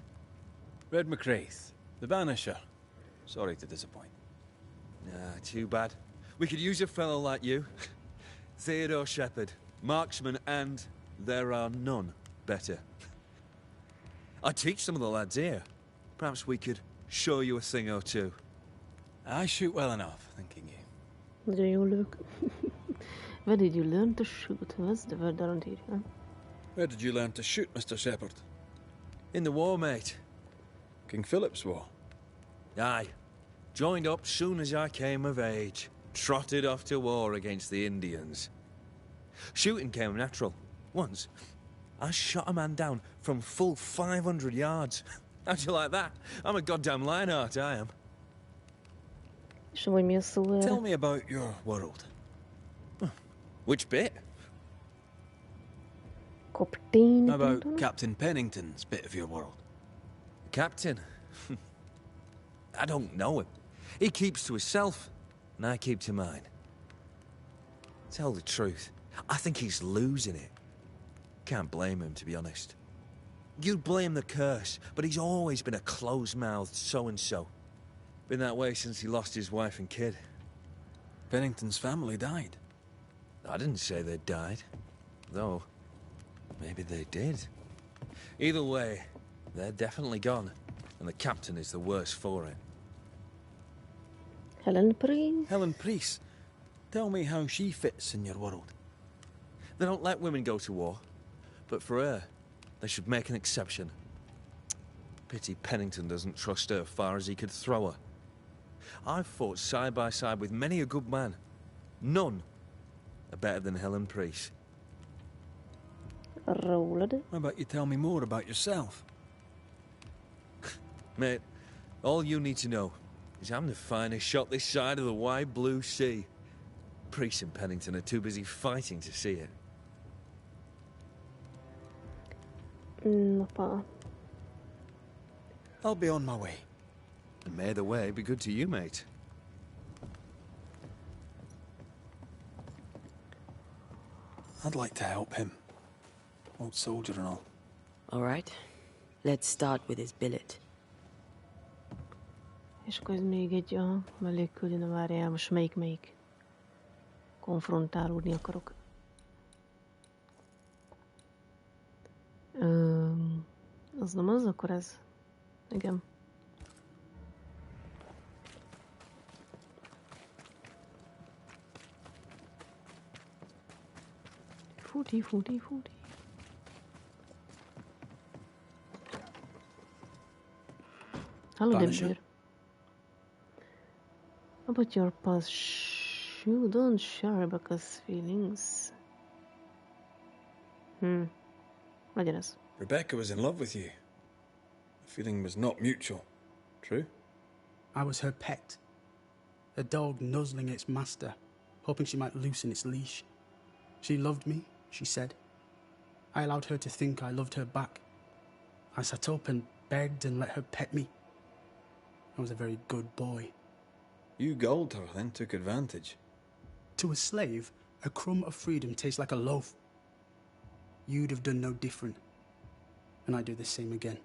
Red McCraith, the Banisher. Sorry to disappoint. Nah, too bad. We could use a fellow like you. Theodore Shepherd, marksman, and there are none better. I teach some of the lads here. Perhaps we could show you a thing or two. I shoot well enough, thinking you. Nagyon jól lövök. Where did you learn to shoot? That's the word around here, huh? Where did you learn to shoot, Mr. Shepherd? In the war, mate. King Philip's War? Aye. Joined up soon as I came of age. Trotted off to war against the Indians. Shooting came natural. Once, I shot a man down from full 500 yards. How'd you like that? I'm a goddamn Lionheart, I am. Tell me about your world. Which bit? Captain. How about Captain Pennington's bit of your world? Captain? I don't know him. He keeps to himself, and I keep to mine. Tell the truth, I think he's losing it. Can't blame him, to be honest. You'd blame the curse, but he's always been a close-mouthed so-and-so. Been that way since he lost his wife and kid. Pennington's family died. I didn't say they died. Though, maybe they did. Either way, they're definitely gone, and the captain is the worse for it. Helen Priest? Helen Priest. Tell me how she fits in your world. They don't let women go to war, but for her, they should make an exception. Pity Pennington doesn't trust her far as he could throw her. I've fought side by side with many a good man. None are better than Helen Priest. How about you tell me more about yourself? Mate, all you need to know is I'm the finest shot this side of the wide blue sea. Priest and Pennington are too busy fighting to see it. I'll be on my way. And may the way be good to you, mate. I'd like to help him. Old soldier and all. All right. Let's start with his billet. És akkor ez még egy mellékküldi, na várjál, most melyik? Konfrontálódni akarok. Az nem az, akkor ez? Igen. Futi. Hello, Banisher. About your past, you don't share Rebecca's feelings. Legyen ez. Rebecca was in love with you. The feeling was not mutual. True? I was her pet. A dog nuzzling its master, hoping she might loosen its leash. She loved me, she said. I allowed her to think I loved her back. I sat up and begged and let her pet me. I was a very good boy. You gulled her, then took advantage. To a slave, a crumb of freedom tastes like a loaf. You'd have done no different. And I'd do the same again.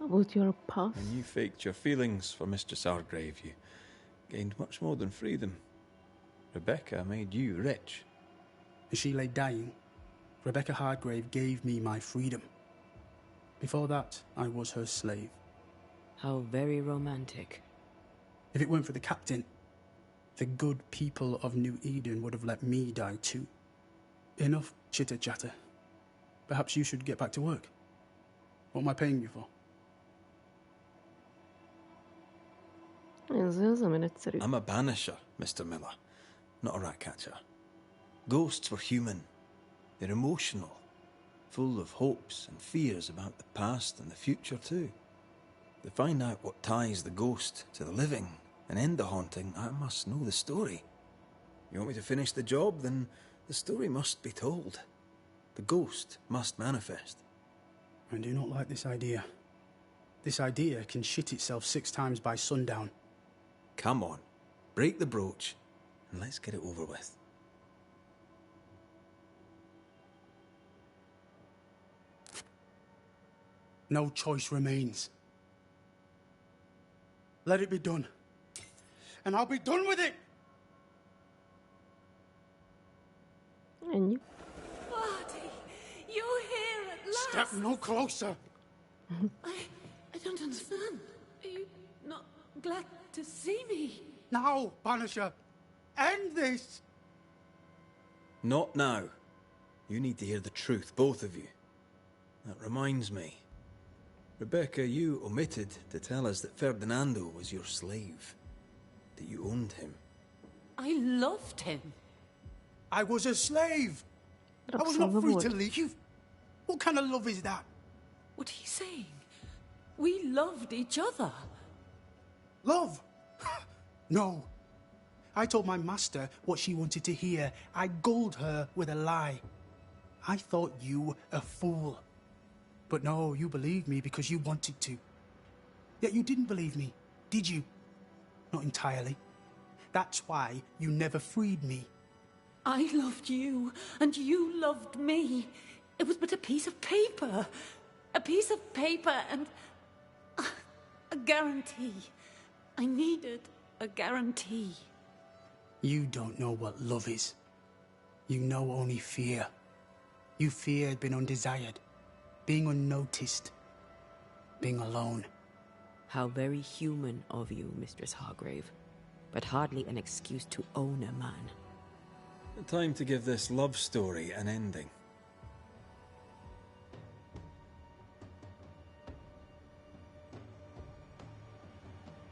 About your past? When you faked your feelings for Mistress Hargrave, you gained much more than freedom. Rebecca made you rich. As she lay dying, Rebecca Hargrave gave me my freedom. Before that, I was her slave. How very romantic. If it weren't for the captain, the good people of New Eden would have let me die too. Enough chitter-chatter. Perhaps you should get back to work. What am I paying you for? I'm a banisher, Mr. Miller, not a rat catcher. Ghosts were human. They're emotional, full of hopes and fears about the past and the future too. To find out what ties the ghost to the living and end the haunting, I must know the story. You want me to finish the job? Then the story must be told. The ghost must manifest. I do not like this idea. This idea can shit itself 6 times by sundown. Come on, break the brooch and let's get it over with. No choice remains. Let it be done. And I'll be done with it! And you? Marty, you're here at last! Step no closer! I don't understand. Are you not glad to see me? Now, Banisher! End this! Not now. You need to hear the truth, both of you. That reminds me. Rebecca, you omitted to tell us that Ferdinando was your slave. That you owned him. I loved him. I was a slave! I was not free to leave. What kind of love is that? What are you saying? We loved each other. Love? No. I told my master what she wanted to hear. I gulled her with a lie. I thought you a fool. But no, you believed me because you wanted to. Yet you didn't believe me, did you? Not entirely. That's why you never freed me. I loved you, and you loved me. It was but a piece of paper. A piece of paper and a guarantee. I needed a guarantee. You don't know what love is. You know only fear. You feared being undesired, being unnoticed, being alone. How very human of you, Mistress Hargrave, but hardly an excuse to own a man. Time to give this love story an ending.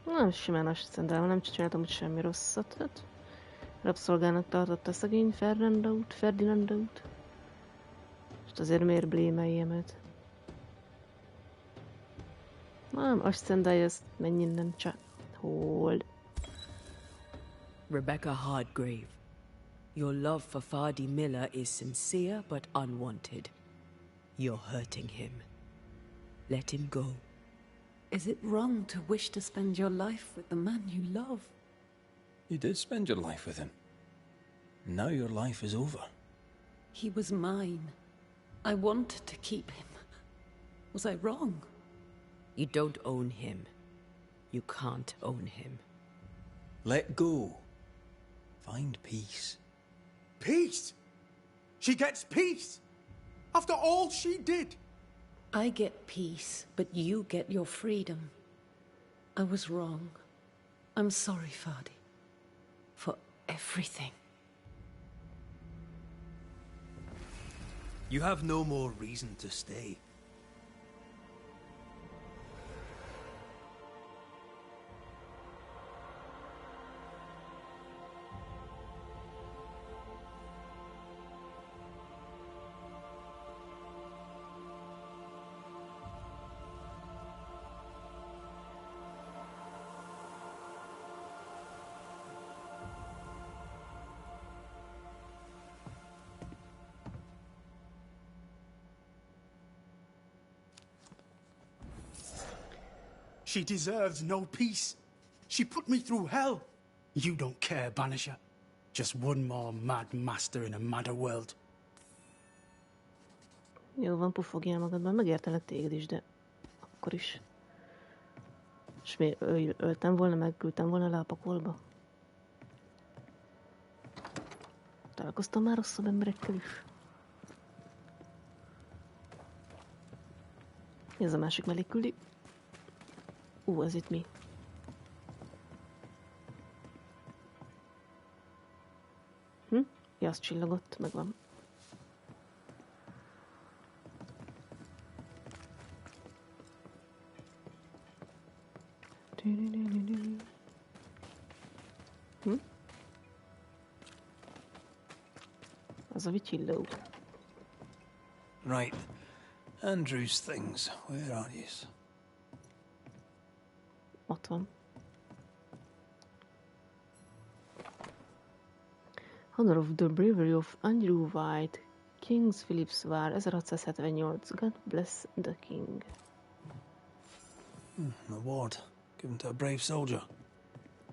Nem simán azt szerintem, nem csináltam úgy semmi rosszat. Hát, rabszolgának tartotta szegény Ferdinandaut. És azért miért blémeljem őt? Nem, azt szerintem, ezt menj innen, csak hold. Rebecca Hargrave, your love for Fardy Miller is sincere but unwanted. You're hurting him. Let him go. Is it wrong to wish to spend your life with the man you love? You did spend your life with him. Now your life is over. He was mine. I wanted to keep him. Was I wrong? You don't own him. You can't own him. Let go. Find peace. Peace? She gets peace? After all she did? I get peace, but you get your freedom. I was wrong. I'm sorry, Fardy. For everything. You have no more reason to stay. She deserves no peace. She put me through hell. You don't care, Banisher. Just one more mad master in a madder world. Jó van, pufogjál magadban. Megértelek téged is, de akkor is. És mi öltem volna, megküldtem volna le a pakolba? Találkoztam már rosszabb emberekkel is. Ez a másik mellé küldi. Ez itt mi? Ja, az csillagott, megvan. Az a vicsilló. Right. Andrew's things. Where are yous? Ott van. Honor of the Bravery of Andrew White, King's Philip's War, 1678. God bless the King. An award given to a brave soldier.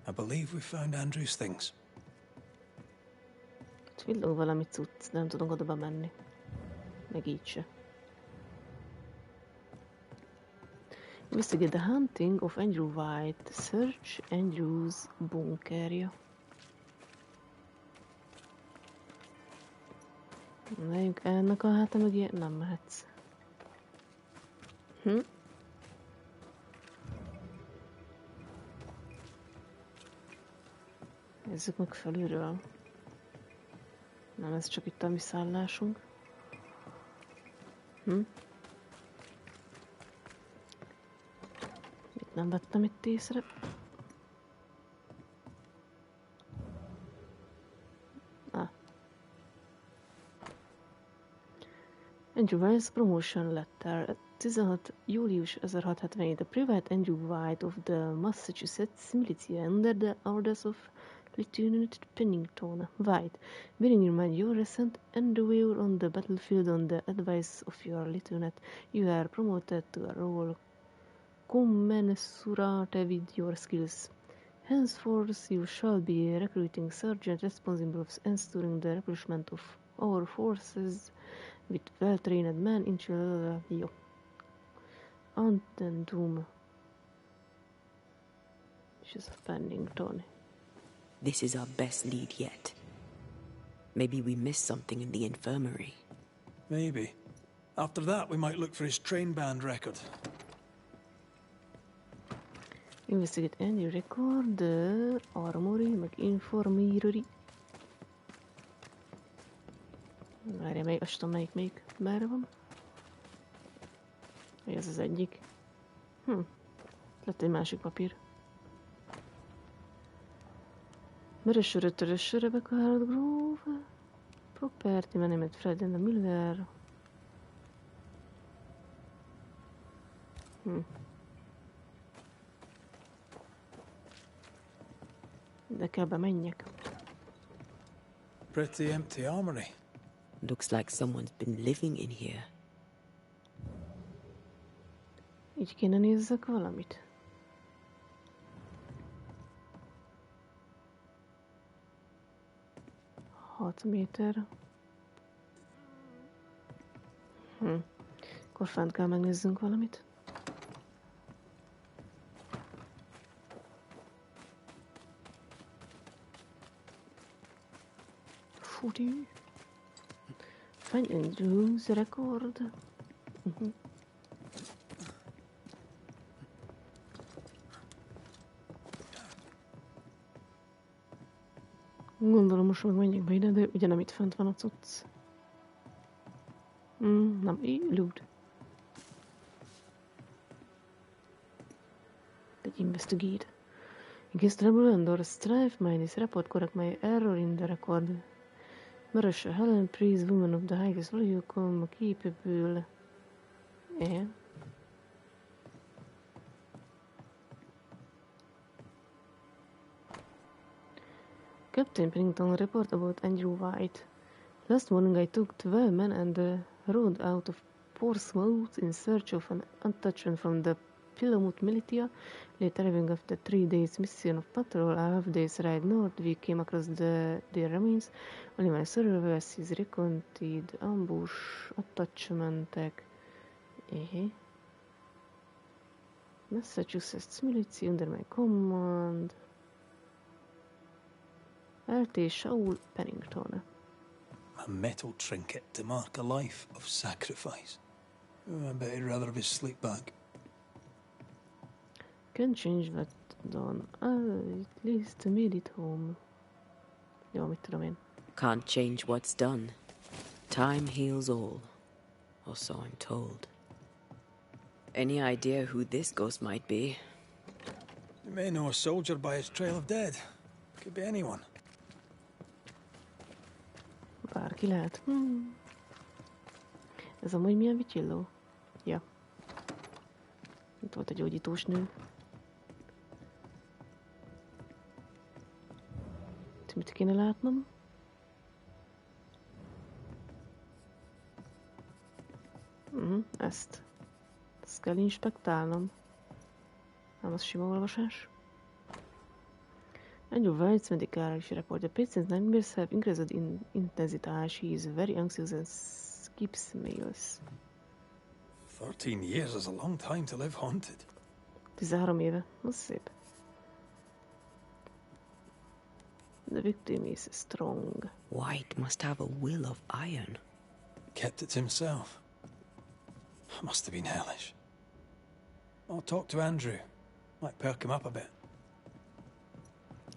I believe we found Andrew's things. Itt villog valami cucc, de nem tudunk oda bemenni. Meg így se. Investigate the hunting of Andrew White. Search Andrew's bunkerja. Megyünk ennek a háta mögé, nem mehetsz. Nézzük meg felülről. Nem, ez csak itt a mi szállásunk. Mit nem vettem itt észre? Andrew White's promotion letter. 16 július 1677. The private Andrew White of the Massachusetts militia under the orders of Lieutenant Pennington White, bearing in mind your recent endeavor on the battlefield on the advice of your lieutenant, you are promoted to a role commensurate with your skills. Henceforth you shall be recruiting sergeant responsible of ensuring the replenishment of our forces with well-trained men into your Antendum. She's a Pennington. This is our best lead yet. Maybe we missed something in the infirmary. Maybe. After that, we might look for his train band record. Investigate any record, armory, meg infirmary. Várja, még azt tudom, melyik még merre van. Ez az egyik. Lett egy másik papír. Meresőre, Rebecca Hardgrove. Property, Management, Fred and Miller. De kell bemenjek. Pretty empty armory. Looks like someone's been living in here. Így kéne nézzek valamit. Hat méter. Akkor fent kell megnézzünk valamit. Furi. Find Andrew's record. Gondolom most meg menjünk be ide, de ugye nem itt fent van a cucc. Nem, loot. Egy investigate. Against trouble and strife, minus report correct my error in the record. Marasha Helen, praise woman of the highest value, come capable. Captain Pennington report about Andrew White. Last morning I took 12 men and rode out of Portsmouth in search of an attachment from the Philomoot militia. Later, having after 3 days mission of patrol, a half day's ride north, we came across their remains. Only my survivors is recounted ambush attachmentek. Massachusetts military under my command. L.T. Shaul Pennington. A metal trinket to mark a life of sacrifice. I bet he'd rather have his sleep bag. Can't change that done. At least made it home. Jó, mit tudom én. Can't change what's done. Time heals all. Or so I'm told. Any idea who this ghost might be? You may know a soldier by his trail of dead. Could be anyone. Bárki lehet. Ez amúgy milyen vityilló? Ja. Itt volt egy gyógyítós nő. Itt mit kéne látnom? Ezt. Ezt kell inspektálnom. Nem, az sima olvasás. Andrew White's medical report. The patient's nightmares have increased in intensity. She is very anxious and skips meals. 13 years is a long time to live haunted. 13 éve. Az szép. The victim is strong. White must have a will of iron. Kept it himself. Must have been hellish. I'll talk to Andrew. Might perk him up a bit.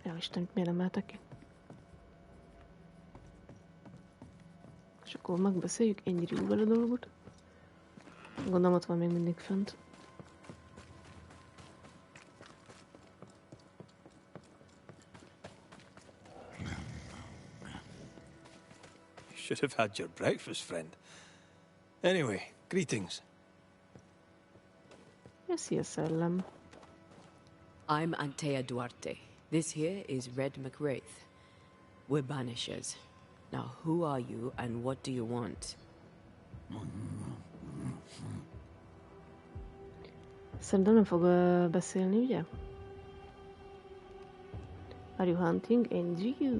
Ja, Isten, miért nem mehetek ki? És akkor megbeszéljük Andrewval a dolgot. Gondolom, ott van még mindig fent. You should have had your breakfast, friend. Anyway, greetings. Ja, szia, szellem. I'm Antea Duarte. This here is Red McWraith. We're Banishers. Now, who are you and what do you want? Szerintem nem fog beszélni, ugye? Are you hunting Andrew?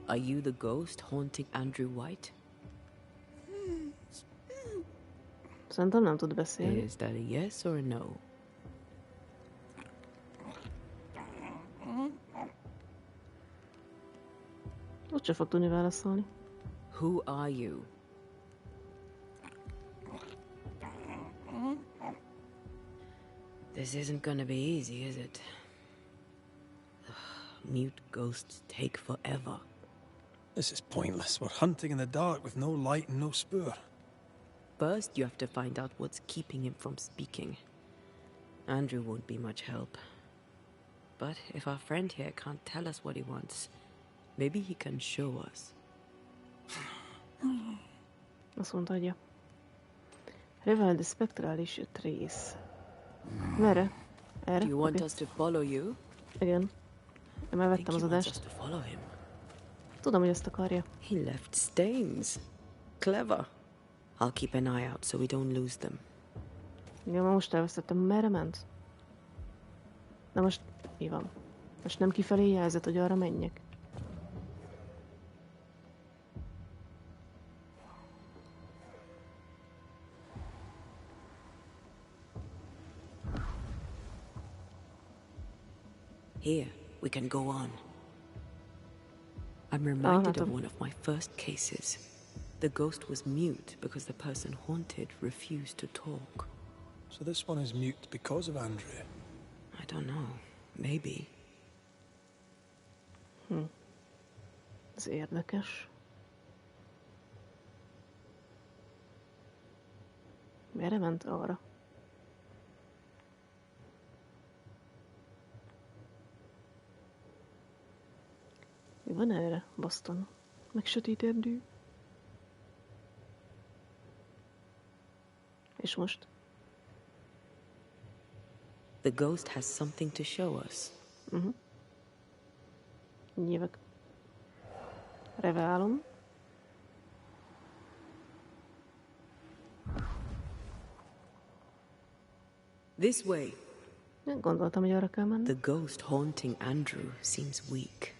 Are you the ghost haunting Andrew White? Szerintem nem tud beszélni. Is that a yes or a no? Ott sem fog tudni válaszolni. Who are you? This isn't gonna be easy, is it? Mute ghosts take forever. This is pointless. We're hunting in the dark with no light and no spoor. First, you have to find out what's keeping him from speaking. Andrew won't be much help. But if our friend here can't tell us what he wants, maybe he can show us. Azt mondta, hogy ja. Revel the spektrális rész. Merre? Erre? Do you want us to follow you? Igen. Én már vettem az adást. Tudom, hogy ezt akarja. He left stains. Clever. I'll keep an eye out so we don't lose them. Igen, most elvesztettem. Merre ment? Na most mi van? Most nem kifelé jelzett, hogy arra menjek. Here, we can go on. I'm reminded of one of my first cases. The ghost was mute because the person haunted refused to talk. So this one is mute because of Andrew? I don't know. Maybe. Ez érdekes. Merre ment? Arra? Mi van erre? Boston. Meg sötét erdő. És most? The ghost has something to show us. Jövök. Reveálom. This way. Gondoltam, hogy arra kell menni. The ghost haunting Andrew seems weak.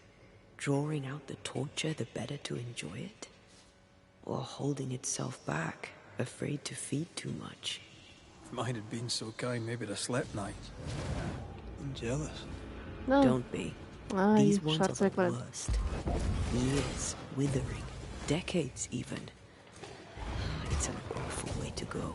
Drawing out the torture the better to enjoy it? Or holding itself back, afraid to feed too much? If mine had been so kind, maybe I'd have slept nights. I'm jealous. No. Don't be. These ones are the worst. Years, withering, decades even. It's an awful way to go.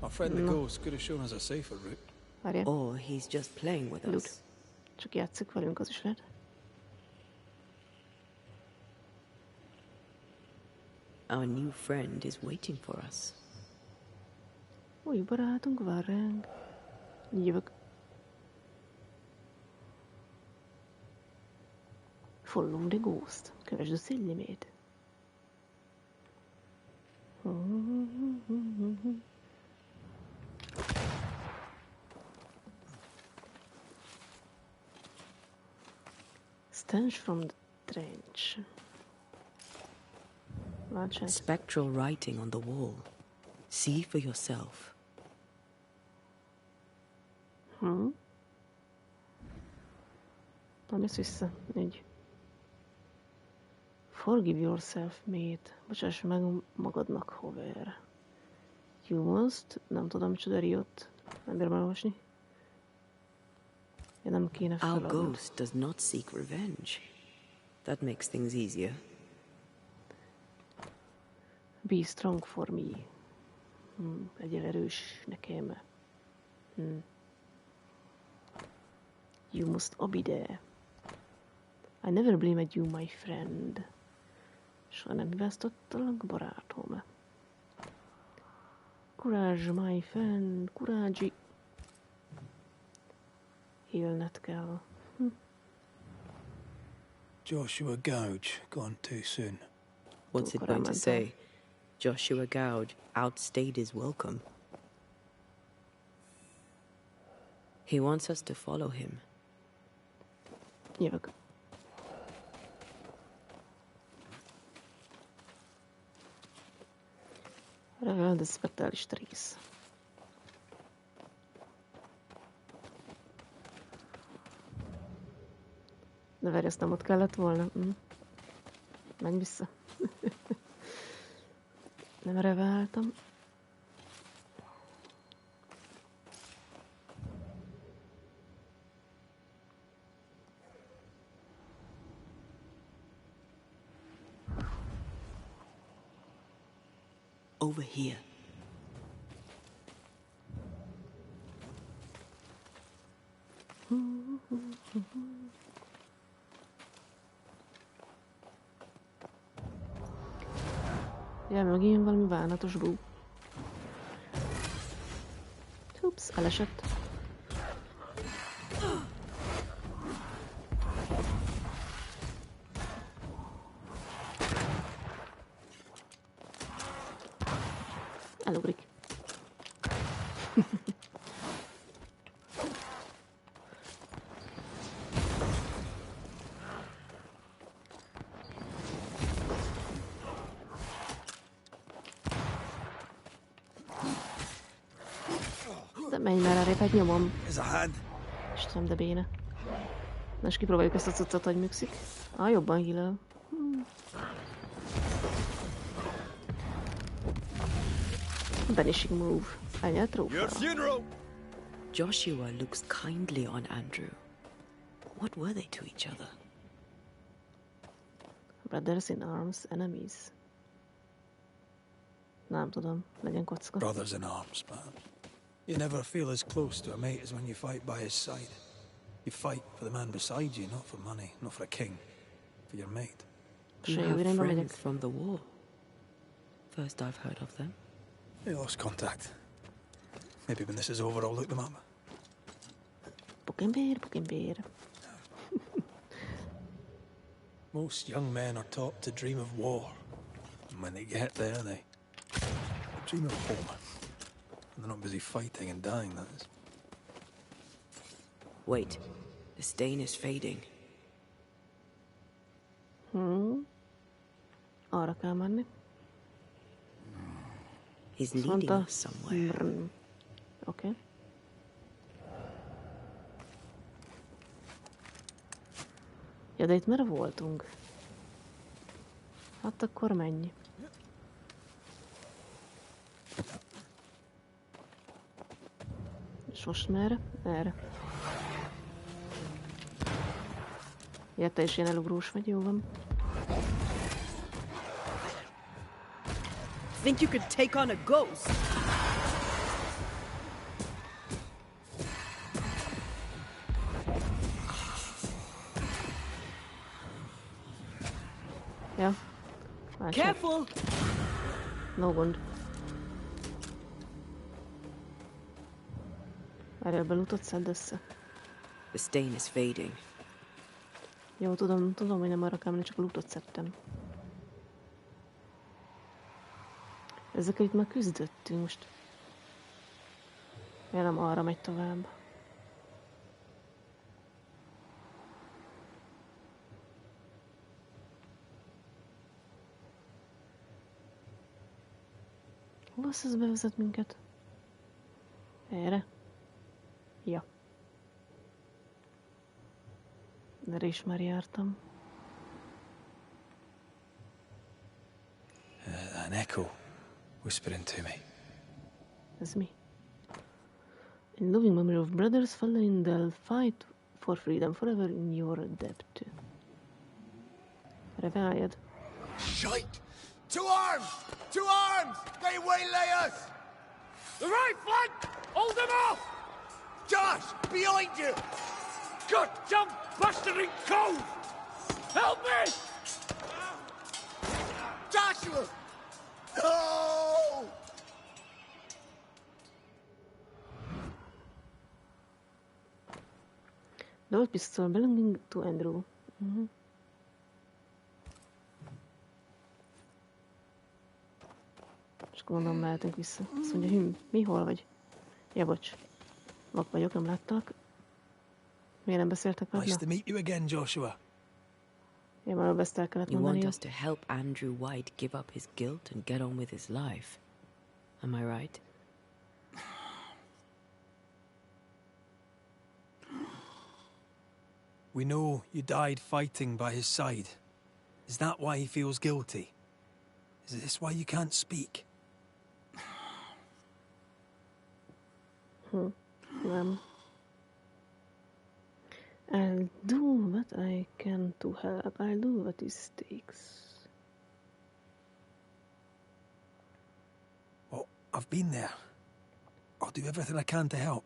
Our friend the ghost could have shown us a safer route. Or he's just playing with us. Csak játszik velünk, az is lehet. Our new friend is waiting for us. Új barátunk vár ránk. Jövök. Follow the ghost. Kövesd a szellemét. Stench from the trench. Spectral writing on the wall. See for yourself. Mész vissza. Így. Forgive yourself, mate. Bocsáss meg magadnak, haver. You must... Nem tudom, micsoda riot. Nem bírom elolvasni. Ja, nem kéne feladnod. Our ghost does not seek revenge. That makes things easier. Be strong for me. Legyél erős nekem. You must obey there. I never blamed you, my friend. Soha nem hibáztattalak, barátom. Courage, my friend. Courage. Élned kell. Joshua Gouge gone too soon. What's it going to say? Joshua Gouge outstayed his welcome. He wants us to follow him. Jövök. Reveal the spectrális rész. De várj, azt nem ott kellett volna. Menj vissza. Nem reveáltam. Over here. Ja, megint valami bánatos bú. Ups, elesett. Elugrik. De menj már arrébb, hát nyomom. Istenem, de béne. Na, és kipróbáljuk ezt a cuccot, hogy működik. Jobban hílel. Banishing move. Elnyelt trófea. Joshua looks kindly on Andrew. What were they to each other? Brothers in arms, enemies. Nem tudom, legyen kocka. Brothers in arms, man. You never feel as close to a mate as when you fight by his side. You fight for the man beside you, not for money, not for a king. For your mate. You have friends from the war. First I've heard of them. They lost contact. Maybe when this is over, I'll look them up. Pokember. Most young men are taught to dream of war. And when they get there, they dream of home. And they're not busy fighting and dying, that is. Wait. The stain is fading. Arra kell menni. He's leading us somewhere. Okay. Ja, de itt merre voltunk? Hát akkor menj. És most merre? Erre. Ja, te is ilyen elugrós vagy, jó van. Think you could take on a ghost? Ja. Careful! No gond. Várjál, belutott, szedd össze. The stain is fading. Jó, tudom, hogy nem arra kell menni, csak a lootot szedtem. Ezekkel itt már küzdöttünk most. Nem arra megy tovább. Hova ez bevezet minket? Erre? Ja. Erre is már jártam. An echo whispering to me. Ez mi? In loving memory of brothers fallen in the fight for freedom forever in your debt. Reveáljad. Shite! To arms! To arms! They waylay us! The right flank! Hold them off! Josh! Behind you! Good jump, bastard in cold! Help me! Joshua! No! The old pistol belonging to Andrew. És gondolom mehetünk vissza. Azt mondja, mi, hol vagy? Ja, bocs. Vak vagyok, nem láttak. Miért nem beszéltek veled? Nice to meet you again, Joshua. Ja, már ezt el kellett You mondani. want us to help Andrew White give up his guilt and get on with his life. Am I right? We know you died fighting by his side. Is that why he feels guilty? Is this why you can't speak? Nem. I'll do what I can to help. I'll do what it takes. Well, I've been there. I'll do everything I can to help.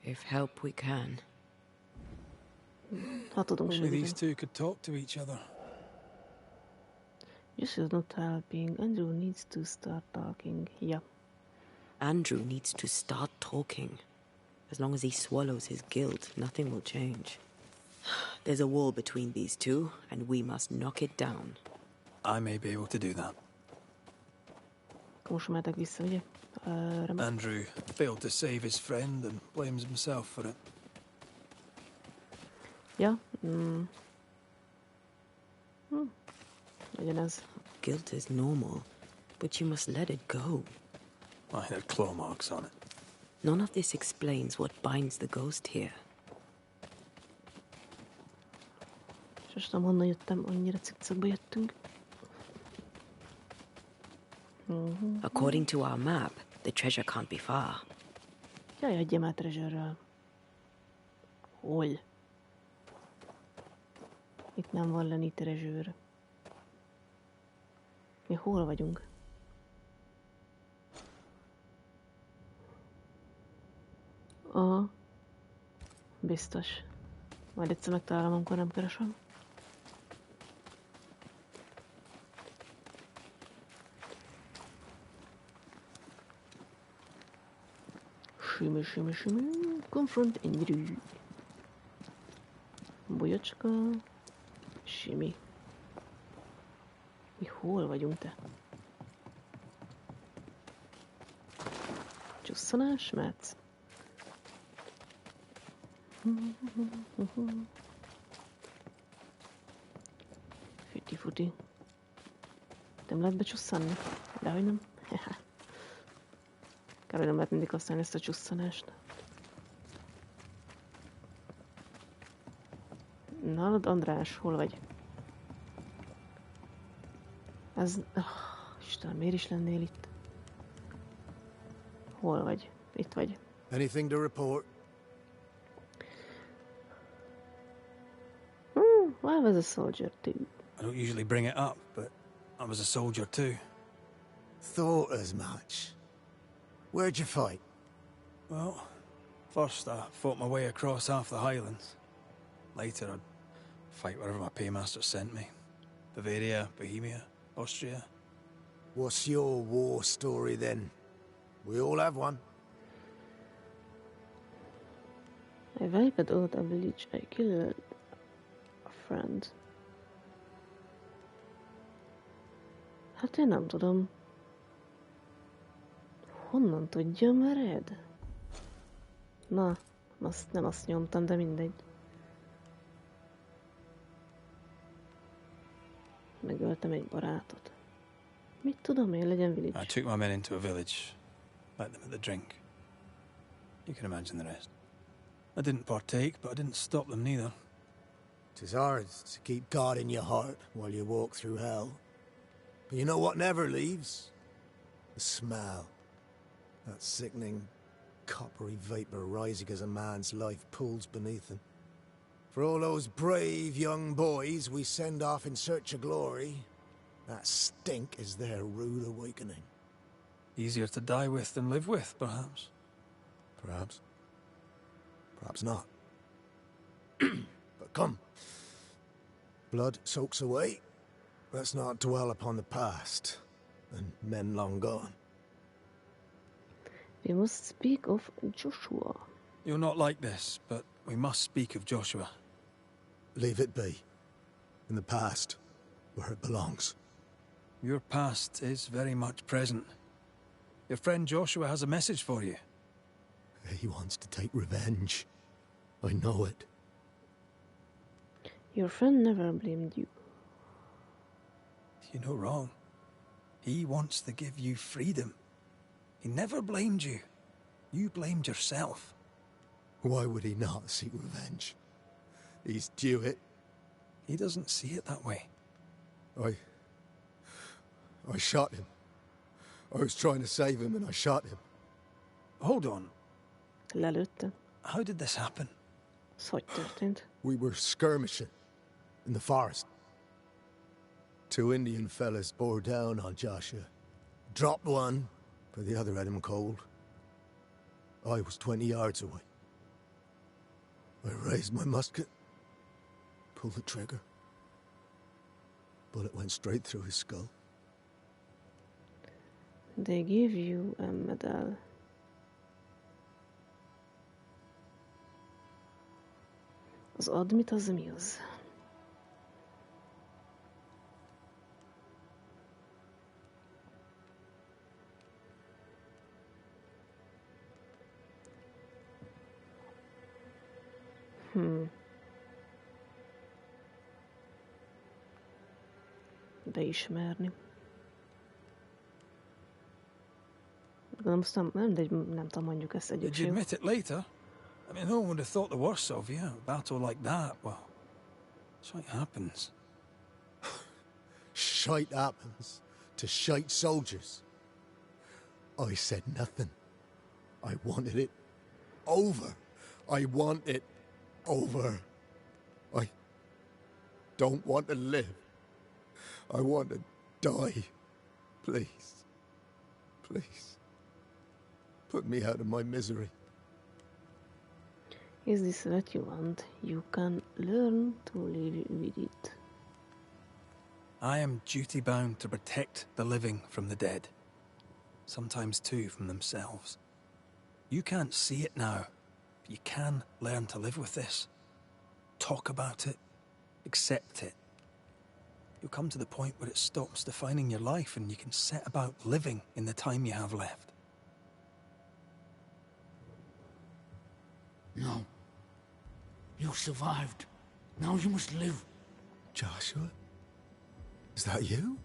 If help we can. Only these two could talk to each other. This is not helping. Andrew needs to start talking. Yeah. Andrew needs to start talking. As long as he swallows his guilt, nothing will change. There's a wall between these two, and we must knock it down. I may be able to do that. Most mehetek vissza, ugye? Andrew failed to save his friend and blames himself for it. Ja. Legyen ez. Guilt is normal, but you must let it go. I had claw marks on it. None of this explains what binds the ghost here. És nem honnan jöttem, annyira cikcakba jöttünk. According to our map, the treasure can't be far. Jaj, hagyjam már treasure-ről. Hol? Itt nem van lenni treasure. Mi hol vagyunk? Aha. Biztos. Majd egyszer megtalálom, amikor nem keresem. Simi. Confront enemy. Bolyacska. Simi. Mi hol vagyunk, te? Csusszanás, Metsz? Füti. Nem lehet becsusszanni? Dehogy nem. Kár, hogy nem lehet mindig használni ezt a csusszanást. Na, András, hol vagy? Ez... Istenem, miért is lennél itt? Hol vagy? Itt vagy. Anything to report? I was a soldier too. I don't usually bring it up, but I was a soldier too. Thought as much. Where'd you fight? Well, first I fought my way across half the Highlands. Later I'd fight wherever my paymaster sent me. Bavaria, Bohemia, Austria. What's your war story then? We all have one. I wiped out a village. I killed a friend. Hát én nem tudom. Honnan tudjam, mered? Na, nem azt nyomtam, de mindegy. Megöltem egy barátot. Mit tudom én, legyen village. I took my men into a village. Let them at the drink. You can imagine the rest. I didn't partake, but I didn't stop them neither. 'Tis hard to keep God in your heart while you walk through hell. But you know what never leaves? The smell. That sickening, coppery vapor rising as a man's life pulls beneath him. For all those brave young boys we send off in search of glory, that stink is their rude awakening. Easier to die with than live with, perhaps. Perhaps. Perhaps not. But come. Blood soaks away. Let's not dwell upon the past and men long gone. We must speak of Joshua. You're not like this, but we must speak of Joshua. Leave it be. In the past, where it belongs. Your past is very much present. Your friend Joshua has a message for you. He wants to take revenge. I know it. Your friend never blamed you. You're no wrong. He wants to give you freedom. He never blamed you. You blamed yourself. Why would he not seek revenge? He's due it. He doesn't see it that way. I shot him. I was trying to save him and I shot him. Hold on. Lelőtte. How did this happen? Ez hogy történt? We were skirmishing in the forest. Two Indian fellas bore down on Joshua. Dropped one, but the other had him cold. I was 20 yards away. I raised my musket, pulled the trigger. Bullet went straight through his skull. They give you a medal. Az admit az mi az? Beismerni. Nem tudom, mondjuk ezt egyik. Did you admit it later? I mean, no one would have thought the worst of you. A battle like that, well, shite happens. Shite happens to shite soldiers. I said nothing. I wanted it over. I want it over. I don't want to live. I want to die. Please. Please. Put me out of my misery. Is this what you want? You can learn to live with it. I am duty-bound to protect the living from the dead. Sometimes, too, from themselves. You can't see it now, but you can learn to live with this. Talk about it. Accept it. You'll come to the point where it stops defining your life and you can set about living in the time you have left. No. You survived. Now you must live. Joshua? Is that you?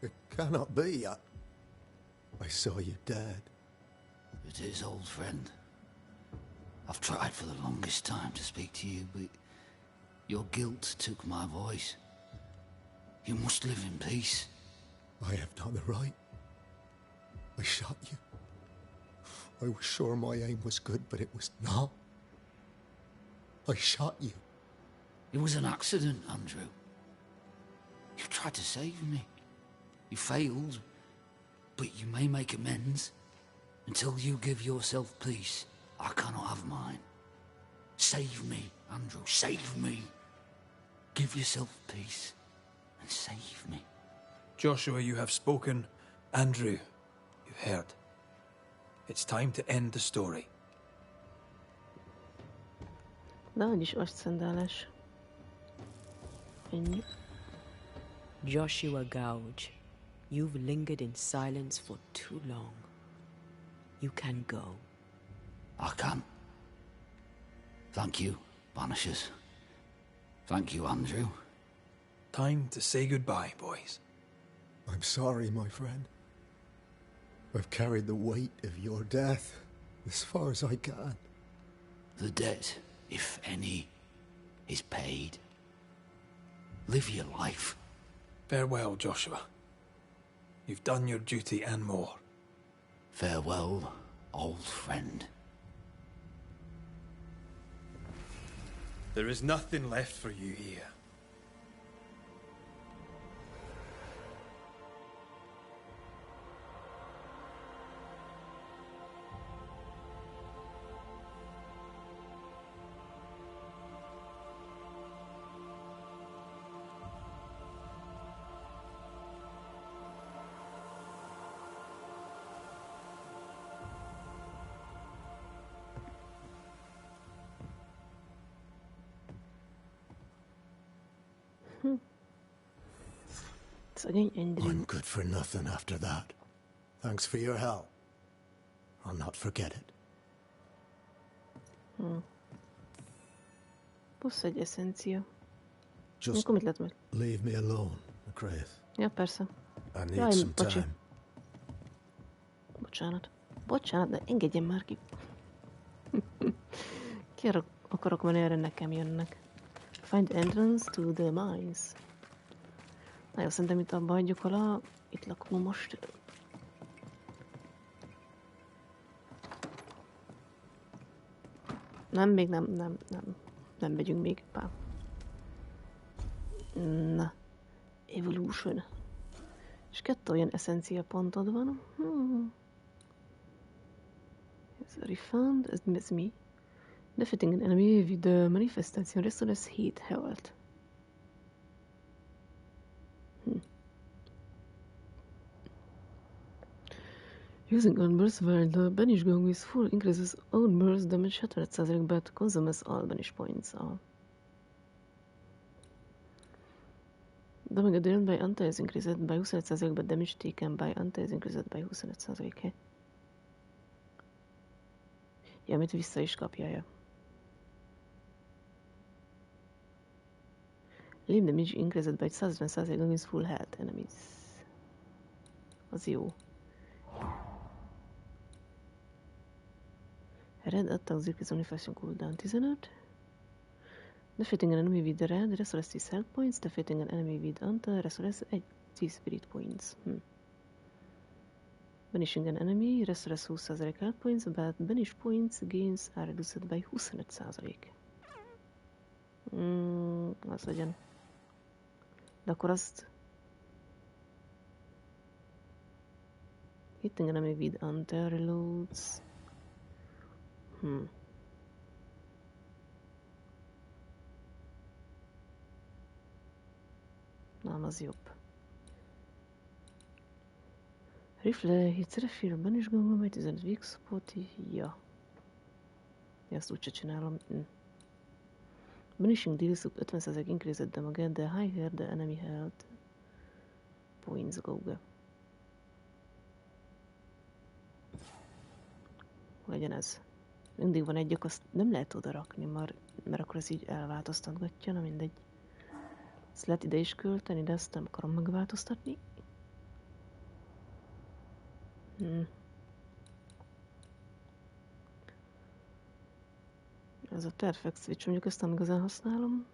It cannot be. I saw you dead. It is, old friend. I've tried for the longest time to speak to you, but your guilt took my voice. You must live in peace. I have not the right. I shot you. I was sure my aim was good, but it was not. I shot you. It was an accident, Andrew. You tried to save me. You failed, but you may make amends. Until you give yourself peace, I cannot have mine. Save me, Andrew, save me. Give yourself peace and save me. Joshua, you have spoken. Andrew, you've heard. It's time to end the story. De hogy is arcszendálás. Ennyi. Joshua Gouge, you've lingered in silence for too long. You can go. I can. Thank you, Banishers. Thank you, Andrew. Time to say goodbye, boys. I'm sorry, my friend. I've carried the weight of your death as far as I can. The debt, if any, is paid. Live your life. Farewell, Joshua. You've done your duty and more. Farewell, old friend. There is nothing left for you here. I'm good for nothing after that. Thanks for your help. I'll not forget it. Plusz egy eszencia. Just Akkor mit lett meg? leave me alone, McCraith. Ja, persze. I need Jaj, some bocsi. time. Bocsánat, de engedjen már ki. Ki akarok menni, erre nekem jönnek. Find entrance to the mines. Na jó, szerintem itt abba hagyjuk alá. Itt lakunk most. Nem, még nem megyünk még. Pá. Na. Evolution. És 2 olyan essencia pontod van. Ez a refund, ez mi? Defeating an enemy with the manifestation restores 7 health. Using outbursts while the banish gong is full increases outburst damage 75% but consumes all banish points. Damage dealt by anti is increased by 25% but damage taken by anti is increased by 25%. Ja, amit vissza is kapja, ja. Leave damage increased by 150% against full health enemies. Az jó. Red attack decrease only fashion cooldown 15. Defeating an enemy with red restores 10 health points. Defeating an enemy with anti restores 10 spirit points. Banishing an enemy restores 20% health points, but banish points gains are reduced by 25%. Az legyen. De akkor azt... Hitting an enemy with anti reloads. Nem, az jobb. Rifle, hit refill, banish gomba, majd 15 weak spot, ja. Ezt úgyse csinálom. Banishing deals 50% increased damage, de higher the enemy health points go. Legyen ez. Mindig van egyik, azt nem lehet oda rakni, mert akkor ez így elváltoztatgatja, na mindegy. Ezt lehet ide is költeni, de ezt nem akarom megváltoztatni. Ez a perfect switch, mondjuk ezt nem igazán használom.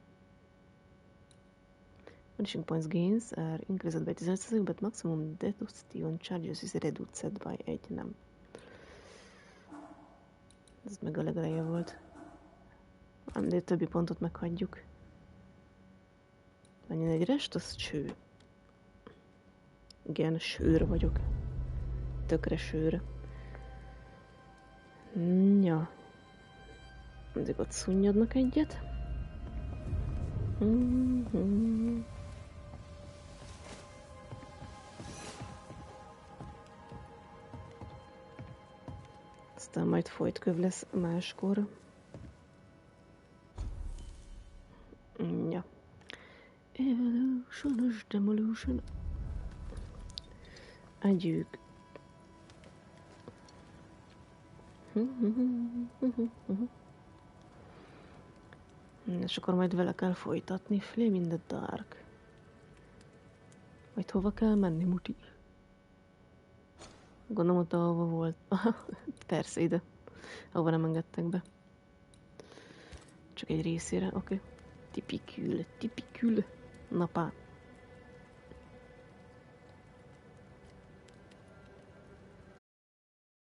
Vanishing points gains are increased by 15%, but maximum deduction charges is reduced by 1, nem. Ez meg a legeleje volt. De többi pontot meghagyjuk. Menjen egy rest, az cső. Igen, sőr vagyok. Tökre sőr. Ja. Mindig ott szunnyadnak egyet. Aztán majd folytköv lesz máskor. Ja. Evolution, demolition. Adjuk. És akkor majd vele kell folytatni. Flame in the dark. Majd hova kell menni, muti? Gondolom, ott ahova volt. Persze, ide. Ahova nem engedtek be. Csak egy részére, oké. Tipikül. Napá.